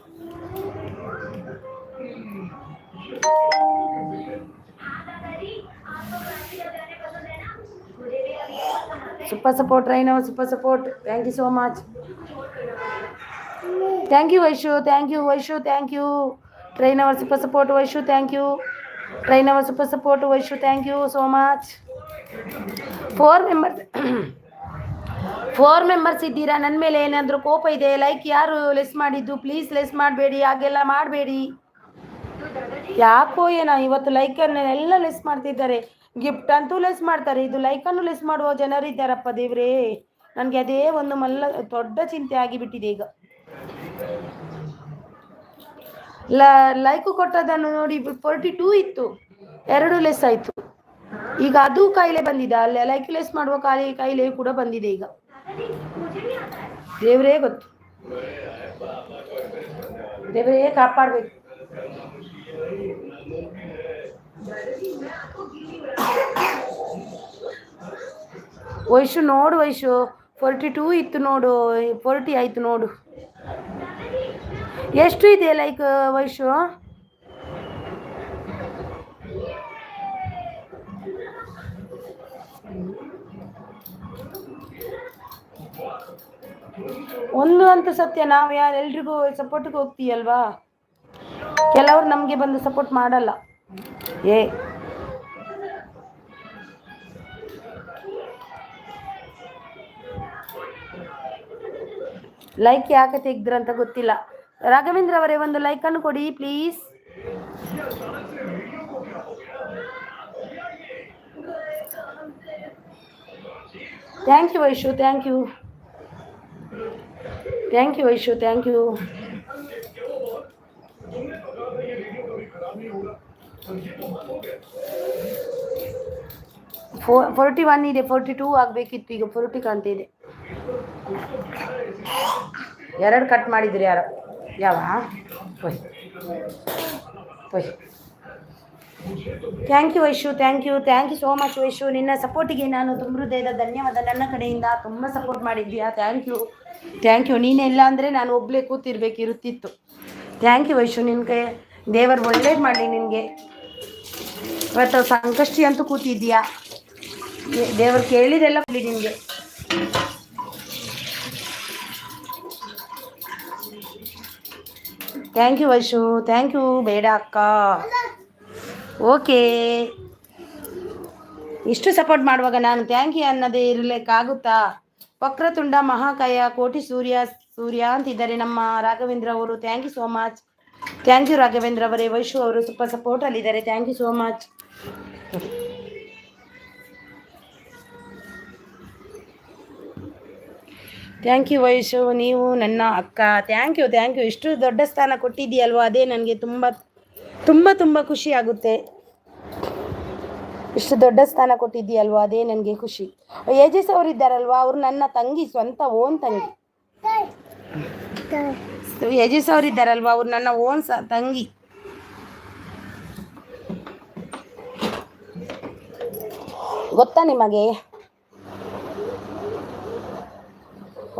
ಸೂಪರ್ ಸಪೋರ್ಟ್ ಟ್ರೈನ್ ಅವರು super support. Thank you so much. Thank you Vaishu, thank you Vaishu, thank you. ಟ್ರೈನ್ ಅವರ್ super support Vaishu, thank you. ಟ್ರೈನ್ ಅವರ್ super support Vaishu, thank you so much. 4 members ಇದ್ದೀರಾ. ನನ್ನ ಮೇಲೆ ಏನಾದರೂ ಕೋಪ ಇದೆ? ಲೈಕ್ ಯಾರು ಲೆಸ್ ಮಾಡಿದ್ದು? ಪ್ಲೀಸ್ ಲೆಸ್ ಮಾಡಬೇಡಿ, ಹಾಗೆಲ್ಲ ಮಾಡಬೇಡಿ. ಯಾಕೋ ಏನೋ ಇವತ್ತು ಲೈಕನ್ನೆಲ್ಲ ಲೆಸ್ ಮಾಡ್ತಿದ್ದಾರೆ, ಗಿಫ್ಟ್ ಅಂತೂ ಲೆಸ್ ಮಾಡ್ತಾರೆ, ಇದು ಲೈಕನ್ನು ಲೆಸ್ ಮಾಡುವ ಜನರಿದ್ದಾರಪ್ಪ ದೇವ್ರೇ. ನನಗೆ ಅದೇ ಒಂದು ದೊಡ್ಡ ಚಿಂತೆ ಆಗಿಬಿಟ್ಟಿದೆ ಈಗ. ಲೈಕು ಕೊಟ್ಟದನ್ನು ನೋಡಿ 42 ಇತ್ತು, 2 ಲೆಸ್ ಆಯಿತು. ಈಗ ಅದು ಕಾಯಿಲೆ ಬಂದಿದೆ, ಅಲ್ಲೇ ಲೈಕ್ ಲೆಸ್ ಮಾಡುವ ಕಾಯಿಲೆ ಕೂಡ ಬಂದಿದೆ ಈಗ. ದೇವರೇ ಗೊತ್ತು, ದೇವರೇ ಕಾಪಾಡಬೇಕು. ವೈಶು ನೋಡು, ವೈಶು 42 ಇತ್ತು ನೋಡು, 40 ಆಯಿತು ನೋಡು. ಎಷ್ಟು ಇದೆ ಲೈಕ್ ವೈಶು? ಒಂದು ಅಂತೂ ಸತ್ಯ, ನಾವು ಎಲ್ರಿಗೂ ಸಪೋರ್ಟ್ಗೆ ಹೋಗ್ತೀಯಲ್ವಾ, ಕೆಲವರು ನಮಗೆ ಬಂದು ಸಪೋರ್ಟ್ ಮಾಡಲ್ಲ. ಲೈಕ್ ಯಾಕೆ ತೆಗೆದ್ರಂತ ಗೊತ್ತಿಲ್ಲ. ರಾಘವೇಂದ್ರ ಅವರೇ ಒಂದು ಲೈಕನ್ನು ಕೊಡಿ please. Thank you Vaishu, thank you, thank you Vaishu, thank you. Four 41 ಇದೆ, 42 ಆಗಬೇಕಿತ್ತು, ಈಗ 40 ಕಾಣ್ತಿದೆ. 2 ಕಟ್ ಮಾಡಿದ್ರಿ ಯಾರು? ಯಾವ thank you Vaishu, thank you, thank you so much Vaishu. ನಿನ್ನ ಸಪೋರ್ಟಿಗೆ ನಾನು ತುಂಬ ಹೃದಯದ ಧನ್ಯವಾದ. ನನ್ನ ಕಡೆಯಿಂದ ತುಂಬ ಸಪೋರ್ಟ್ ಮಾಡಿದ್ಯಾ, ಥ್ಯಾಂಕ್ ಯು, ಥ್ಯಾಂಕ್ ಯು. ನೀನೆಲ್ಲ ಅಂದರೆ ನಾನು ಒಬ್ಬಳೇ ಕೂತಿರ್ಬೇಕಿರುತ್ತಿತ್ತು. Thank you Vaishu. ನಿನಗೆ ದೇವರು ಒಳ್ಳೇದು ಮಾಡಲಿ ನಿನಗೆ. ಇವತ್ತು ಸಂಕಷ್ಟಿ ಅಂತೂ ಕೂತಿದ್ದೀಯಾ, ದೇವರು ಕೇಳಿದೆಲ್ಲ ಕೊಡಲಿ ನಿನಗೆ. Thank you Vaishu, thank you. ಬೇಡ ಅಕ್ಕ, ಓಕೆ. ಇಷ್ಟು ಸಪೋರ್ಟ್ ಮಾಡುವಾಗ ನಾನು ಥ್ಯಾಂಕ್ ಯು ಅನ್ನೋದೇ ಇರಲಿಕ್ಕಾಗುತ್ತಾ? ವಕ್ರತುಂಡ ಮಹಾಕಾಯ ಕೋಟಿ ಸೂರ್ಯ ಅಂತಿದ್ದಾರೆ ನಮ್ಮ ರಾಘವೇಂದ್ರ ಅವರು. Thank you so much. Thank you Raghavendra ಅವರೇ. ವೈಶು ಅವರು ಸೂಪರ್ ಸಪೋರ್ಟಲ್ಲಿದ್ದಾರೆ. Thank you so much. Thank you Vaishu, ನೀವು ನನ್ನ ಅಕ್ಕ. Thank you, thank you. ಇಷ್ಟು ದೊಡ್ಡ ಸ್ಥಾನ ಕೊಟ್ಟಿದ್ದೀಯಲ್ವ, ಅದೇ ನನಗೆ ತುಂಬ ತುಂಬ ತುಂಬ ಖುಷಿ ಆಗುತ್ತೆ. ಇಷ್ಟು ದೊಡ್ಡ ಸ್ಥಾನ ಕೊಟ್ಟಿದ್ದೀಯಲ್ವ, ಅದೇ ನನಗೆ ಖುಷಿ. ಏಜಸ್ ಅವರು ಇದ್ದಾರಲ್ವ, ಅವರು ನನ್ನ ತಂಗಿ, ಸ್ವಂತ ಓನ್ ತಂಗಿ. ಏಜಸ್ ಅವರು ಇದ್ದಾರಲ್ವ, ಅವ್ರು ನನ್ನ ಓನ್ ತಂಗಿ. ಗೊತ್ತಾ ನಿಮಗೆ?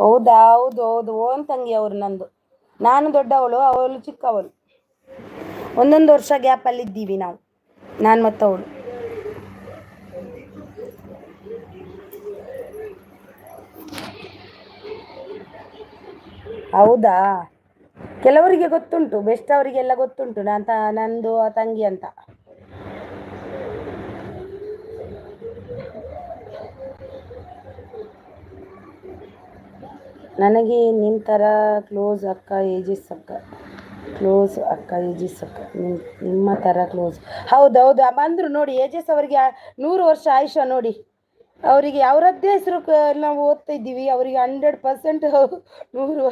ಹೌದಾ? ಹೌದು ಹೌದು, ಓನ್ ತಂಗಿ ಅವರು ನಂದು. ನಾನು ದೊಡ್ಡವಳು, ಅವಳು ಚಿಕ್ಕವಳು. 1 ವರ್ಷ ಗ್ಯಾಪಲ್ಲಿದ್ದೀವಿ ನಾವು, ನಾನು ಮತ್ತವಳು. ಹೌದಾ? ಕೆಲವರಿಗೆ ಗೊತ್ತುಂಟು, ಬೆಸ್ಟ್ ಅವರಿಗೆಲ್ಲ ಗೊತ್ತುಂಟು ನಂದು ಆ ತಂಗಿ ಅಂತ. ನನಗೆ ನಿಮ್ಮ ಥರ ಕ್ಲೋಸ್ ಅಕ್ಕ ಏಜಿಸ್ ಅಕ್ಕ, ಕ್ಲೋಸ್ ಅಕ್ಕ ಏಜಿಸ್ ಅಕ್ಕ, ನಿಮ್ಮ ಥರ ಕ್ಲೋಸ್. ಹೌದೌದು, ಬಂದರು ನೋಡಿ. ಏಜಸ್ ಅವರಿಗೆ 100 ವರ್ಷ ಆಯುಷ್ಯ ನೋಡಿ. ಅವರಿಗೆ ಅವರದ್ದೇ ಹೆಸರು ನಾವು ಓದ್ತಾ ಇದ್ದೀವಿ. ಅವರಿಗೆ 100% 100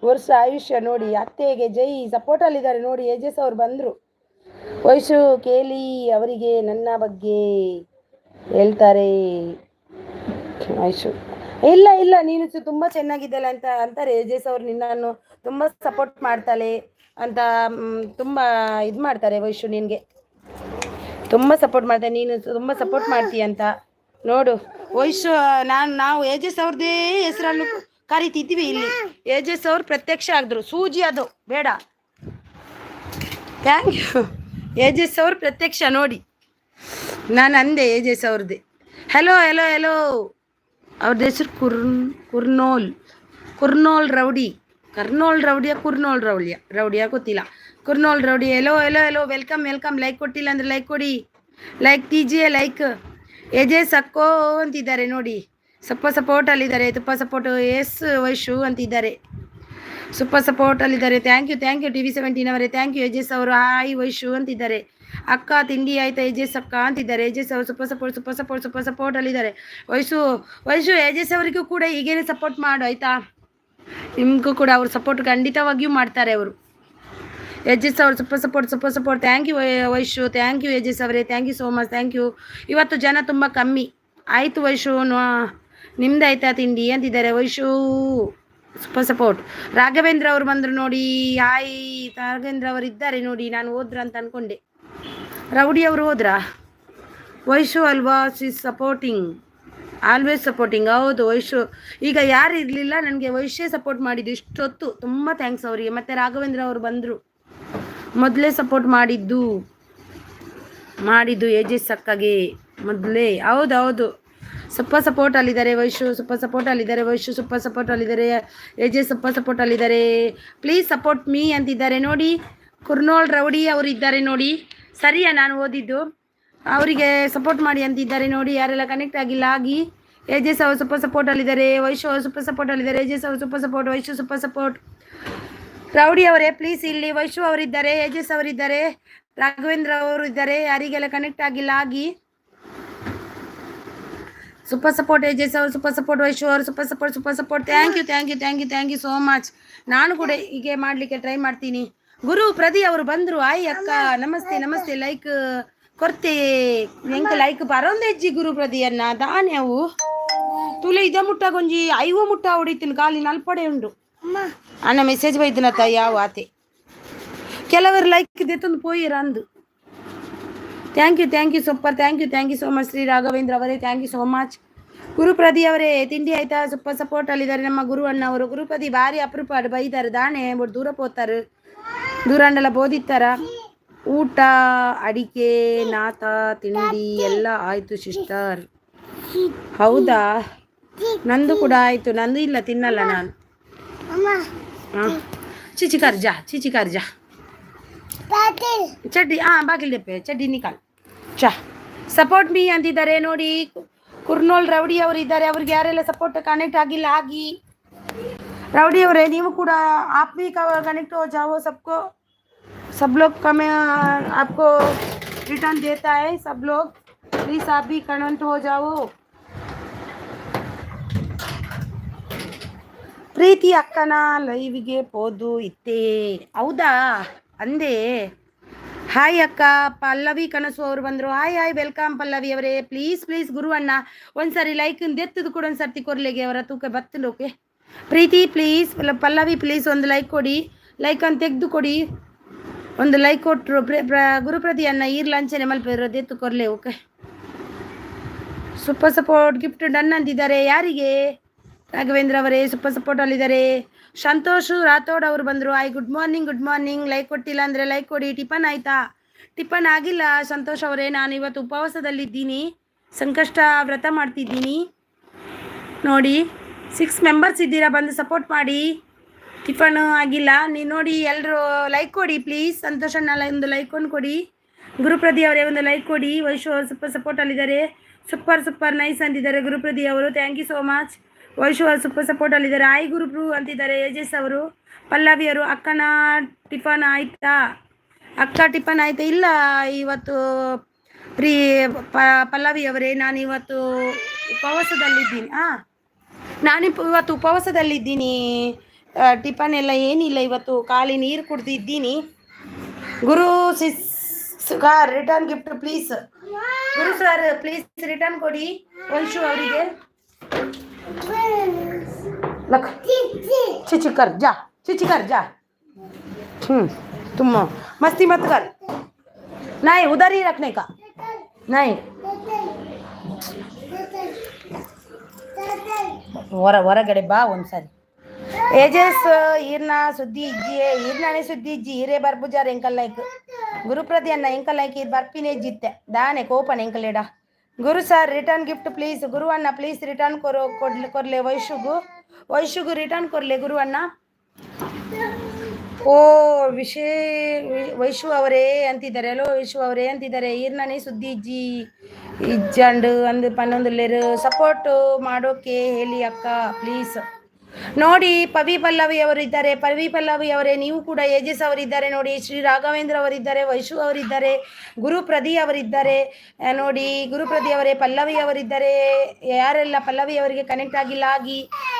ವರ್ಷ ಆಯುಷ್ಯ ನೋಡಿ. ಅತ್ತೆಗೆ ಜೈ, ಸಪೋರ್ಟಲ್ಲಿದ್ದಾರೆ ನೋಡಿ. ಏಜಸ್ ಅವ್ರು ಬಂದರು. ವಯಸ್ಸು ಕೇಳಿ ಅವರಿಗೆ ನನ್ನ ಬಗ್ಗೆ ಹೇಳ್ತಾರೆ. ಆಯುಷು ಇಲ್ಲ ಇಲ್ಲ, ನೀನು ತುಂಬ ಚೆನ್ನಾಗಿದ್ದಲ್ಲ ಅಂತಾರೆ ಏಜಸ್ ಅವ್ರು. ನಿನ್ನನ್ನು ತುಂಬ ಸಪೋರ್ಟ್ ಮಾಡ್ತಾಳೆ. ಅಂತ ತುಂಬ ಇದು ಮಾಡ್ತಾರೆ ವೈಶು, ನಿನಗೆ ತುಂಬ ಸಪೋರ್ಟ್ ಮಾಡ್ತಾರೆ, ನೀನು ತುಂಬ ಸಪೋರ್ಟ್ ಮಾಡ್ತೀಯ ಅಂತ ನೋಡು ವೈಶು. ನಾವು ಏಜಸ್ ಅವ್ರದ್ದೇ ಹೆಸರನ್ನು ಕರಿತಿದ್ದೀವಿ ಇಲ್ಲಿ. ಏಜಸ್ ಅವ್ರು ಪ್ರತ್ಯಕ್ಷ ಆಗಿದ್ರು, ಸೂಜಿ ಅದು ಬೇಡ. Thank you. ಏಜಸ್ ಅವ್ರು ಪ್ರತ್ಯಕ್ಷ ನೋಡಿ, ನಾನು ಅಂದೆ ಏಜಸ್ ಅವ್ರದ್ದೇ. Hello hello hello. ಅವ್ರದ್ದು ಹೆಸರು ಕುರ್ನೋಲ್ ರೌಡಿ. ಕರ್ನೋಲ್ ರೌಡಿಯ ಕುರ್ನೋಲ್ ರೌಡಿಯ ಗೊತ್ತಿಲ್ಲ. Kurnool rowdy. Hello hello hello, welcome welcome. Like ಕೊಟ್ಟಿಲ್ಲ ಅಂದರೆ ಲೈಕ್ ಕೊಡಿ, ಲೈಕ್ ತೀಜಿಯೇ ಲೈಕ್. ಎಜೆ ಸಕ್ಕೋ ಅಂತಿದ್ದಾರೆ ನೋಡಿ, ಸಪೋರ್ಟ್ ಅಲ್ಲಿದ್ದಾರೆ. ತುಪ್ಪ ಸಪೋರ್ಟು ಎಸ್ ವೈಶು ಅಂತಿದ್ದಾರೆ, ಸಪೋರ್ಟ್ ಅಲ್ಲಿದ್ದಾರೆ. ಥ್ಯಾಂಕ್ ಯು TV17 ಅವರೇ, ಥ್ಯಾಂಕ್ ಯು. ಎಜೆಸ್ ಅವರು ಹಾಯ್ ವೈಶು ಅಂತಿದ್ದಾರೆ. ಅಕ್ಕ ತಿಂಡಿ ಆಯ್ತಾ ಎಜೆಸ್ ಅಕ್ಕ ಅಂತಿದ್ದಾರೆ. ಎಜೆಸ್ ಅವರು ಸಪೋರ್ಟ್ ಅಲ್ಲಿದ್ದಾರೆ. ವೈಶು ಎಜೆಸ್ ಅವರಿಗೂ ಕೂಡ ಹೀಗೇನೆ ಸಪೋರ್ಟ್ ಮಾಡು ಆಯ್ತಾ, ನಿಮಗೂ ಕೂಡ ಅವ್ರು ಸಪೋರ್ಟ್ ಖಂಡಿತವಾಗಿಯೂ ಮಾಡ್ತಾರೆ ಅವರು. ಎಜೆಸ್ ಅವರು support. Thank you Vaishu, thank you ಎಜೆಸ್ ಅವರೇ, thank you so much, thank you. ಇವತ್ತು ಜನ ತುಂಬ ಕಮ್ಮಿ ಆಯಿತು ವೈಶು, ನಿಮ್ದಾಯ್ತಾ ತಿಂಡಿ ಅಂತಿದ್ದಾರೆ. ವೈಶು ಸಪೋರ್ಟ್. ರಾಘವೇಂದ್ರ ಅವರು ಬಂದರು ನೋಡಿ, ಹಾಯ್. ರಾಘವೇಂದ್ರ ಅವರು ಇದ್ದಾರೆ ನೋಡಿ, ನಾನು ಹೋದ್ರ ಅಂತ ಅಂದ್ಕೊಂಡೆ. ರೌಡಿ ಅವರು ಹೋದ್ರಾ? ವೈಶು ಅಲ್ವಾ ಸಪೋರ್ಟಿಂಗ್, ಆಲ್ವೇಸ್ ಸಪೋರ್ಟಿಂಗ್. ಹೌದು ವೈಶು. ಈಗ ಯಾರು ಇರಲಿಲ್ಲ ನನಗೆ, ವೈಶೇ ಸಪೋರ್ಟ್ ಮಾಡಿದ್ದು ಇಷ್ಟೊತ್ತು, ತುಂಬ ಥ್ಯಾಂಕ್ಸ್ ಅವರಿಗೆ. ಮತ್ತು ರಾಘವೇಂದ್ರ ಅವರು ಬಂದರು, ಮೊದಲೇ ಸಪೋರ್ಟ್ ಮಾಡಿದ್ದು ಏಜೆಸ್ ಅಕ್ಕಗೆ ಮೊದಲೇ. ಹೌದು ಸಪೋರ್ಟ್ ಅಲ್ಲಿದ್ದಾರೆ ವೈಶು, ಸಪೋರ್ಟ್ ಅಲ್ಲಿದ್ದಾರೆ ವೈಶು, ಸಪೋರ್ಟ್ ಅಲ್ಲಿದ್ದಾರೆ. ಏಜೆಸ್ ಸಪೋರ್ಟ್ ಅಲ್ಲಿದ್ದಾರೆ. ಪ್ಲೀಸ್ ಸಪೋರ್ಟ್ ಮೀ ಅಂತಿದ್ದಾರೆ ನೋಡಿ. ಕುರ್ನೋಲ್ ರೌಡಿ ಅವರು ಇದ್ದಾರೆ ನೋಡಿ, ಸರಿಯಾ ನಾನು ಓದಿದ್ದು. ಅವರಿಗೆ ಸಪೋರ್ಟ್ ಮಾಡಿ ಅಂತಿದ್ದಾರೆ ನೋಡಿ. ಯಾರೆಲ್ಲ ಕನೆಕ್ಟ್ ಆಗಿಲ್ಲ ಆಗಿ. ಏಜೆಸ್ ಅವರು ಸಪೋರ್ಟ್ ಅಲ್ಲಿದ್ದಾರೆ. ವೈಶು ಅವರು ಸಪೋರ್ಟ್ ಅಲ್ಲಿದ್ದಾರೆ. ಏಜೆಸ್ ಅವರು ಸಪೋರ್ಟ್. ವೈಶು ಸಪೋರ್ಟ್. ರೌಡಿ ಅವರೇ ಪ್ಲೀಸ್ ಇಲ್ಲಿ. ವೈಶು ಅವರಿದ್ದಾರೆ, ಏಜೆಸ್ ಅವರಿದ್ದಾರೆ, ರಾಘವೇಂದ್ರ ಅವರು ಇದ್ದಾರೆ. ಯಾರಿಗೆಲ್ಲ ಕನೆಕ್ಟ್ ಆಗಿಲ್ಲ ಆಗಿ. ಸಪೋರ್ಟ್ ಏಜೆಸ್ ಅವರು ಸಪೋರ್ಟ್. ವೈಶು ಅವರು support. Thank you so much. ನಾನು ಕೂಡ ಹೀಗೆ ಮಾಡಲಿಕ್ಕೆ ಟ್ರೈ ಮಾಡ್ತೀನಿ. ಗುರು ಪ್ರದಿ ಅವರು ಬಂದರು. ಆಯ್ ಅಕ್ಕ ನಮಸ್ತೆ. ಲೈಕ್ ಕೊರ್ತೆ ಎಂಕ ಲೈಕ್ ಬರೋಂದೆಜ್ಜಿ ಗುರು ಪ್ರದಿ ಅನ್ನ ದಾನ್ಯವು ತುಲೆ ಇದ ಮುಟ್ಟ ಗೊಂಜಿ ಐವ ಮುಟ್ಟ ಹೊಡಿತೀನಿ ಕಾಲಿ ನಲ್ಪಡೆ ಉಂಡು ಅನ್ನ ಮೆಸೇಜ್ ಬೈದಿನತ್ತ ಯಾವ ಆತೆ ಕೆಲವರು ಲೈಕ್ ದೆತ್ತೊಂದು ಪೋಯಿರ ಅಂದು. Thank you super. Thank you so much Shri Raghavendra ಅವರೇ, ಥ್ಯಾಂಕ್ ಯು ಸೋ ಮಚ್. ಗುರುಪ್ರದಿ ಅವರೇ ತಿಂಡಿ ಆಯ್ತಾ? ಸಪೋರ್ಟ್ ಅಲ್ಲಿದ್ದಾರೆ ನಮ್ಮ ಗುರು ಅಣ್ಣ ಅವರು. ಗುರುಪ್ರದಿ ಭಾರಿ ಅಪರೂಪ ಬೈತಾರೆ, ದಾಣೆ ದೂರ ಪೋತಾರೆ, ದೂರಂಡೆಲ್ಲ ಬೋದಿತ್ತಾರ. ಊಟ ಅಡಿಕೆ ನಾತ ತಿಂಡಿ ಎಲ್ಲ ಆಯಿತು ಸಿಸ್ಟರ್. ಹೌದಾ, ನಂದು ಕೂಡ ಆಯಿತು. ನಂದು ಇಲ್ಲ, ತಿನ್ನಲ್ಲ ನಾನು. ಚಿಚಿಕರ್ಜಾ ಚಡ್ಡಿ ಬಾಗಿಲ್ ದೆಪ್ಪೆ ಚಡ್ಡಿ ನಿಕಾಲ್ ಚಾ. ಸಪೋರ್ಟ್ ಮೀ ಅಂತಿದ್ದಾರೆ ನೋಡಿ. ಕುರ್ನೋಲ್ ರೌಡಿ ಅವರು ಇದ್ದಾರೆ. ಅವ್ರಿಗೆ ಯಾರೆಲ್ಲ ಸಪೋರ್ಟ್ ಕನೆಕ್ಟ್ ಆಗಿಲ್ಲ ಆಗಿ. ರೌಡಿ ಅವರೇ ನೀವು ಕೂಡ आप भी कनेक्ट हो जाओ. सब लोग आपको रिटर्न देता है. सब लोग प्लीज आप भी कनेक्ट हो जाओ. ಪ್ರೀತಿ ಅಕ್ಕನ ಲೈವ್ಗೆ ಪೋದು ಇತ್ತೇ. ಹೌದಾ ಅಂದೆ. ಹಾಯ್ ಅಕ್ಕ. ಪಲ್ಲವಿ ಕನಸು ಅವರು ಬಂದರು. ಹಾಯ್ ವೆಲ್ಕಮ್ ಪಲ್ಲವಿ ಅವರೇ. ಪ್ಲೀಸ್ ಗುರು ಅಣ್ಣ ಒಂದ್ಸರಿ ಲೈಕ್ ದೆತ್ತದು ಕೂಡ ಒಂದು ಸರ್ತಿ ಕೊರ್ಲೆಗೆ ಅವರ ತೂಕ ಬತ್ತಲೋಕೆ. ಪ್ರೀತಿ ಪ್ಲೀಸ್, ಪಲ್ಲವಿ ಪ್ಲೀಸ್ ಒಂದು ಲೈಕ್ ಕೊಡಿ. ಲೈಕ್ ಅಂತ ತೆಗೆದು ಕೊಡಿ. ಒಂದು ಲೈಕ್ ಕೊಟ್ಟರು ಗುರುಪ್ರತಿ ಅನ್ನ ಈರ್ ಲಂಚನೆ ಮಲ್ಪಿರೋ ದೆತ್ತು ಕೊರ್ಲೆ ಓಕೆ. ಸಪೋರ್ಟ್ ಗಿಫ್ಟ್ ಡನ್ ಅಂತಿದ್ದಾರೆ. ಯಾರಿಗೆ? ರಾಘವೇಂದ್ರ ಅವರೇ ಸಪೋರ್ಟ್ ಅಲ್ಲಿದ್ದಾರೆ. ಸಂತೋಷ್ ರಾಥೋಡ್ ಅವರು ಬಂದರು. Good morning. ಲೈಕ್ ಕೊಟ್ಟಿಲ್ಲ ಅಂದರೆ ಲೈಕ್ ಕೊಡಿ. ಟಿಫನ್ ಆಯಿತಾ? ಟಿಫನ್ ಆಗಿಲ್ಲ ಸಂತೋಷ್ ಅವರೇ. ನಾನು ಇವತ್ತು ಉಪವಾಸದಲ್ಲಿದ್ದೀನಿ, ಸಂಕಷ್ಟ ವ್ರತ ಮಾಡ್ತಿದ್ದೀನಿ ನೋಡಿ. 6 ಮೆಂಬರ್ಸ್ ಇದ್ದೀರಾ, ಬಂದು ಸಪೋರ್ಟ್ ಮಾಡಿ. ಟಿಫನ್ ಆಗಿಲ್ಲ ನೀವು ನೋಡಿ. ಎಲ್ಲರೂ ಲೈಕ್ ಕೊಡಿ ಪ್ಲೀಸ್. ಸಂತೋಷಣ್ಣ ಒಂದು ಲೈಕ್ ಒಂದು ಕೊಡಿ. ಗುರುಪ್ರದಿ ಅವರೇ ಒಂದು ಲೈಕ್ ಕೊಡಿ. ವೈಶು ಸಪೋರ್ಟ್ ಅಲ್ಲಿದ್ದಾರೆ. ಸೂಪರ್ ನೈಸ್ ಅಂತಿದ್ದಾರೆ ಗುರುಪ್ರದಿ ಅವರು. Thank you so much. Vaishu support ಅಲ್ಲಿದ್ದಾರೆ. ಆಯ್ ಗುರುಪ್ರು ಅಂತಿದ್ದಾರೆ ಏಜೆಸ್ ಅವರು. ಪಲ್ಲವಿ ಅವರು ಅಕ್ಕನ ಟಿಫನ್ ಆಯ್ತಾ? ಅಕ್ಕ ಟಿಫನ್ ಆಯ್ತಾ? ಇಲ್ಲ ಇವತ್ತು ಪಲ್ಲವಿ ಅವರೇ ನಾನು ಇವತ್ತು ಉಪವಾಸದಲ್ಲಿದ್ದೀನಿ. ಇವತ್ತು ಉಪವಾಸದಲ್ಲಿದ್ದೀನಿ. ಟಿಫನ್ ಎಲ್ಲ ಏನಿಲ್ಲ ಇವತ್ತು, ಖಾಲಿ ನೀರು ಕುಡ್ದಿದ್ದೀನಿ. Guru sir return gift please. Guru sir please return ಕೊಡಿ ವೈಶು ಅವರಿಗೆ. ಚಿಚಿಕರ್ ಜಾ तुम मस्ती मत कर नहीं उधर ही रखने का नहीं ಹೊರಗಡೆ ಬಾ ಒಂದ್ಸರಿ ಏಜಸ್ ಈರ್ನ ಸುದ್ದಿ ಇಜ್ಜಿ ಈರ್ನಾನೆ ಸುದ್ದಿ ಇಜ್ಜಿ ಈರೇ ಬರ್ಬುಜಾರ ಎಂಕಲ್ ಲೈಕ್ ಗುರುಪ್ರದಿ ಅನ್ನ ಎಂಕಲ್ ಲೈಕ್ ಇದು ಬರ್ಪಿನೇ ಜಿತ್ತೆ ದಾನೆ ಕೋಪನ್ ಎಂಕಲೇಡ Guru sir return gift please Guru ಅಣ್ಣ ಪ್ಲೀಸ್ ರಿಟರ್ನ್ ಕೊರ್ಲೆ ವೈಶುಗು ರಿಟರ್ನ್ ಕೊರ್ಲೆ ಗುರು ಅಣ್ಣ ಓ ವೈಶು ಅವರೇ ಅಂತಿದ್ದಾರೆ ಅಲೋ ವೈಶು ಅವರೇ ಅಂತಿದ್ದಾರೆ ಈರ್ನಾನೆ ಸುದ್ದಿ ಇಜ್ಜಿ ಇಜ್ಜಂಡು ಅಂದು ಪನ್ನೊಂದುಲ್ಲೇರು ಸಪೋರ್ಟ್ ಮಾಡೋಕೆ ಹೇಳಿ ಅಕ್ಕ ಪ್ಲೀಸ್ ನೋಡಿ ಪವಿ ಪಲ್ಲವಿ ಅವರಿದ್ದಾರೆ ಪವಿ ಪಲ್ಲವಿ ಅವರೇ ನೀವು ಕೂಡ ಏಜಸ್ ಅವರಿದ್ದಾರೆ ನೋಡಿ ಶ್ರೀ ರಾಘವೇಂದ್ರ ಅವರಿದ್ದಾರೆ ವೈಶು ಅವರಿದ್ದಾರೆ ಗುರುಪ್ರದಿ ಅವರಿದ್ದಾರೆ ನೋಡಿ ಗುರುಪ್ರದಿ ಅವರೇ ಪಲ್ಲವಿ ಅವರಿದ್ದಾರೆ ಯಾರೆಲ್ಲ ಪಲ್ಲವಿ ಅವರಿಗೆ ಕನೆಕ್ಟ್ ಆಗಿಲ್ಲ ಆಗಿ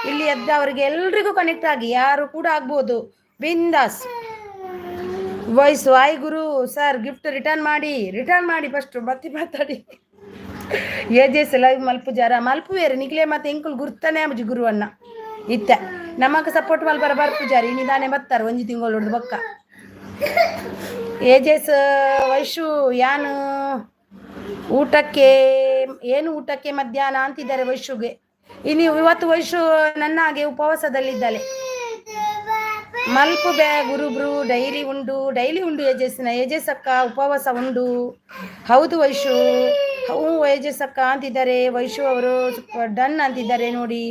ಇಲ್ಲಿ ಎದ್ದ ಅವರಿಗೆ ಎಲ್ರಿಗೂ ಕನೆಕ್ಟ್ ಆಗಿ ಯಾರು ಕೂಡ ಆಗ್ಬೋದು ಬಿಂದಾಸ್ ವಾಯ್ಸು ಆಯ್ ಗುರು ಸರ್ ಗಿಫ್ಟ್ ರಿಟರ್ನ್ ಮಾಡಿ ಫಸ್ಟ್ ಮತ್ತೆ ಮಾತಾಡಿ ಏಜಸ್ ಲೈವ್ ಮಲ್ಪುಜಾರ ಮಲ್ಪುವೇರು ನಿಗ್ಲೆ ಮತ್ತೆ ಎಂಕುಲ್ ಗುರ್ತಾನೆ ಅಮ್ಮಜಿ ಗುರುವನ್ನ ಇತ್ತ ನಮಗ ಸಪೋರ್ಟ್ ಮಲ್ಪರ ಬರ್ಪುಜಾರಿ ನಿಧಾನೆ ಬರ್ತಾರೆ ಒಂಜಿ ತಿಂಗಳು ಹೊಡೆದು ಬಕ್ಕ ಏಜಸ್ ವೈಶು ಯಾನು ಊಟಕ್ಕೆ ಮಧ್ಯಾಹ್ನ ಅಂತಿದ್ದಾರೆ ವೈಶುಗೆ ಇನ್ನು ಇವತ್ತು ವೈಶು ನನ್ನ ಹಾಗೆ ಉಪವಾಸದಲ್ಲಿದ್ದಾಳೆ ಮಲ್ಪು ಬೇ ಗುರುಬ್ರು ಡೈಲಿ ಉಂಡು ಏಜಸ್ ಅಕ್ಕ ಉಪವಾಸ ಉಂಡು ಹೌದು ವೈಶು ಏಜಸ್ ಅಕ್ಕ ಅಂತಿದ್ದಾರೆ ವೈಶು ಅವರು ಡನ್ ಅಂತಿದ್ದಾರೆ ನೋಡಿ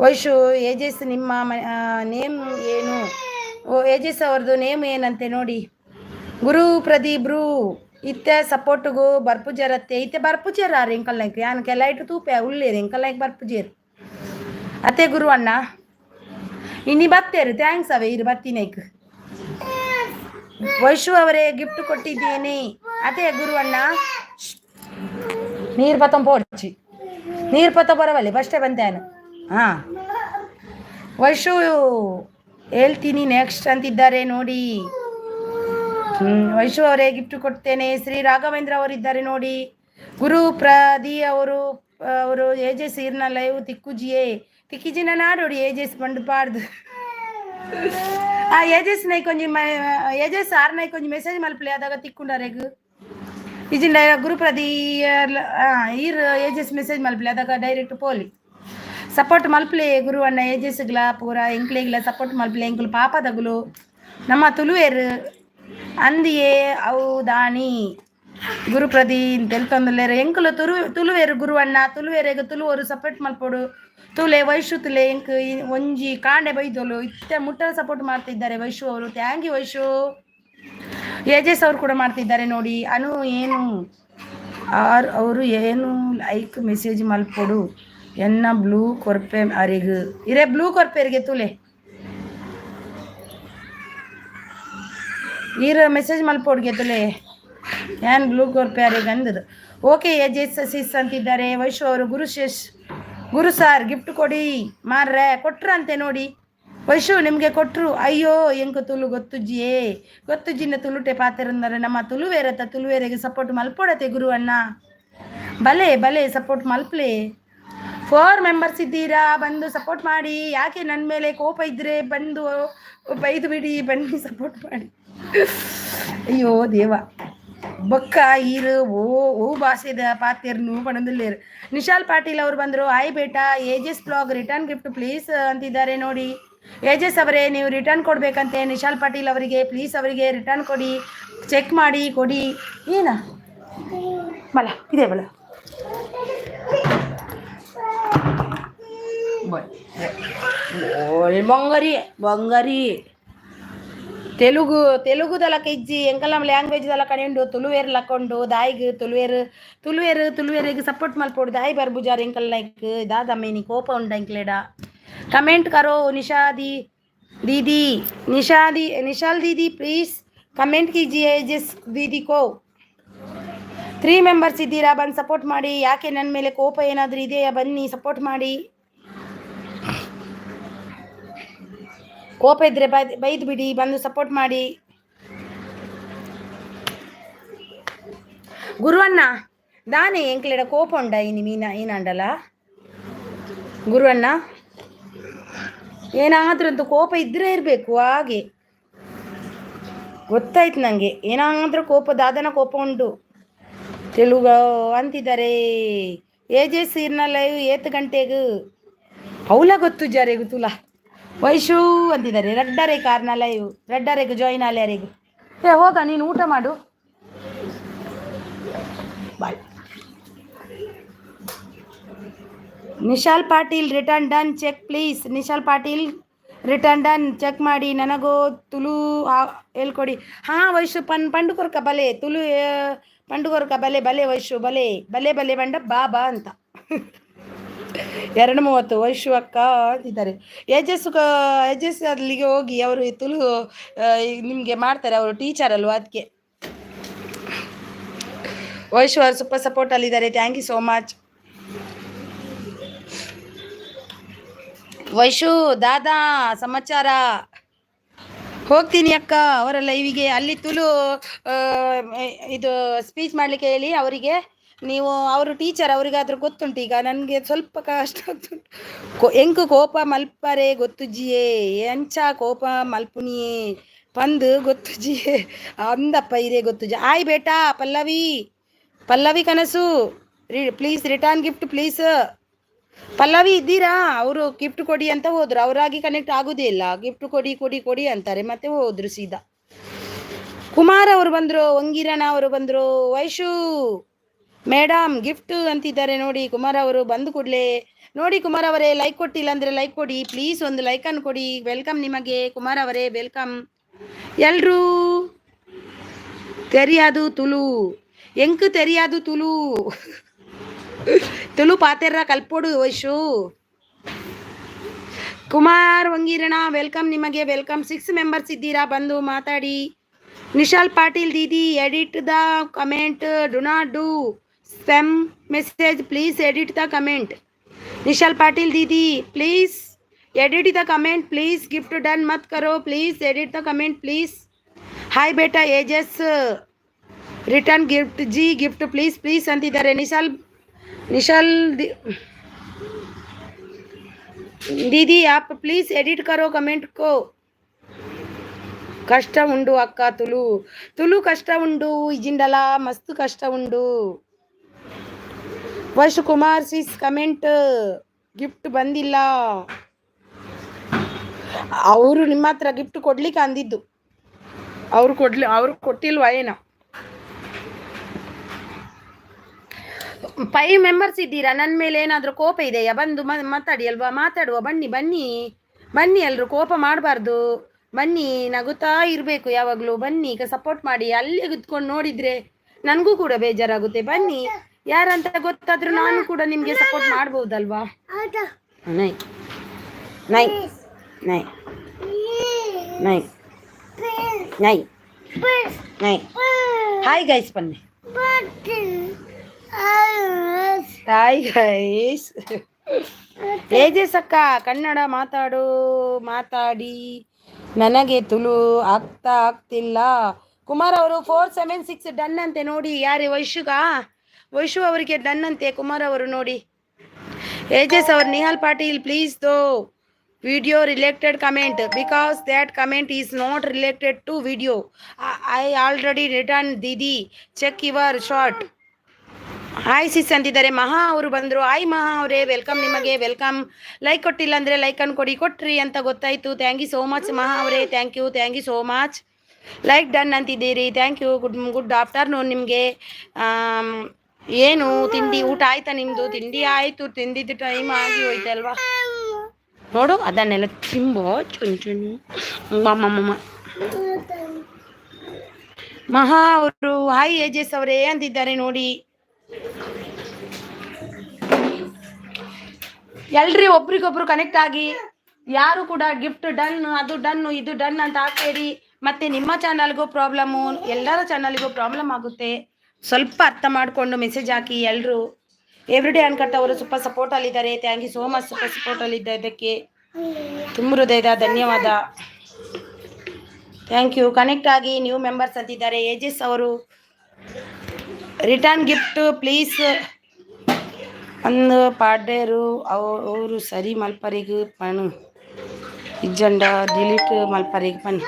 ವೈಶು ಏಜಸ್ ನಿಮ್ಮ ನೇಮ್ ಏನು ಏಜಸ್ ಅವ್ರದ್ದು ನೇಮ್ ಏನಂತೆ ನೋಡಿ ಗುರು ಪ್ರದೀಪ್ರು ಇತ್ತೆ ಸಪೋರ್ಟ್ಗು ಬರ್ಪುಜರತ್ತೆ ಇತ್ತೆ ಬರ್ಪುಜೇರಾರು ಎಂಕಲ್ ನಾಯ್ಕ ಯಾನಕ್ಕೆಲ್ಲ ಇಟ್ಟು ತೂಪೆ ಉಳ್ಳೇರು ಎಂಕಲ್ ನಾಯ್ಕ ಬರ್ಪುಜೇರು ಅತ್ತೆ ಗುರು ಅಣ್ಣ ಇನ್ನಿ ಬತ್ತೇರು ಥ್ಯಾಂಕ್ಸ್ ಅವೇ ಇರು ಬತ್ತಿನೈಕ್ ವೈಶು ಅವರೇ ಗಿಫ್ಟ್ ಕೊಟ್ಟಿದ್ದೇನೆ ಅದೇ ಗುರು ಅಣ್ಣ ನೀರು ಪತ್ತ ಪೋಡ್ಚಿ ನೀರು ಪತ್ತ ಬರವಲ್ಲಿ ಫಸ್ಟೇ ಬಂತೇನು ಹಾಂ ವೈಶು ಹೇಳ್ತೀನಿ ನೆಕ್ಸ್ಟ್ ಅಂತಿದ್ದಾರೆ ನೋಡಿ ವೈಶು ಅವರೇ ಗಿಫ್ಟ್ ಕೊಡ್ತೇನೆ ಶ್ರೀ ರಾಘವೇಂದ್ರ ಅವರಿದ್ದಾರೆ ನೋಡಿ ಗುರು ಪ್ರದಿ ಅವರು ಏಜಸ್ ಇರ್ನ ಲೈವ್ ತಿಕ್ಕಿಜಿನ ನಾಡೋಡಿ ಏಜಸ್ ಬಂದು ಪಾಡ್ದು ಏಜಸ್ ನೈ ಕೊಂಚ ಏಜಸ್ ಆರ್ ನೈ ಕೊಂಚ ಮೆಸೇಜ್ ಮಲ್ಪಲೆ ಆದಾಗ ತಿಕ್ಕೊಂಡಾರೆಗ್ ಇಜಿಂಡ ಗುರು ಪ್ರದಿ ಈರ್ ಏಜಸ್ ಮೆಸೇಜ್ ಮಲ್ಪಲೆ ಆದಾಗ ಡೈರೆಕ್ಟ್ ಪೋಲಿ ಸಪೋರ್ಟ್ ಮಲ್ಪಲೆ ಗುರು ಅಣ್ಣ ಏಜಸ್ಗ್ಲ ಪೂರ ಎಂಕ್ಲೆಗ್ಲ ಸಪೋರ್ಟ್ ಮಲ್ಪಲೆ ಎಂಕುಲು ಪಾಪದಗುಲು ನಮ್ಮ ತುಳುವೇರು ಅಂದಿಯೇ ಅವು ದಾನಿ ಗುರುಪ್ರದಿ ತೆಲ್ತೊಂದುಲ್ಲೇರು ಎಂಕುಲು ತುಳುವೇರು ಗುರು ಅಣ್ಣ ತುಳುವೇರೆಗೆ ತುಳುವರು ಸಪೋರ್ಟ್ ಮಲ್ಪೋಡು ತುಲೆ ವೈಶು ತುಲೆ ಎಂಕ್ ಒಂಜಿ ಕಾಂಡೆ ಬೈದೋಲು ಇತ್ತೆ ಮುಟ್ಟಲು ಸಪೋರ್ಟ್ ಮಾಡ್ತಿದ್ದಾರೆ ವೈಶು ಅವರು ಥ್ಯಾಂಕ್ ಯು ವೈಶು ಏಜಸ್ ಅವರು ಕೂಡ ಮಾಡ್ತಿದ್ದಾರೆ ನೋಡಿ ಅನು ಏನು ಅವರು ಏನು ಲೈಕ್ ಮೆಸೇಜ್ ಮಲ್ಪೋಡು ಎನ್ನ ಬ್ಲೂ ಕೊರ್ಪೆ ಅರಿಗು ಇರೇ ಬ್ಲೂ ಕೊರ್ಪೆರಿಗೆ ತುಲೆ ಈರ ಮೆಸೇಜ್ ಮಲ್ಪೋಡ್ಗೆ ತುಲೆ ಏನ್ ಬ್ಲೂ ಕೊರ್ಪೆ ಅರಿಗೆ ಅಂದದು ಓಕೆ ಏಜಸ್ ಸಿಸ್ ಅಂತಿದ್ದಾರೆ ವೈಶು ಅವರು ಗುರು ಸಾರ್ ಗಿಫ್ಟ್ ಕೊಡಿ ಮಾರ್ರೆ ಕೊಟ್ರಂತೆ ನೋಡಿ ವೈಶು ನಿಮಗೆ ಕೊಟ್ಟರು ಅಯ್ಯೋ ಎಂಕ ತುಳು ಗೊತ್ತುಜ್ಜಿನ ತುಳುಟೆ ಪಾತಿರಂದರೆ ನಮ್ಮ ತುಳುವೇರೆಗೆ ಸಪೋರ್ಟ್ ಮಲ್ಪೋಡತೆ ಗುರು ಅಣ್ಣ ಬಲೆ ಸಪೋರ್ಟ್ ಮಲ್ಪಲೆ 4 ಮೆಂಬರ್ಸ್ ಇದ್ದೀರಾ ಬಂದು ಸಪೋರ್ಟ್ ಮಾಡಿ ಯಾಕೆ ನನ್ನ ಮೇಲೆ ಕೋಪ ಇದ್ದರೆ ಬಂದು ಬೈದು ಬಿಡಿ ಬನ್ನಿ ಸಪೋರ್ಟ್ ಮಾಡಿ ಅಯ್ಯೋ ದೇವ ಬೊಕ್ಕ ಈರು ಓ ಭಾಷೆದ ಪಾತಿರ್ನು ಪಣದಲ್ಲೇರು ನಿಶಾಲ್ ಪಾಟೀಲ್ ಅವರು ಬಂದರು ಆಯ್ ಬೇಟಾ ಏಜಸ್ ಬ್ಲಾಗ್ ರಿಟರ್ನ್ ಗಿಫ್ಟ್ ಪ್ಲೀಸ್ ಅಂತಿದ್ದಾರೆ ನೋಡಿ ಏಜಸ್ ಅವರೇ ನೀವು ರಿಟರ್ನ್ ಕೊಡಬೇಕಂತೆ ನಿಶಾಲ್ ಪಾಟೀಲ್ ಅವರಿಗೆ ಪ್ಲೀಸ್ ಅವರಿಗೆ ರಿಟರ್ನ್ ಕೊಡಿ ಚೆಕ್ ಮಾಡಿ ಕೊಡಿ ಏನ ಬಲ ಇದೆ ಬಲ ಬಂಗಾರಿ తెలుగు దళక ఇచ్చి ఎంకలం లాంగ్వేజ్ దళక నిండు ತುಳುವೇರು ಲಕೊಂಡು ದಾಯಿಗೆ ತುಳುವೇರಿಗೆ ಸಪೋರ್ಟ್ ಮಲ್ಪೋಡು ದಾಯಿ ಬರ್ಬುಜಾರ್ ಎಂಕಲ್ ಲೈಕ್ ದಾದಮ್ಮೆ ನೀ ಕೋಪ ಉಂಡ ಎಂಕ್ಲೇಡ ಕಮೆಂಟ್ ಕರೋ निशाल दीदी प्लीज कमेंट कीजिए जिस दीदी को 3 ಮೆಂಬರ್ಸ್ ಇದ್ದೀರಾ ಬಂದು ಸಪೋರ್ಟ್ ಮಾಡಿ ಯಾಕೆ ನನ್ನ ಮೇಲೆ ಕೋಪ ಏನಾದರೂ ಇದೆಯಾ ಬನ್ನಿ ಸಪೋರ್ಟ್ ಮಾಡಿ ಕೋಪ ಇದ್ರೆ ಬೈದು ಬಿಡಿ ಬಂದು ಸಪೋರ್ಟ್ ಮಾಡಿ ಗುರುವಣ್ಣ ದಾನೆ ಎಂಕ್ಲೆಡ ಕೋಪ ಉಂಡ ಇನಿ ಮೀನ ಏನಂಡಲ್ಲ ಗುರುವಣ್ಣ ಏನಾದ್ರೂ ಅಂತೂ ಕೋಪ ಇದ್ರೆ ಇರಬೇಕು ಹಾಗೆ ಗೊತ್ತಾಯ್ತು ನನಗೆ, ಏನಾದರೂ ಕೋಪ ದಾದನ ಕೋಪ ಉಂಟು. ತೆಲುಗು ಅಂತಿದ್ದಾರೆ. ಏಜೆ ಸೀರ್ನ ಲೈವ್ 8 ಗಂಟೆಗೆ ಅವಳ ಗೊತ್ತು ಜರೆಗು ತುಲ ವೈಶು ಅಂತಿದ್ದಾರೆ. ರಡ್ಡರೆ ಕಾರ್ನ ಲೈವ್ ರಡ್ಡರೆಗೂ ಜಾಯಿನ್ ಆಲ್ಯಾರಿಗೂ. ಹೋಗ ನೀನು ಊಟ ಮಾಡು, bye. Nishal Patil return done, check please. Nishal Patil return done, check ಮಾಡಿ. ನನಗೋ ತುಳು ಹೇಳ್ಕೊಡಿ. ಹಾಂ ವೈಶು ಪಂಡುಕೊರ್ಕ ಬಲೆ ತುಳು ಪಂಡುಕೊರ್ಕ ಬಲೆ ಬಲೆ ವೈಶು ಬಲೆ ಬಲೆ ಬಲೆ ಬಂಡ ಬಾ ಬಾ ಅಂತ 2:30 ವೈಶು ಅಕ್ಕ ಅಂತಿದ್ದಾರೆ. ಯಜಸ್ ಅಲ್ಲಿಗೆ ಹೋಗಿ ಅವರು ತುಳು ನಿಮಗೆ ಮಾಡ್ತಾರೆ, ಅವರು ಟೀಚರ್ ಅಲ್ವಾ, ಅದಕ್ಕೆ. ವೈಶು ಅವರು ಸೂಪರ್ ಸಪೋರ್ಟ್ ಅಲ್ಲಿದ್ದಾರೆ, thank you so much. Vaishu ದಾದಾ ಸಮಾಚಾರ. ಹೋಗ್ತೀನಿ ಅಕ್ಕ ಅವರ ಲೈವಿಗೆ. ಅಲ್ಲಿ ತುಳು ಇದು ಸ್ಪೀಚ್ ಮಾಡಲಿಕ್ಕೆ ಹೇಳಿ ಅವರಿಗೆ. ನೀವು ಅವರು ಟೀಚರ್, ಅವರಿಗಾದ್ರೂ ಗೊತ್ತುಂಟು. ಈಗ ನನಗೆ ಸ್ವಲ್ಪ ಕಷ್ಟ ಆಗ್ತುಂಟು. ಎಂಕು ಕೋಪ ಮಲ್ಪರೆ ಗೊತ್ತುಜ್ಜಿಯೇ, ಎಂಚ ಕೋಪ ಮಲ್ಪುನಿಯೇ ಪಂದು ಗೊತ್ತುಜ್ಜಿಯೇ ಅಂದಪ್ಪ ಇರೇ ಗೊತ್ತುಜ್ಜಿ. ಆಯ್ ಬೇಟಾ ಪಲ್ಲವಿ ಕನಸು please return gift please. Pallavi ಇದ್ದೀರಾ? ಅವರು ಗಿಫ್ಟ್ ಕೊಡಿ ಅಂತ ಹೋದ್ರು, ಅವರಾಗಿ ಕನೆಕ್ಟ್ ಆಗೋದೇ ಇಲ್ಲ. ಗಿಫ್ಟ್ ಕೊಡಿ ಕೊಡಿ ಕೊಡಿ ಅಂತಾರೆ, ಮತ್ತೆ ಹೋದ್ರು ಸೀದಾ. ಕುಮಾರ್ ಅವರು ಬಂದರು, ಒಂಗಿರಣ ಅವರು ಬಂದರು. ವೈಶು ಮೇಡಮ್ ಗಿಫ್ಟ್ ಅಂತಿದ್ದಾರೆ ನೋಡಿ. ಕುಮಾರ್ ಅವರು ಬಂದು ಕೂಡಲೇ ನೋಡಿ. ಕುಮಾರ್ ಅವರೇ ಲೈಕ್ ಕೊಟ್ಟಿಲ್ಲ ಅಂದರೆ ಲೈಕ್ ಕೊಡಿ ಪ್ಲೀಸ್, ಒಂದು ಲೈಕನ್ನು ಕೊಡಿ. ವೆಲ್ಕಮ್ ನಿಮಗೆ ಕುಮಾರ್ ಅವರೇ, ವೆಲ್ಕಮ್. ಎಲ್ರೂ ತೆರಿಯಾದು ತುಳು ಎಂಕು ತೆರಿಯಾದು ತುಳು ತುಳು ಪಾತೆರ್ರ ಕಲ್ಪೋಡು ವೈಶು. ಕುಮಾರ್ ವಂಗೀರಣ ವೆಲ್ಕಮ್ ನಿಮಗೆ, ವೆಲ್ಕಮ್. 6 ಮೆಂಬರ್ಸ್ ಇದ್ದೀರಾ, ಬಂದು ಮಾತಾಡಿ. ನಿಶಾಲ್ ಪಾಟೀಲ್ ದೀದಿ edit the comment, do not do spam message, please edit the comment. Nishal Patil दीदी please edit the comment please. Gift done मत करो please, edit the comment please. Hi बेटा एजेस रिटर्न गिफ्ट जी गिफ्ट प्लीज प्लीज अंतिदारे. निशाल दीदी आप प्लीज एडिट करो कमेंट को. कष्ट उंडु अक्का तुलु कष्ट उंडु इजिंडल मस्त कष्ट उंडु. वैशु कुमार सिस कमेंट गिफ्ट ಬಂದಿಲ್ಲ. ಅವರು ನಿಮ್ಮ ಹತ್ರ ಗಿಫ್ಟ್ ಕೊಡ್ಲಿಕ್ಕೆ ಅಂದಿದ್ದು, ಅವರು ಕೊಟ್ಟಿಲ್ವಾ ಏನೋ. 5 ಮೆಂಬರ್ಸ್ ಇದ್ದೀರಾ, ನನ್ನ ಮೇಲೆ ಏನಾದರೂ ಕೋಪ ಇದೆಯಾ? ಬಂದು ಮಾತಾಡಿ ಅಲ್ವಾ, ಮಾತಾಡುವ. ಬನ್ನಿ ಬನ್ನಿ ಬನ್ನಿ, ಎಲ್ಲರೂ ಕೋಪ ಮಾಡಬಾರ್ದು. ಬನ್ನಿ, ನಗುತ್ತಾ ಇರಬೇಕು ಯಾವಾಗಲೂ. ಬನ್ನಿ, ಈಗ ಸಪೋರ್ಟ್ ಮಾಡಿ. ಅಲ್ಲಿ ಕುತ್ಕೊಂಡು ನೋಡಿದರೆ ನನಗೂ ಕೂಡ ಬೇಜಾರಾಗುತ್ತೆ. ಬನ್ನಿ, ಯಾರಂತ ಗೊತ್ತಾದ್ರೂ ನಾನು ಕೂಡ ನಿಮಗೆ ಸಪೋರ್ಟ್ ಮಾಡ್ಬೋದಲ್ವಾ. ನೈ ನೈ ನೈ ನೈ ನೈ ನೈ. ಹಾಯ್ ಗೈಸ್, ಬನ್ನಿ. Hi guys. ಏಜಸ್ ಅಕ್ಕ ಕನ್ನಡ ಮಾತಾಡಿ, ನನಗೆ ತುಳು ಆಗ್ತಿಲ್ಲ. ಕುಮಾರ್ ಅವರು 476 ಡನ್ ಅಂತೆ ನೋಡಿ. ಯಾರೇ ವೈಶು ಅವರಿಗೆ ಡನ್ ಅಂತೆ ಕುಮಾರ್ ಅವರು ನೋಡಿ. ಏಜಸ್ ಅವರು ನಿಹಾಲ್ ಪಾಟೀಲ್ ಪ್ಲೀಸ್ ದೋ video related comment because that comment is not related to video. I already return ದೀದಿ, check your short. Hi sis ಅಂತಿದ್ದಾರೆ. ಮಹಾ ಅವರು ಬಂದರು. ಹಾಯ್ ಮಹಾ ಅವರೇ, ವೆಲ್ಕಮ್ ನಿಮಗೆ, ವೆಲ್ಕಮ್. ಲೈಕ್ ಕೊಟ್ಟಿಲ್ಲ ಅಂದರೆ ಲೈಕನ್ನು ಕೊಟ್ರಿ ಅಂತ ಗೊತ್ತಾಯಿತು. Thank you so much Maha ಅವರೇ, thank you so much. Like done ಅಂತಿದ್ದೀರಿ, ಥ್ಯಾಂಕ್ ಯು. ಗುಡ್ ಆಫ್ಟರ್ನೂನ್ ನಿಮಗೆ. ಏನು ತಿಂಡಿ ಊಟ ಆಯ್ತಾ ನಿಮ್ಮದು? ತಿಂಡಿ ಆಯಿತು, ತಿಂದಿದ್ದು ಟೈಮ್ ಆಗಿ ಹೋಯ್ತಲ್ವಾ. ನೋಡು ಅದನ್ನೆಲ್ಲ ತಿಂಬೋ ಚುಂಚುಣಿ. ಮಹಾ ಅವರು ಹಾಯ್ ಏಜಸ್ ಅವರೇ ಅಂತಿದ್ದಾರೆ ನೋಡಿ. ಎಲ್ರಿ ಒಬ್ರಿಗೊಬ್ರು ಕನೆಕ್ಟ್ ಆಗಿ. ಯಾರು ಕೂಡ ಗಿಫ್ಟ್ ಡನ್, ಅದು ಡನ್ನು, ಇದು ಡನ್ ಅಂತ ಹಾಕ್ಬೇಡಿ. ಮತ್ತೆ ನಿಮ್ಮ ಚಾನಲ್ಗೂ ಪ್ರಾಬ್ಲಮ್ಮು, ಎಲ್ಲರ ಚಾನಲ್ಗೂ ಪ್ರಾಬ್ಲಮ್ ಆಗುತ್ತೆ. ಸ್ವಲ್ಪ ಅರ್ಥ ಮಾಡಿಕೊಂಡು ಮೆಸೇಜ್ ಹಾಕಿ ಎಲ್ಲರೂ. ಎವ್ರಿಡೇ ಅನ್ಕರ್ತ ಅವರು ಸೂಪರ್ ಸಪೋರ್ಟಲ್ಲಿದ್ದಾರೆ. Thank you so much super ಸಪೋರ್ಟಲ್ಲಿದ್ದಕ್ಕೆ ತುಂಬ ಹೃದಯದ ಧನ್ಯವಾದ. Thank you. ಕನೆಕ್ಟ್ ಆಗಿ ನ್ಯೂ ಮೆಂಬರ್ಸ್ ಅಂತಿದ್ದಾರೆ. ಏಜಸ್ ಅವರು ರಿಟರ್ನ್ ಗಿಫ್ಟ್ ಪ್ಲೀಸ್ ಅಂದು ಪಾಡ್ಯರು ಅವರು ಸರಿ ಮಲ್ಪರಿಗೆ ಪಣು ಇಜ್ಜಂಡ ಡಿಲೀಟ್ ಮಲ್ಪರಿಗೆ ಬನ್ನಿ.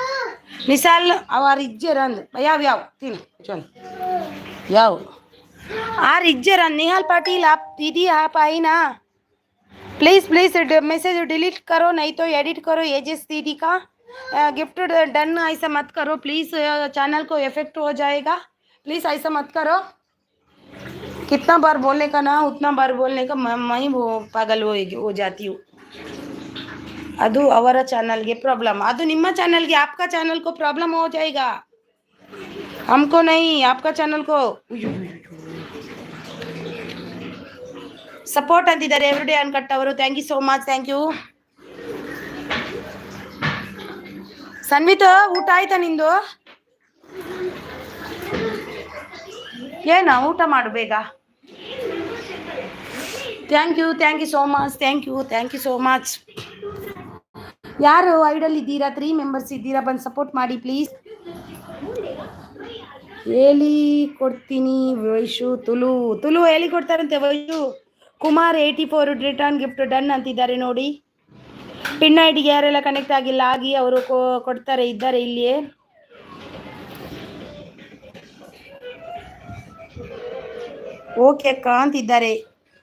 मिसाल और इज्जे रंद याव याव तीन चल याव आर इज्जे रंद निहाल पाटिल आप दीदी आप आई ना प्लीज़ प्लीज़ मैसेज डिलीट करो नहीं तो एडिट करो एजेस दीदी का गिफ्ट डन ऐसा मत करो प्लीज़ चैनल को इफेक्ट हो जाएगा प्लीज़ ऐसा मत करो कितना बार बोलने का ना उतना बार बोलने का मैं वो पागल हो जाती हूँ ಅದು ಅವರ ಚಾನಲ್ಗೆ प्रॉब्लम ಅದು ನಿಮ್ಮ ಚಾನಲ್ಗೆ आपका चैनल को प्रॉब्लम हो जाएगा हमको नहीं आपका चैनल को ಸಪೋರ್ಟ್ ಅಂತಿದ್ದಾರೆ ಎವ್ರಿಡೇ ಅನ್ಕಟ್ ಅವರು thank you so much thank you Sanvitha ಊಟ ಆಯ್ತಾ ನಿಂದು ಏನ ಊಟ ಮಾಡು ಬೇಗ thank you so much thank you so much ಯಾರು ಐಡಲ್ ಇದ್ದೀರಾ 3 ಮೆಂಬರ್ಸ್ ಇದ್ದೀರಾ ಬಂದು ಸಪೋರ್ಟ್ ಮಾಡಿ ಪ್ಲೀಸ್ ಹೇಳಿ ಕೊಡ್ತೀನಿ ವೈಶು ತುಳು ಹೇಳಿ ಕೊಡ್ತಾರಂತೆ Vaishu Kumar 84 return gift done ಅಂತಿದ್ದಾರೆ ನೋಡಿ ಪಿನ್ ಐಡಿಗೆ ಯಾರೆಲ್ಲ ಕನೆಕ್ಟ್ ಆಗಿಲ್ಲ ಆಗಿ ಅವರು ಕೊಡ್ತಾರೆ ಇದ್ದಾರೆ ಇಲ್ಲಿಯೇ ಓಕೆ ಅಕ್ಕ ಅಂತಿದ್ದಾರೆ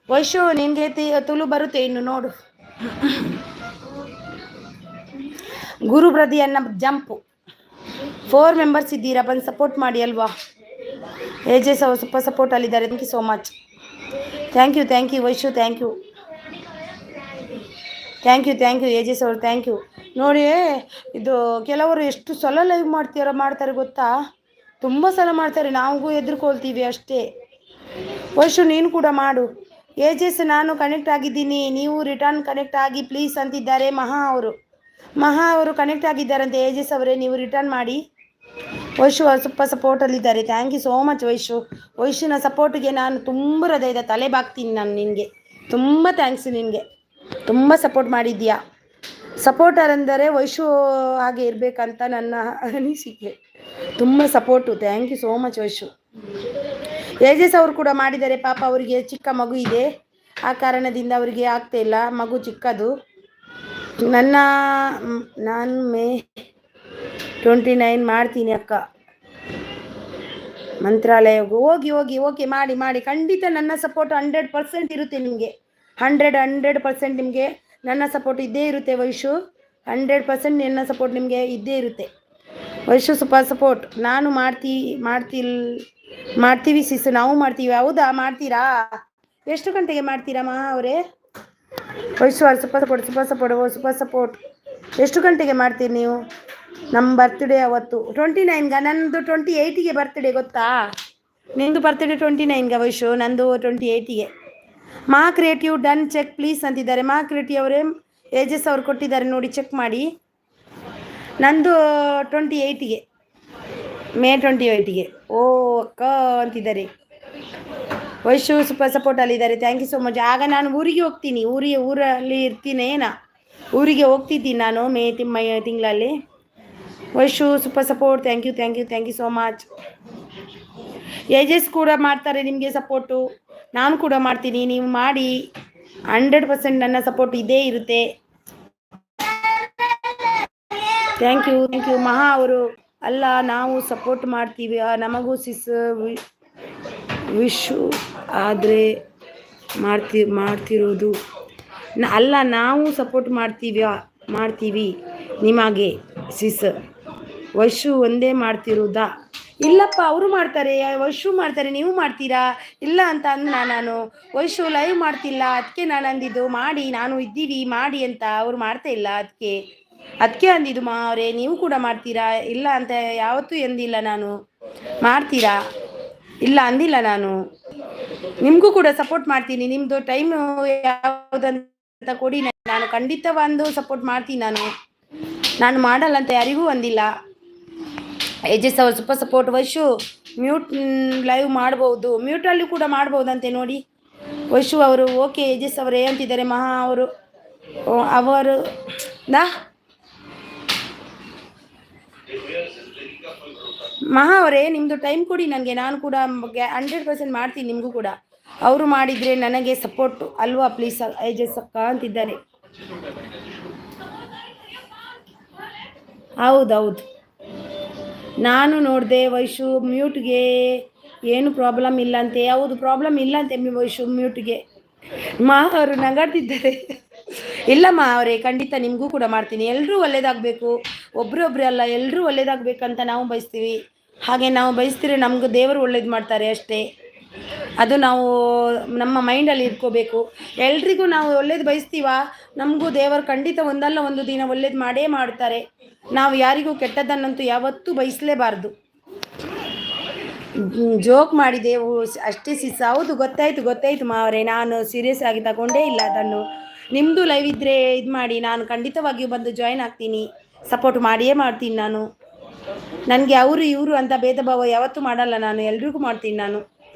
ವೈಶು ನಿನಗೆ ತುಳು ಬರುತ್ತೆ ಇನ್ನು ನೋಡು ಗುರು ಬ್ರದಿ ಅನ್ನ ಜಂಪು 4 ಮೆಂಬರ್ಸ್ ಇದ್ದೀರಾ ಬಂದು ಸಪೋರ್ಟ್ ಮಾಡಿ ಅಲ್ವಾ ಏಜೆಸ್ ಅವರು ಸ್ವಲ್ಪ ಸಪೋರ್ಟಲ್ಲಿದ್ದಾರೆ thank you so much thank you Vaishu thank you ಏಜೆಸ್ ಅವರು ಥ್ಯಾಂಕ್ ಯು ನೋಡಿ ಇದು ಕೆಲವರು ಎಷ್ಟು ಸಲ ಲೈವ್ ಮಾಡ್ತಾರೆ ಗೊತ್ತಾ ತುಂಬ ಸಲ ಮಾಡ್ತಾರೆ ನಾವು ಎದುರ್ಕೊಳ್ತೀವಿ ಅಷ್ಟೇ ವೈಶು ನೀನು ಕೂಡ ಮಾಡು ಏಜೆಸ್ ನಾನು ಕನೆಕ್ಟ್ ಆಗಿದ್ದೀನಿ ನೀವು ರಿಟರ್ನ್ ಕನೆಕ್ಟ್ ಆಗಿ ಪ್ಲೀಸ್ ಅಂತಿದ್ದಾರೆ ಮಹಾ ಅವರು ಕನೆಕ್ಟ್ ಆಗಿದ್ದಾರಂತೆ ಏಜೆಸ್ ಅವರೇ ನೀವು ರಿಟರ್ನ್ ಮಾಡಿ ವೈಶು ಸ್ವಲ್ಪ ಸಪೋರ್ಟಲ್ಲಿದ್ದಾರೆ ಥ್ಯಾಂಕ್ ಯು ಸೋ ಮಚ್ ವೈಶುನ ಸಪೋರ್ಟಿಗೆ ನಾನು ತುಂಬ ಹೃದಯದ ತಲೆ ಬಾಗ್ತೀನಿ ನಾನು ನಿನಗೆ ತುಂಬ ಥ್ಯಾಂಕ್ಸ್ ನಿನಗೆ ತುಂಬ ಸಪೋರ್ಟ್ ಮಾಡಿದ್ದೀಯಾ ಸಪೋರ್ಟರ್ ಅಂದರೆ ವೈಶು ಹಾಗೆ ಇರಬೇಕಂತ ನನ್ನ ಅನಿಸಿಕೆ ತುಂಬ support thank you so much Vaishu ಏಜೆಸ್ ಅವರು ಕೂಡ ಮಾಡಿದ್ದಾರೆ ಪಾಪ ಅವರಿಗೆ ಚಿಕ್ಕ ಮಗು ಇದೆ ಆ ಕಾರಣದಿಂದ ಅವರಿಗೆ ಆಗ್ತಾ ಇಲ್ಲ ಮಗು ಚಿಕ್ಕದು ನಾನು ಮೇ 29 ಮಾಡ್ತೀನಿ ಅಕ್ಕ ಮಂತ್ರಾಲಯಗೂ ಹೋಗಿ ಮಾಡಿ ಖಂಡಿತ ನನ್ನ ಸಪೋರ್ಟ್ 100% ಇರುತ್ತೆ ನಿಮಗೆ 100% ನಿಮಗೆ ನನ್ನ ಸಪೋರ್ಟ್ ಇದ್ದೇ ಇರುತ್ತೆ ವೈಶು 100% ನನ್ನ ಸಪೋರ್ಟ್ ನಿಮಗೆ ಇದ್ದೇ ಇರುತ್ತೆ ವೈಶು ಸಪೋರ್ಟ್ ನಾನು ಮಾಡ್ತೀವಿ ಸಿಸ್ ನಾವು ಮಾಡ್ತೀವಿ ಹೌದಾ ಮಾಡ್ತೀರಾ ಎಷ್ಟು ಗಂಟೆಗೆ ಮಾಡ್ತೀರಾ ಮಾ ಅವರೇ ವೈಶು ಸೂಪರ್ ಸಪೋರ್ಟ್ ಎಷ್ಟು ಗಂಟೆಗೆ ಮಾಡ್ತೀರಿ ನೀವು ನಮ್ಮ ಬರ್ತ್ಡೇ ಅವತ್ತು 29ಗ ನನ್ನದು 28ಗೆ ಬರ್ತ್ಡೇ ಗೊತ್ತಾ ನಿಂದು ಬರ್ತ್ಡೇ 29ಗ ವೈಶು ನಂದು 28ಗೆ ಮಾ ಕ್ರಿಯೇಟಿವ್ ಡನ್ ಚೆಕ್ ಪ್ಲೀಸ್ ಅಂತಿದ್ದಾರೆ ಮಾ ಕ್ರಿಯೇಟಿವ್ ಅವರೇ ಏಜಸ್ ಅವ್ರು ಕೊಟ್ಟಿದ್ದಾರೆ ನೋಡಿ ಚೆಕ್ ಮಾಡಿ ನಂದು 28ಗೆ ಮೇ 28ಗೆ ಓ ಅಕ್ಕ ಅಂತಿದ್ದಾರೆ ವೈಶು ಸೂಪರ್ ಸಪೋರ್ಟಲ್ಲಿದ್ದಾರೆ ಥ್ಯಾಂಕ್ ಯು ಸೋ ಮಚ್ ಆಗ ನಾನು ಊರಿಗೆ ಹೋಗ್ತೀನಿ ಊರಲ್ಲಿ ಇರ್ತೀನಿ ಊರಿಗೆ ಹೋಗ್ತಿದ್ದೀನಿ ನಾನು ಮೇ ತಿಂಗಳಲ್ಲಿ Vaishu super support thank you so much ಏಜಸ್ ಕೂಡ ಮಾಡ್ತಾರೆ ನಿಮಗೆ ಸಪೋರ್ಟು ನಾನು ಕೂಡ ಮಾಡ್ತೀನಿ ನೀವು ಮಾಡಿ 100% ನನ್ನ ಸಪೋರ್ಟ್ ಇದೇ ಇರುತ್ತೆ ಥ್ಯಾಂಕ್ ಯು ಮಹಾ ಅವರು ಅಲ್ಲ ನಾವು ಸಪೋರ್ಟ್ ಮಾಡ್ತೀವಿ ನಮಗೂ ಸಿಸ್ ವಿಶು ಆದರೆ ಮಾಡ್ತಿರೋದು ಅಲ್ಲ ನಾವು ಸಪೋರ್ಟ್ ಮಾಡ್ತೀವಿ ನಿಮಗೆ ಸಿಸ್ ವೈಶು ಒಂದೇ ಮಾಡ್ತಿರೋದಾ ಇಲ್ಲಪ್ಪ ಅವರು ಮಾಡ್ತಾರೆ ವೈಶು ಮಾಡ್ತಾರೆ ನೀವು ಮಾಡ್ತೀರಾ ಇಲ್ಲ ಅಂತ ಅಂದ ನಾನು ವೈಶು ಲೈವ್ ಮಾಡ್ತಿಲ್ಲ ಅದಕ್ಕೆ ನಾನು ಅಂದಿದ್ದು ಮಾಡಿ ನಾನು ಇದ್ದೀವಿ ಮಾಡಿ ಅಂತ ಅವ್ರು ಮಾಡ್ತಾ ಇಲ್ಲ ಅದಕ್ಕೆ ಅಂದಿದ್ದು ಅವರೇ ನೀವು ಕೂಡ ಮಾಡ್ತೀರಾ ಇಲ್ಲ ಅಂತ ಯಾವತ್ತೂ ಎಂದಿಲ್ಲ ನಾನು ಮಾಡ್ತೀರಾ ಇಲ್ಲ ಅಂದಿಲ್ಲ ನಾನು ನಿಮಗೂ ಕೂಡ ಸಪೋರ್ಟ್ ಮಾಡ್ತೀನಿ ನಿಮ್ಮದು ಟೈಮ್ ಯಾವುದಂತ ಕೊಡಿ ನಾನು ಖಂಡಿತ ಒಂದು ಸಪೋರ್ಟ್ ಮಾಡ್ತೀನಿ ನಾನು ಮಾಡಲ್ಲ ಅಂತ ಯಾರಿಗೂ ಅಂದಿಲ್ಲ ಏಜಸ್ ಅವರು super support Vaishu mute live ಮಾಡ್ಬೋದು ಮ್ಯೂಟಲ್ಲಿ ಕೂಡ ಮಾಡ್ಬೋದಂತೆ ನೋಡಿ ವೈಶು ಅವರು ಓಕೆ ಏಜಸ್ ಅವರು ಏನಂತಿದ್ದಾರೆ ಮಹಾ ಅವರು ಮಹಾ ಅವರೇ ನಿಮ್ಮದು ಟೈಮ್ ಕೊಡಿ ನನಗೆ ನಾನು ಕೂಡ 100% ಮಾಡ್ತೀನಿ ನಿಮಗೂ ಕೂಡ ಅವರು ಮಾಡಿದರೆ ನನಗೆ ಸಪೋರ್ಟು ಅಲ್ವಾ ಪ್ಲೀಸ್ ಏಜಸ್ ಅಕ್ಕ ಅಂತಿದ್ದಾರೆ ಹೌದು ನಾನು ನೋಡಿದೆ ವೈಶು ಮ್ಯೂಟ್ಗೆ ಏನು ಪ್ರಾಬ್ಲಮ್ ಇಲ್ಲಂತೆ. ಹೌದು, ಪ್ರಾಬ್ಲಮ್ ಇಲ್ಲಂತೆ ವೈಶು ಮ್ಯೂಟ್ಗೆ. ಮಾ ಅವರು ನಗಾಡ್ತಿದ್ದಾರೆ. ಇಲ್ಲಮ್ಮ ಅವರೇ, ಖಂಡಿತ ನಿಮಗೂ ಕೂಡ ಮಾಡ್ತೀನಿ. ಎಲ್ಲರೂ ಒಳ್ಳೇದಾಗಬೇಕು, ಒಬ್ರೊಬ್ರು ಅಲ್ಲ, ಎಲ್ಲರೂ ಒಳ್ಳೇದಾಗಬೇಕಂತ ನಾವು ಬಯಸ್ತೀವಿ. ಹಾಗೆ ನಾವು ಬಯಸ್ತೀರಿ ನಮ್ಗೆ ದೇವರು ಒಳ್ಳೇದು ಮಾಡ್ತಾರೆ ಅಷ್ಟೇ. ಅದು ನಾವು ನಮ್ಮ ಮೈಂಡಲ್ಲಿ ಇಟ್ಕೋಬೇಕು. ಎಲ್ರಿಗೂ ನಾವು ಒಳ್ಳೇದು ಬಯಸ್ತೀವ, ನಮಗೂ ದೇವರು ಖಂಡಿತ ಒಂದಲ್ಲ ಒಂದು ದಿನ ಒಳ್ಳೇದು ಮಾಡೇ ಮಾಡ್ತಾರೆ. ನಾವು ಯಾರಿಗೂ ಕೆಟ್ಟದ್ದನ್ನಂತೂ ಯಾವತ್ತೂ ಬಯಸಲೇಬಾರ್ದು. ಜೋಕ್ ಮಾಡಿದೆವು ಅಷ್ಟೇ ಸಿಸ್. ಹೌದು, ಗೊತ್ತಾಯ್ತು ಮಾವರೇ, ನಾನು ಸೀರಿಯಸ್ ಆಗಿ ತಗೊಂಡೇ ಇಲ್ಲ ಅದನ್ನು. ನಿಮ್ಮದು ಲೈವ್ ಇದ್ದರೆ ಇದು ಮಾಡಿ, ನಾನು ಖಂಡಿತವಾಗಿಯೂ ಬಂದು ಜಾಯ್ನ್ ಆಗ್ತೀನಿ, ಸಪೋರ್ಟ್ ಮಾಡಿಯೇ ಮಾಡ್ತೀನಿ. ನಾನು ನನಗೆ ಅವರು ಇವರು ಅಂತ ಭೇದ ಭಾವ ಯಾವತ್ತೂ ಮಾಡಲ್ಲ. ನಾನು ಎಲ್ರಿಗೂ ಮಾಡ್ತೀನಿ. ನಾನು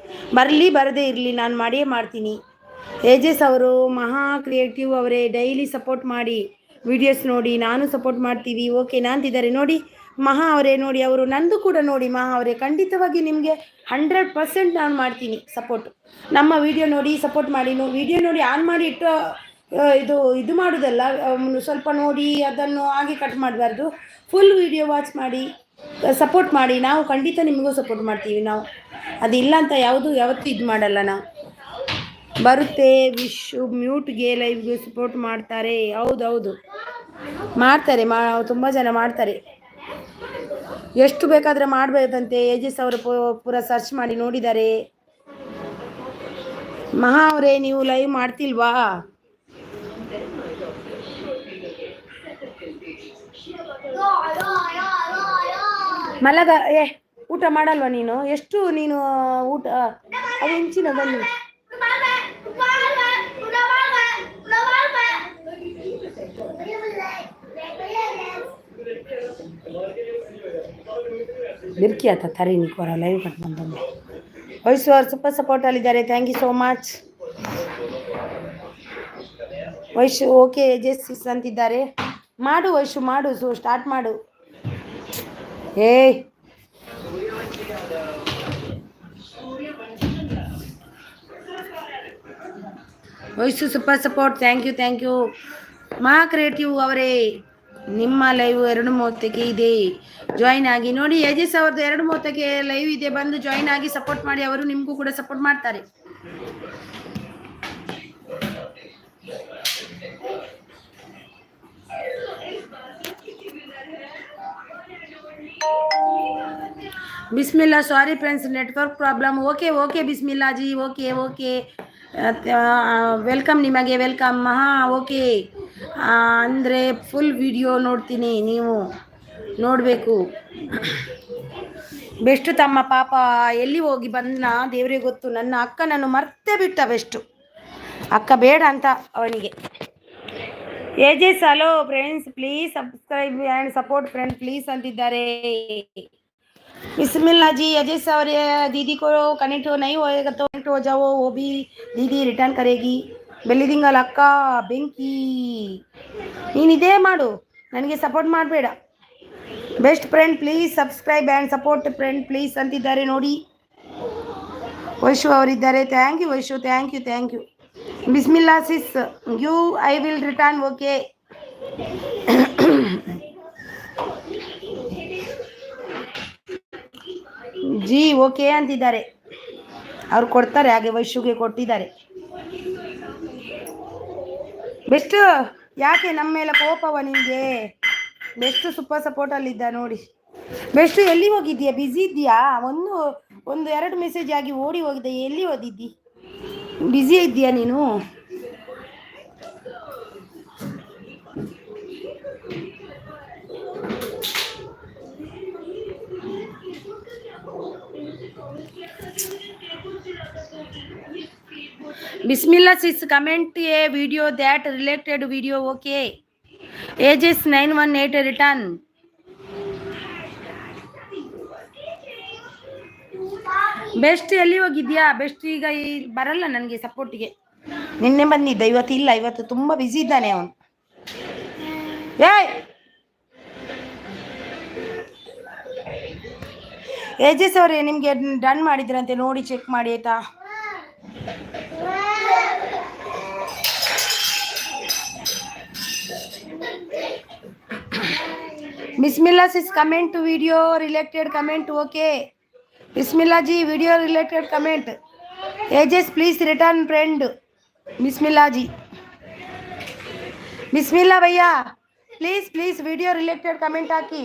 ಬರಲಿ ಬರದೇ ಇರಲಿ, ನಾನು ಮಾಡಿಯೇ ಮಾಡ್ತೀನಿ. ಏಜಸ್ ಅವರು ಮಹಾ ಕ್ರಿಯೇಟಿವ್ ಅವರೇ, ಡೈಲಿ ಸಪೋರ್ಟ್ ಮಾಡಿ, ವಿಡಿಯೋಸ್ ನೋಡಿ, ನಾನು ಸಪೋರ್ಟ್ ಮಾಡ್ತೀವಿ ಓಕೆನಾ ಅಂತಿದ್ದಾರೆ ನೋಡಿ. ಮಹಾ ಅವರೇ ನೋಡಿ, ಅವರು ನಂದು ಕೂಡ ನೋಡಿ. ಮಹಾ ಅವರೇ, ಖಂಡಿತವಾಗಿ ನಿಮಗೆ 100% ನಾನು ಮಾಡ್ತೀನಿ ಸಪೋರ್ಟ್. ನಮ್ಮ ವಿಡಿಯೋ ನೋಡಿ ಸಪೋರ್ಟ್ ಮಾಡಿ. ವಿಡಿಯೋ ನೋಡಿ ಆನ್ ಮಾಡಿ ಇಟ್ಟು ಇದು ಮಾಡೋದಲ್ಲ, ಸ್ವಲ್ಪ ನೋಡಿ ಅದನ್ನು ಹಾಗೆ ಕಟ್ ಮಾಡಬಾರ್ದು. ಫುಲ್ ವಿಡಿಯೋ ವಾಚ್ ಮಾಡಿ ಸಪೋರ್ಟ್ ಮಾಡಿ. ನಾವು ಖಂಡಿತ ನಿಮಗೂ ಸಪೋರ್ಟ್ ಮಾಡ್ತೀವಿ. ನಾವು ಅದಿಲ್ಲ ಅಂತ ಯಾವತ್ತೂ ಇದು ಮಾಡಲ್ಲ. ನಾವು ಬರುತ್ತೆ ವಿಶು ಮ್ಯೂಟ್ಗೆ ಲೈವ್ಗೆ ಸಪೋರ್ಟ್ ಮಾಡ್ತಾರೆ. ಹೌದು ಮಾಡ್ತಾರೆ, ತುಂಬ ಜನ ಮಾಡ್ತಾರೆ. ಎಷ್ಟು ಬೇಕಾದರೆ ಮಾಡಬೇಕಂತೆ. ಏಜಸ್ ಅವರು ಪೂರ ಸರ್ಚ್ ಮಾಡಿ ನೋಡಿದ್ದಾರೆ. ಮಹಾ ಅವರೇ, ನೀವು ಲೈವ್ ಮಾಡ್ತಿಲ್ವಾ? ಮಲಗ ಊಟ ಮಾಡಲ್ವಾ ನೀನು? ಎಷ್ಟು ನೀನು ಊಟ ಅದು ಹೆಂಚಿನ ಬನ್ನಿ. ಬಿರ್ಕಿ ಆತ ತರಿ ನಿಕೋರ ಲೈವ್ ಕಟ್ ಬಂದಂಗೆ. ವಯಸ್ಸು ಅವ್ರು ಸೂಪರ್ ಸಪೋರ್ಟಲ್ಲಿದ್ದಾರೆ. Thank you so much Vaishu. Okay ಜೆಸ್ ಅಂತಿದ್ದಾರೆ. ಮಾಡು ವೈಶು, ಮಾಡು. ಸ್ಟಾರ್ಟ್ ಮಾಡು. Vaishu super support. Thank you Maha creative ಅವರೇ. ನಿಮ್ಮ ಲೈವ್ 2:30ಕ್ಕೆ ಇದೆ, ಜಾಯಿನ್ ಆಗಿ ನೋಡಿ. ಏಜಸ್ ಅವ್ರದ್ದು 2:30ಕ್ಕೆ ಲೈವ್ ಇದೆ, ಬಂದು ಜಾಯಿನ್ ಆಗಿ ಸಪೋರ್ಟ್ ಮಾಡಿ. ಅವರು ನಿಮಗೂ ಕೂಡ ಸಪೋರ್ಟ್ ಮಾಡ್ತಾರೆ. Bismillah, sorry friends, network problem. Okay Bismillah G, okay welcome, ನಿಮಗೆ ವೆಲ್ಕಮ್. ಮಹಾ ಓಕೆ ಅಂದರೆ ಫುಲ್ ವಿಡಿಯೋ ನೋಡ್ತೀನಿ, ನೀವು ನೋಡಬೇಕು. ಬೆಸ್ಟ್ ತಮ್ಮ ಪಾಪ ಎಲ್ಲಿ ಹೋಗಿ ಬಂದನ ದೇವರಿಗೆ ಗೊತ್ತು. ನನ್ನ ಅಕ್ಕ ನಾನು ಮರ್ತೇ ಬಿಟ್ಟ. ಬೆಸ್ಟು ಅಕ್ಕ ಬೇಡ ಅಂತ ಅವನಿಗೆ. Ages hello friends, please subscribe and support friend please ಅಂತಿದ್ದಾರೆ. बिस्मिल्लाह जी। अजय सर दीदी को कनेक्ट नहीं होएगा तो कनेक्ट हो जाओ, वो भी दीदी रिटर्न करेगी. ಬೆಲ್ಲಿದಿಂಗಲ್ ಅಕ್ಕ ಬೆಂಕಿ, ನೀನಿದೇ ಮಾಡು, ನನಗೆ ಸಪೋರ್ಟ್ ಮಾಡಬೇಡ. Best friend please subscribe and support friend please ಅಂತಿದ್ದಾರೆ ನೋಡಿ. ವೈಶು ಅವರಿದ್ದಾರೆ. Thank you Vaishu, thank you. Bismillah sis, you I will return. Okay ಜಿ ಓಕೆ ಅಂತಿದ್ದಾರೆ. ಅವ್ರು ಕೊಡ್ತಾರೆ, ಹಾಗೆ ವೈಶುಗೆ ಕೊಟ್ಟಿದ್ದಾರೆ. ಬೆಸ್ಟ್ ಯಾಕೆ ನಮ್ಮ ಮೇಲೆ ಕೋಪವ ನಿಮಗೆ? ಬೆಸ್ಟ್ ಸೂಪರ್ ಸಪೋರ್ಟಲ್ಲಿದ್ದ ನೋಡಿ. ಬೆಸ್ಟ್ ಎಲ್ಲಿ ಹೋಗಿದ್ದೀಯಾ? ಬ್ಯುಸಿ ಇದೆಯಾ? ಒಂದು 2 ಮೆಸೇಜ್ ಆಗಿ ಓಡಿ ಹೋಗಿದೆ. ಎಲ್ಲಿ ಓದಿದ್ದಿ? ಬ್ಯುಸಿ ಇದ್ದೀಯಾ ನೀನು? Bismillah sis, comment a video that related video. Okay. Ages 918 return. Best ಎಲ್ಲಿ ಹೋಗಿದ್ಯಾ? ಬೆಸ್ಟ್ ಈಗ ಬರಲ್ಲ ನನಗೆ ಸಪೋರ್ಟಿಗೆ. ನಿನ್ನೆ ಬಂದಿದ್ದ, ಇವತ್ತು ಇಲ್ಲ. ಇವತ್ತು ತುಂಬ ಬ್ಯುಸಿ ಇದ್ದಾನೆ ಅವನು. ಏಜಸ್ ಅವರೇ, ನಿಮಗೆ ಡನ್ ಮಾಡಿದ್ರಂತೆ, ನೋಡಿ ಚೆಕ್ ಮಾಡಿ ಆಯ್ತಾ? Bismillah sis, comment to video related comment. Okay. Bismillah ji, video related comment. Ages please return friend. Bismillah ji. Bismillah भैया, प्लीज वीडियो रिलेटेड कमेंट हाकि.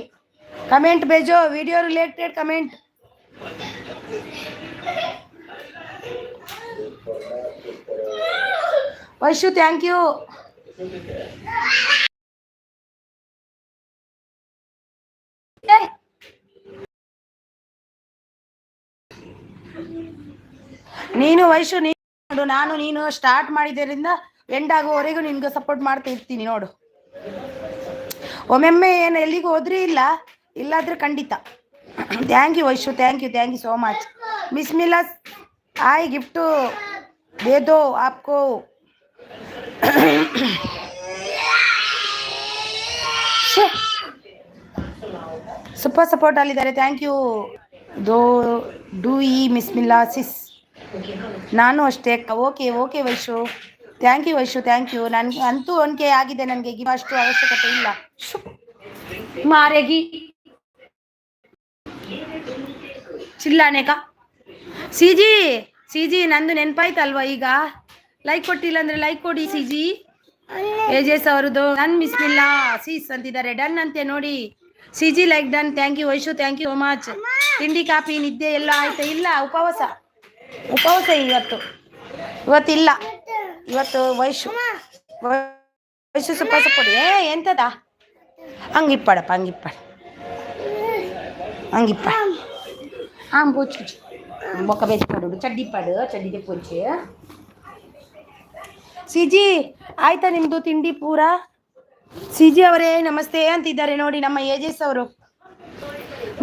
कमेंट भेजो, video related comment. Vaishu thank you. ನೀನು ವೈಶು ನೋಡು, ನಾನು ನೀನು start ಮಾಡಿದ್ದರಿಂದ end ಆಗುವವರೆಗೂ ನಿನ್ಗೆ ಸಪೋರ್ಟ್ ಮಾಡ್ತಾ ಇರ್ತೀನಿ ನೋಡು. ಒಮ್ಮೊಮ್ಮೆ ಏನು ಎಲ್ಲಿಗೂ ಹೋದ್ರಿ ಇಲ್ಲಾದ್ರೆ ಖಂಡಿತ. Thank you Vaishu, thank you so much. Bismillah आई गिफ्ट दे दो आपको. ಸೂಪರ್ ಸಪೋರ್ಟ್ ಅಲ್ಲಿದ್ದಾರೆ. Thank you. ಡೂ ಈ ಬಿಸ್ಮಿಲ್ಲಾ ಸಿಸ್. ನಾನು ಅಷ್ಟೇ. Okay Vaishu, thank you Vaishu, thank you. ನನಗೆ ಅಂತೂ ಒನ್ಕೆ ಆಗಿದೆ, ನನಗೆ ಗಿವ್ ಅಷ್ಟು ಅವಶ್ಯಕತೆ ಇಲ್ಲ. ಮಾರೆಗಿ ಚಿಲ್ಲಾನೇಕ ಸಿಜಿ ನಂದು ನೆನಪಾಯ್ತಲ್ವಾ ಈಗ? ಲೈಕ್ ಕೊಟ್ಟಿಲ್ಲ ಅಂದ್ರೆ ಲೈಕ್ ಕೊಡಿ ಸಿಜಿ. ಏಜೆಸ್ ಅವ್ರದ್ದು ಡನ್ ಬಿಸ್ಮಿಲ್ಲಾ ಸೀಸ್ ಅಂತಿದ್ದಾರೆ. ಡನ್ ಅಂತೆ ನೋಡಿ CG, like done. Thank you Vaishu, thank you so much. ತಿಂಡಿ ಕಾಫಿ ನಿದ್ದೆ ಎಲ್ಲ ಆಯ್ತಾ? ಇಲ್ಲ, ಉಪವಾಸ ಇವತ್ತಿಲ್ಲ. ಇವತ್ತು ವೈಶು ಸೂಪರ್ ಸಪೋರ್ಟ್. ಎಂತದ ಹಂಗಿಪ್ಪಡಪ್ಪ ಹಂಗಿಪ್ಪ ಪೂಚು ಬೊಕ್ಕ ಬೇಯಿಸ್ಕೊಡು. ಚಡ್ಡಿ ಪೂಚೆ. ಸಿಜಿ ಆಯ್ತಾ ನಿಮ್ದು ತಿಂಡಿ ಪೂರ? ಸಿಜಿ ಅವರೇ ನಮಸ್ತೆ ಅಂತಿದ್ದಾರೆ ನೋಡಿ ನಮ್ಮ ಏಜೆಸ್ ಅವರು.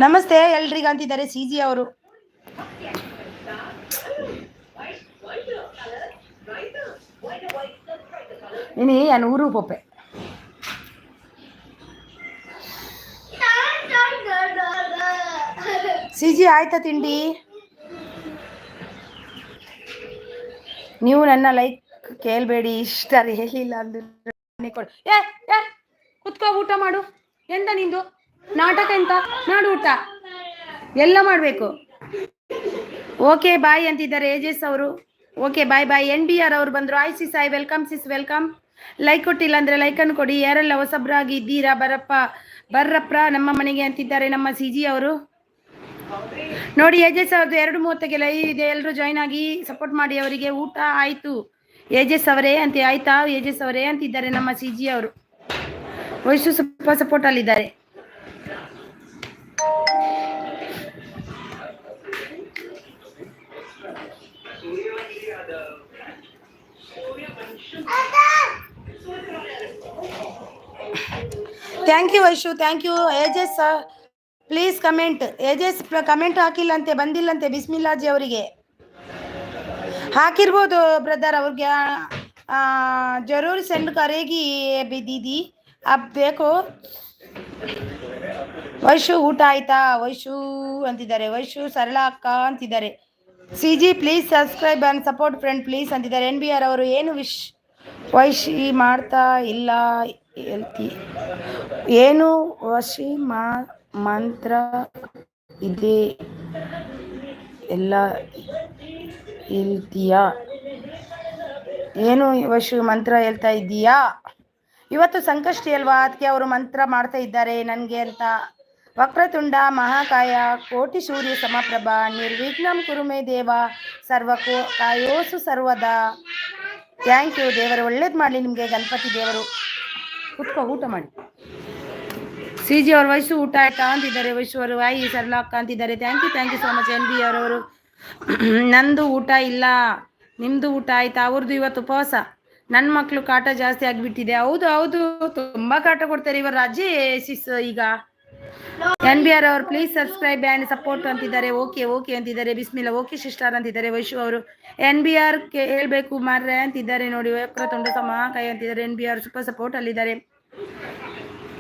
ನಮಸ್ತೆ ಎಲ್ರಿಗ ಅಂತಿದ್ದಾರೆ ಸಿಜಿ ಅವರು. ಇನಿ ಊರು ಪೊಪ್ಪೆ. ಸಿಜಿ ಆಯ್ತಾ ತಿಂಡಿ? ನೀವು ನನ್ನ ಲೈಕ್ ಕೇಳಬೇಡಿ, ಇಷ್ಟ ಹೇಳಿಲ್ಲ ಅಂದ್ರೆ ಕೊಡು. ಕುತ್ಕೋ, ಊಟ ಮಾಡು. ಎಂತ ನಿಂದು ನಾಟಕ? ಎಂತ ನಾಡು ಊಟ ಎಲ್ಲ ಮಾಡಬೇಕು. ಓಕೆ ಬಾಯ್ ಅಂತಿದ್ದಾರೆ ಏಜೆಸ್ ಅವರು. ಓಕೆ ಬಾಯ್. NBR ಅವರು ಬಂದರು. ಆಯ್ ಸಿಸ್, I welcome Sis, welcome. Like ಕೊಟ್ಟಿಲ್ಲ ಅಂದರೆ ಲೈಕನ್ನು ಕೊಡಿ. ಯಾರೆಲ್ಲ ಹೊಸಬ್ರಾಗಿ ಇದ್ದೀರಾ ಬರ್ರಪ್ಪ ನಮ್ಮ ಮನೆಗೆ ಅಂತಿದ್ದಾರೆ ನಮ್ಮ ಸಿಜಿ ಅವರು. ನೋಡಿ ಏಜೆಸ್ ಅವ್ರದ್ದು 2:30ಗೆ ಲೈವ್ ಇದೆ, ಎಲ್ಲರೂ ಜಾಯ್ನ್ ಆಗಿ ಸಪೋರ್ಟ್ ಮಾಡಿ ಅವರಿಗೆ. ಊಟ ಆಯಿತು ಏಜೆಸ್ ಅವರೇ ಅಂತ. ಆಯ್ತಾ ಏಜೆಸ್ ಅವರೇ ಅಂತಿದ್ದಾರೆ ನಮ್ಮ ಸಿಜಿ ಅವರು. ವಯಸ್ಸು ಸ್ವಲ್ಪ ಸಪೋರ್ಟ್ ಅಲ್ಲಿದ್ದಾರೆ. Thank you Vaishu, thank you. ಏಜೆಸ್ ಪ್ಲೀಸ್ ಕಮೆಂಟ್. ಏಜೆಸ್ ಕಮೆಂಟ್ ಹಾಕಿಲ್ಲಂತೆ, ಬಂದಿಲ್ಲಂತೆ ಬಿಸ್ಮಿಲ್ಲಾಜಿ ಅವರಿಗೆ. ಹಾಕಿರ್ಬೋದು ಬ್ರದರ್, ಅವ್ರಿಗೆ ಜರೂರ್ ಸೆಂಡ್ ಕರೆಗಿ ದೀದಿ ಅಬ್ ಬೇಕೋ. ವೈಶು ಊಟ ಆಯ್ತಾ ವೈಶು ಅಂತಿದ್ದಾರೆ. ವೈಶು ಸರಳ ಅಕ್ಕ ಅಂತಿದ್ದಾರೆ. CG please subscribe and support friend please ಅಂತಿದ್ದಾರೆ. NBR ಅವರು ಏನು ವೈಶಿ ಮಾಡ್ತಾ ಇಲ್ಲ ಏನು ವಶಿ ಮಂತ್ರ ಇದೆ ಎಲ್ಲ ಹೇಳ್ತೀಯಾ? ಏನು ವಶು ಮಂತ್ರ ಹೇಳ್ತಾ ಇದ್ದೀಯಾ? ಇವತ್ತು ಸಂಕಷ್ಟಿ ಅಲ್ವಾ, ಅದಕ್ಕೆ ಅವರು ಮಂತ್ರ ಮಾಡ್ತಾ ಇದ್ದಾರೆ ನನಗೆ ಅಂತ. ವಕ್ರತುಂಡ ಮಹಾಕಾಯ ಕೋಟಿ ಸೂರ್ಯ ಸಮಪ್ರಭ ನಿರ್ವಿಘ್ನಂ ಕುರುಮೇ ದೇವ ಸರ್ವಕೋ ಕಾಯೋಸು ಸರ್ವದಾ. ಥ್ಯಾಂಕ್ ಯು ದೇವರು ಒಳ್ಳೇದು ಮಾಡಲಿ ನಿಮಗೆ ಗಣಪತಿ ದೇವರು. ಕುತ್ಕೋ, ಊಟ ಮಾಡಿ. ಸಿಜಿ ಅವ್ರ ವಯಸ್ಸು ಊಟ ಆಯ್ತಾ ಅಂತಿದ್ದಾರೆ. ವಯಸ್ಸು ಅವರು ವಾಯಿ ಸರಳ ಅಕ್ಕ ಅಂತಿದ್ದಾರೆ. Thank you so much NBR ಅವರು. ನಂದು ಊಟ ಇಲ್ಲ, ನಿಮ್ಮದು ಊಟ ಆಯ್ತಾ? ಅವ್ರದ್ದು ಇವತ್ತು ಉಪವಾಸ. ನನ್ನ ಮಕ್ಕಳು ಕಾಟ ಜಾಸ್ತಿ ಆಗಿಬಿಟ್ಟಿದೆ. ಹೌದು ತುಂಬ ಕಾಟ ಕೊಡ್ತಾರೆ ಇವರು ರಾಜೇ ಸಿಸ್. ಈಗ NBR ಅವರು ಪ್ಲೀಸ್ ಸಬ್ಸ್ಕ್ರೈಬ್ ಆ್ಯಂಡ್ ಸಪೋರ್ಟ್ ಅಂತಿದ್ದಾರೆ. ಓಕೆ ಅಂತಿದ್ದಾರೆ. ಬಿಸ್ಮಿಲ್ಲ ಓಕೆ ಸಿಸ್ಟರ್ ಅಂತಿದ್ದಾರೆ ವೈಶು ಅವರು. NBR ಹೇಳ್ಬೇಕು ಮಾರ್ರೆ ಅಂತಿದ್ದಾರೆ ನೋಡಿ. ವಕ್ರತುಂಡ ಮಹಾಕಾಯ ಅಂತಿದ್ದಾರೆ. NBR ಸೂಪರ್ ಸಪೋರ್ಟ್ ಅಲ್ಲಿದ್ದಾರೆ.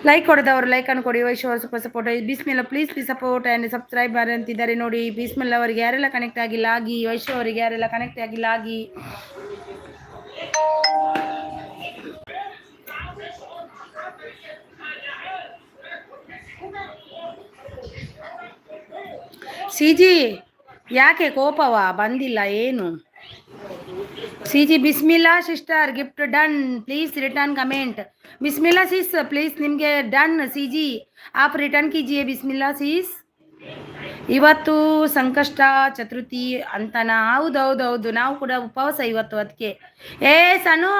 ಲೈಕ್ ಕೊಡದವರು ಲೈಕನ್ನು ಕೊಡಿ. ವೈಶು ಅವರು super support. Bismillah please support and subscribe ಅಂತಿದ್ದಾರೆ ನೋಡಿ. ಬಿಸ್ಮಿಲ್ಲ ಅವರಿಗೆ ಯಾರೆಲ್ಲ ಕನೆಕ್ಟ್ ಆಗಿಲ್ಲ ಆಗಿ. ವೈಶು ಅವರಿಗೆ ಯಾರೆಲ್ಲ ಕನೆಕ್ಟ್ ಆಗಿಲ್ಲ ಆಗಿ. ಸಿ ಜಿ ಯಾಕೆ ಕೋಪವ ಬಂದಿಲ್ಲ ಏನು? C G Bismillah sister gift done please return comment Bismillah sis please निम्गे डन सी जी आप रिटर्न कीजिए बिस्मिल्ला सिस ಇವತ್ತು ಸಂಕಷ್ಟ ಚತುರ್ಥಿ ಅಂತನ ಹೌದೌದೌದು ನಾವು ಕೂಡ ಉಪವಾಸ ಇವತ್ತು ಅದಕ್ಕೆ ಸನು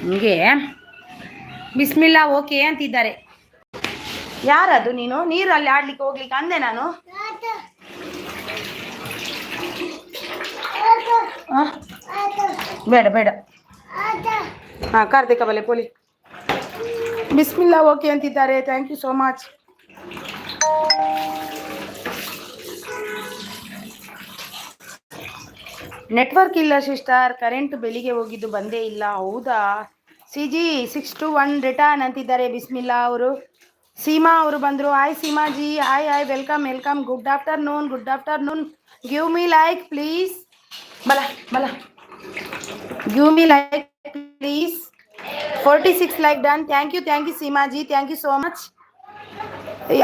ಹಿಂಗೆ ಬಿಸ್ಮಿಲ್ಲಾ ಓಕೆ ಅಂತಿದ್ದಾರೆ. ಯಾರದು ನೀನು ನೀರಲ್ಲಿ ಆಡ್ಲಿಕ್ಕೆ ಹೋಗ್ಲಿಕ್ಕೆ ಅಂದೆ ನಾನು ಬೇಡ ಬೇಡ ಹಾಂ ಕಾರ್ತಿಕ ಬಲೆ ಪೋಲಿ ಬಿಸ್ಮಿಲ್ಲಾ ಓಕೆ ಅಂತಿದ್ದಾರೆ. Thank you so much. Network ಇಲ್ಲ ಸಿಸ್ಟರ್, ಕರೆಂಟ್ ಬೆಳಿಗ್ಗೆ ಹೋಗಿದ್ದು ಬಂದೇ ಇಲ್ಲ. ಹೌದಾ ಸಿ ಜಿ 621 ರಿಟರ್ನ್ ಅಂತಿದ್ದಾರೆ. ಬಿಸ್ಮಿಲ್ಲಾ ಅವರು ಸೀಮಾ ಅವರು ಬಂದರು. Hi Seema ji, hi hi, welcome welcome. Good afternoon, good afternoon. Give me like please. ಬಲ ಬಲ give me like please. 46 like done. Thank you Seema ji, thank you so much.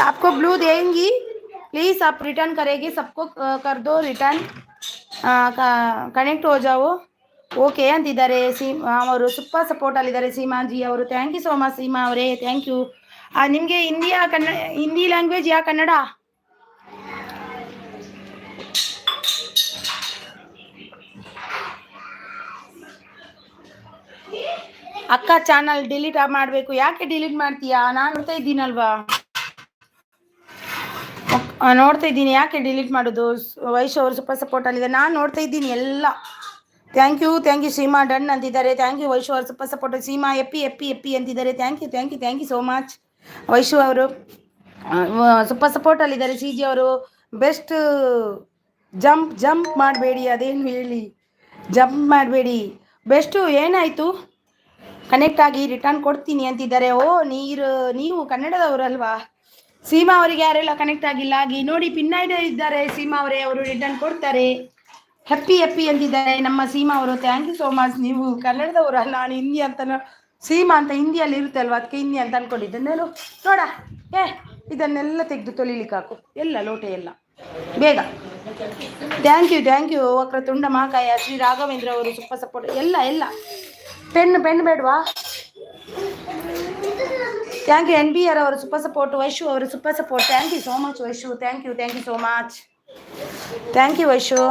आपको ब्लू देंगी प्लीज, आप रिटर्न करेंगे. सबको कर दो रिटर्न, कनेक्ट हो जाओ. ಓಕೆ ಅಂತಿದ್ದಾರೆ. ಅವರು ಸೂಪರ್ ಸಪೋರ್ಟ್ ಅಲ್ಲಿದ್ದಾರೆ ಸೀಮಾಜಿ ಅವರು. Thank you so much Seema ಅವರೇ, ಥ್ಯಾಂಕ್ ಯು. ನಿಮಗೆ ಹಿಂದಿ ಲ್ಯಾಂಗ್ವೇಜ್ ಯಾ ಕನ್ನಡ? ಅಕ್ಕ ಚಾನಲ್ ಡಿಲೀಟ್ ಮಾಡಬೇಕು. ಯಾಕೆ ಡಿಲೀಟ್ ಮಾಡ್ತೀಯಾ? ನಾನು ನೋಡ್ತಾ ಇದ್ದೀನಲ್ವಾ, ನೋಡ್ತಾ ಇದ್ದೀನಿ. ಯಾಕೆ ಡಿಲೀಟ್ ಮಾಡೋದು? ವೈಶ್ ಅವರು ಸೂಪರ್ ಸಪೋರ್ಟ್ ಅಲ್ಲಿದೆ, ನಾನು ನೋಡ್ತಾ ಇದ್ದೀನಿ ಎಲ್ಲ. ಥ್ಯಾಂಕ್ ಯು ಸೀಮಾ ಡನ್ ಅಂತಿದ್ದಾರೆ. ಥ್ಯಾಂಕ್ ಯು ವೈಶು ಅವರು ಸೂಪರ್ ಸಪೋರ್ಟ್. ಸೀಮಾ ಎಪ್ಪಿ ಅಂತಿದ್ದಾರೆ. Thank you so much Vaishu ಅವರು ಸೂಪರ್ ಸಪೋರ್ಟ್ ಅಲ್ಲಿದ್ದಾರೆ. ಸಿ ಜಿ ಅವರು ಬೆಸ್ಟ್. ಜಂಪ್ ಮಾಡಬೇಡಿ, ಅದೇನು ಹೇಳಿ, ಜಂಪ್ ಮಾಡಬೇಡಿ. ಬೆಸ್ಟು ಏನಾಯಿತು? ಕನೆಕ್ಟ್ ಆಗಿ ರಿಟರ್ನ್ ಕೊಡ್ತೀನಿ ಅಂತಿದ್ದಾರೆ. ನೀವು ಕನ್ನಡದವರಲ್ವಾ? ಸೀಮಾ ಅವರಿಗೆ ಯಾರೆಲ್ಲ ಕನೆಕ್ಟ್ ಆಗಿಲ್ಲ ಆಗಿ ನೋಡಿ, ಪಿನ್ನೈಡ್ ಇದ್ದಾರೆ ಸೀಮಾ ಅವರೇ, ಅವರು ರಿಟರ್ನ್ ಕೊಡ್ತಾರೆ. ಹ್ಯಾಪಿ ಅಂತಿದ್ದಾರೆ ನಮ್ಮ ಸೀಮಾ ಅವರು. Thank you so much. ನೀವು ಕನ್ನಡದವರು, ನಾನು ಹಿಂದಿ ಅಂತ, ಸೀಮಾ ಅಂತ ಹಿಂದಿಯಲ್ಲಿ ಇರುತ್ತೆ ಅಲ್ವಾ, ಅದಕ್ಕೆ ಹಿಂದಿ ಅಂತ ಅನ್ಕೊಂಡಿದ್ದೆ ನಾನು. ನೋಡ ಇದನ್ನೆಲ್ಲ ತೆಗೆದು ತೊಳಿಲಿಕ್ಕೆ ಹಾಕು, ಎಲ್ಲ ಲೋಟೆ ಎಲ್ಲ ಬೇಗ. ಥ್ಯಾಂಕ್ ಯು ವಕ್ರತುಂಡ ಮಹಾಕಾಯ ಶ್ರೀ ರಾಘವೇಂದ್ರ ಅವರು ಸೂಪರ್ ಸಪೋರ್ಟ್. ಎಲ್ಲ ಪೆನ್ ಬೇಡವಾ? ಥ್ಯಾಂಕ್ ಯು NBR ಅವರು ಸೂಪರ್ ಸಪೋರ್ಟ್. ವೈಶು ಅವರು super support. Thank you so much Vaishu. Thank you so much. Thank you Vaishu.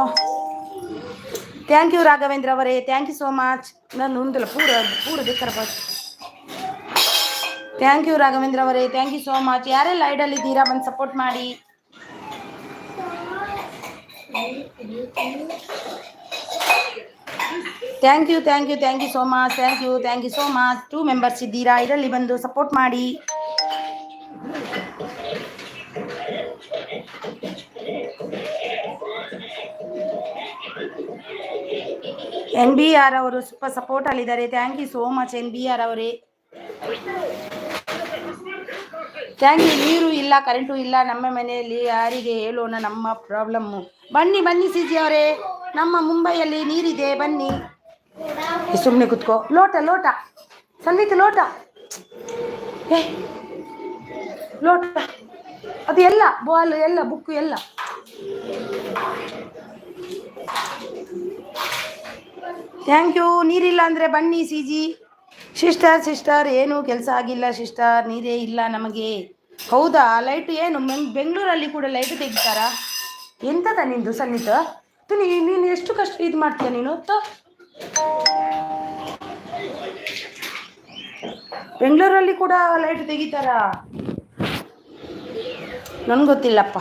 Thank you Raghavendra ಅವರೇ, ಥ್ಯಾಂಕ್ ಯು ಸೋ ಮಚ್. ನಾನು ಉಂದಲ್ಲ ಪೂರ ಬೇಕಾರ ಬಸ್. ಥ್ಯಾಂಕ್ ಯು ರಾಘವೇಂದ್ರ ಅವರೇ, ಥ್ಯಾಂಕ್ ಯು ಸೋ ಮಚ್. ಯಾರೆಲ್ಲ ಐಡಲ್ಲಿದ್ದೀರಾ ಬಂದು ಸಪೋರ್ಟ್ ಮಾಡಿ. Thank you so much. Thank you so much. 2 members ಇದ್ದೀರಾ, ಇದರಲ್ಲಿ ಬಂದು ಸಪೋರ್ಟ್ ಮಾಡಿ. NBR ಅವರು ಸೂಪರ್ ಸಪೋರ್ಟ್ ಅಲ್ಲಿದ್ದಾರೆ. Thank you so much NBR ಅವರೇ. Thank you. ನೀರು ಇಲ್ಲ, ಕರೆಂಟು ಇಲ್ಲ ನಮ್ಮ ಮನೆಯಲ್ಲಿ, ಯಾರಿಗೆ ಹೇಳೋಣ ನಮ್ಮ ಪ್ರಾಬ್ಲಮ್ಮು. ಬನ್ನಿ ಸಿ ಜಿ ಅವರೇ, ನಮ್ಮ ಮುಂಬೈಯಲ್ಲಿ ನೀರಿದೆ, ಬನ್ನಿ. ಸುಮ್ಮನೆ ಕುತ್ಕೋ. ಲೋಟ ಸಂಗೀತ ಲೋಟ ಅದು ಎಲ್ಲ ಬಾಲ್ ಎಲ್ಲ ಬುಕ್ಕು ಎಲ್ಲ. Thank you. ನೀರಿಲ್ಲ ಅಂದರೆ ಬನ್ನಿ ಸಿ ಜಿ. ಸಿಸ್ಟರ್ ಏನು ಕೆಲಸ ಆಗಿಲ್ಲ ಸಿಸ್ಟರ್, ನೀರೇ ಇಲ್ಲ ನಮಗೆ. ಹೌದಾ? ಲೈಟು ಏನು ಬೆಂಗಳೂರಲ್ಲಿ ಕೂಡ ಲೈಟು ತೆಗಿತಾರಾ? ಎಂತದ ನಿಂದು ಸನ್ನಿತ? ನೀನು ಎಷ್ಟು ಕಷ್ಟ ಇದು ಮಾಡ್ತೀಯ ನೀನು? ಬೆಂಗಳೂರಲ್ಲಿ ಕೂಡ ಲೈಟ್ ತೆಗಿತಾರಾ? ನನಗೆ ಗೊತ್ತಿಲ್ಲಪ್ಪ.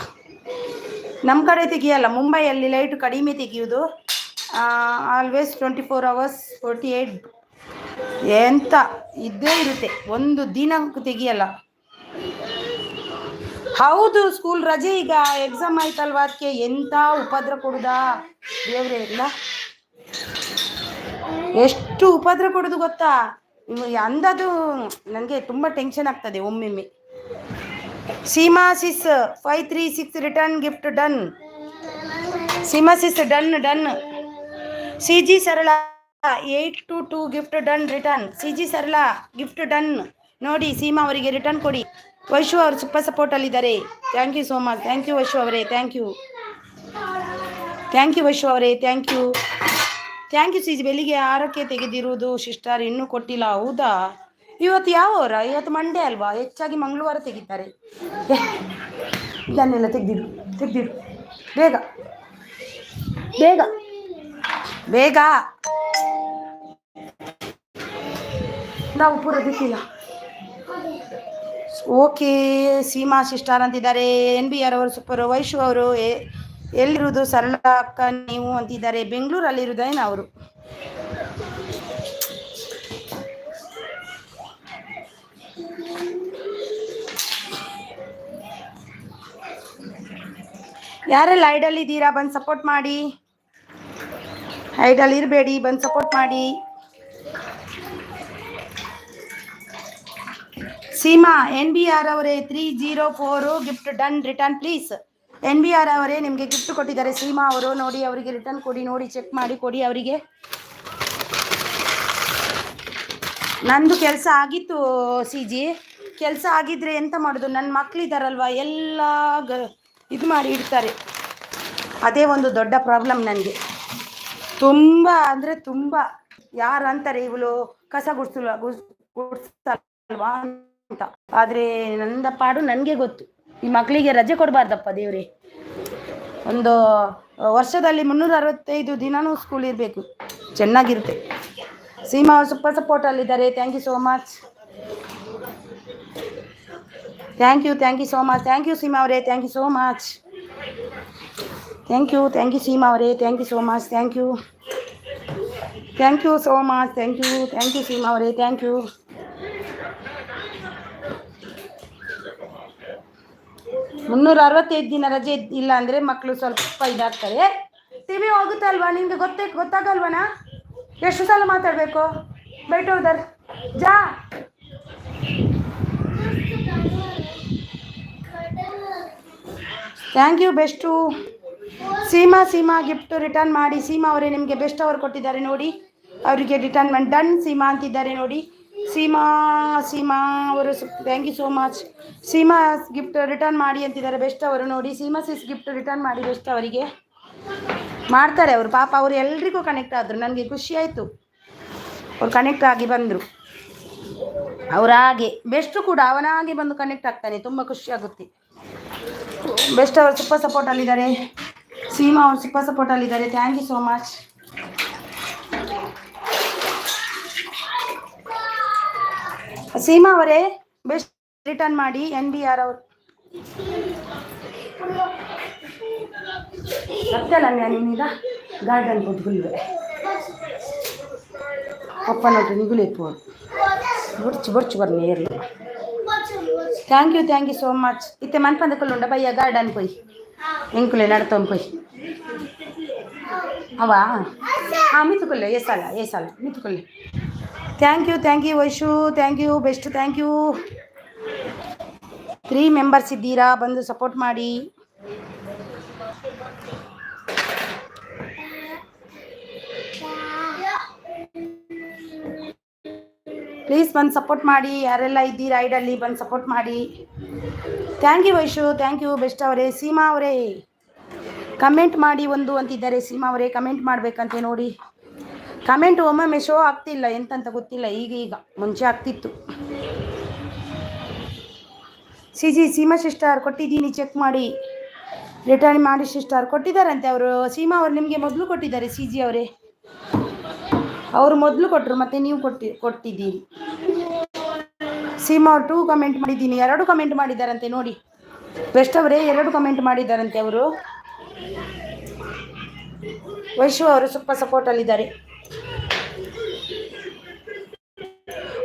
ನಮ್ಮ ಕಡೆ ತೆಗಿಯಲ್ಲ, ಮುಂಬೈಯಲ್ಲಿ ಲೈಟ್ ಕಡಿಮೆ ತೆಗಿಯೋದು. ಆಲ್ವೇಸ್ 24 hours 48 ಎಂತ ಇದ್ದೇ ಇರುತ್ತೆ, ಒಂದು ದಿನ ತೆಗಿಯಲ್ಲ. ಹೌದು, ಸ್ಕೂಲ್ ರಜೆ, ಈಗ ಎಕ್ಸಾಮ್ ಆಯ್ತಲ್ವ, ಅದಕ್ಕೆ ಎಂತ ಉಪದ್ರ ಕೊಡುದಾ ದೇವ್ರೆ ಇಲ್ಲ. ಎಷ್ಟು ಉಪದ್ರ ಕೊಡೋದು ಗೊತ್ತಾ? ಅಂದದು ನನಗೆ ತುಂಬ ಟೆನ್ಷನ್ ಆಗ್ತದೆ ಒಮ್ಮೊಮ್ಮೆ. Seema sis 536 return gift done. Seema sis done. C G Sarala 822 gift done return. C G Sarala gift done. ನೋಡಿ ಸೀಮಾ ಅವರಿಗೆ ರಿಟರ್ನ್ ಕೊಡಿ. ವೈಶು ಅವರು ಸೂಪರ್ ಸಪೋರ್ಟಲ್ಲಿದ್ದಾರೆ. Thank you so much. Thank you Vaishu ಅವರೇ, thank you. Thank you Vaishu ಅವರೇ, thank you. Thank you CG. ಬೆಳಿಗ್ಗೆ ಆರೋಗ್ಯ ತೆಗೆದಿರುವುದು sister, ಇನ್ನೂ ಕೊಟ್ಟಿಲ್ಲ. ಹೌದಾ? ಇವತ್ತು ಯಾವವರ? ಇವತ್ತು ಮಂಡೇ ಅಲ್ವಾ? ಹೆಚ್ಚಾಗಿ ಮಂಗಳವಾರ ತೆಗಿತಾರೆ. ಇದನ್ನೆಲ್ಲ ತೆಗೆದಿಡು, ತೆಗೆದಿಡು ಬೇಗ ಬೇಗ ಬೇಗ. ನಾವು ಪೂರ ದಿಕ್ಕಿಲ್ಲ. ಓಕೆ, ಸೀಮಾ ಸಿಸ್ಟರ್ ಅಂತಿದ್ದಾರೆ. NBR ಅವರು ಸೂಪರ್. ವೈಶು ಅವರು ಎಲ್ಲಿರುವುದು ಸರಳ ಅಕ್ಕ ನೀವು ಅಂತಿದ್ದಾರೆ. ಬೆಂಗಳೂರಲ್ಲಿರುವುದೇನು ಅವರು? ಯಾರೆಲ್ಲ ಐಡಲ್ ಇದ್ದೀರಾ ಬಂದು ಸಪೋರ್ಟ್ ಮಾಡಿ. ಐಡಲ್ ಇರಬೇಡಿ, ಬಂದು ಸಪೋರ್ಟ್ ಮಾಡಿ. ಸೀಮಾ NBR ಅವರೇ 304 gift done. Return please. NBR ಅವರೇ ನಿಮಗೆ ಗಿಫ್ಟ್ ಕೊಟ್ಟಿದ್ದಾರೆ ಸೀಮಾ ಅವರು. ನೋಡಿ, ಅವರಿಗೆ ರಿಟರ್ನ್ ಕೊಡಿ. ನೋಡಿ, ಚೆಕ್ ಮಾಡಿ ಕೊಡಿ ಅವರಿಗೆ. ನಂದು ಕೆಲಸ ಆಗಿತ್ತು ಸಿಜಿ. ಕೆಲಸ ಆಗಿದ್ರೆ ಎಂತ ಮಾಡೋದು? ನನ್ನ ಮಕ್ಕಳಿದ್ದಾರಲ್ವ, ಎಲ್ಲ ಇದು ಮಾಡಿ ಇಡ್ತಾರೆ. ಅದೇ ಒಂದು ದೊಡ್ಡ ಪ್ರಾಬ್ಲಮ್ ನನಗೆ. ತುಂಬ ಅಂದರೆ ತುಂಬ. ಯಾರು ಅಂತಾರೆ ಇವಳು ಕಸ ಗುಡ್ಸಲ್ವಾ ಅಂತ. ಆದರೆ ನನ್ನ ಪಾಡು ನನಗೆ ಗೊತ್ತು. ಈ ಮಕ್ಕಳಿಗೆ ರಜೆ ಕೊಡಬಾರ್ದಪ್ಪ ದೇವ್ರೆ. ಒಂದು ವರ್ಷದಲ್ಲಿ 365 ದಿನವೂ ಸ್ಕೂಲ್ ಇರಬೇಕು, ಚೆನ್ನಾಗಿರುತ್ತೆ. ಸೀಮಾ ಅವರು ಸೂಪರ್ ಸಪೋರ್ಟಲ್ಲಿದ್ದಾರೆ. Thank you so much. Thank you so much. Thank you Seema ಅವರೇ, thank you so much. Thank you Seema ಅವರೇ, thank you so much. Thank you so much. Thank you Seema ಅವರೇ, ಥ್ಯಾಂಕ್ ಯು. 365 ದಿನ ರಜೆ ಇಲ್ಲ ಅಂದರೆ ಮಕ್ಕಳು ಸ್ವಲ್ಪ ಇದಾಗ್ತಾರೆ. ಟಿವಿ ಹೋಗುತ್ತಲ್ವಾ ನಿಮ್ಗೆ? ಗೊತ್ತಾಗಲ್ವನಾ? ಎಷ್ಟು ಸಲ ಮಾತಾಡಬೇಕು? ಬೈಟೋದರ್ ಜಾ. Thank you best. Seema gift return ಮಾಡಿ. ಸೀಮಾ ಅವರೇ ನಿಮಗೆ ಬೆಸ್ಟ್ ಅವರು ಕೊಟ್ಟಿದ್ದಾರೆ ನೋಡಿ, ಅವರಿಗೆ ರಿಟರ್ನ್ ಮಾಡಿ. ಡನ್ ಸೀಮಾ ಅಂತಿದ್ದಾರೆ ನೋಡಿ. ಸೀಮಾ ಅವರು thank you so much. Seema gift return ಮಾಡಿ ಅಂತಿದ್ದಾರೆ ಬೆಸ್ಟ್ ಅವರು ನೋಡಿ. ಸೀಮಾ ಗಿಫ್ಟ್ ರಿಟರ್ನ್ ಮಾಡಿ ಬೆಸ್ಟ್ ಅವರಿಗೆ. ಮಾಡ್ತಾರೆ ಅವರು, ಪಾಪ ಅವರು ಎಲ್ರಿಗೂ ಕನೆಕ್ಟ್ ಆದರು. ನನಗೆ ಖುಷಿ ಆಯಿತು, ಅವ್ರು ಕನೆಕ್ಟ್ ಆಗಿ ಬಂದರು. ಅವರಾಗೆ ಬೆಸ್ಟು ಕೂಡ ಅವನಾಗೆ ಬಂದು ಕನೆಕ್ಟ್ ಆಗ್ತಾನೆ, ತುಂಬ ಖುಷಿ ಆಗುತ್ತೆ. ಬೆಸ್ಟ್ ಅವರು ಸೂಪರ್ ಸಪೋರ್ಟಲ್ಲಿದ್ದಾರೆ. ಸೀಮಾ ಅವರು ಸೂಪರ್ ಸಪೋರ್ಟಲ್ಲಿದ್ದಾರೆ. Thank you so much. Seema ಅವರೇ ಬೆಸ್ಟ್ ರಿಟರ್ನ್ ಮಾಡಿ. NBR ಅವರು ಅತ್ತಲ್ಲ ನೀನೀಗ ಗಾರ್ಡನ್ ಕೊಟ್ಗುಲ್ವೆ ಒಪ್ಪನೊಟ್ಟು ನಿಗುಲೇಪು ಬೊರ್ಚು ಬರ್ಲಿ ಏರ್ಲಿ. Thank you so much. ಇತ್ತೆ ಮನ್ಪಂದಕ್ಕುಳ್ಳುಂಡ ಬಯ್ಯ ಗಾರ್ಡನ್ ಪೋಯ್ ಎಂಕುಲೆ ನಡ್ತೊಂದು ಪೋಯ್ ಅವಾ ಮಿತ್ತುಕೊಲ್ಲೆ ಏಸಲ್ಲ ಮಿತ್ತುಕೊಲ್ಲೆ. Thank you Vaishu. Thank you best. Thank you. 3 members ಇದ್ದೀರಾ, ಬಂದು ಸಪೋರ್ಟ್ ಮಾಡಿ. ಪ್ಲೀಸ್ ಬಂದು ಸಪೋರ್ಟ್ ಮಾಡಿ. ಯಾರೆಲ್ಲ ಇದ್ದೀರಾ ಐಡಲ್ಲಿ ಬಂದು ಸಪೋರ್ಟ್ ಮಾಡಿ. Thank you Vaishu. Thank you best ಅವರೇ. ಸೀಮಾ ಅವರೇ ಕಮೆಂಟ್ ಮಾಡಿ ಒಂದು ಅಂತಿದ್ದಾರೆ. ಸೀಮಾ ಅವರೇ ಕಮೆಂಟ್ ಮಾಡಬೇಕಂತೆ ನೋಡಿ. ಕಮೆಂಟ್ ಒಮ್ಮೊಮ್ಮೆ ಶೋ ಆಗ್ತಿಲ್ಲ, ಎಂತಂತ ಗೊತ್ತಿಲ್ಲ. ಈಗ ಮುಂಚೆ ಆಗ್ತಿತ್ತು. ಸೀಮಾ ಸಿಸ್ಟರ್ ಕೊಟ್ಟಿದ್ದೀನಿ, ಚೆಕ್ ಮಾಡಿ. ರಿಟರ್ನ್ ಮಾಡಿ ಸಿಸ್ಟರ್ ಕೊಟ್ಟಿದ್ದಾರಂತೆ ಅವರು. ಸೀಮಾ ಅವರು ನಿಮಗೆ ಮೊದಲು ಕೊಟ್ಟಿದ್ದಾರೆ. CG ಅವರೇ ಅವರು ಮೊದಲು ಕೊಟ್ಟರು, ಮತ್ತೆ ನೀವು ಕೊಟ್ಟಿದ್ದೀರಿ. ಸೀಮಾ ಅವರು 2 ಕಮೆಂಟ್ ಮಾಡಿದ್ದೀನಿ, 2 ಕಮೆಂಟ್ ಮಾಡಿದ್ದಾರಂತೆ ನೋಡಿ. ಬೆಸ್ಟ್ ಅವರೇ 2 ಕಮೆಂಟ್ ಮಾಡಿದ್ದಾರಂತೆ ಅವರು. ವೈಶು ಅವರು ಸೂಪರ್ ಸಪೋರ್ಟಲ್ಲಿದ್ದಾರೆ.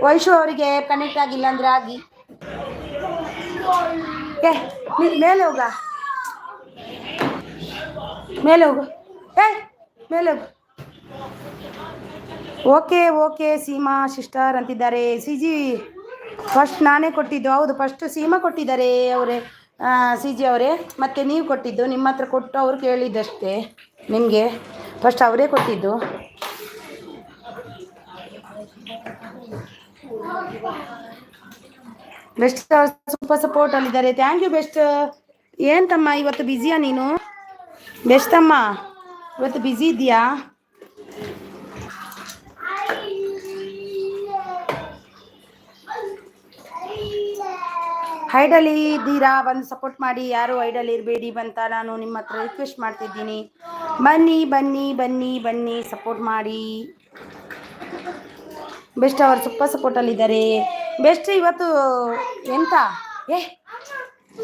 ವೈಶು ಅವರಿಗೆ ಕನೆಕ್ಟ್ ಆಗಿಲ್ಲ ಅಂದರೆ ಆಗಿ ಮೇಲೆ ಹೋಗ ಮೇಲೆ ಹೋಗು. ಓಕೆ ಸೀಮಾ ಸಿಸ್ಟರ್ ಅಂತಿದ್ದಾರೆ. CG ಫಸ್ಟ್ ನಾನೇ ಕೊಟ್ಟಿದ್ದು. ಹೌದು, ಫಸ್ಟ್ ಸೀಮಾ ಕೊಟ್ಟಿದ್ದಾರೆ ಅವರೇ, CG ಅವರೇ. ಮತ್ತು ನೀವು ಕೊಟ್ಟಿದ್ದು, ನಿಮ್ಮ ಹತ್ರ ಕೊಟ್ಟು ಅವ್ರು ಕೇಳಿದ್ದಷ್ಟೇ. ನಿಮಗೆ ಫಸ್ಟ್ ಅವರೇ ಕೊಟ್ಟಿದ್ದು. ಬೆಸ್ಟ್ ಸೂಪರ್ ಸಪೋರ್ಟ್ ಅಲ್ಲಿದ್ದಾರೆ. Thank you best. ಏನ್ ತಮ್ಮ ಇವತ್ತು ಬ್ಯುಸಿಯಾ ನೀನು? ಬೆಸ್ಟ್ ತಮ್ಮ ಇವತ್ತು ಬ್ಯುಸಿ ಇದೆಯಾ? ಐಡಲ್ ಇದ್ದೀರಾ? ಬಂದು ಸಪೋರ್ಟ್ ಮಾಡಿ. ಯಾರು ಐಡಲ್ ಇರಬೇಡಿ ಅಂತ ನಾನು ನಿಮ್ಮ ಹತ್ರ ರಿಕ್ವೆಸ್ಟ್ ಮಾಡ್ತಿದ್ದೀನಿ. ಬನ್ನಿ ಬನ್ನಿ ಬನ್ನಿ ಬನ್ನಿ ಸಪೋರ್ಟ್ ಮಾಡಿ. ಬೆಸ್ಟ್ ಅವರು ಸೂಪರ್ ಸಪೋರ್ಟಲ್ಲಿದ್ದಾರೆ. ಬೆಸ್ಟ್ ಇವತ್ತು ಎಂತ ಏ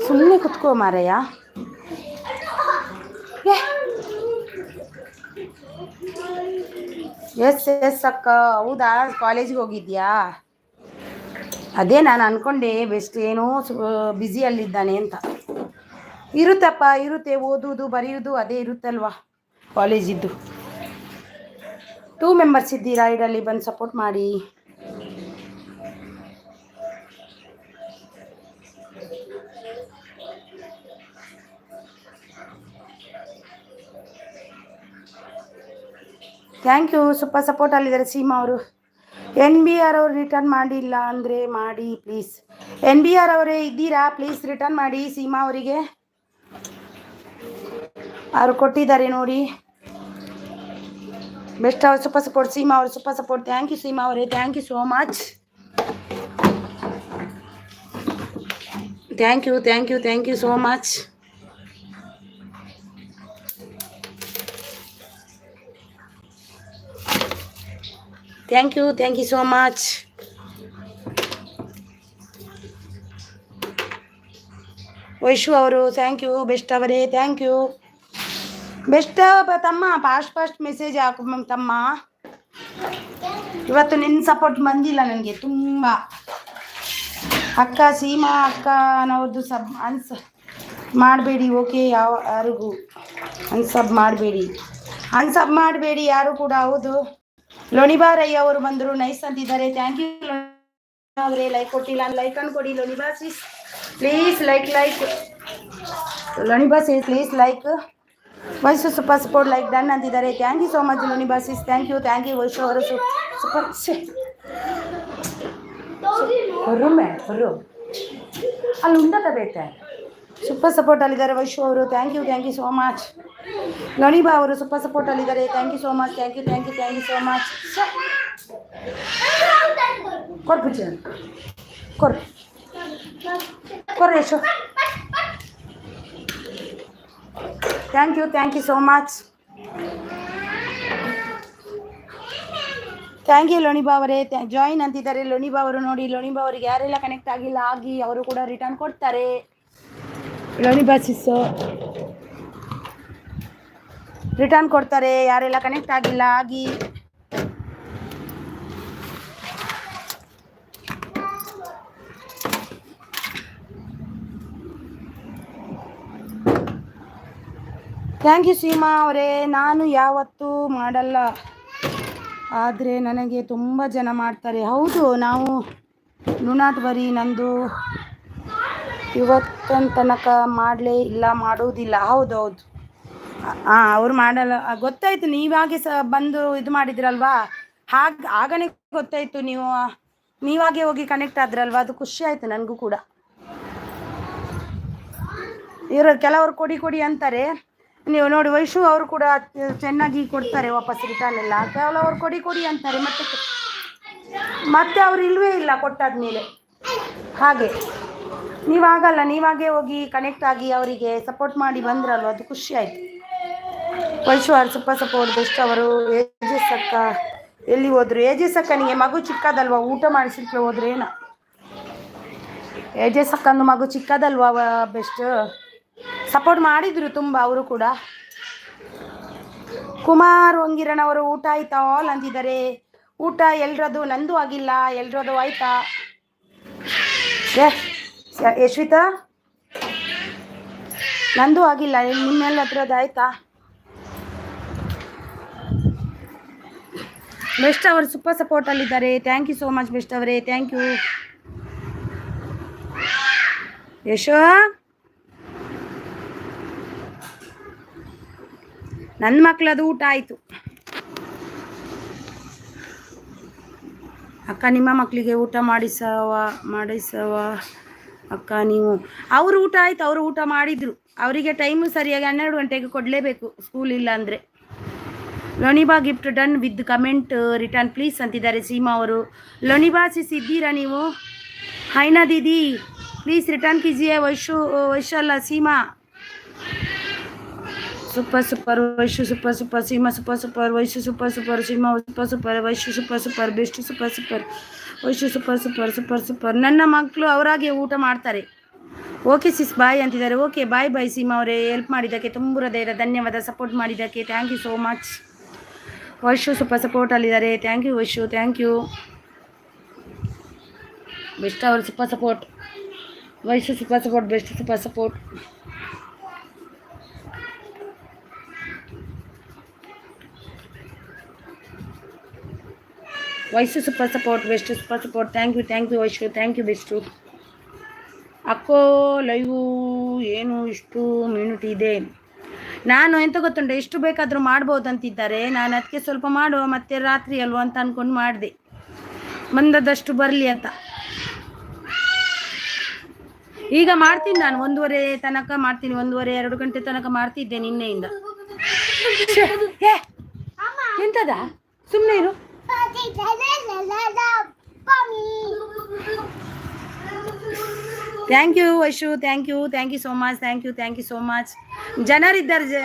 ಸುಮ್ಮನೆ ಕುತ್ಕೋ ಮಾರಯ್ಯ. ಎಸ್ ಎಸ್ ಅಕ್ಕ, ಹೌದಾ ಕಾಲೇಜಿಗೆ ಹೋಗಿದ್ಯಾ? ಅದೇ ನಾನು ಅನ್ಕೊಂಡೆ ಬೆಸ್ಟ್ ಏನೋ ಬ್ಯುಸಿಯಲ್ಲಿದ್ದಾನೆ ಅಂತ. ಇರುತ್ತಪ್ಪ, ಇರುತ್ತೆ. ಓದುವುದು ಬರೆಯುವುದು ಅದೇ ಇರುತ್ತಲ್ವಾ ಕಾಲೇಜಿದ್ದು. 2 ಮೆಂಬರ್ಸ್ ಇದ್ದೀರಾ ಐಡಲ್ಲಿ, ಬಂದು ಸಪೋರ್ಟ್ ಮಾಡಿ. Thank you. ಸೂಪರ್ ಸಪೋರ್ಟ್ ಅಲ್ಲಿದ್ದಾರೆ ಸೀಮಾ ಅವರು. NBR ಅವರು ರಿಟರ್ನ್ ಮಾಡಿಲ್ಲ ಅಂದರೆ ಮಾಡಿ ಪ್ಲೀಸ್. NBR ಅವರೇ ಇದ್ದೀರಾ? ಪ್ಲೀಸ್ ರಿಟರ್ನ್ ಮಾಡಿ ಸೀಮಾ ಅವರಿಗೆ. ಅವರು ಕೊಟ್ಟಿದ್ದಾರೆ ನೋಡಿ. ಬೆಸ್ಟ್ ಅವರು ಸೂಪರ್ ಸಪೋರ್ಟ್. ಸೀಮಾ ಅವರು super support. Thank you Seema ಅವರೇ, thank you so much. Thank you thank you thank you so much. Thank you so much. Vaishu ಅವರು ಥ್ಯಾಂಕ್ ಯು. ಬೆಸ್ಟ್ ಅವರೇ ಥ್ಯಾಂಕ್ ಯು. ಬೆಸ್ಟ್ ತಮ್ಮ ಫಾಸ್ಟ್ ಮೆಸೇಜ್ ಹಾಕು ತಮ್ಮ. ಇವತ್ತು ನಿನ್ನ ಸಪೋರ್ಟ್ ಬಂದಿಲ್ಲ ನನಗೆ ತುಂಬ. ಅಕ್ಕ ಸೀಮಾ ಅಕ್ಕ ಅನ್ನೋದು ಮಾಡಬೇಡಿ. ಓಕೆ, ಯಾರಿಗೂ ಅನ್ಸಬ್ ಮಾಡಬೇಡಿ ಯಾರು ಕೂಡ. ಹೌದು, ಲೋಣಿಬಾರಯ್ಯ ಅವರು ಬಂದರು. ನೈಸ್ ಅಂತಿದ್ದಾರೆ. ಥ್ಯಾಂಕ್ ಯು ಅವರೇ. ಲೈಕ್ ಕೊಟ್ಟಿಲ್ಲ, ಲೈಕ್ ಅನ್ನು ಕೊಡಿ. ಲೋಣಿಬಾ ಸಿಸ್ ಪ್ಲೀಸ್ ಲೈಕ್ ಲೋಣಿಬಾ sis please like. Vaishu super support like done ಅಂತಿದ್ದಾರೆ. ಥ್ಯಾಂಕ್ ಯು ಸೋ ಮಚ್ ಲೋಣಿಬಾ ಸಿಸ್. ಥ್ಯಾಂಕ್ ಯು ವೈಶು ಅವರು ಸೂಪರ್. ಅಲ್ಲಿ ಉಂಡದ ಬೇಟೆ ಸೂಪರ್ ಸಪೋರ್ಟ್ ಅಲ್ಲಿದ್ದಾರೆ ವೈಶು ಅವರು. Thank you so much. ಲೋಣಿಬಾ ಅವರು ಸೂಪರ್ ಸಪೋರ್ಟ್ ಅಲ್ಲಿದ್ದಾರೆ. Thank you so much. Thank you so much. ಕೊರ್ ಯಶು. Thank you so much. Thank you ಲೋಣಿಬಾ ಅವರೇ. ಜಾಯಿನ್ ಅಂತಿದ್ದಾರೆ ಲೋಣಿಬಾ ಅವರು. ನೋಡಿ ಲೋಣಿಬಾ ಅವರಿಗೆ ಯಾರೆಲ್ಲ ಕನೆಕ್ಟ್ ಆಗಿಲ್ಲ ಆಗಿ ಅವರು ಕೂಡ ರಿಟರ್ನ್ ಕೊಡ್ತಾರೆ. ಲೋಣಿಬಾ ಸಿಸ್ಸು ರಿಟರ್ನ್ ಕೊಡ್ತಾರೆ. ಯಾರೆಲ್ಲ ಕನೆಕ್ಟ್ ಆಗಿಲ್ಲ ಆಗಿ. ಥ್ಯಾಂಕ್ ಯು ಸೀಮಾ ಅವರೇ. ನಾನು ಯಾವತ್ತೂ ಮಾಡಲ್ಲ, ಆದರೆ ನನಗೆ ತುಂಬ ಜನ ಮಾಡ್ತಾರೆ. ಹೌದು, ನಾವು ನಾಟ್ ವರಿ. ನಂದು ಇವತ್ತನ ತನಕ ಮಾಡಲೇ ಇಲ್ಲ, ಮಾಡುವುದಿಲ್ಲ. ಹೌದು ಅವ್ರು ಮಾಡಲ್ಲ. ಗೊತ್ತಾಯ್ತು, ನೀವಾಗೆ ಬಂದು ಇದು ಮಾಡಿದ್ರಲ್ವಾ, ಆಗನೇ ಗೊತ್ತಾಯ್ತು. ನೀವಾಗೆ ಹೋಗಿ ಕನೆಕ್ಟ್ ಆದ್ರಲ್ವಾ, ಅದು ಖುಷಿ ಆಯಿತು ನನಗೂ ಕೂಡ. ಇವರು ಕೆಲವರು ಕೊಡಿ ಅಂತಾರೆ. ನೀವು ನೋಡಿ ವೈಶು ಅವರು ಕೂಡ ಚೆನ್ನಾಗಿ ಕೊಡ್ತಾರೆ ವಾಪಸ್ ರಿಟರ್ನ್ ಎಲ್ಲ. ಕೆಲವರು ಕೊಡಿ ಅಂತಾರೆ, ಮತ್ತೆ ಅವ್ರು ಇಲ್ವೇ ಇಲ್ಲ ಕೊಟ್ಟಾದ್ಮೇಲೆ. ಹಾಗೆ ನೀವಾಗಲ್ಲ, ನೀವಾಗೆ ಹೋಗಿ ಕನೆಕ್ಟ್ ಆಗಿ ಅವರಿಗೆ ಸಪೋರ್ಟ್ ಮಾಡಿ ಬಂದ್ರಲ್ವ, ಅದು ಖುಷಿ ಆಯಿತು. ವೈಶು ಅವರು ಸೂಪರ್ ಸಪೋರ್ಟ್. ಬೆಸ್ಟ್ ಅವರು. ಏಜಸ್ ಅಕ್ಕ ಎಲ್ಲಿ ಹೋದ್ರು? ಏಜಸ್ ಅಕ್ಕನಿಗೆ ಮಗು ಚಿಕ್ಕದಲ್ವ, ಊಟ ಮಾಡಿಸ್ಲಿಕ್ಕೆ ಹೋದ್ರೆ ಏನೋ. ಏಜಸ್ ಅಕ್ಕಂದು ಮಗು ಚಿಕ್ಕದಲ್ವ. ಬೆಸ್ಟ್ ಸಪೋರ್ಟ್ ಮಾಡಿದ್ರು ತುಂಬ ಅವರು ಕೂಡ. ಕುಮಾರ್ ಹೊಂಗಿರಣ ಅವರು ಊಟ ಆಯ್ತಾ ಆಲ್ ಅಂತಿದ್ದಾರೆ. ಊಟ ಎಲ್ರದು? ನಂದು ಆಗಿಲ್ಲ, ಎಲ್ರದು ಆಯ್ತಾ? ಯಶ್ವಿತಾ ನಂದು ಆಗಿಲ್ಲ, ನಿಮ್ಮೆಲ್ಲ ಹತ್ರದ್ದು ಆಯ್ತಾ? ಬೆಸ್ಟ್ ಅವರು ಸೂಪರ್ ಸಪೋರ್ಟಲ್ಲಿದ್ದಾರೆ. Thank you so much best ಅವರೇ. ಥ್ಯಾಂಕ್ ಯು ಯಶೋ. ನನ್ನ ಮಕ್ಕಳದು ಊಟ ಆಯಿತು. ಅಕ್ಕ ನಿಮ್ಮ ಮಕ್ಕಳಿಗೆ ಊಟ ಮಾಡಿಸವ ಅಕ್ಕ ನೀವು ಅವರು ಊಟ ಆಯ್ತು, ಅವರು ಊಟ ಮಾಡಿದ್ರು. ಅವರಿಗೆ ಟೈಮು ಸರಿಯಾಗಿ 12 ಗಂಟೆಗೆ ಕೊಡಲೇಬೇಕು, ಸ್ಕೂಲ್ ಇಲ್ಲ ಅಂದರೆ. ಲೋಣಿಬಾ gift done with comment return please ಅಂತಿದ್ದಾರೆ ಸೀಮಾ ಅವರು. ಲೋಣಿಬಾ ಇದ್ದೀರಾ ನೀವು? ಹೈನಾ ದೀದಿ ಪ್ಲೀಸ್ ರಿಟರ್ನ್ ಕೀಜಿಯೇ. ವೈಶಲ್ಲ Seema super super, Vaishu super super, Seema super super, Vaishu super super, Seema super super, Vaishu super super, best super super, Vaishu super super super super. ನನ್ನ ಮಕ್ಕಳು ಅವರಾಗೆ ಊಟ ಮಾಡ್ತಾರೆ. ಓಕೆ ಸಿಸ್ ಬಾಯ್ ಅಂತಿದ್ದಾರೆ. ಓಕೆ ಬಾಯ್ ಬಾಯ್ ಸೀಮಾ ಅವರೇ, ಹೆಲ್ಪ್ ಮಾಡಿದ್ದಕ್ಕೆ ತುಂಬ ಹೃದಯದ ಧನ್ಯವಾದ, ಸಪೋರ್ಟ್ ಮಾಡಿದ್ದಕ್ಕೆ thank you so much. Vaishu super support ಅಲ್ಲಿದ್ದಾರೆ, thank you Vaishu, thank you. Best ಅವರು super support, Vaishu super support, best super support. Vaishu super support, best super support, thank you Vaishu, thank you best. ಅಕ್ಕೋ live ಏನು ಇಷ್ಟು ಮಿನಿಟ್ ಇದೆ? ನಾನು ಎಂತ ಗೊತ್ತುಂಟ, ಎಷ್ಟು ಬೇಕಾದರೂ ಮಾಡ್ಬೋದು ಅಂತಿದ್ದಾರೆ. ನಾನು ಅದಕ್ಕೆ ಸ್ವಲ್ಪ ಮಾಡುವ, ಮತ್ತೆ ರಾತ್ರಿ ಅಲ್ವ ಅಂತ ಅಂದ್ಕೊಂಡು ಮಾಡಿದೆ, ಬಂದದಷ್ಟು ಬರಲಿ ಅಂತ. ಈಗ ಮಾಡ್ತೀನಿ ನಾನು 1:30 ತನಕ ಮಾಡ್ತೀನಿ, 1:30-2 ಗಂಟೆ ತನಕ ಮಾಡ್ತಿದ್ದೆ ನಿನ್ನೆಯಿಂದ. ಎಂತದ ಸುಮ್ಮನೆ ಇರು. Thank you Vaishu, thank you so much, thank you so much. ಜನರಿದ್ದಾರೆ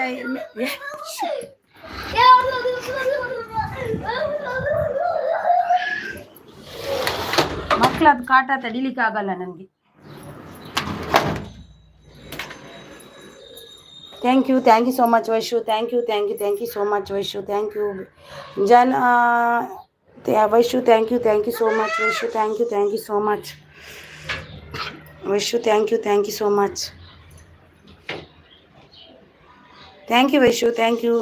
ಮಕ್ಕಳದ್ದು ಕಾಟ ತಡಿಲಿಕ್ಕಾಗಲ್ಲ ನನಗೆ. Thank you so much Vaishu, thank you so much Vaishu, thank you Vaishu, thank you so much Vaishu, thank you so much Vaishu, thank you so much, thank you Vaishu, thank you.